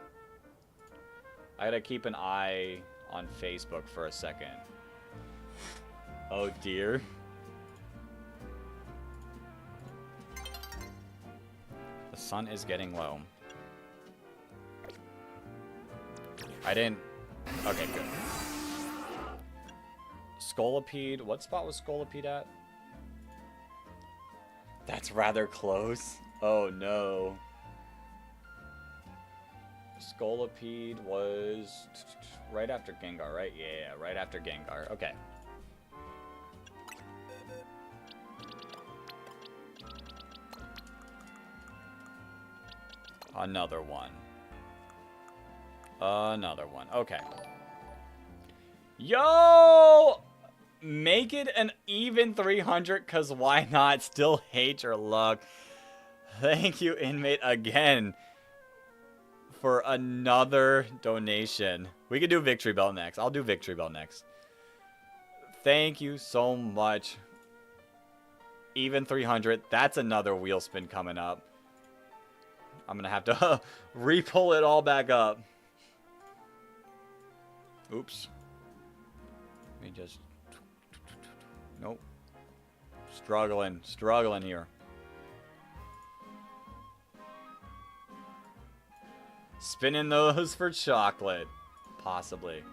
I gotta keep an eye on Facebook for a second. Oh dear. The sun is getting low. I didn't... Okay, good. Scolipede. What spot was Scolipede at? That's rather close. Oh no. Scolipede was right after Gengar, right? Yeah, right after Gengar. Okay. Another one. Another one. Okay. Yo! Make it an even 300, because why not? Still hate your luck. Thank you, inmate, again for another donation. We could do Victory Bell next. I'll do Victory Bell next. Thank you so much. Even 300. That's another wheel spin coming up. I'm going to have to re-pull it all back up. Oops. Let me just... Nope. Struggling here. Spinning those for chocolate. Possibly.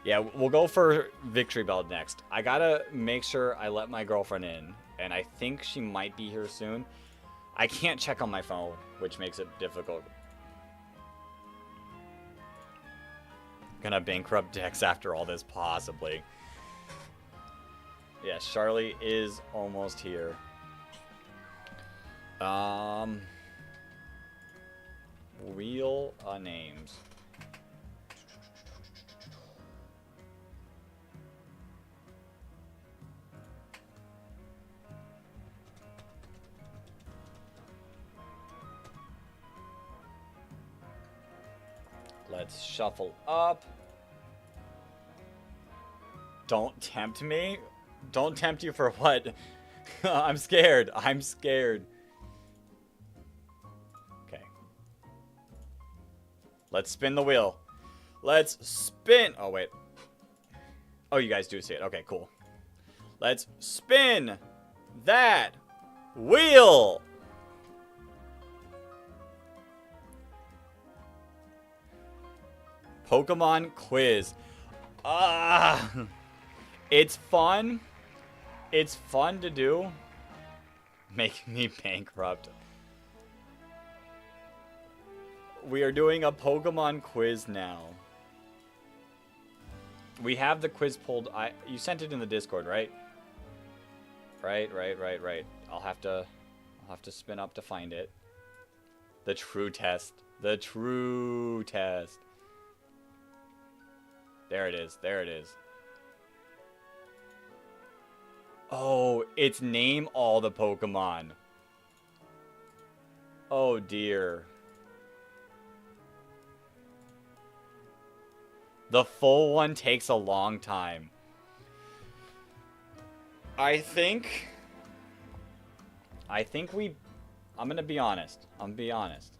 Yeah, we'll go for Victory Bell next. I gotta make sure I let my girlfriend in. And I think she might be here soon. I can't check on my phone, which makes it difficult. Gonna bankrupt Dex after all this, possibly. Yeah, Charlie is almost here. Wheel names. Let's shuffle up. Don't tempt me. Don't tempt you for what? I'm scared. I'm scared. Okay. Let's spin the wheel. Let's spin. Oh, wait. Oh, you guys do see it. Okay, cool. Let's spin that wheel. Pokemon quiz. It's fun. It's fun to do. Make me bankrupt. We are doing a Pokemon quiz now. We have the quiz pulled. You sent it in the Discord, right? Right. I'll have to spin up to find it. The true test. The true test. There it is. There it is. Oh, it's name all the Pokemon. Oh dear. The full one takes a long time. I think I'm gonna be honest. I'm gonna be honest.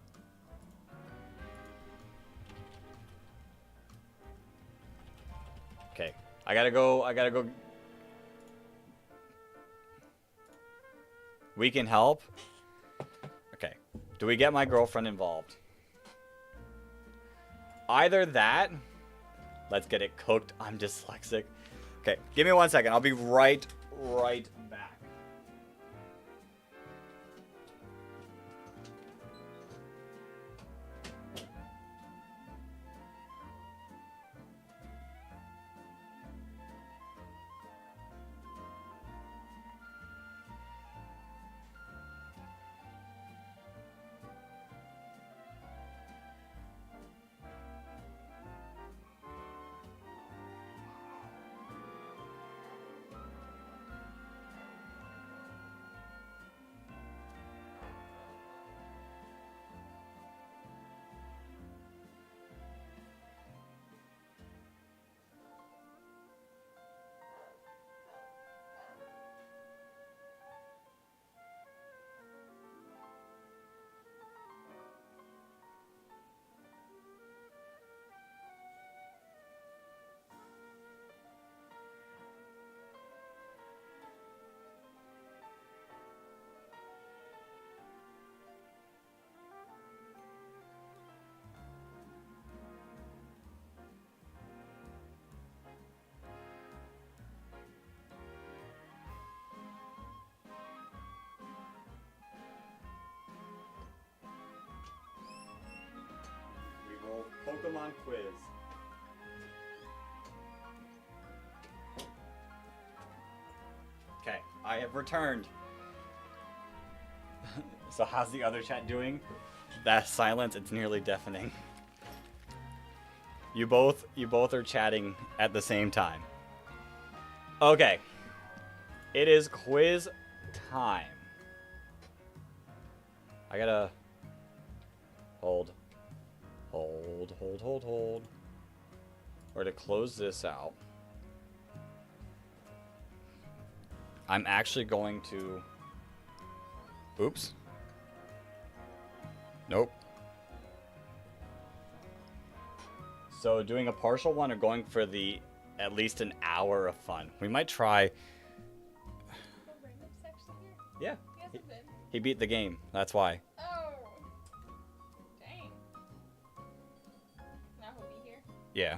Okay. I gotta go. We can help? Okay. Do we get my girlfriend involved? Either that. Let's get it cooked. I'm dyslexic. Okay, give me 1 second. I'll be right back. We roll Pokemon quiz. Okay, I have returned. So how's the other chat doing? That silence, it's nearly deafening. You both are chatting at the same time. Okay. It is quiz time. I gotta hold. Or to close this out, I'm actually going to... Oops. Nope. So doing a partial one or going for the at least an hour of fun? We might try... Yeah. He beat the game. That's why. Oh. Dang. Now he'll be here. Yeah.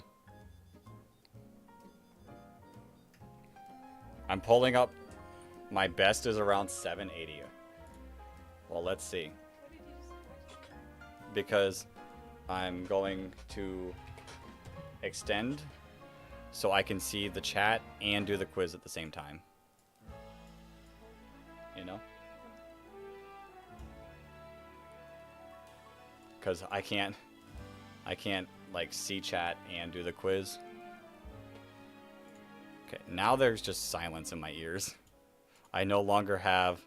I'm pulling up. My best is around 780. Well, let's see. What did you just... Because I'm going to extend so I can see the chat and do the quiz at the same time. You know? Because I can't like see chat and do the quiz. Okay, now there's just silence in my ears. I no longer have...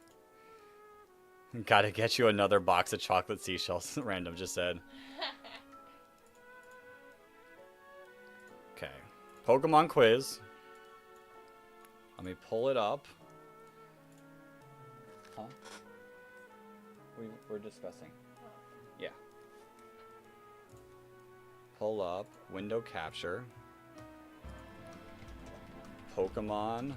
Gotta get you another box of chocolate seashells, Random just said. Okay, Pokemon quiz. Let me pull it up. Huh? We're discussing. Yeah. Pull up, window capture. Pokemon.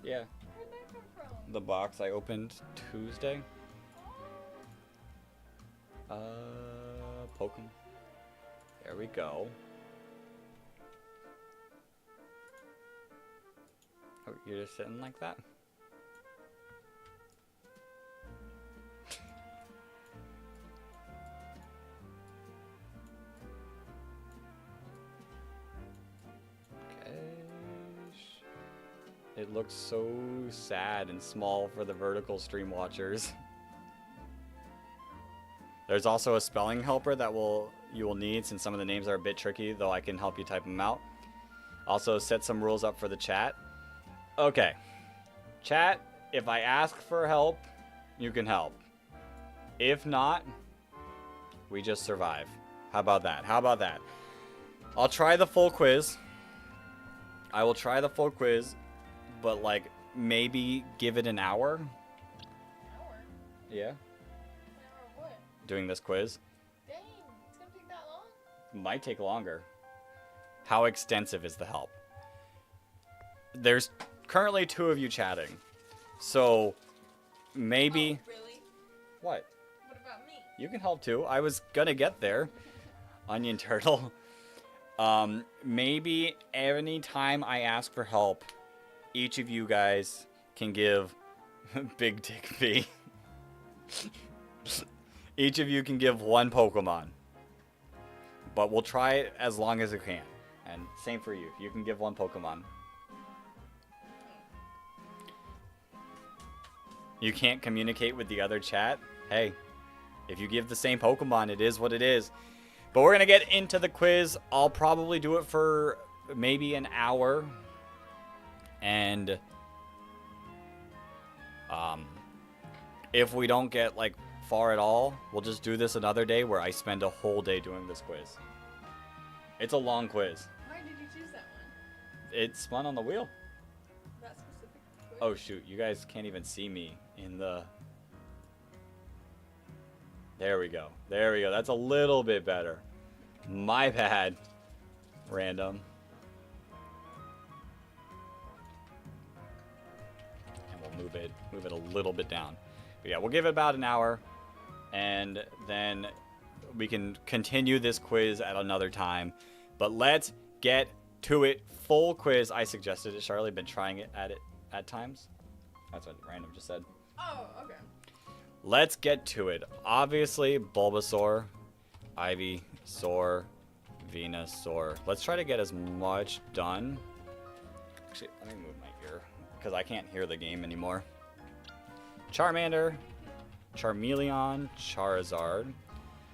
Yeah. Where'd that come from? The box I opened Tuesday. Pokemon. There we go. Oh, you're just sitting like that? It looks so sad and small for the vertical stream watchers. There's also a spelling helper that you will need since some of the names are a bit tricky, though I can help you type them out. Also set some rules up for the chat. Okay. Chat, if I ask for help, you can help. If not, we just survive. How about that? How about that? I'll try the full quiz. I will try the full quiz, but like maybe give it an hour. An hour? Yeah. An hour of what? Doing this quiz. Dang, it's gonna take that long? Might take longer. How extensive is the help? There's currently 2 of you chatting. So maybe Oh, really? what? What about me? You can help too. I was gonna get there. Onion turtle. Maybe any time I ask for help, each of you guys can give Big Dick V. Each of you can give 1 Pokemon. But we'll try it as long as we can. And same for you. You can give 1 Pokemon. You can't communicate with the other chat? Hey, if you give the same Pokemon, it is what it is. But we're going to get into the quiz. I'll probably do it for maybe an hour. And if we don't get like far at all, we'll just do this another day where I spend a whole day doing this quiz. It's a long quiz. Why did you choose that one? It spun on the wheel. That specific quiz? Oh shoot, you guys can't even see me in the... There we go. There we go. That's a little bit better. My bad. Random. And we'll move it a little bit down. But yeah, we'll give it about an hour, and then we can continue this quiz at another time. But let's get to it. Full quiz. I suggested it. Charlie been trying it at times. That's what Random just said. Oh, okay. Let's get to it. Obviously, Bulbasaur, Ivysaur, Venusaur. Let's try to get as much done. Actually, let me move my ear because I can't hear the game anymore. Charmander, Charmeleon, Charizard,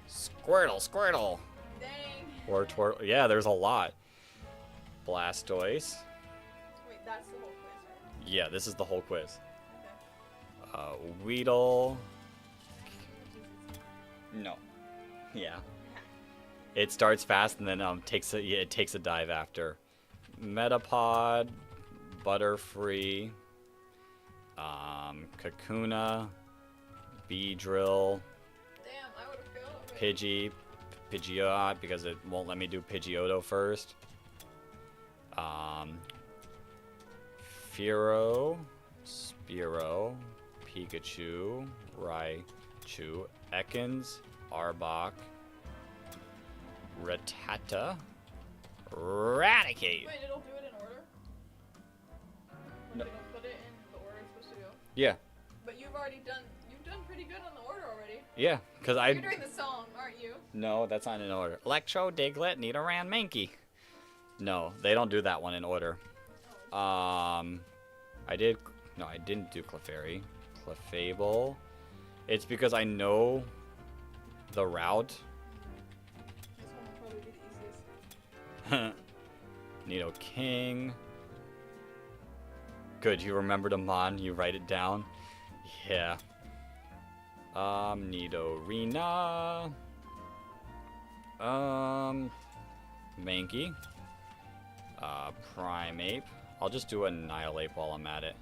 Squirtle. Dang. Or yeah, there's a lot. Blastoise. Wait, that's the whole quiz, right? Yeah, this is the whole quiz. Okay. Weedle. No. Yeah. It starts fast and then it takes a dive after. Metapod, Butterfree, Kakuna, Beedrill, Damn, I would have failed already. Pidgeot because it won't let me do Pidgeotto first. Fearow, Spearow, Pikachu, Raichu, Ekans, Arbok, Rattata, Raticate. Wait, it'll do it in order? No. Like, it'll put it in the order it's supposed to go? Yeah, But you've done pretty good on the order already. yeah, because You're doing the song, aren't you? No, that's not in order. Electro, Diglett, Nidoran, Mankey. No, they don't do that one in order. I didn't do Clefairy. Clefable. It's because I know the route. This one will probably be the easiest. Nidoking. Good, you remembered a mon, you write it down. Yeah. Nidorina. Mankey. Primeape. I'll just do Annihilate while I'm at it.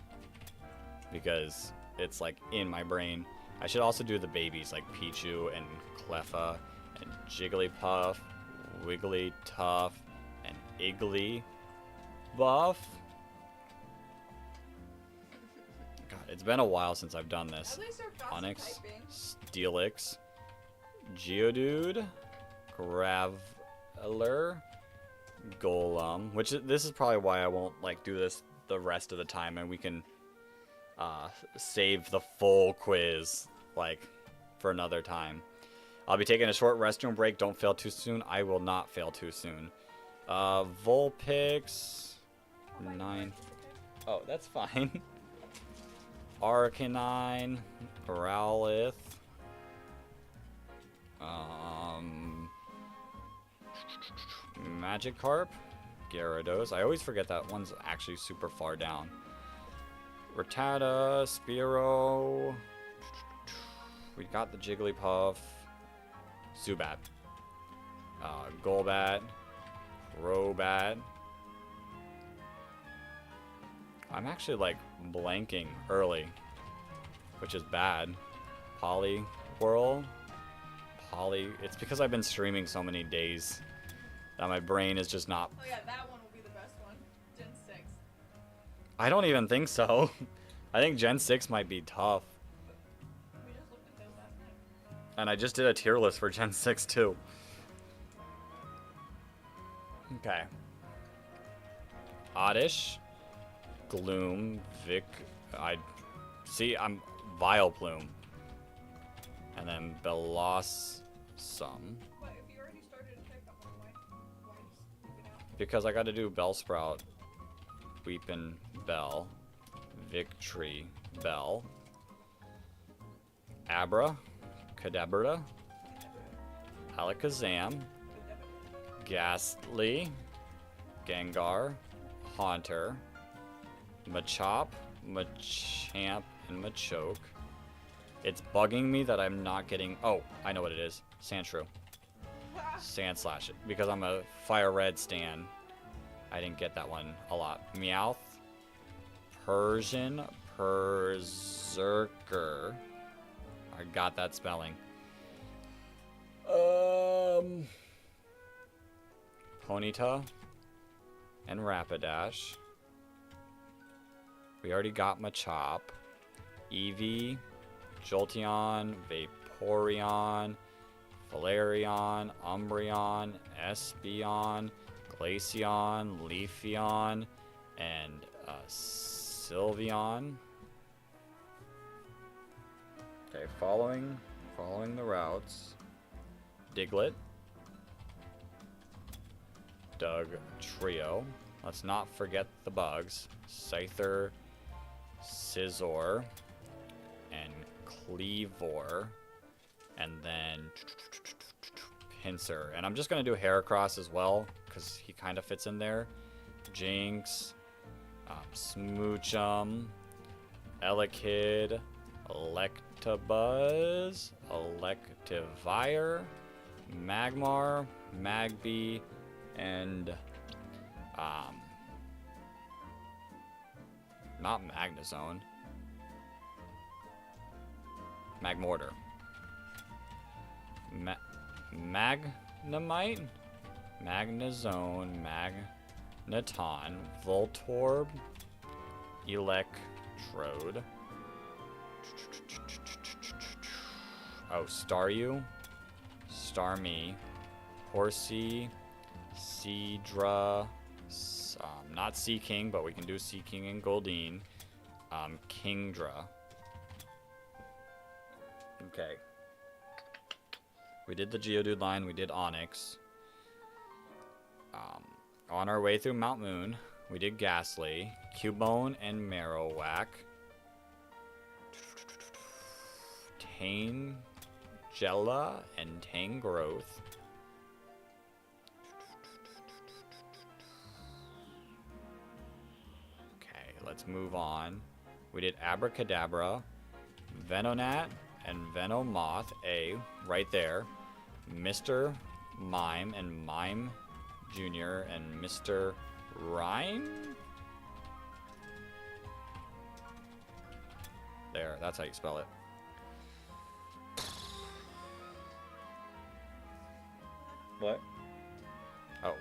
Because it's like in my brain. I should also do the babies like Pichu and Cleffa and Jigglypuff, Wigglytuff, and Igglybuff. God, it's been a while since I've done this. At least they're fast Onyx, typing. Steelix, Geodude, Graveler, Golem, which this is probably why I won't like do this the rest of the time, and we can save the full quiz like for another time. I'll be taking a short restroom break. Don't fail too soon. I will not fail too soon. Vulpix, 9. Oh, that's fine. Arcanine, Growlithe, Magikarp, Gyarados. I always forget that one's actually super far down. Rattata, Spearow. We got the Jigglypuff. Zubat. Golbat. Crobat. I'm actually like blanking early, which is bad. Poliwhirl. It's because I've been streaming so many days that my brain is just not. Oh yeah, that one will be the best one. Gen 6. I don't even think so. I think Gen 6 might be tough. We just looked at those last night. And I just did a tier list for Gen 6 too. Okay. Oddish. Gloom. I'm Vileplume. And then Bellossom. But if you already started to check that one, why just leave it out? Because I gotta do Bellsprout. Weepin' Bell. Victory Bell. Abra. Kadabra. Alakazam. Ghastly. Gengar. Haunter. Machop. Machamp. And Machoke. It's bugging me that I'm not getting... Oh, I know what it is. Sandshrew. Sandslash. Because I'm a Fire Red stan. I didn't get that one a lot. Meowth. Persian. Berserker. I got that spelling. Ponyta. And Rapidash. We already got Machop. Eevee. Jolteon, Vaporeon, Flareon, Umbreon, Espeon, Glaceon, Leafeon, and Sylveon. Okay, following the routes. Diglett. Doug Trio. Let's not forget the bugs. Scyther, Scizor, and Cleavor, and then Pinsir. And I'm just going to do Heracross as well, because he kind of fits in there. Jinx, Smoochum, Elekid, Electabuzz, Electivire, Magmar, Magby, and not Magnezone. Magmortar. Magnemite? Magnezone. Magneton. Voltorb. Electrode. Oh, Staryu. Starmie. Horsey. Seadra. Not Seaking, but we can do Seaking and Goldeen. Kingdra. Okay. We did the Geodude line. We did Onix. On our way through Mount Moon, we did Ghastly, Cubone, and Marowak. Tangela and Tangrowth. Okay, let's move on. We did Abracadabra, Venonat, and Venomoth, right there. Mr. Mime and Mime Jr. and Mr. Rhyme? There, that's how you spell it. What? Oh.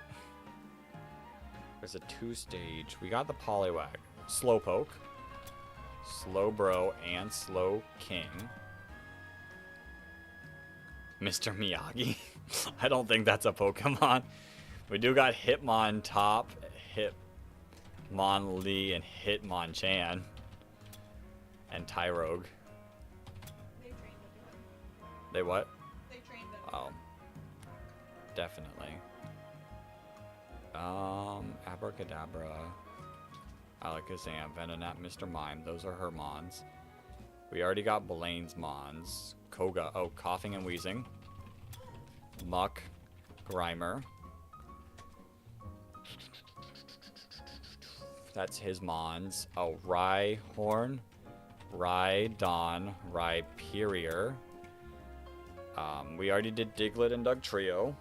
There's a 2-stage. We got the Poliwag. Slowpoke. Slowbro and Slowking. Mr. Miyagi. I don't think that's a Pokemon. We do got Hitmontop, Hitmonlee, and Hitmonchan. And Tyrogue. They trained him. They what? They trained him. Oh. Definitely. Abracadabra. Alakazam, Venonat, Mr. Mime. Those are her Mons. We already got Blaine's Mons. Koga. Oh, Coughing and Wheezing. Muck. Grimer. That's his Mons. Oh, Rhyhorn, Rhydon, Rhyperior. We already did Diglett and Dugtrio.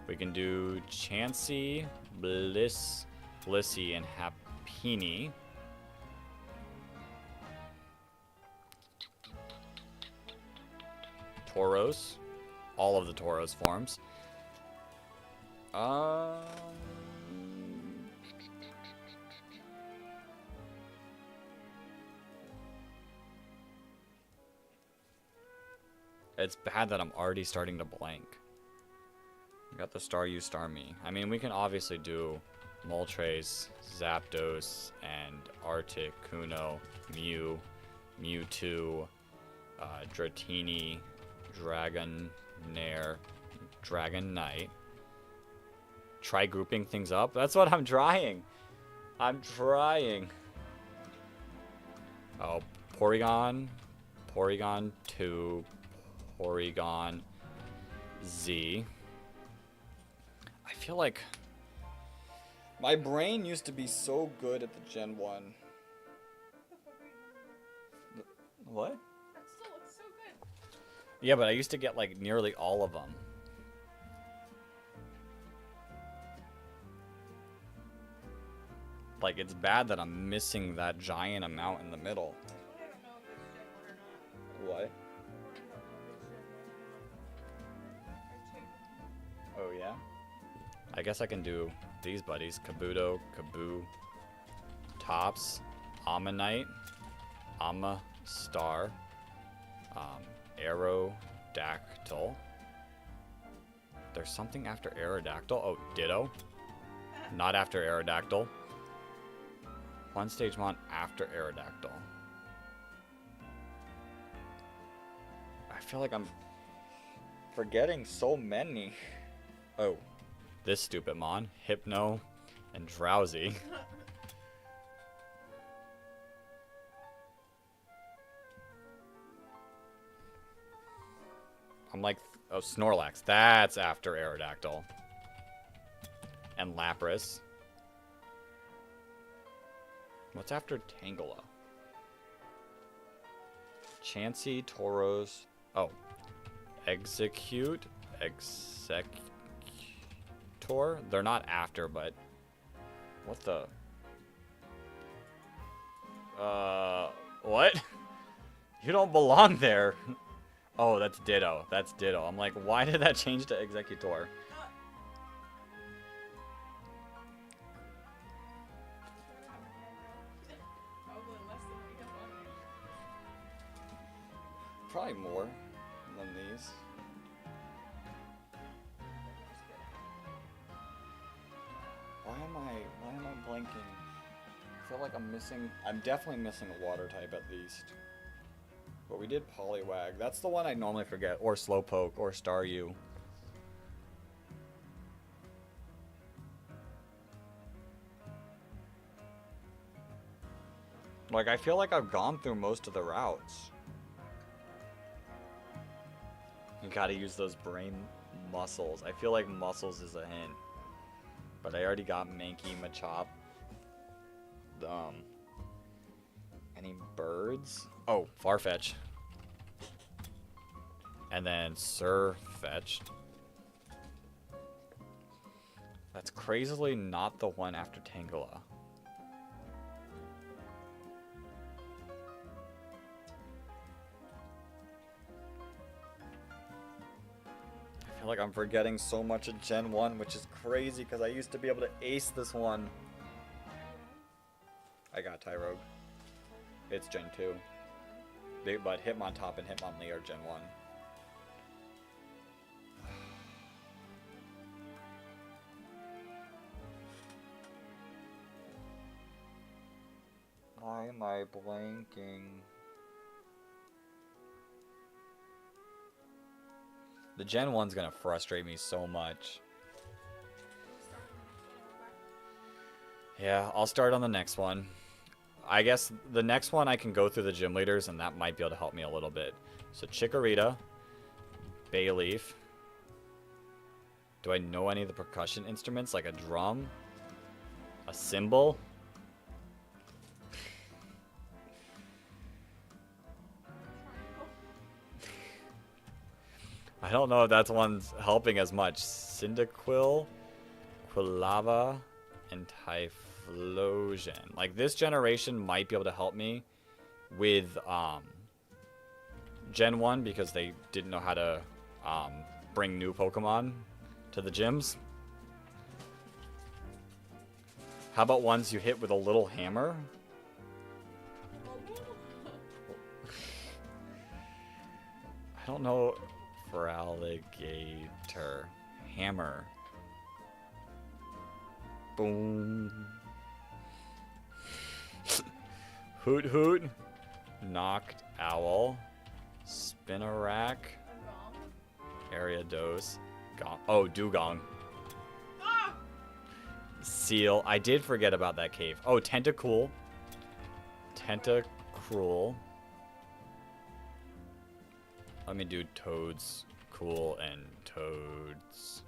We can do Chansey, Blissey, and Happiny. Tauros. All of the Tauros forms. It's bad that I'm already starting to blank. We got the Staryu, Starmie. I mean, we can obviously do Moltres, Zapdos, and Articuno, Mew, Mewtwo, Dratini, Dragonair, Dragonite. Try grouping things up? That's what I'm trying. I'm trying. Oh, Porygon, Porygon 2, Porygon Z. I feel like my brain used to be so good at the Gen 1. What the fuck are you doing? What? That still looks so good. Yeah, but I used to get like nearly all of them. Like, it's bad that I'm missing that giant amount in the middle. I don't know if it's Gen 1 or not. What? I don't know if it's Gen 1 or not. Oh, yeah? I guess I can do these buddies. Kabuto, Kaboo, Tops, Ammonite, Star, Aerodactyl. There's something after Aerodactyl. Oh, Ditto. Not after Aerodactyl. One stage mon after Aerodactyl. I feel like I'm forgetting so many. Oh, this stupid mon. Hypno and Drowsy. I'm like, oh, Snorlax. That's after Aerodactyl. And Lapras. What's after Tangela? Chansey, Tauros. Oh. Execute. Executor. They're not after, but. What the? What? You don't belong there. Oh, that's Ditto. That's Ditto. I'm like, why did that change to Executor? Probably less than we have on here. Probably more than these. Why am I blanking? I feel like I'm definitely missing a water type at least. But we did Poliwag. That's the one I normally forget. Or Slowpoke, or Staryu. Like, I feel like I've gone through most of the routes. You gotta use those brain muscles. I feel like muscles is a hint. But I already got Mankey, Machop. Any birds? Oh, Farfetch. And then Surfetch. That's crazily not the one after Tangela. I feel like I'm forgetting so much of Gen 1, which is crazy because I used to be able to ace this one. I got Tyrogue. It's Gen 2. But Hitmontop and Hitmonlee are Gen 1. Why am I blanking? The Gen 1's gonna frustrate me so much. Yeah, I'll start on the next one. I guess the next one I can go through the gym leaders and that might be able to help me a little bit. So Chikorita, Bayleaf. Do I know any of the percussion instruments like a drum? A symbol? I don't know if that's one's helping as much. Cyndaquil, Quilava, and Typhlosion. Like, this generation might be able to help me with Gen 1 because they didn't know how to bring new Pokemon to the gyms. How about ones you hit with a little hammer? I don't know. For alligator. Hammer. Boom. Hoot hoot. Knocked owl. Spinnerack. Ariados. Gong. Oh, Dugong. Ah! Seal. I did forget about that cave. Oh, Tentacool. Tentacruel. Let me do Toads Cool and Toads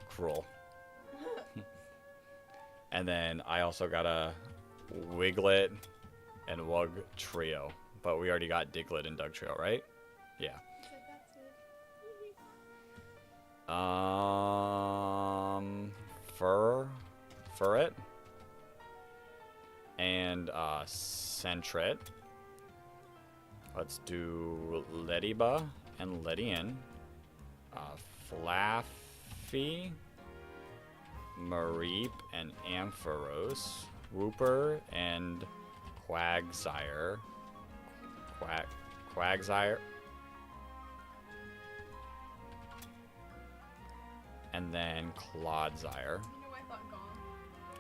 Cruel. And then I also got a Wiglet and Wug Trio. But we already got Diglett and Doug Trio, right? Yeah. Furret. And Sentret. Let's do Lediba and Ledian. Flaffy. Mareep and Ampharos. Whooper and Quagsire. Quagsire. And then Clodsire. You know, I thought Gong.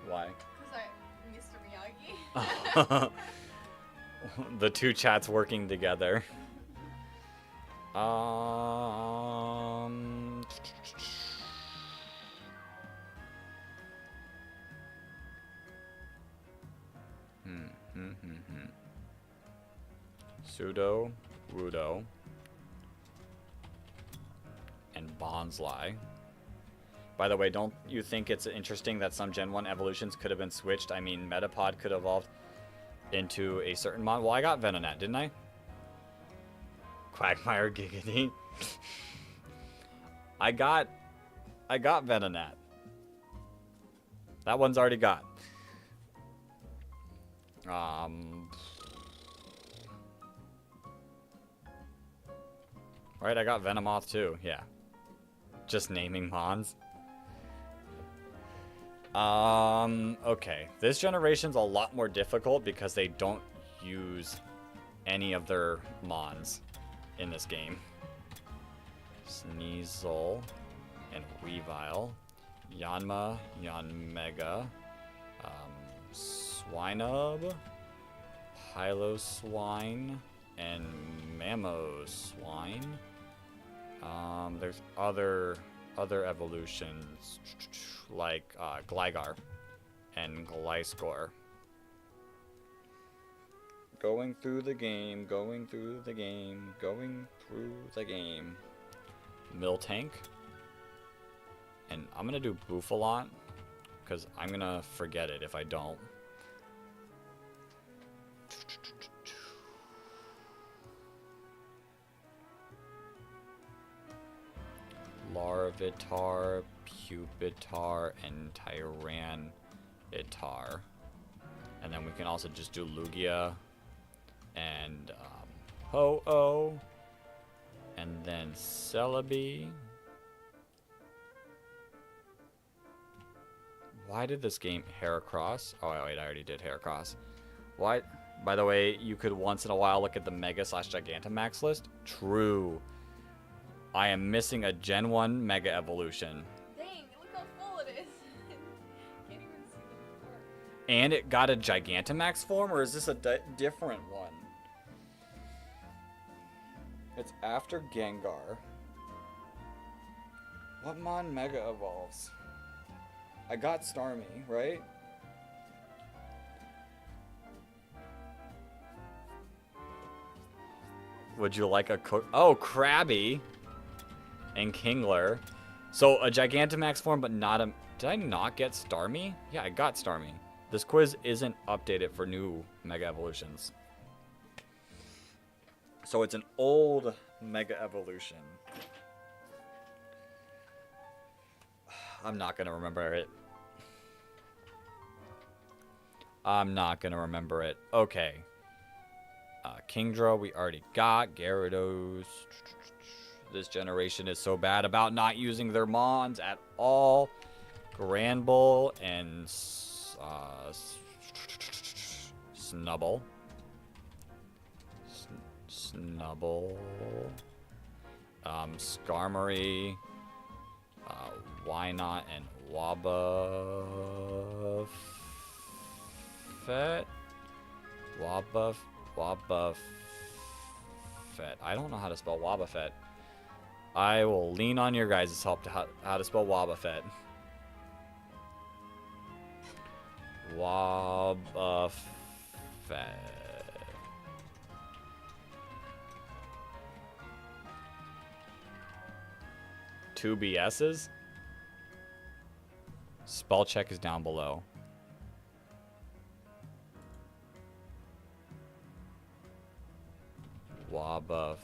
Why? Because Mr. Miyagi. The two chats working together. Pseudo, Wudo, and Bonsly. By the way, don't you think it's interesting that some Gen 1 evolutions could have been switched? I mean, Metapod could have evolved into a certain mon. Well, I got Venonat, didn't I? Quagmire Giggity. I got Venonat. That one's already got. Right, I got Venomoth too. Yeah. Just naming mons. Okay. This generation's a lot more difficult because they don't use any of their mons in this game. Sneasel and Weavile. Yanma, Yanmega. Swinub. Piloswine. And Mamoswine. There's other evolutions like Gligar and Gliscor. Going through the game. Miltank. And I'm gonna do Bouffalant because I'm gonna forget it if I don't. Larvitar, Pupitar, and Tyranitar. And then we can also just do Lugia and Ho-Oh. And then Celebi. Why did this game Heracross? Oh, wait, I already did Heracross. Why? By the way, you could once in a while look at the Mega/Gigantamax list. True. I am missing a Gen 1 Mega Evolution. Dang, look how full it is. Can't even see the part. And it got a Gigantamax form, or is this a different one? It's after Gengar. What Mon Mega evolves? I got Starmie, right? Would you like a cook? Oh, Krabby and Kingler So a Gigantamax form, but not a... Did I not get Starmie? Yeah, I got Starmie. This quiz isn't updated for new Mega Evolutions. So it's an old Mega Evolution. I'm not going to remember it. I'm not going to remember it. Okay. Kingdra, we already got. Gyarados. This generation is so bad about not using their Mons at all. Granbull and Snubble. Snubble. Skarmory. Wynot and Wobbuffet. Wobbuffet. I don't know how to spell Wobbuffet. I will lean on your guys' help to how to spell Wobbuffet. Wobbuffet. 2 BS's? Spell check is down below. Wobbuff.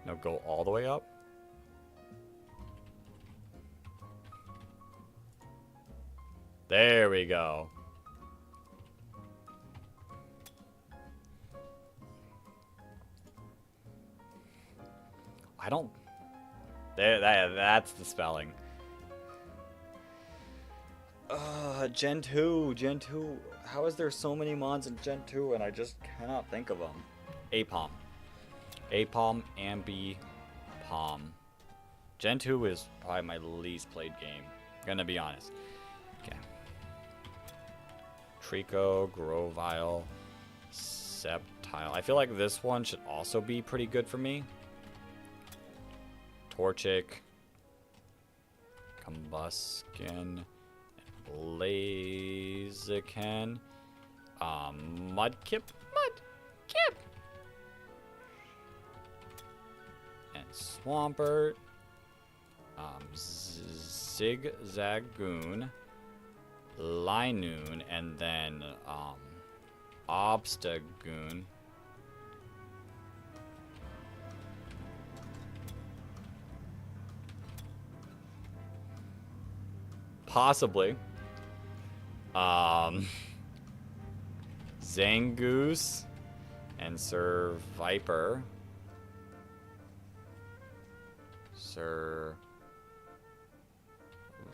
No, go all the way up. There we go. I don't... That's the spelling. Gen 2. Gen 2. How is there so many Mons in Gen 2 and I just cannot think of them? Apom. Apom, Ambi, Palm. Gen 2 is probably my least played game. Gonna be honest. Okay. Trico, Grovyle, Sceptile. I feel like this one should also be pretty good for me. Torchic, Combusken, Blaziken, Mudkip, and Swampert, Zigzagoon, Linoon, and then Obstagoon. Possibly. Zangoose and Sir Viper. Sir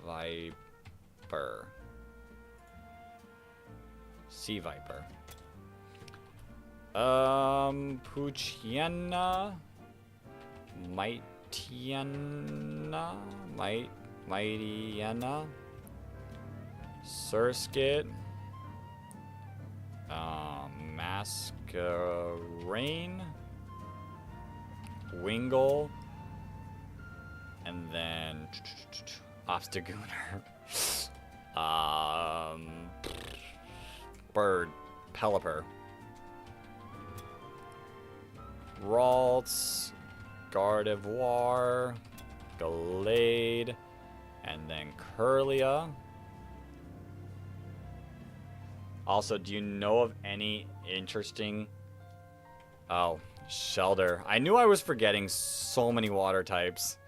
Viper. Sea Viper. Poochyena. Mightyena. Surskit. Masquerain. Wingull. And then Obstagooner. Bird. Pelipper. Ralts. Gardevoir. Gallade. And then Kirlia. Also, do you know of any interesting... Oh, Shelter. I knew I was forgetting so many water types.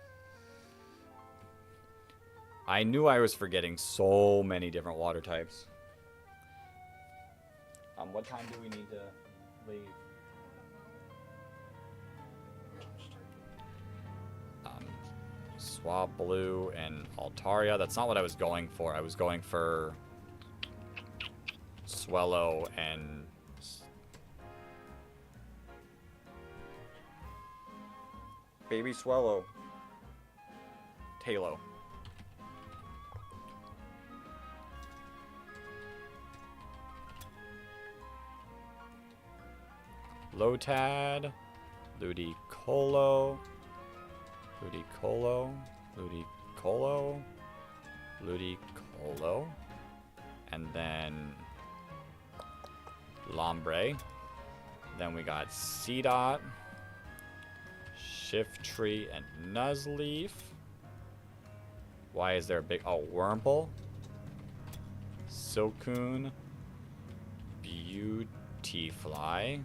I knew I was forgetting so many different water types. What time do we need to leave? Swablu and Altaria. That's not what I was going for. I was going for Swellow and Baby Swellow. Talo. Lotad, Ludicolo, Ludicolo. Ludicolo. And then Lombre. Then we got Seedot, Shiftry, and Nuzleaf. Why is there a big... Oh, Wurmple. Silcoon. Beautyfly.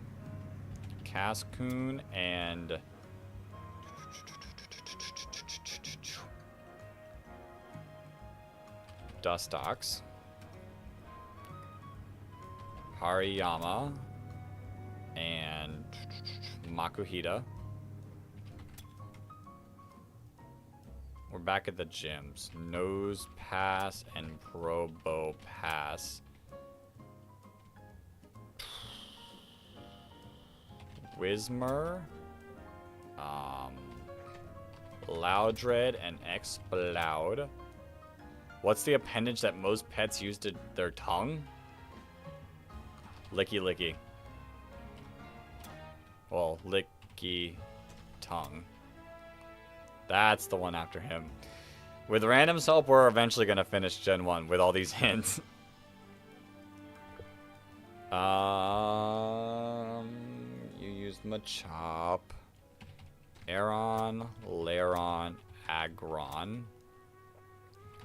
Cascoon, and... Dustox. Hariyama. And Makuhita. We're back at the gyms. Nose Pass and Probo Pass. Whismur. Loudred and Exploud. What's the appendage that most pets use to their tongue? Licky Licky. Well, Licky Tongue. That's the one after him. With Random's help, we're eventually going to finish Gen 1 with all these hints. You used Machop. Aeron, Lairon, Aggron.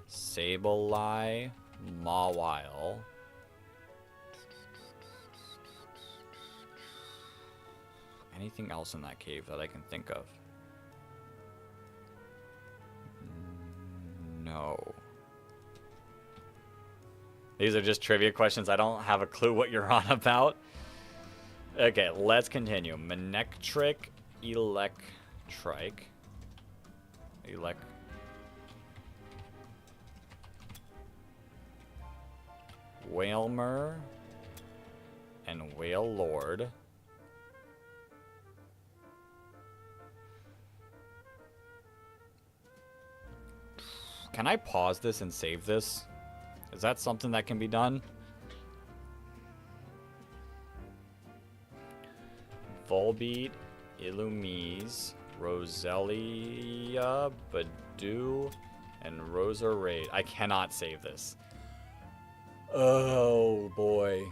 Sableye, Mawile. Anything else in that cave that I can think of? No. These are just trivia questions. I don't have a clue what you're on about. Okay, let's continue. Manectric, Electrike. Wailmer and Wailord. Can I pause this and save this? Is that something that can be done? Volbeat, Illumise, Roselia, Badoo, and Roserade. I cannot save this. Oh boy.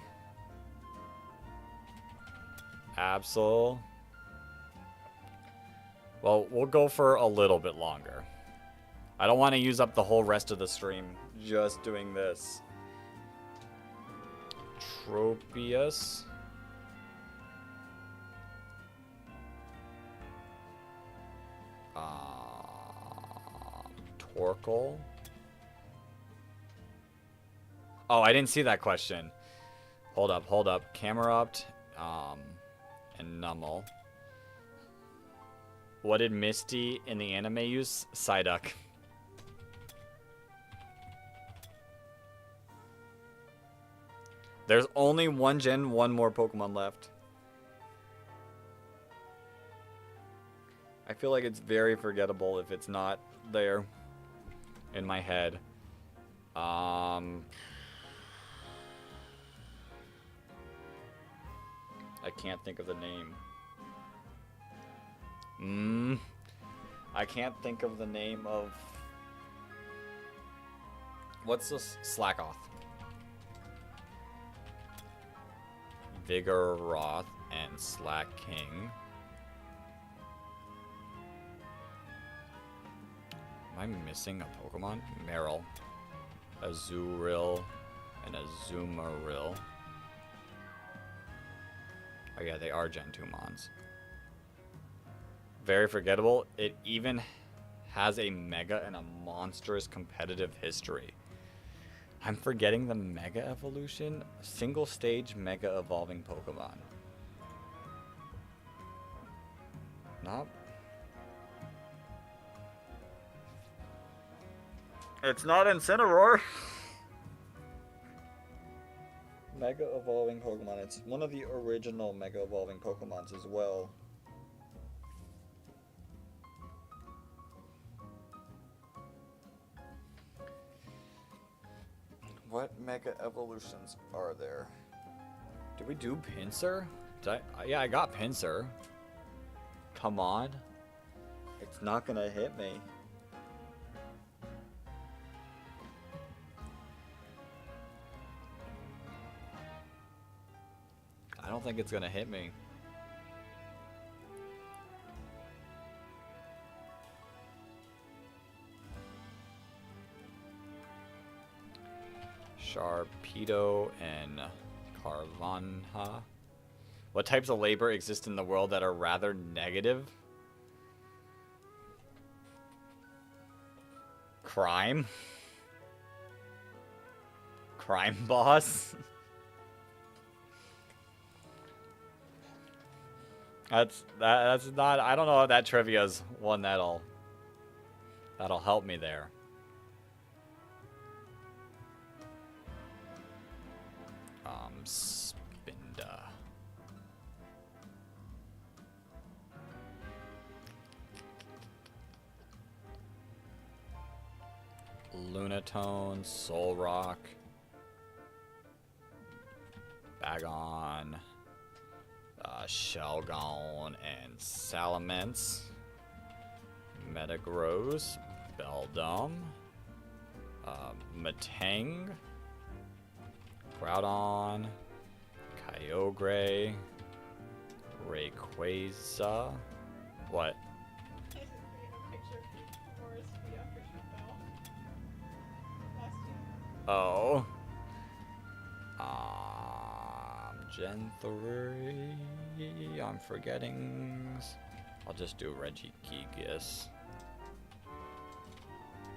Absol. Well, we'll go for a little bit longer. I don't want to use up the whole rest of the stream just doing this. Tropius. Torkoal. Oh, I didn't see that question. Hold up. Camerupt, and Numel. What did Misty in the anime use? Psyduck. There's only one more Pokemon left. I feel like it's very forgettable if it's not there in my head. I can't think of the name. I can't think of the name of... What's this? Slackoth. Vigoroth and Slaking. Am I missing a Pokemon? Meryl. Azuril and Azumarill. Oh yeah, they are Gen 2 Mons. Very forgettable. It even has a Mega and a monstrous competitive history. I'm forgetting the Mega Evolution. Single stage Mega Evolving Pokemon. Nope. It's not Incineroar. Mega Evolving Pokemon. It's one of the original Mega Evolving Pokemons as well. What Mega Evolutions are there? Did we do Pinsir? Yeah, I got Pinsir. Come on. It's not gonna hit me. don't think it's gonna hit me. Sharpedo and Carvanha. What types of labor exist in the world that are rather negative? Crime? Crime boss? That's not, I don't know if that trivia's one that'll help me there. Spinda. Lunatone, Solrock, Bagon, Shelgon, and Salamence, Metagross, Beldum, Matang, Groudon, Kyogre, Rayquaza. What? I just created a picture of Forest Via Christian Bell. Last year. Oh. Gen 3. I'm forgetting. I'll just do Regigigas.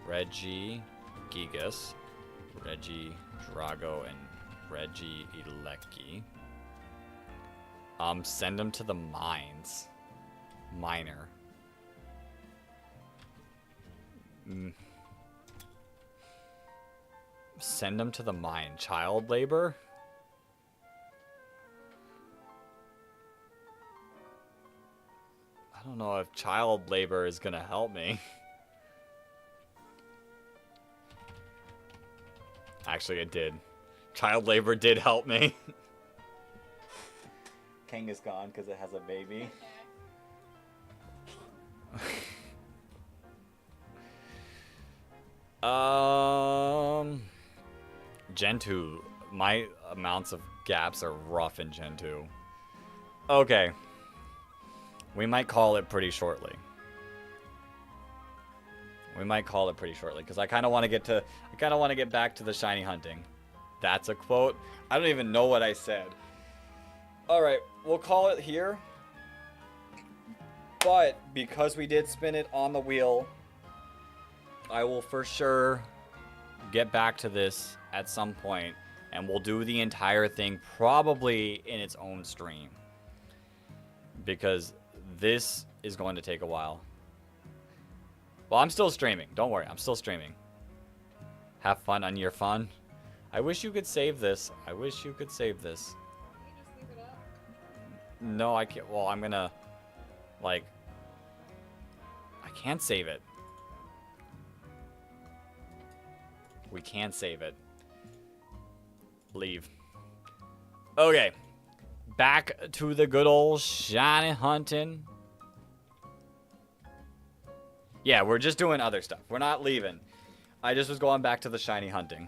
Regigigas, Regidrago, and Regieleki. Send them to the mines. Miner. Send them to the mine. Child labor? I don't know if child labor is gonna help me. Actually, it did. Child labor did help me. King is gone because it has a baby. Gen 2. My amounts of gaps are rough in Gen 2. Okay. We might call it pretty shortly. Because I kind of want to get back to the shiny hunting. That's a quote. I don't even know what I said. All right, we'll call it here. But because we did spin it on the wheel, I will for sure get back to this at some point, and we'll do the entire thing probably in its own stream. Because this is going to take a while. Well, I'm still streaming. Don't worry, I'm still streaming. Have fun on your fun. I wish you could save this. You just leave it up. No, I can't. Well, I'm gonna, like, I can't save it. We can't save it. Leave. Okay. Back to the good old shiny hunting. Yeah, we're just doing other stuff. We're not leaving. I just was going back to the shiny hunting.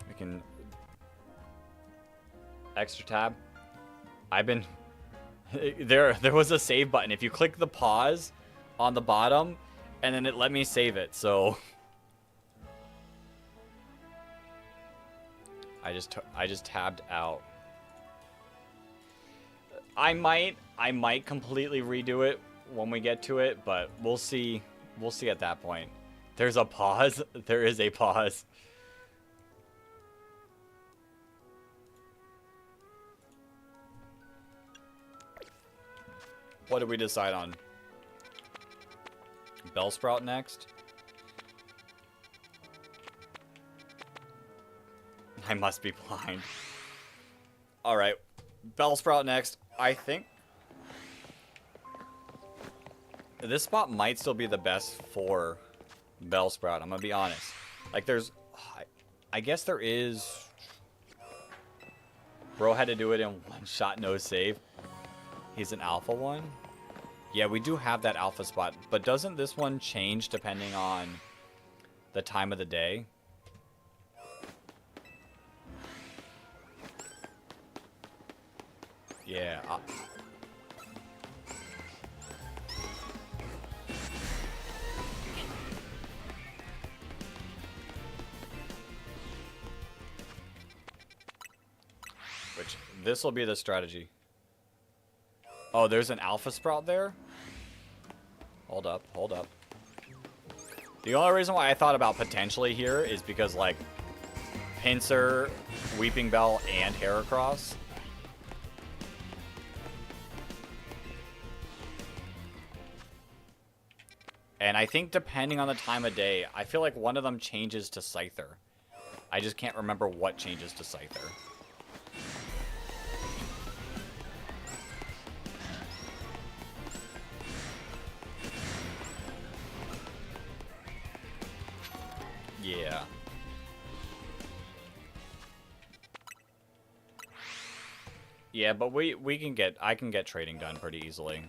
We can... Extra tab. I've been... There was a save button. If you click the pause on the bottom, and then it let me save it, so... I just tabbed out. I might completely redo it when we get to it, but we'll see. We'll see at that point. There's a pause. There is a pause. What did we decide on? Bellsprout next? I must be blind. Alright. Bellsprout next. I think this spot might still be the best for Bellsprout. I'm gonna be honest. Like, there's... I guess there is... Bro had to do it in one shot, no save. He's an alpha one. Yeah, we do have that alpha spot. But doesn't this one change depending on the time of the day? Yeah. Which, this will be the strategy. Oh, there's an Alpha Sprout there? Hold up, hold up. The only reason why I thought about potentially here is because, like, Pinsir, Weeping Bell, and Heracross. And I think depending on the time of day, I feel like one of them changes to Scyther. I just can't remember what changes to Scyther. Yeah. Yeah, but I can get trading done pretty easily.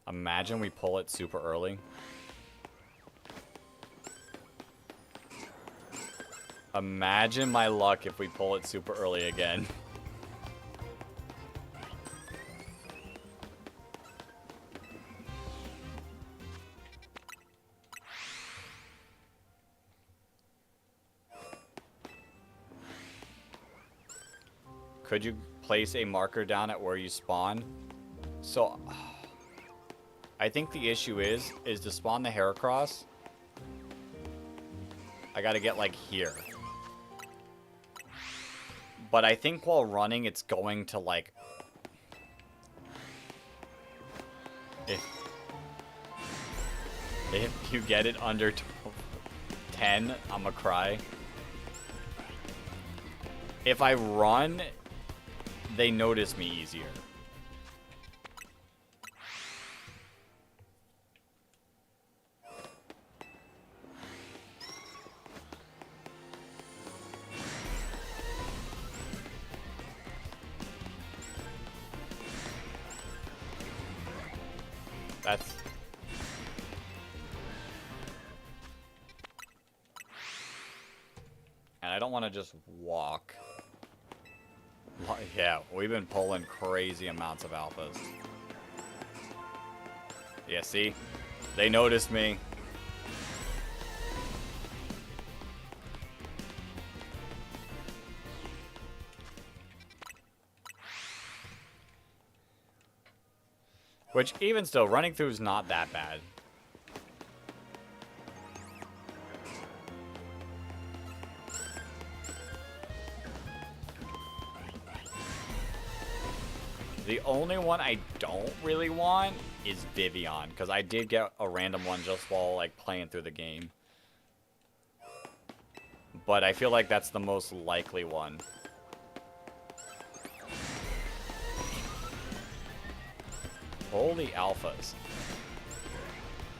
Imagine we pull it super early. Imagine my luck if we pull it super early again. Could you place a marker down at where you spawn? So, I think the issue is to spawn the Heracross, I gotta get, like, here. But I think while running, it's going to, like... If you get it under 10, I'ma cry. If I run, they notice me easier. That's... And I don't want to just walk. Yeah, we've been pulling crazy amounts of alphas. Yeah, see? They noticed me. Which, even still, running through is not that bad. The only one I don't really want is Vivian, because I did get a random one just while, like, playing through the game. But I feel like that's the most likely one. Holy alphas.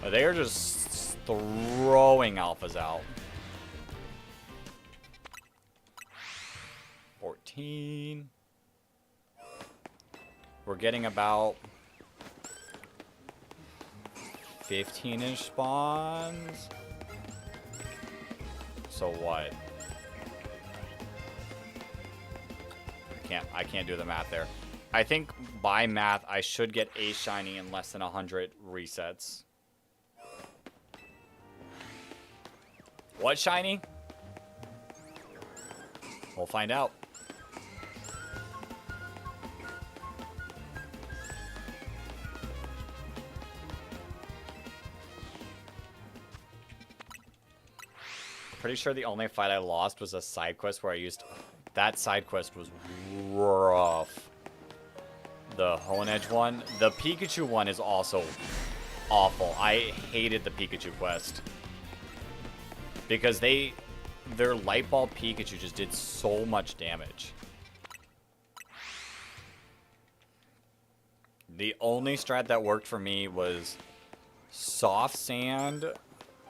They are just throwing alphas out. 14. We're getting about 15-ish spawns. So what? I can't do the math there. I think by math, I should get a shiny in less than 100 resets. What shiny? We'll find out. Pretty sure the only fight I lost was a side quest where I used... That side quest was rough. The Honedge one. The Pikachu one is also awful. I hated the Pikachu quest. Because their Light Ball Pikachu just did so much damage. The only strat that worked for me was Soft Sand.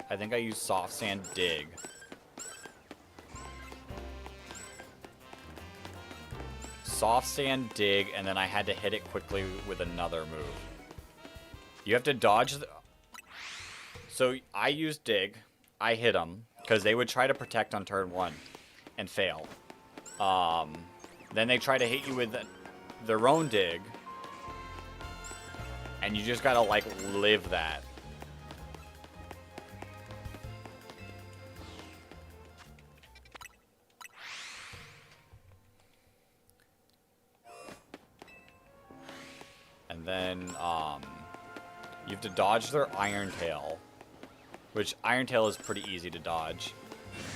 I think I used Soft Sand Dig. soft sand, dig, and then I had to hit it quickly with another move. You have to dodge the... So I used dig. I hit them because they would try to protect on turn 1 and fail. Then they try to hit you with their own dig. And you just gotta, like, live that. And then, you have to dodge their Iron Tail. Which, Iron Tail is pretty easy to dodge.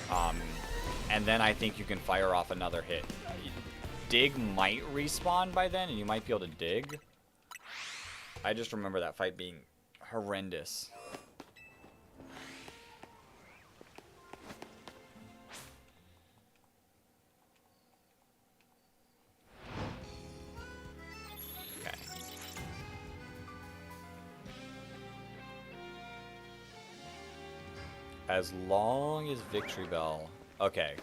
And then I think you can fire off another hit. Dig might respawn by then, and you might be able to dig. I just remember that fight being horrendous. Okay. As long as Victory Bell... Okay.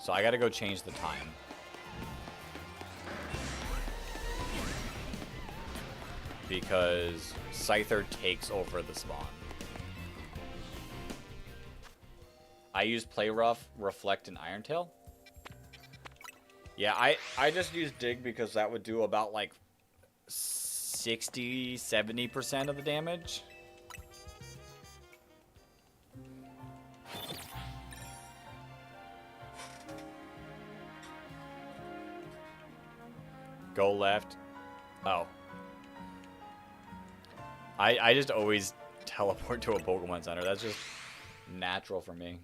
So I gotta go change the time. Because Scyther takes over the spawn. I use Play Rough, Reflect, and Iron Tail. Yeah, I just use Dig because that would do about like 60-70% of the damage. Go left. Oh. I just always teleport to a Pokemon Center. That's just natural for me.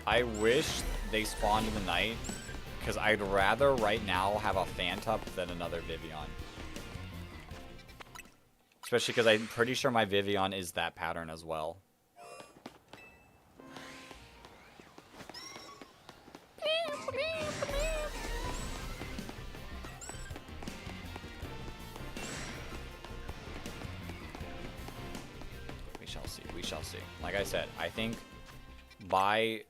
I wish they spawned in the night, because I'd rather right now have a Phantup than another Vivian. Especially because I'm pretty sure my Vivian is that pattern as well. We shall see. We shall see. Like I said, I think by...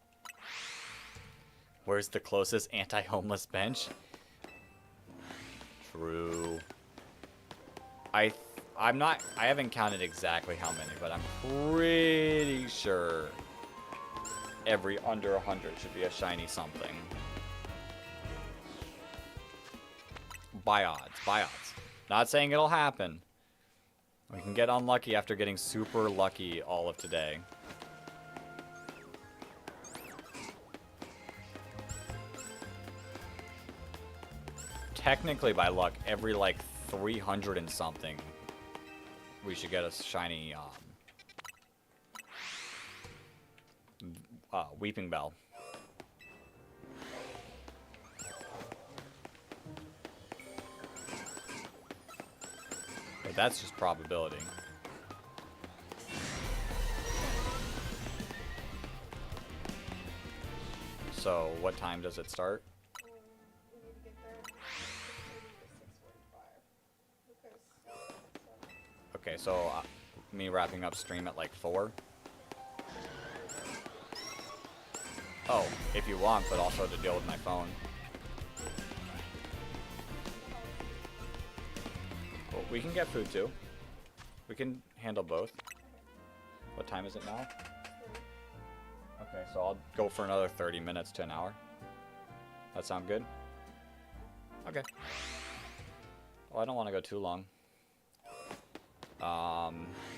Where's the closest anti-homeless bench? True. I haven't counted exactly how many, but I'm pretty sure every under 100 should be a shiny something. By odds. By odds. Not saying it'll happen. We can get unlucky after getting super lucky all of today. Technically, by luck, every like 300 and something, we should get a shiny Weeping Bell. But that's just probability. So, what time does it start? We need to get there at 6:45. Okay, so me wrapping up stream at like 4. Oh, if you want, but also to deal with my phone. Well, we can get food too. We can handle both. What time is it now? Okay, so I'll go for another 30 minutes to an hour. That sound good? Okay. Well, I don't want to go too long.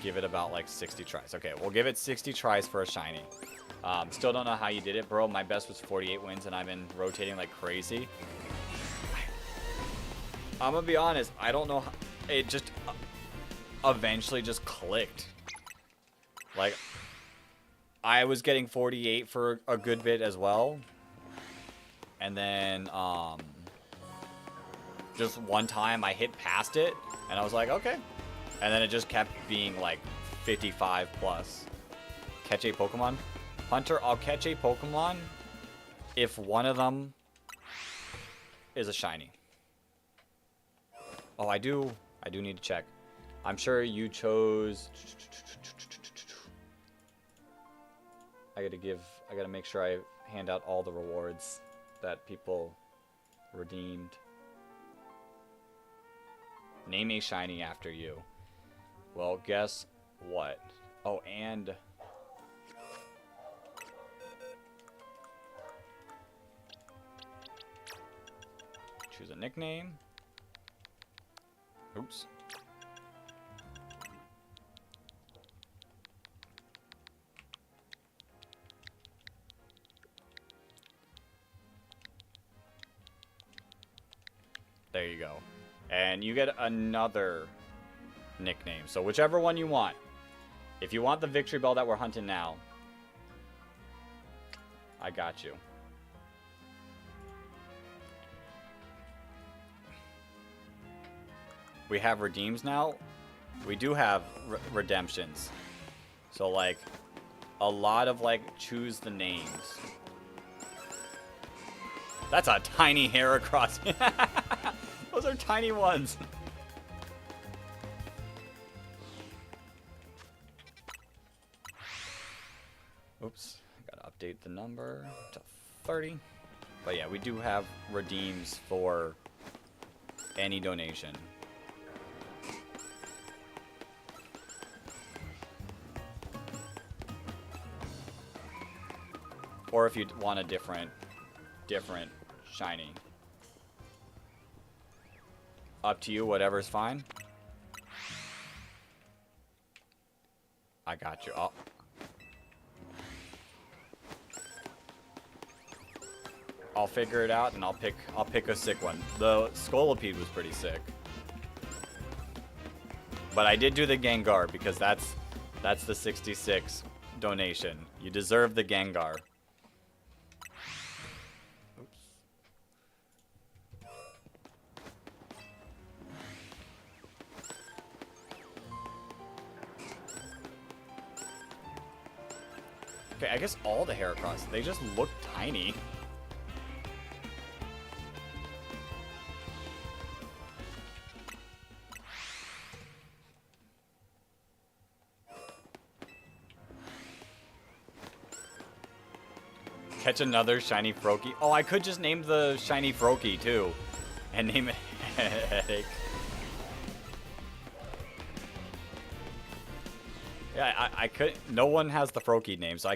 Give it about like 60 tries. Okay, we'll give it 60 tries for a shiny. Still don't know how you did it, bro. My best was 48 wins, and I've been rotating like crazy. I'm gonna be honest. I don't know how... It just eventually just clicked. Like, I was getting 48 for a good bit as well. And then, just one time I hit past it, and I was like, okay. And then it just kept being like 55 plus. Catch a Pokemon? Hunter, I'll catch a Pokemon if one of them is a shiny. Oh, I do need to check. I'm sure you chose I gotta make sure I hand out all the rewards that people redeemed. Name a shiny after you. Well, guess what? Oh, and choose a nickname. Oops. There you go. And you get another nickname. So whichever one you want. If you want the Victory Bell that we're hunting now, I got you. We have redeems now. We do have redemptions. So like a lot of like choose the names. That's a tiny Heracross. Those are tiny ones. Oops, I gotta update the number to 30. But yeah, we do have redeems for any donation. Or if you want a different shiny. Up to you, whatever's fine. I got you. I'll figure it out and I'll pick a sick one. The Scolipede was pretty sick. But I did do the Gengar because that's the 66 donation. You deserve the Gengar. Okay, I guess all the Heracross, they just look tiny. Catch another shiny Froakie. Oh, I could just name the shiny Froakie too. And name it Headache. Yeah, I could. No one has the Froakie name, so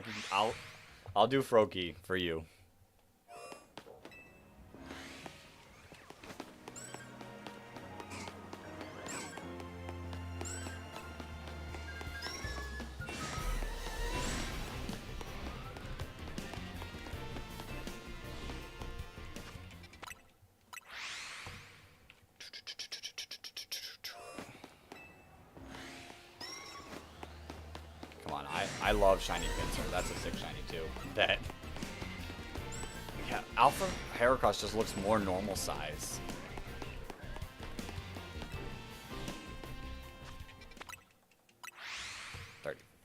I'll do Froakie for you. I love shiny Pinsir. That's a sick shiny too. That. Yeah, Alpha Heracross just looks more normal size.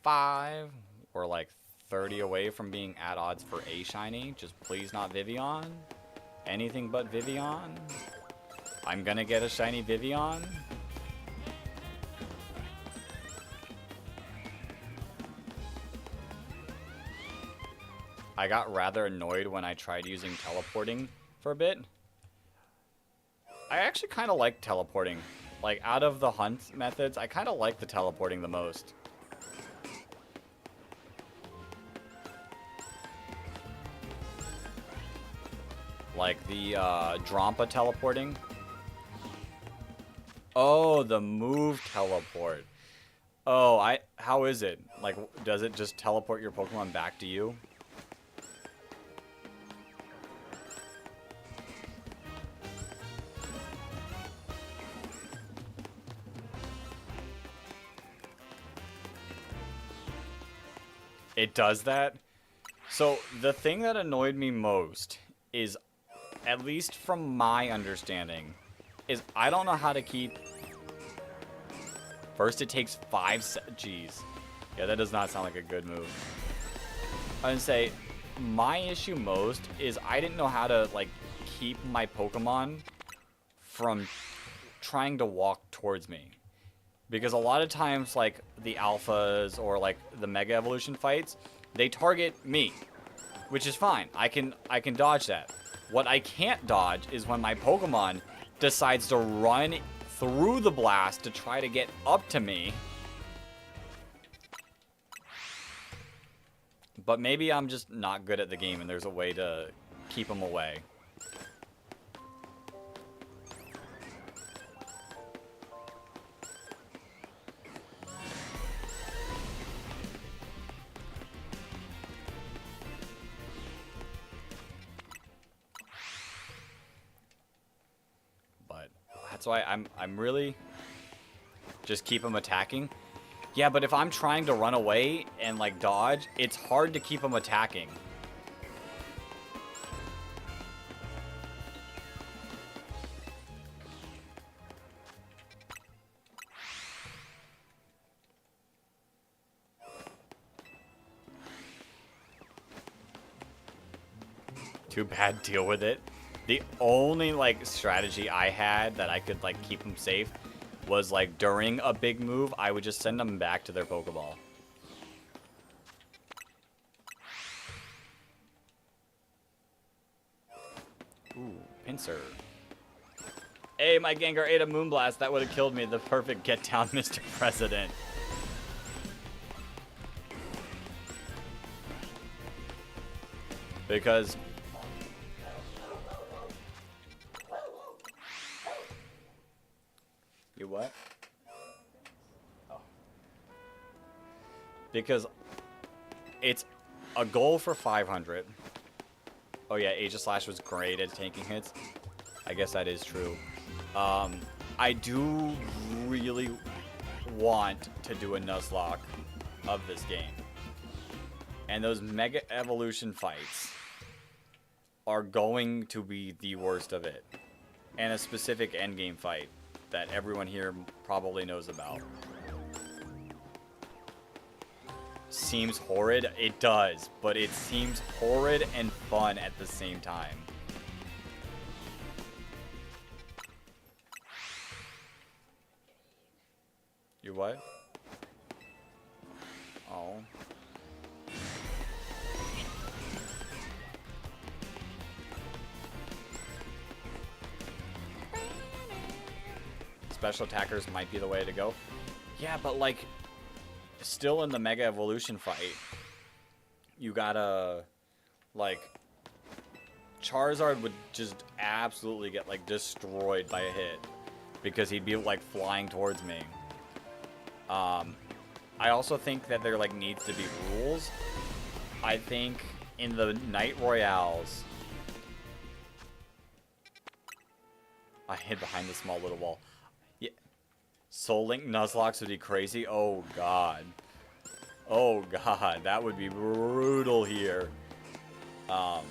$35. We're like 30 away from being at odds for a shiny. Just please not Vivian. Anything but Vivian. I'm gonna get a shiny Vivian. I got rather annoyed when I tried using teleporting for a bit. I actually kind of like teleporting. Like, out of the hunt methods, I kind of like the teleporting the most. Like the Drampa teleporting. Oh, the move teleport. Oh, how is it? Like, does it just teleport your Pokemon back to you? It does that? So, the thing that annoyed me most is, at least from my understanding, is I don't know how to keep... First it takes 5 Jeez. Yeah, that does not sound like a good move. I would say, my issue most is I didn't know how to, like, keep my Pokemon from trying to walk towards me. Because a lot of times, like, the alphas or, like, the Mega Evolution fights, They target me, which is fine. I can dodge that. What I can't dodge is when my Pokemon decides to run through the blast to try to get up to me. But maybe I'm just not good at the game and there's a way to keep them away. But that's why I'm really just keep them attacking. Yeah, but if I'm trying to run away and, like, dodge, it's hard to keep them attacking. Too bad, deal with it. The only, like, strategy I had that I could, like, keep them safe was, like, during a big move, I would just send them back to their Pokeball. Ooh, Pinsir. Hey, my Gengar ate a Moonblast. That would have killed me. The perfect get down, Mr. President. Because... You what? Oh. Because it's a goal for 500. Oh yeah, Aegislash was great at tanking hits. I guess that is true. I do really want to do a Nuzlocke of this game. And those Mega Evolution fights are going to be the worst of it. And a specific endgame fight that everyone here probably knows about. Seems horrid? It does, but it seems horrid and fun at the same time. You what? Oh. Special attackers might be the way to go. Yeah, but like, still in the Mega Evolution fight, you gotta, like, Charizard would just absolutely get, like, destroyed by a hit because he'd be, like, flying towards me. I also think that there, like, needs to be rules. I think in the Night Royales, I hid behind the small little wall. Soul Link Nuzlocke would be crazy. Oh god. Oh god, that would be brutal here. But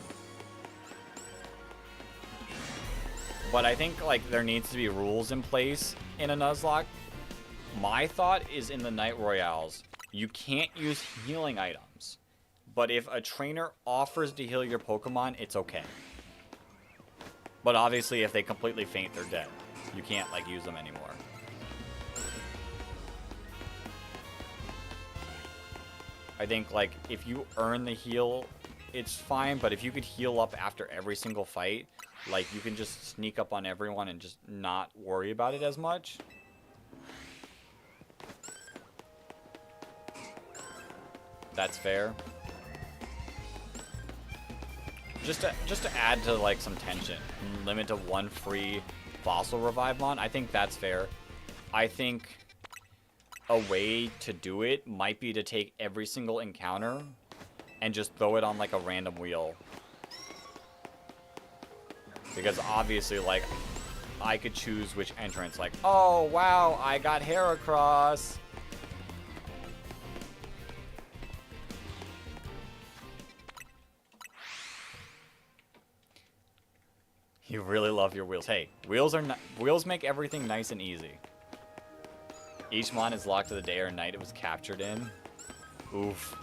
I think like there needs to be rules in place in a Nuzlocke. My thought is in the Night Royales, you can't use healing items. But if a trainer offers to heal your Pokemon, it's okay. But obviously if they completely faint, they're dead. You can't like use them anymore. I think, like, if you earn the heal, it's fine, but if you could heal up after every single fight, like, you can just sneak up on everyone and just not worry about it as much. That's fair. Just to add to, like, some tension. Limit to one free Fossil Revivemon, I think that's fair. I think a way to do it might be to take every single encounter and just throw it on like a random wheel. Because obviously, like, I could choose which entrance. Like, oh wow, I got Heracross. You really love your wheels. Hey, wheels make everything nice and easy. Each mon is locked to the day or night it was captured in. Oof.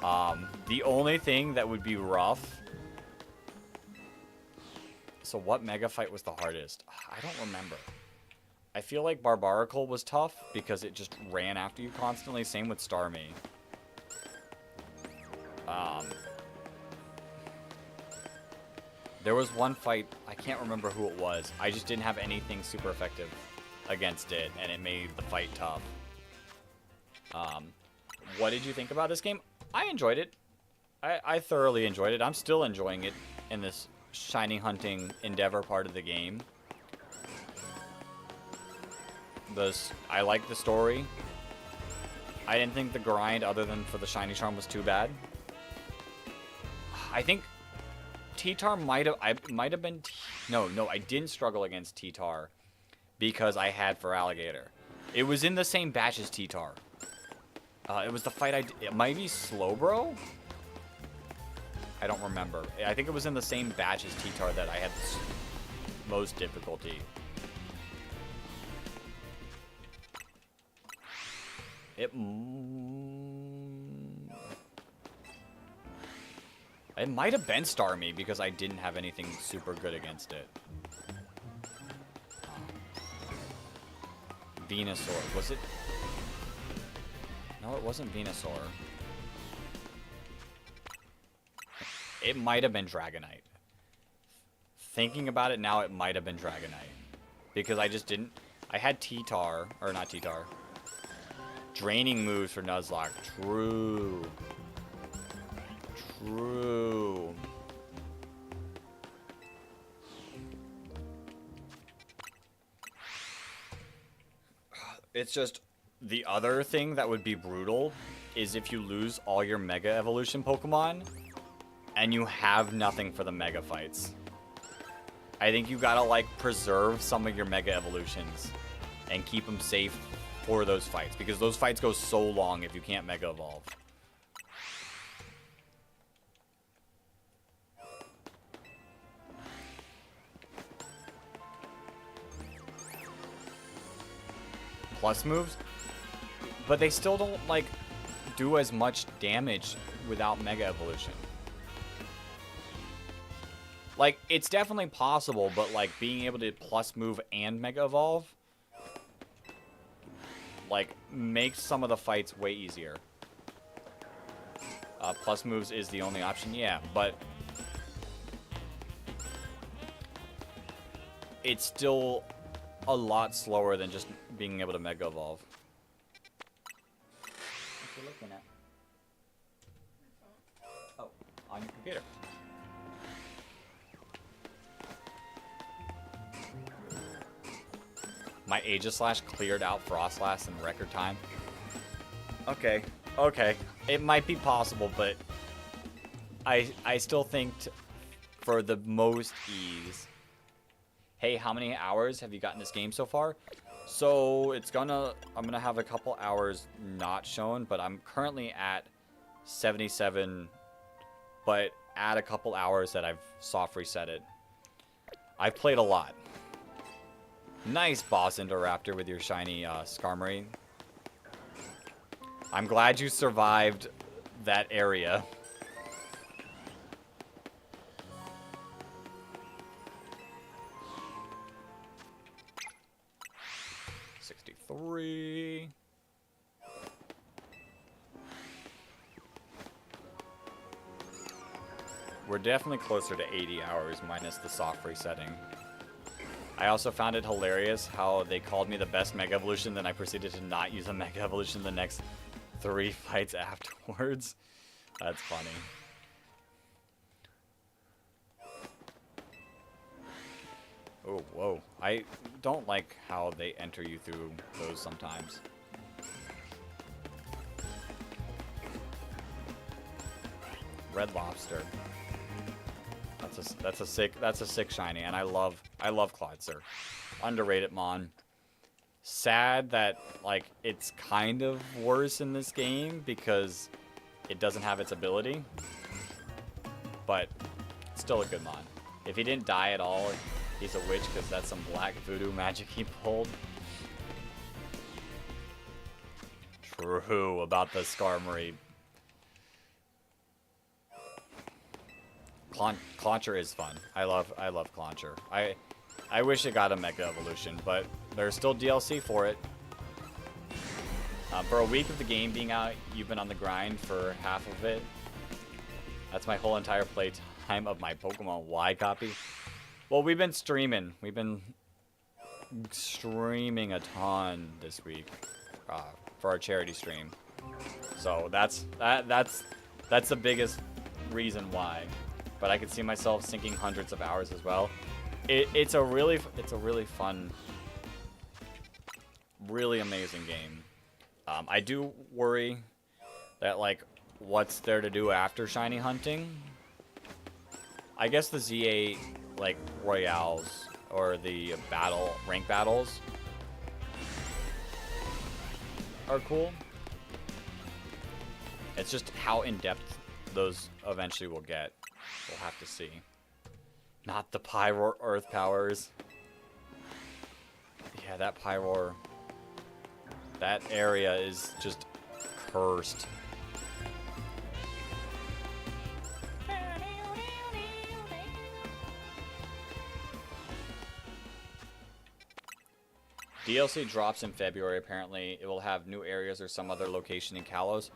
The only thing that would be rough... So what Mega Fight was the hardest? I don't remember. I feel like Barbaracle was tough because it just ran after you constantly. Same with Starmie. Um, there was one fight, I can't remember who it was. I just didn't have anything super effective against it, and it made the fight tough. What did you think about this game? I enjoyed it. I thoroughly enjoyed it. I'm still enjoying it in this shiny hunting endeavor part of the game. I like the story. I didn't think the grind, other than for the shiny charm, was too bad. I think T-Tar might have been... No, I didn't struggle against T-Tar because I had for Alligator. It was in the same batch as T-Tar. It was the fight it might be Slowbro? I don't remember. I think it was in the same batch as T-Tar that I had the most difficulty. It might have been Starmie because I didn't have anything super good against it. Venusaur. Was it? No, it wasn't Venusaur. It might have been Dragonite. Thinking about it now, it might have been Dragonite. Because I just didn't... I had T-Tar, or not T-Tar. Draining moves for Nuzlocke. True. It's just... The other thing that would be brutal is if you lose all your Mega Evolution Pokemon and you have nothing for the Mega fights. I think you gotta, like, preserve some of your Mega Evolutions and keep them safe for those fights, because those fights go so long if you can't Mega Evolve. Plus moves? But they still don't, like, do as much damage without Mega Evolution. Like, it's definitely possible, but, like, being able to plus move and Mega Evolve, like, makes some of the fights way easier. Plus moves is the only option, yeah, but it's still a lot slower than just being able to Mega Evolve. What are you looking at? Oh, on your computer. My Aegislash cleared out Frostlass in record time. Okay. It might be possible, but I still think for the most ease. Hey, how many hours have you gotten this game so far? So I'm gonna have a couple hours not shown, but I'm currently at 77, but add a couple hours that I've soft reset it. I've played a lot. Nice boss Indoraptor with your shiny Skarmory. I'm glad you survived that area. '63. We're definitely closer to 80 hours minus the soft resetting. I also found it hilarious how they called me the best Mega Evolution, then I proceeded to not use a Mega Evolution the next 3 fights afterwards. That's funny. Oh, whoa. I don't like how they enter you through those sometimes. Red Lobster. That's a sick shiny, and I love Clodser. Underrated mon. Sad that, like, it's kind of worse in this game because it doesn't have its ability, but it's still a good mon. If he didn't die at all, he's a witch because that's some black voodoo magic he pulled. True about the Skarmory. Clauncher is fun. I love Clauncher. I wish it got a Mega Evolution, but there's still DLC for it. For a week of the game being out, you've been on the grind for half of it. That's my whole entire play time of my Pokemon Y copy. Well, we've been streaming. We've been streaming a ton this week for our charity stream. So that's the biggest reason why. But I could see myself sinking hundreds of hours as well. It's a really fun, really amazing game. I do worry that, like, what's there to do after shiny hunting? I guess the Z8, like, Royales or the rank battles are cool. It's just how in-depth those eventually will get. We'll have to see. Not the Pyroar Earth powers. Yeah, that Pyroar. That area is just cursed. DLC drops in February, apparently. It will have new areas or some other location in Kalos.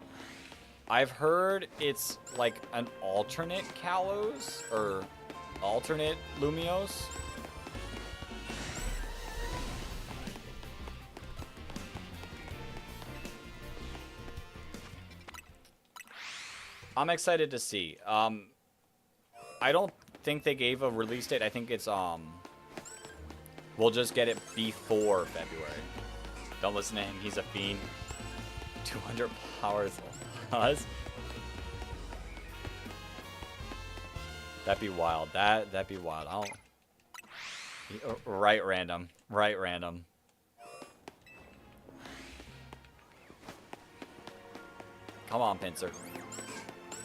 I've heard it's like an alternate Kalos, or alternate Lumios. I'm excited to see. I don't think they gave a release date. I think it's we'll just get it before February. Don't listen to him. He's a fiend. 200 powers plus. That'd be wild. That'd be wild. I don't. Right random. Right random. Come on, Pinsir.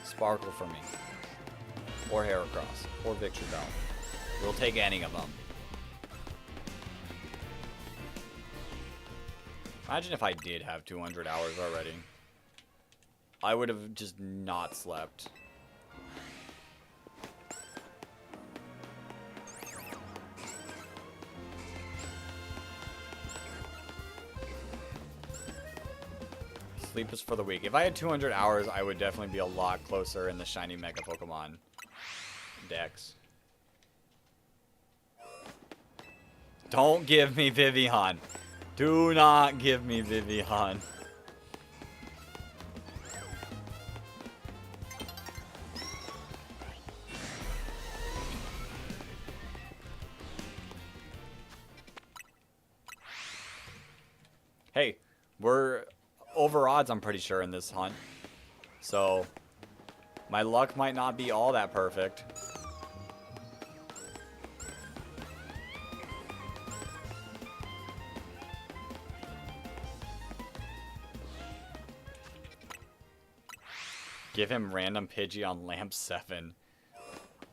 Sparkle for me. Or Heracross. Or Victory Bell. We'll take any of them. Imagine if I did have 200 hours already. I would have just not slept. Sleep is for the weak. If I had 200 hours, I would definitely be a lot closer in the shiny Mega Pokemon decks. Don't give me Vivian. Do not give me Vivian. Hey, we're over odds, I'm pretty sure, in this hunt. So, my luck might not be all that perfect. Give him random Pidgey on Lamp 7.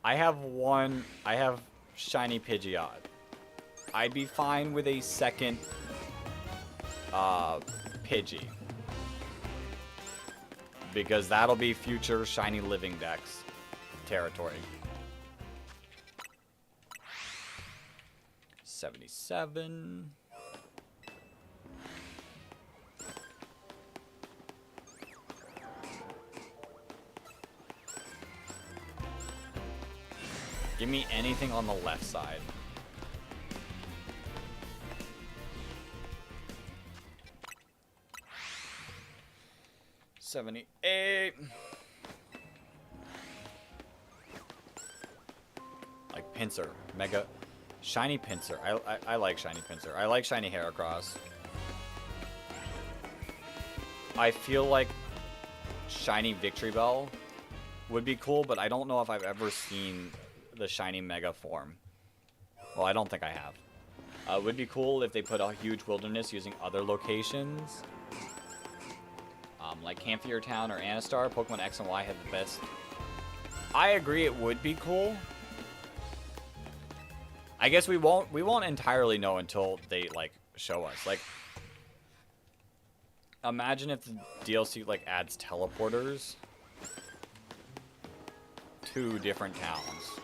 I have shiny Pidgeot. I'd be fine with a second Pidgey. Because that'll be future shiny living dex territory. 77. Give me anything on the left side. $78. Like Pinsir, Mega, shiny Pinsir. I like shiny Pinsir. I like shiny Heracross. I feel like shiny Victory Bell would be cool, but I don't know if I've ever seen the shiny Mega form. Well, I don't think I have. It would be cool if they put a huge wilderness using other locations. Like Camphier Town or Anastar. Pokemon X and Y have the best. I agree it would be cool. I guess we won't entirely know until they, like, show us. Like, imagine if the DLC, like, adds teleporters to different towns.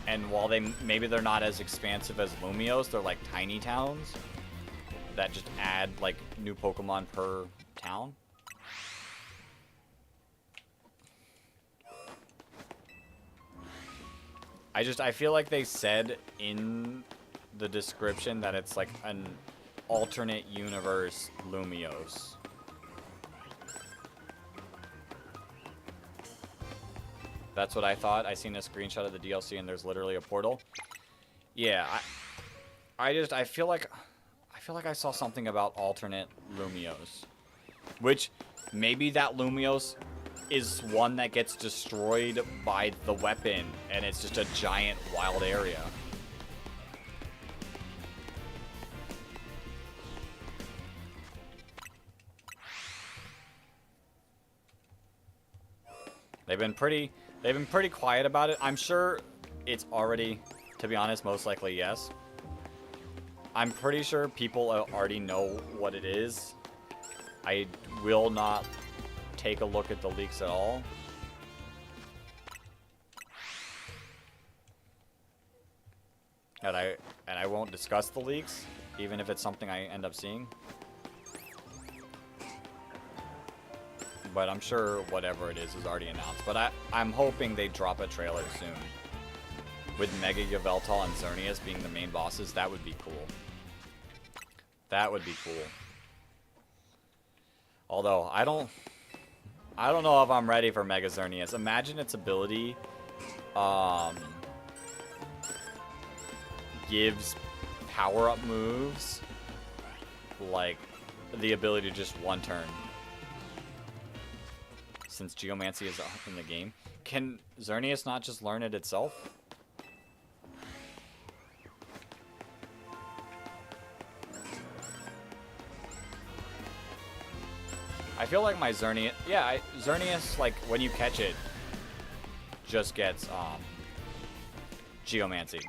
And while maybe they're not as expansive as Lumios, they're like tiny towns that just add like new Pokemon per town. I feel like they said in the description that it's like an alternate universe Lumiose. That's what I thought. I seen a screenshot of the DLC and there's literally a portal. Yeah, I feel like I saw something about alternate Lumiose. Which maybe that Lumiose is one that gets destroyed by the weapon and it's just a giant wild area. They've been pretty quiet about it. I'm sure it's already, to be honest, most likely yes. I'm pretty sure people already know what it is. I will not take a look at the leaks at all. And I won't discuss the leaks, even if it's something I end up seeing. But I'm sure whatever it is already announced. But I'm hoping they drop a trailer soon. With Mega Yveltal and Xerneas being the main bosses, that would be cool. That would be cool. Although, I don't know if I'm ready for Mega Xerneas. Imagine its ability gives power-up moves like the ability to just one turn. Since Geomancy is in the game. Can Xerneas not just learn it itself? I feel like my Xerneas... Yeah, Xerneas, like, when you catch it, just gets, Geomancy.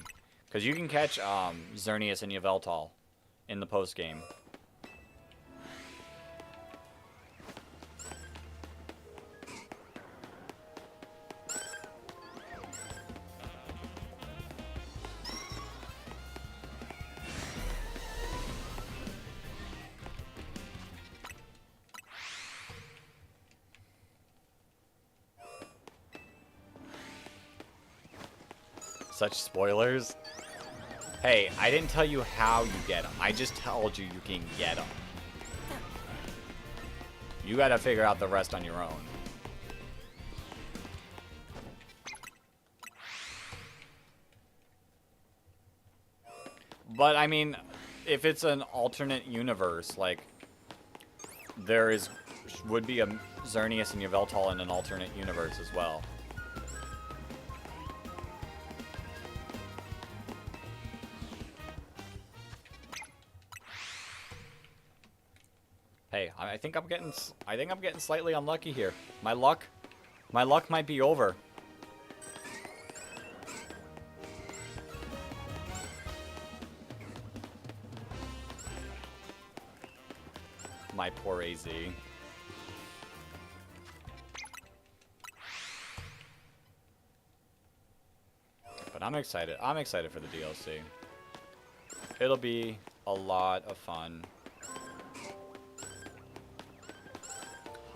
Because you can catch, Xerneas and Yveltal in the post-game. Such spoilers. Hey, I didn't tell you how you get them. I just told you you can get them. You gotta figure out the rest on your own. But, I mean, if it's an alternate universe, like, would be a Xerneas and Yveltal in an alternate universe as well. Hey, I think I'm getting slightly unlucky here. My luck might be over. My poor AZ. But I'm excited. I'm excited for the DLC. It'll be a lot of fun.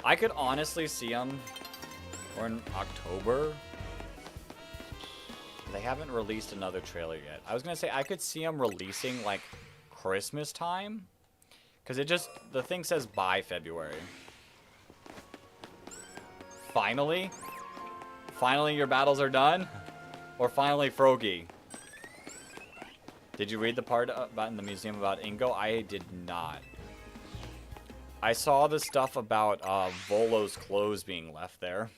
I could honestly see them, or in October. They haven't released another trailer yet. I was gonna say I could see them releasing like Christmas time, because the thing says by February. Finally, your battles are done, or finally Froakie. Did you read the part about in the museum about Ingo? I did not. I saw the stuff about Volo's clothes being left there.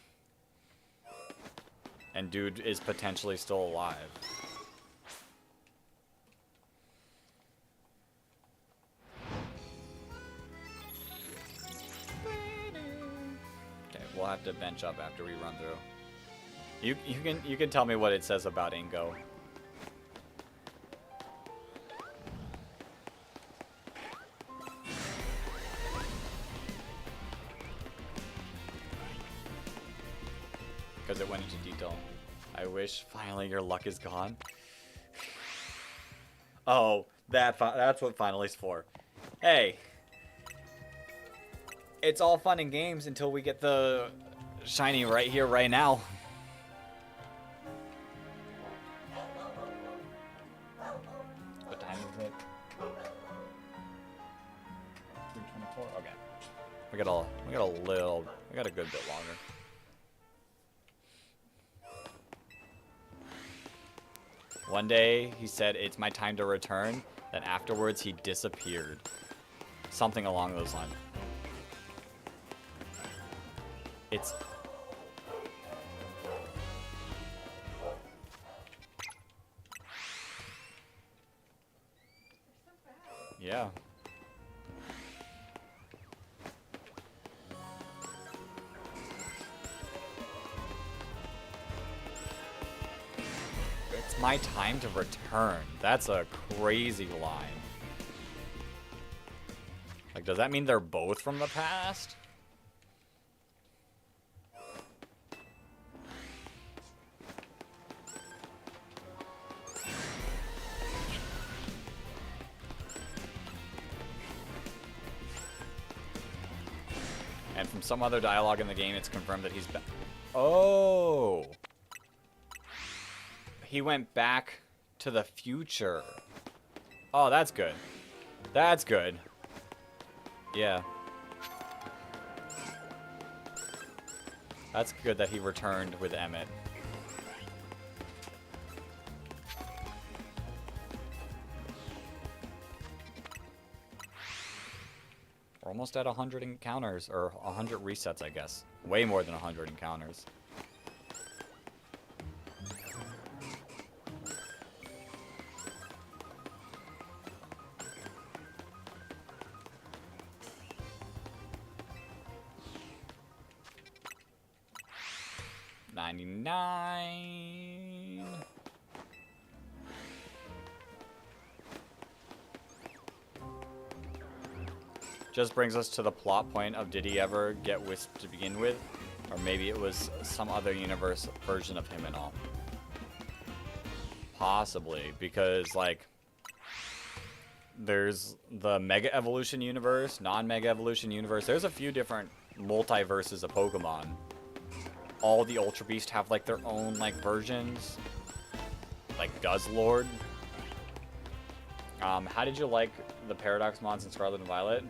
And dude is potentially still alive. Okay, we'll have to bench up after we run through. You can tell me what it says about Ingo. Because it went into detail. I wish finally your luck is gone. Oh, that's what finally's for. Hey, it's all fun and games until we get the shiny right here, right now. We got a good bit longer. One day he said, "It's my time to return." Then afterwards he disappeared. Something along those lines. It's yeah. It's my time to return. That's a crazy line. Like, does that mean they're both from the past? And from some other dialogue in the game, it's confirmed that he's back. Oh! He went back to the future. Oh, that's good. That's good. Yeah. That's good that he returned with Emmett. We're almost at 100 encounters, or 100 resets, I guess. Way more than 100 encounters. $99. Just brings us to the plot point of, did he ever get Wisp to begin with? Or maybe it was some other universe version of him and all. Possibly, because, like, there's the Mega Evolution universe, non-Mega Evolution universe. There's a few different multiverses of Pokemon. All the Ultra Beasts have, like, their own, like, versions. Like Guzzlord. How did you like the Paradox mods in Scarlet and Violet?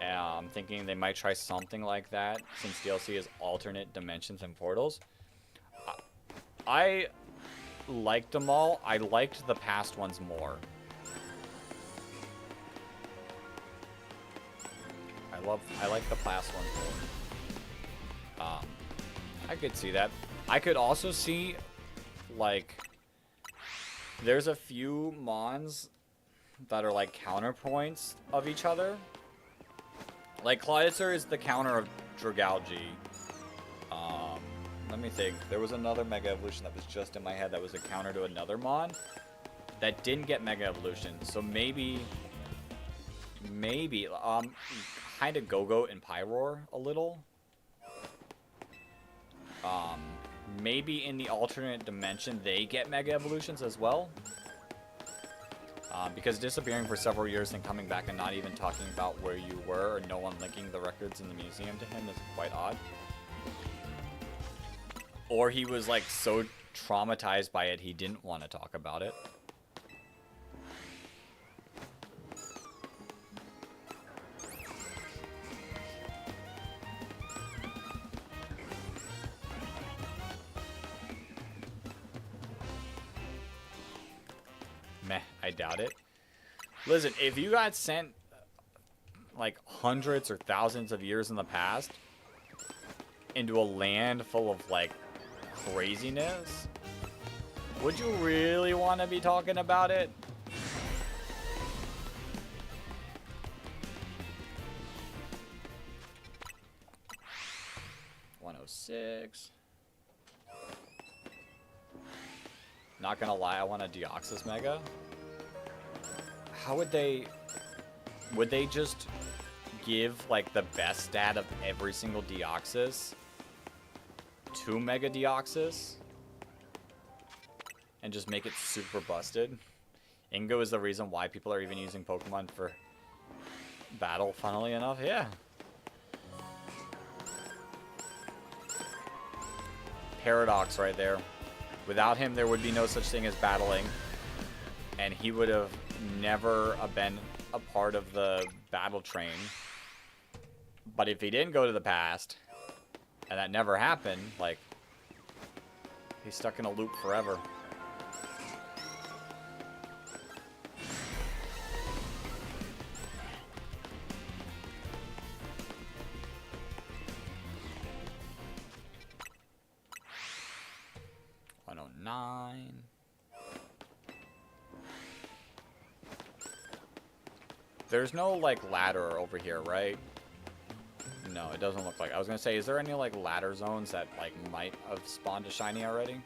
I'm thinking they might try something like that, since DLC is alternate dimensions and portals. I liked them all. I liked the past ones more. I like the past ones more. I could see that. I could also see, like, there's a few mons that are like counterpoints of each other. Like, Cloyster is the counter of Dragalge. Let me think. There was another Mega Evolution that was just in my head that was a counter to another mon that didn't get Mega Evolution. So maybe, kind of Go-Go and Pyroar a little. Maybe in the alternate dimension they get Mega Evolutions as well. Because disappearing for several years and coming back and not even talking about where you were, or no one linking the records in the museum to him, is quite odd. Or he was, like, so traumatized by it he didn't want to talk about it. Meh, I doubt it. Listen, if you got sent, like, hundreds or thousands of years in the past into a land full of, like, craziness, would you really want to be talking about it? $106. Not gonna lie, I want a Deoxys Mega. How would they just give, like, the best stat of every single Deoxys to Mega Deoxys and just make it super busted? Ingo is the reason why people are even using Pokemon for battle, funnily enough. Yeah. Paradox right there. Without him, there would be no such thing as battling, and he would have never been a part of the battle train. But if he didn't go to the past, and that never happened, like, he's stuck in a loop forever. $109. There's no, like, ladder over here, right? No, it doesn't look like. I was gonna say, is there any, like, ladder zones that, like, might have spawned a shiny already?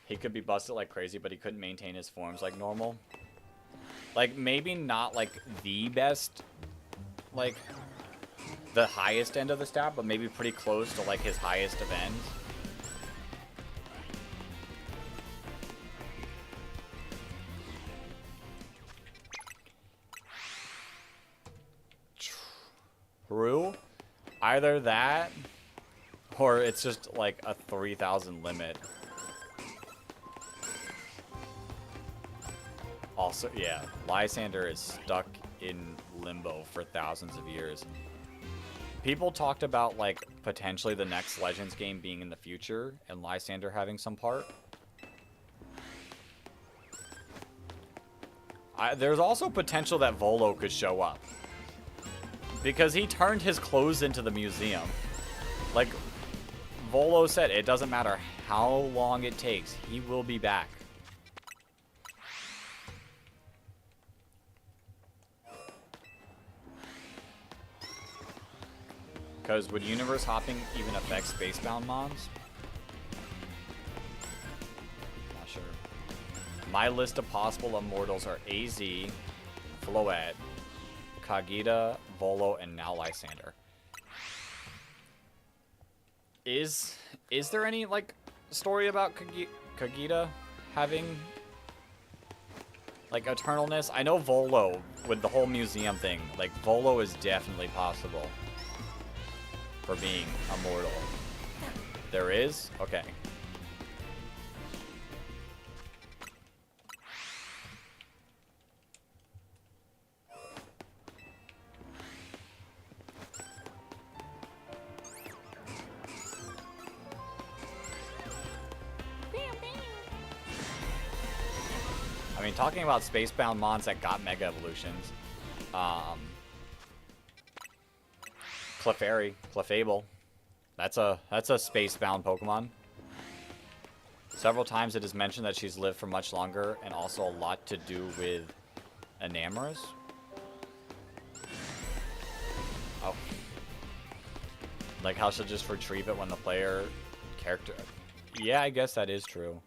He could be busted like crazy, but he couldn't maintain his forms like normal. Like, maybe not, like, the best, like, the highest end of the stat, but maybe pretty close to, like, his highest of ends. True. Either that, or it's just, like, a 3,000 limit. Also, yeah, Lysander is stuck in limbo for thousands of years. People talked about, like, potentially the next Legends game being in the future and Lysander having some part. There's also potential that Volo could show up. Because he turned his clothes into the museum. Like, Volo said, it doesn't matter how long it takes, he will be back. Because would universe hopping even affect Spacebound mods? Not sure. My list of possible immortals are AZ, Floette, Kagita, Volo, and now Lysander. Is there any, like, story about Kagita having, like, eternalness? I know Volo, with the whole museum thing, like, Volo is definitely possible for being immortal. There is? Okay. I mean, talking about Spacebound mons that got Mega Evolutions, Clefable. That's a Spacebound Pokemon. Several times it is mentioned that she's lived for much longer, and also a lot to do with Enamorous. Oh. Like how she'll just retrieve it when the player character... Yeah, I guess that is true.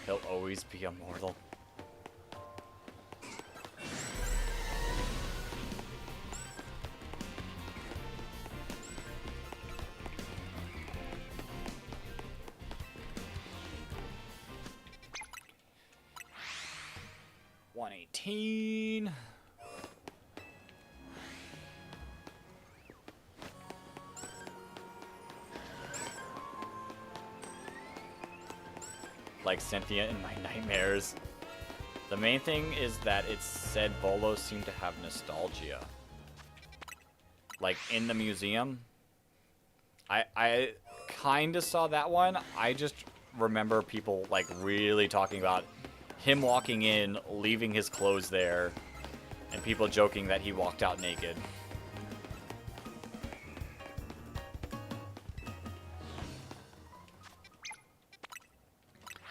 He'll always be immortal. $118. Like Cynthia in my nightmares. The main thing is that it said Volo seemed to have nostalgia. Like in the museum. I kind of saw that one. I just remember people like really talking about him walking in, leaving his clothes there, and people joking that he walked out naked.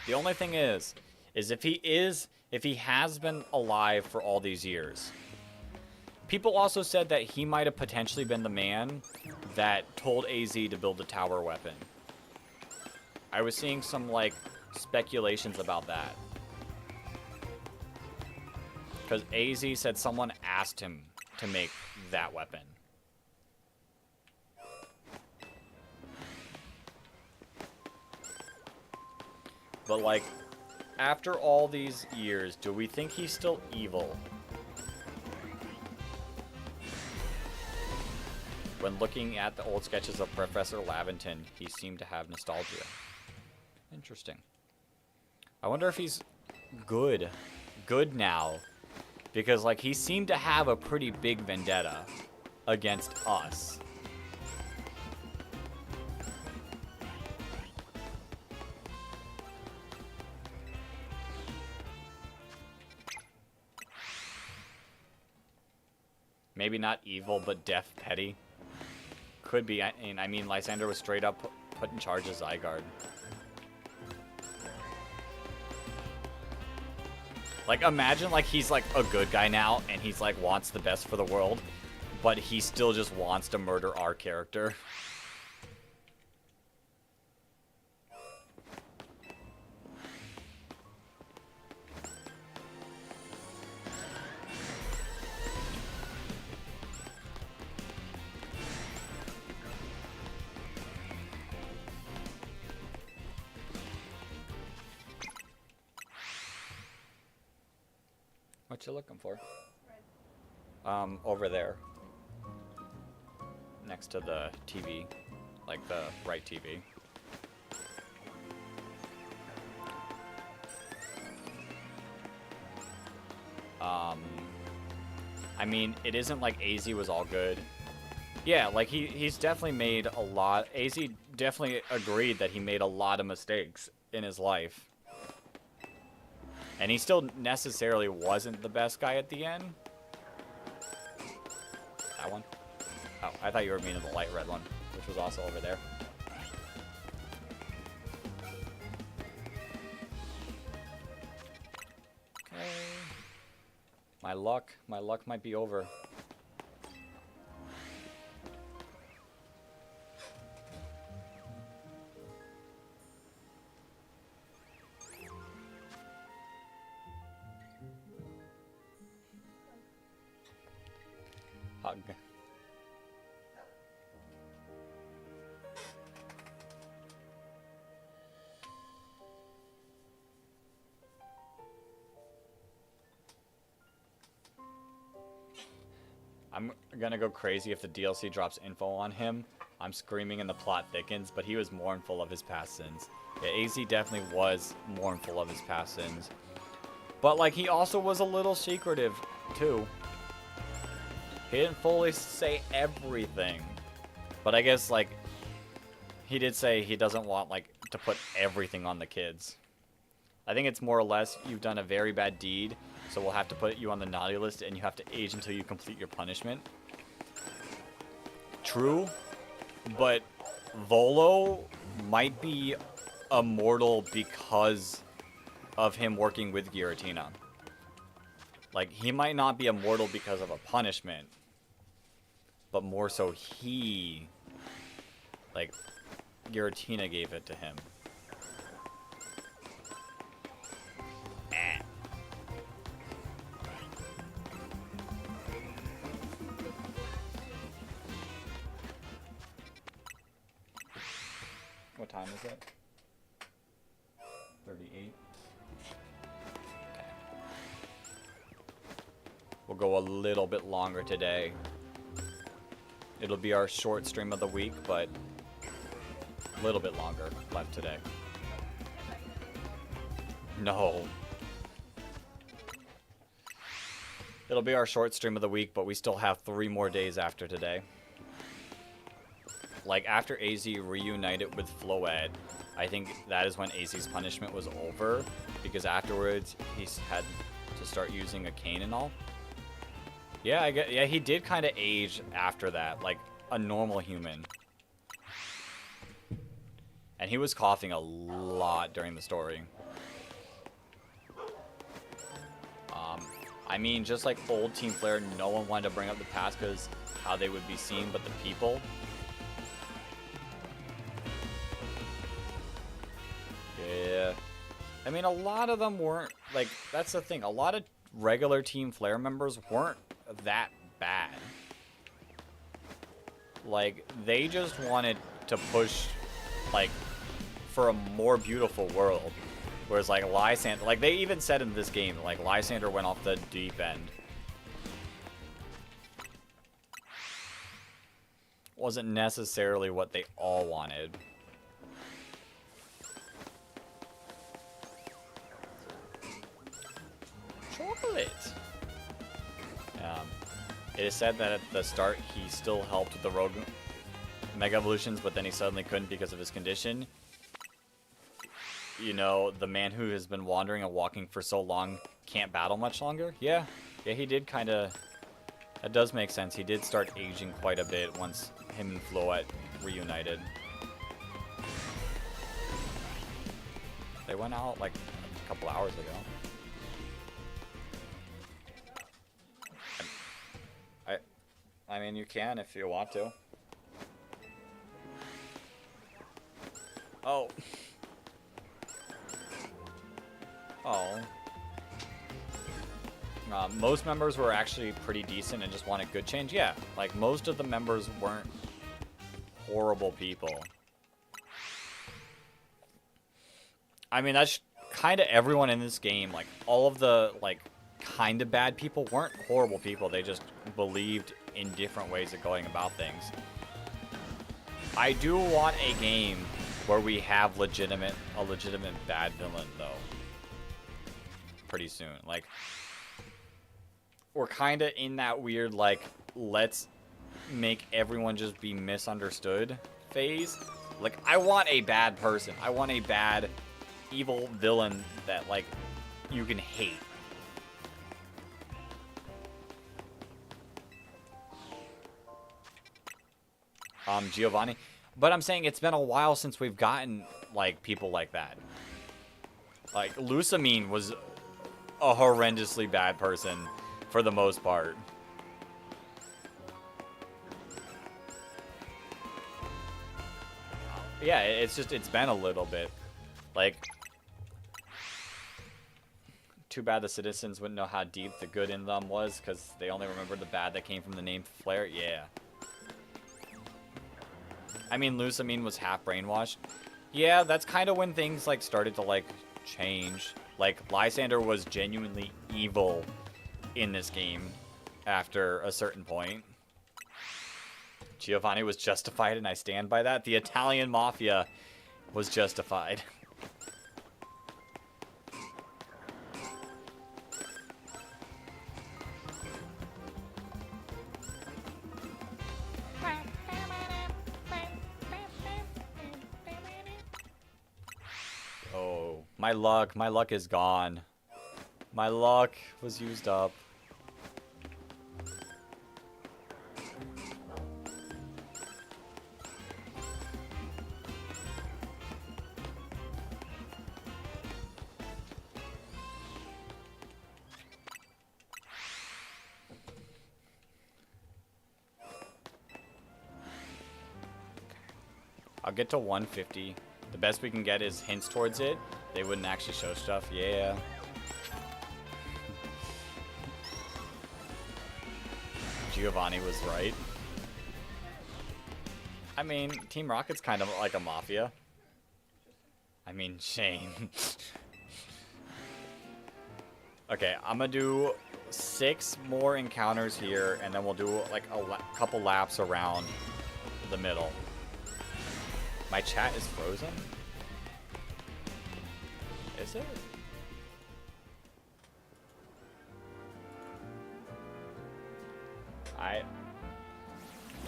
The only thing is if he has been alive for all these years, people also said that he might have potentially been the man that told AZ to build a tower weapon. I was seeing some, like, speculations about that. Because AZ said someone asked him to make that weapon. But, like, after all these years, do we think he's still evil? When looking at the old sketches of Professor Laventon, he seemed to have nostalgia. Interesting. I wonder if he's good. Good now. Because, like, he seemed to have a pretty big vendetta against us. Maybe not evil, but deaf petty. Could be. I mean, Lysander was straight up put in charge of Zygarde. Like, imagine, like, he's, like, a good guy now, and he's, like, wants the best for the world, but he still just wants to murder our character. What you looking for? Over there. Next to the TV. Like the right TV. I mean, it isn't like AZ was all good. Yeah, like he's definitely made a lot. AZ definitely agreed that he made a lot of mistakes in his life. And he still necessarily wasn't the best guy at the end. That one? Oh, I thought you were meaning the light red one, which was also over there. Okay. My luck might be over. Hug. I'm gonna go crazy if the DLC drops info on him. I'm screaming and the plot thickens, but he was mournful of his past sins. Yeah, AZ definitely was mournful of his past sins. But, like, he also was a little secretive, too. He didn't fully say everything. But I guess, like, he did say he doesn't want, like, to put everything on the kids. I think it's more or less, you've done a very bad deed, so we'll have to put you on the naughty list, and you have to age until you complete your punishment. True, but Volo might be immortal because of him working with Giratina. Like, he might not be immortal because of a punishment, but more so he, like, Giratina gave it to him. What time is it? 38. Okay. We'll go a little bit longer today. It'll be our short stream of the week, but a little bit longer left today. No. It'll be our short stream of the week, but we still have 3 more days after today. Like, after AZ reunited with Floette, I think that is when AZ's punishment was over, because afterwards he's had to start using a cane and all. Yeah, yeah, he did kind of age after that, like a normal human. And he was coughing a lot during the story. I mean, just like old Team Flare, no one wanted to bring up the past because how they would be seen, but the people. Yeah. I mean, a lot of them weren't, like, that's the thing. A lot of regular Team Flare members weren't that bad. Like, they just wanted to push, like, for a more beautiful world. Whereas, like, Lysander, like, they even said in this game, like, Lysander went off the deep end. Wasn't necessarily what they all wanted. chocolate. It is said that at the start he still helped with the rogue Mega Evolutions, but then he suddenly couldn't because of his condition. You know, the man who has been wandering and walking for so long can't battle much longer? Yeah, he did kind of... That does make sense. He did start aging quite a bit once him and Floette reunited. They went out like a couple hours ago. I mean, you can if you want to. Oh. Oh. Most members were actually pretty decent and just wanted good change. Yeah, like most of the members weren't horrible people. I mean, that's kind of everyone in this game. Like all of the like kind of bad people weren't horrible people. They just believed in different ways of going about things. I do want a game where we have a legitimate bad villain though. Pretty soon. Like we're kind of in that weird like let's make everyone just be misunderstood phase. Like I want a bad person. I want a bad evil villain that like you can hate. Giovanni. But I'm saying it's been a while since we've gotten like people like that. Like Lusamine was a horrendously bad person for the most part. Yeah, it's been a little bit. Like, too bad the citizens wouldn't know how deep the good in them was, because they only remember the bad that came from the name Flare. Yeah. I mean, Lusamine was half brainwashed. Yeah, that's kind of when things, like, started to, like, change. Like, Lysander was genuinely evil in this game after a certain point. Giovanni was justified, and I stand by that. The Italian Mafia was justified. Oh, my luck is gone. My luck was used up. I'll get to 150. The best we can get is hints towards it. They wouldn't actually show stuff. Yeah. Giovanni was right. I mean, Team Rocket's kind of like a mafia. I mean, Shane. Okay, I'm gonna do 6 more encounters here, and then we'll do like a couple laps around the middle. My chat is frozen? Is it?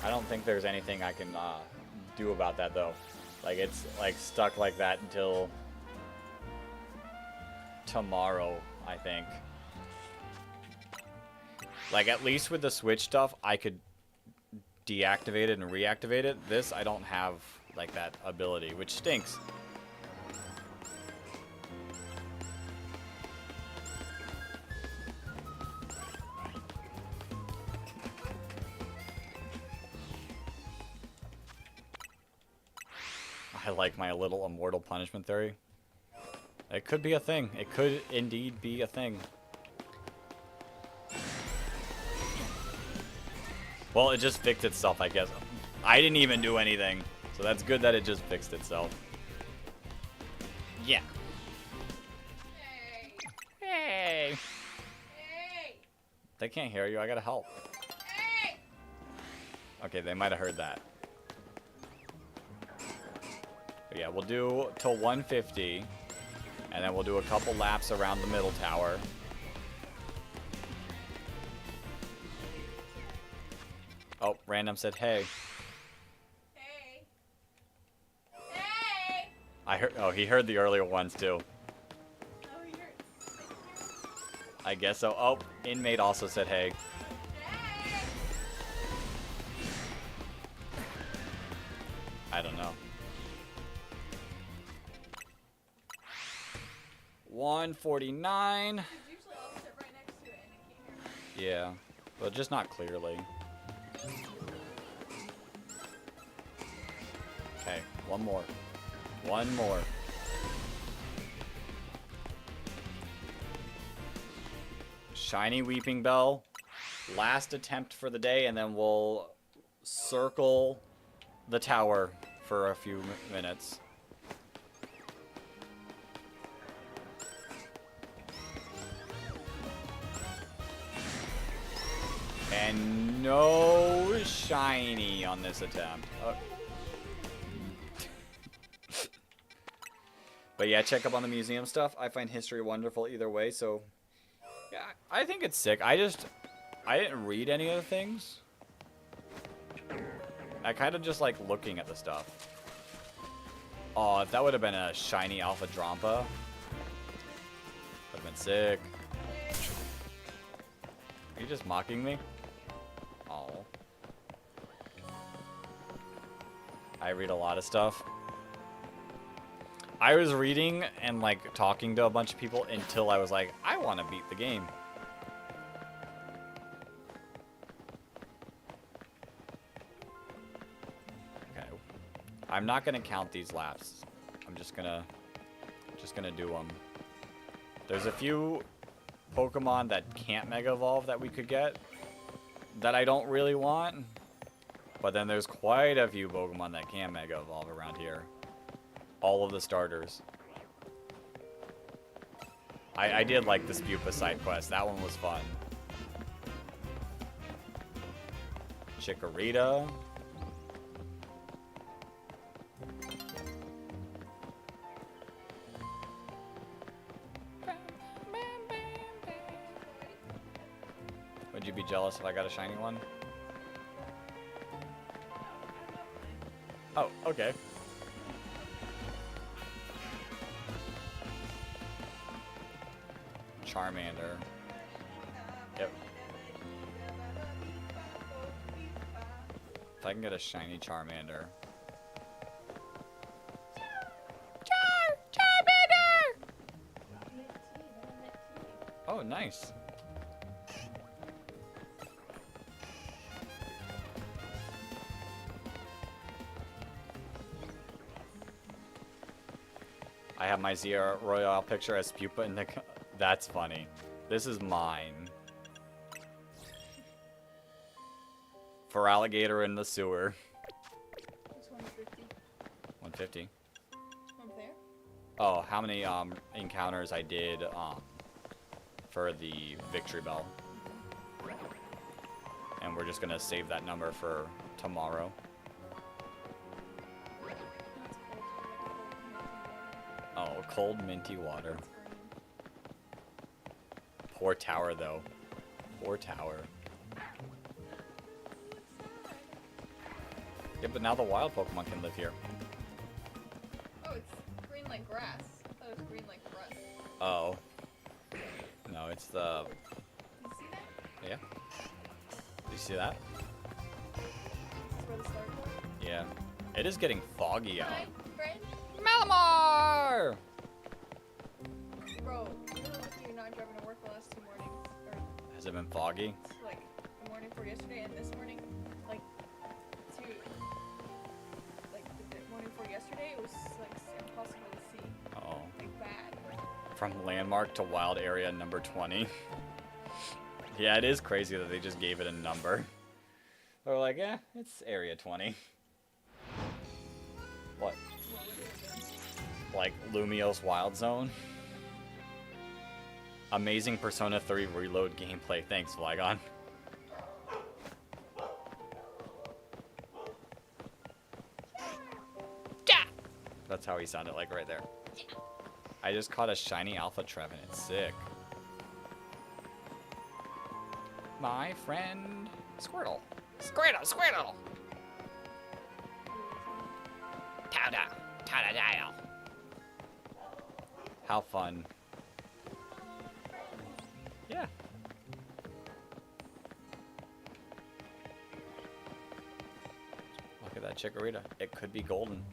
I don't think there's anything I can do about that though. Like it's like stuck like that until tomorrow, I think. Like at least with the Switch stuff, I could deactivate it and reactivate it. This I don't have like that ability, which stinks. I like my little immortal punishment theory. It could be a thing. It could indeed be a thing. Well, it just fixed itself, I guess. I didn't even do anything. So that's good that it just fixed itself. Yeah. Hey! Hey! Hey! They can't hear you. I gotta help. Hey! Okay, they might have heard that. But yeah, we'll do till 150. And then we'll do a couple laps around the middle tower. Oh, random said hey. Hey. Hey. I heard. Oh, he heard the earlier ones too. Oh, you're. I guess so. Oh, inmate also said hey. Hey. I don't know. 149. Because usually I'll sit right next to it and it can't hear me. Yeah, but just not clearly. Okay, one more. One more. Shiny Weeping Bell. Last attempt for the day, and then we'll circle the tower for a few minutes. And no shiny on this attempt. But yeah, check up on the museum stuff. I find history wonderful either way, so yeah, I think it's sick. I didn't read any of the things. I kind of just like looking at the stuff. Oh, if that would have been a shiny Alpha Drampa, would have been sick. Are you just mocking me? Oh. I read a lot of stuff. I was reading and like talking to a bunch of people until I was like, I want to beat the game. Okay. I'm not gonna count these laps. I'm just gonna do them. There's a few Pokemon that can't Mega Evolve that we could get that I don't really want. But then there's quite a few Pokemon that can Mega Evolve around here. All of the starters. I did like the Spupa side quest. That one was fun. Chikorita. Would you be jealous if I got a shiny one? Oh, okay. Charmander. Yep. If I can get a shiny Charmander. Charmander! Oh, nice. I have my Zero Royale picture as Pupa in the... That's funny. This is mine. For alligator in the sewer. It's 150. 150. Up there? Oh, how many encounters I did for the Victory Bell. And we're just gonna save that number for tomorrow. Oh, cold minty water. Poor tower, though. Poor tower. Yeah, but now the wild Pokemon can live here. Oh, it's green like grass. I thought it was green like rust. Oh. No, it's the... You see that? Yeah. Do you see that? That's where the stars are. Yeah. It is getting foggy out. Hi, friend. Malamar! Bro, you're lucky you're not driving to work the last 2 mornings. Or, Has it been foggy? like, the morning for yesterday and this morning. Like, the morning for yesterday, it was, like, impossible to see. Oh. Like, bad. From landmark to wild area number 20. Yeah, it is crazy that they just gave it a number. They're like, eh, it's area 20. What? Like Lumiose Wild Zone? Amazing Persona 3 Reload gameplay. Thanks, Flygon. That's how he sounded like right there. I just caught a shiny Alpha Trevin. It's sick. My friend Squirtle. Squirtle, Squirtle! Towda, Towda. How fun. Yeah. Look at that Chikorita. It could be golden.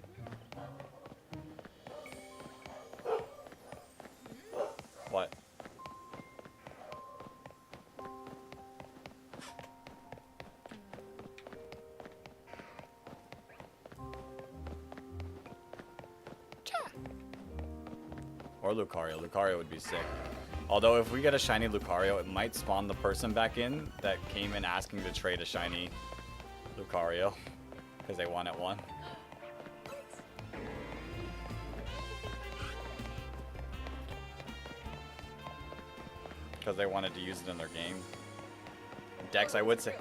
What? Or Lucario. Lucario would be sick. Although if we get a shiny Lucario, it might spawn the person back in that came in asking to trade a shiny Lucario. Because they wanted one. Because they wanted to use it in their game. Dex, I would say.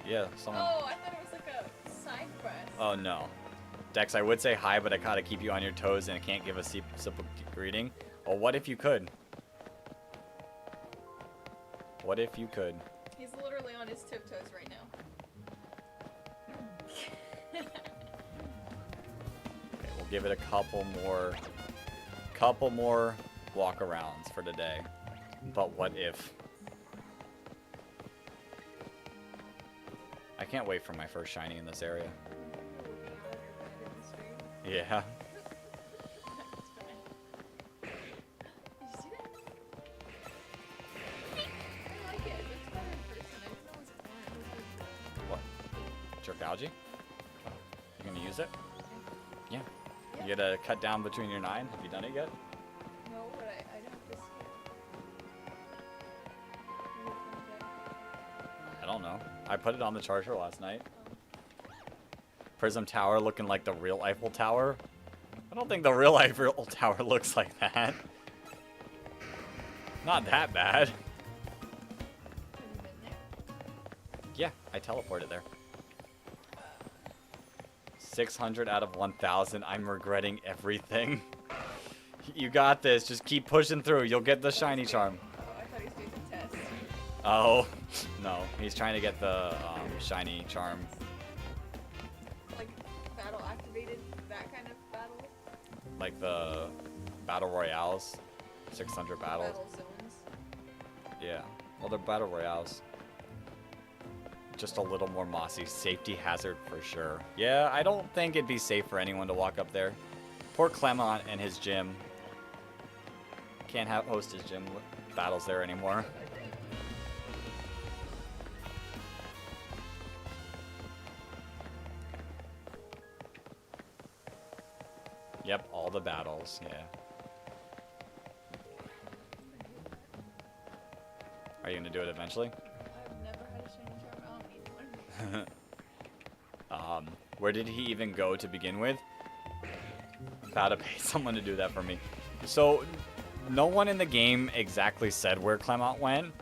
Yeah, someone. Oh, I thought it was like a side quest. Oh no. Dex, I would say hi, but I gotta keep you on your toes and I can't give a simple greeting. Well, what if you could? What if you could? He's literally on his tiptoes right now. Okay, we'll give it a couple more walk-arounds for today. But what if? I can't wait for my first shiny in this area. Yeah. What? Jerkalgy? Oh, you gonna use it? Yeah. You get a cut down between your 9. Have you done it yet? No, but I don't this I don't know. I put it on the charger last night. Prism Tower looking like the real Eiffel Tower. I don't think the real Eiffel Tower looks like that. Not that bad. Have you been there? Yeah, I teleported there. 600 out of 1,000. I'm regretting everything. You got this. Just keep pushing through. You'll get the shiny charm. Oh, I thought he was doing a test. Oh, no. He's trying to get the shiny charm. Like, battle activated, that kind of battle? Like the battle royales. 600 battles. Battle zones. Yeah. Well, they're battle royales. Just a little more mossy. Safety hazard for sure. Yeah, I don't think it'd be safe for anyone to walk up there. Poor Clement and his gym. Can't host his gym battles there anymore. Yep, all the battles, yeah. Are you gonna do it eventually? I've never had a shiny charm. I don't need one. Where did he even go to begin with? About to pay someone to do that for me. So, no one in the game exactly said where Clement went,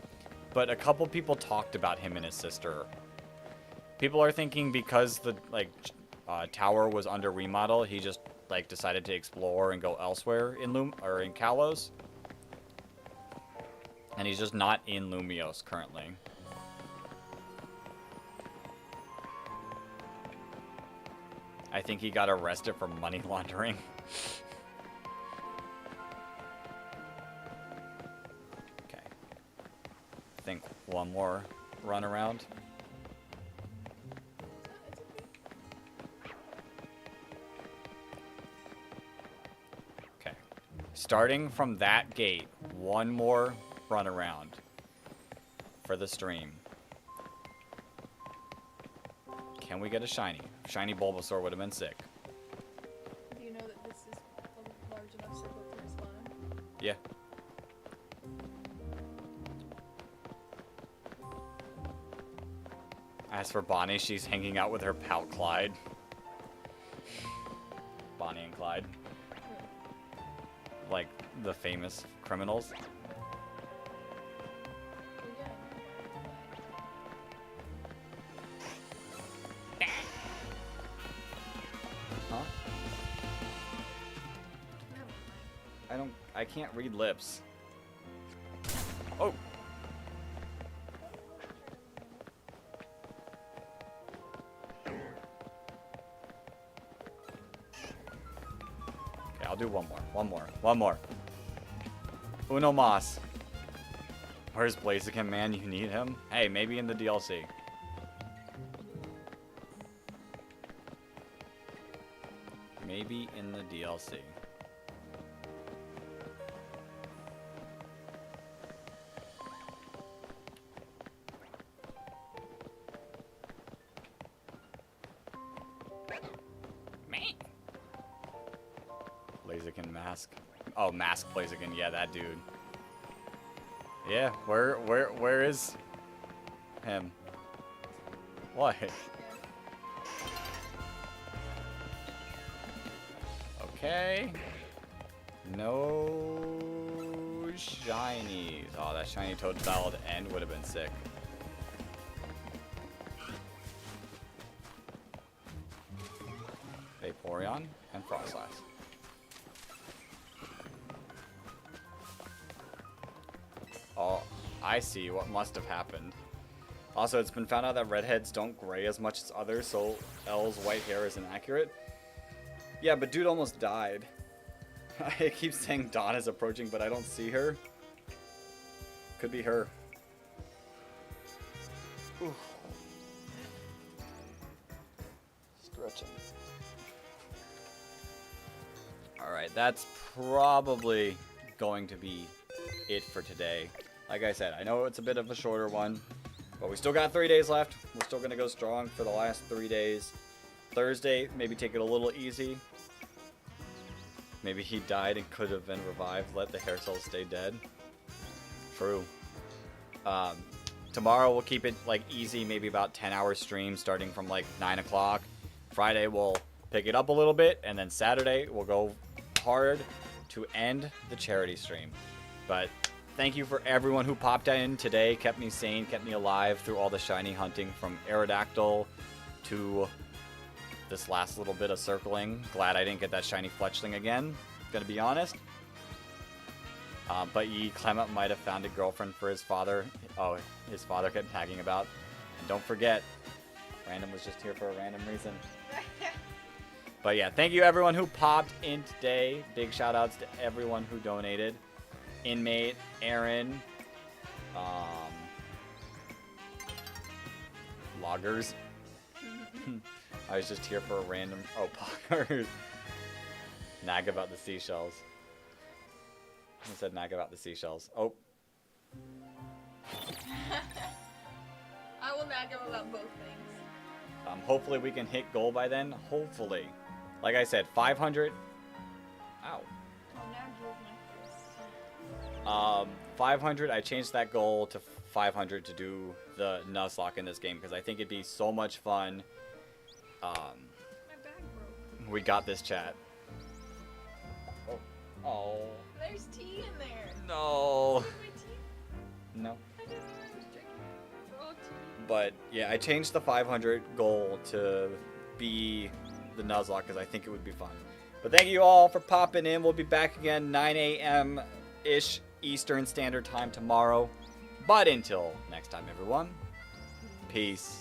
but a couple people talked about him and his sister. People are thinking because the tower was under remodel, he just decided to explore and go elsewhere in in Kalos. And he's just not in Lumiose currently. I think he got arrested for money laundering. Okay. I think one more run around. Okay. Starting from that gate, one more run around for the stream. Can we get a shiny? Shiny Bulbasaur would have been sick. Do you know that this is a large enough circle to respawn? Yeah. As for Bonnie, she's hanging out with her pal Clyde. Bonnie and Clyde. Like the famous criminals. Huh? I can't read lips. Oh! do one more. One more. Uno mas. Where's Blaziken, man? You need him? Hey, maybe in the DLC. Maybe in the DLC. Blaziken mask. Oh, mask Blaziken. Yeah, that dude. Yeah, where is him? What? Okay. No shinies. Oh, that shiny Totodile at the end would have been sick. Vaporeon and Frostlass. Oh, I see what must have happened. Also, it's been found out that redheads don't gray as much as others, so Elle's white hair is inaccurate. Yeah, but dude almost died. I keep saying Dawn is approaching, but I don't see her. Could be her. Oof. Stretching. Alright, that's probably going to be it for today. Like I said, I know it's a bit of a shorter one, but we still got 3 days left. We're still going to go strong for the last 3 days. Thursday, maybe take it a little easy. Maybe he died and could have been revived. Let the hair cells stay dead. True. Tomorrow we'll keep it like easy, maybe about 10-hour stream starting from like 9 o'clock. Friday we'll pick it up a little bit, and then Saturday we'll go hard to end the charity stream. But thank you for everyone who popped in today, kept me sane, kept me alive through all the shiny hunting from Aerodactyl to this last little bit of circling. Glad I didn't get that shiny Fletchling again, gonna be honest. But Ye Clement might have found a girlfriend for his father. Oh, his father kept tagging about. And don't forget, Random was just here for a random reason. But yeah, thank you everyone who popped in today. Big shout outs to everyone who donated. Inmate, Aaron, Loggers. I was just here for a random... Oh, Poggers. Nag about the seashells. I said nag about the seashells. Oh. I will nag him about both things. Hopefully we can hit goal by then. Hopefully. Like I said, 500... Ow. I'll nag you with my first. 500, I changed that goal to 500 to do the Nuzlocke in this game because I think it'd be so much fun. My bag broke. We got this, chat. Oh. Oh. There's tea in there. No. Where's my tea? No. I know, I was drinking raw tea. But yeah, I changed the 500 goal to be the Nuzlocke because I think it would be fun. But thank you all for popping in. We'll be back again 9 a.m.-ish Eastern Standard Time tomorrow. But until next time, everyone, peace.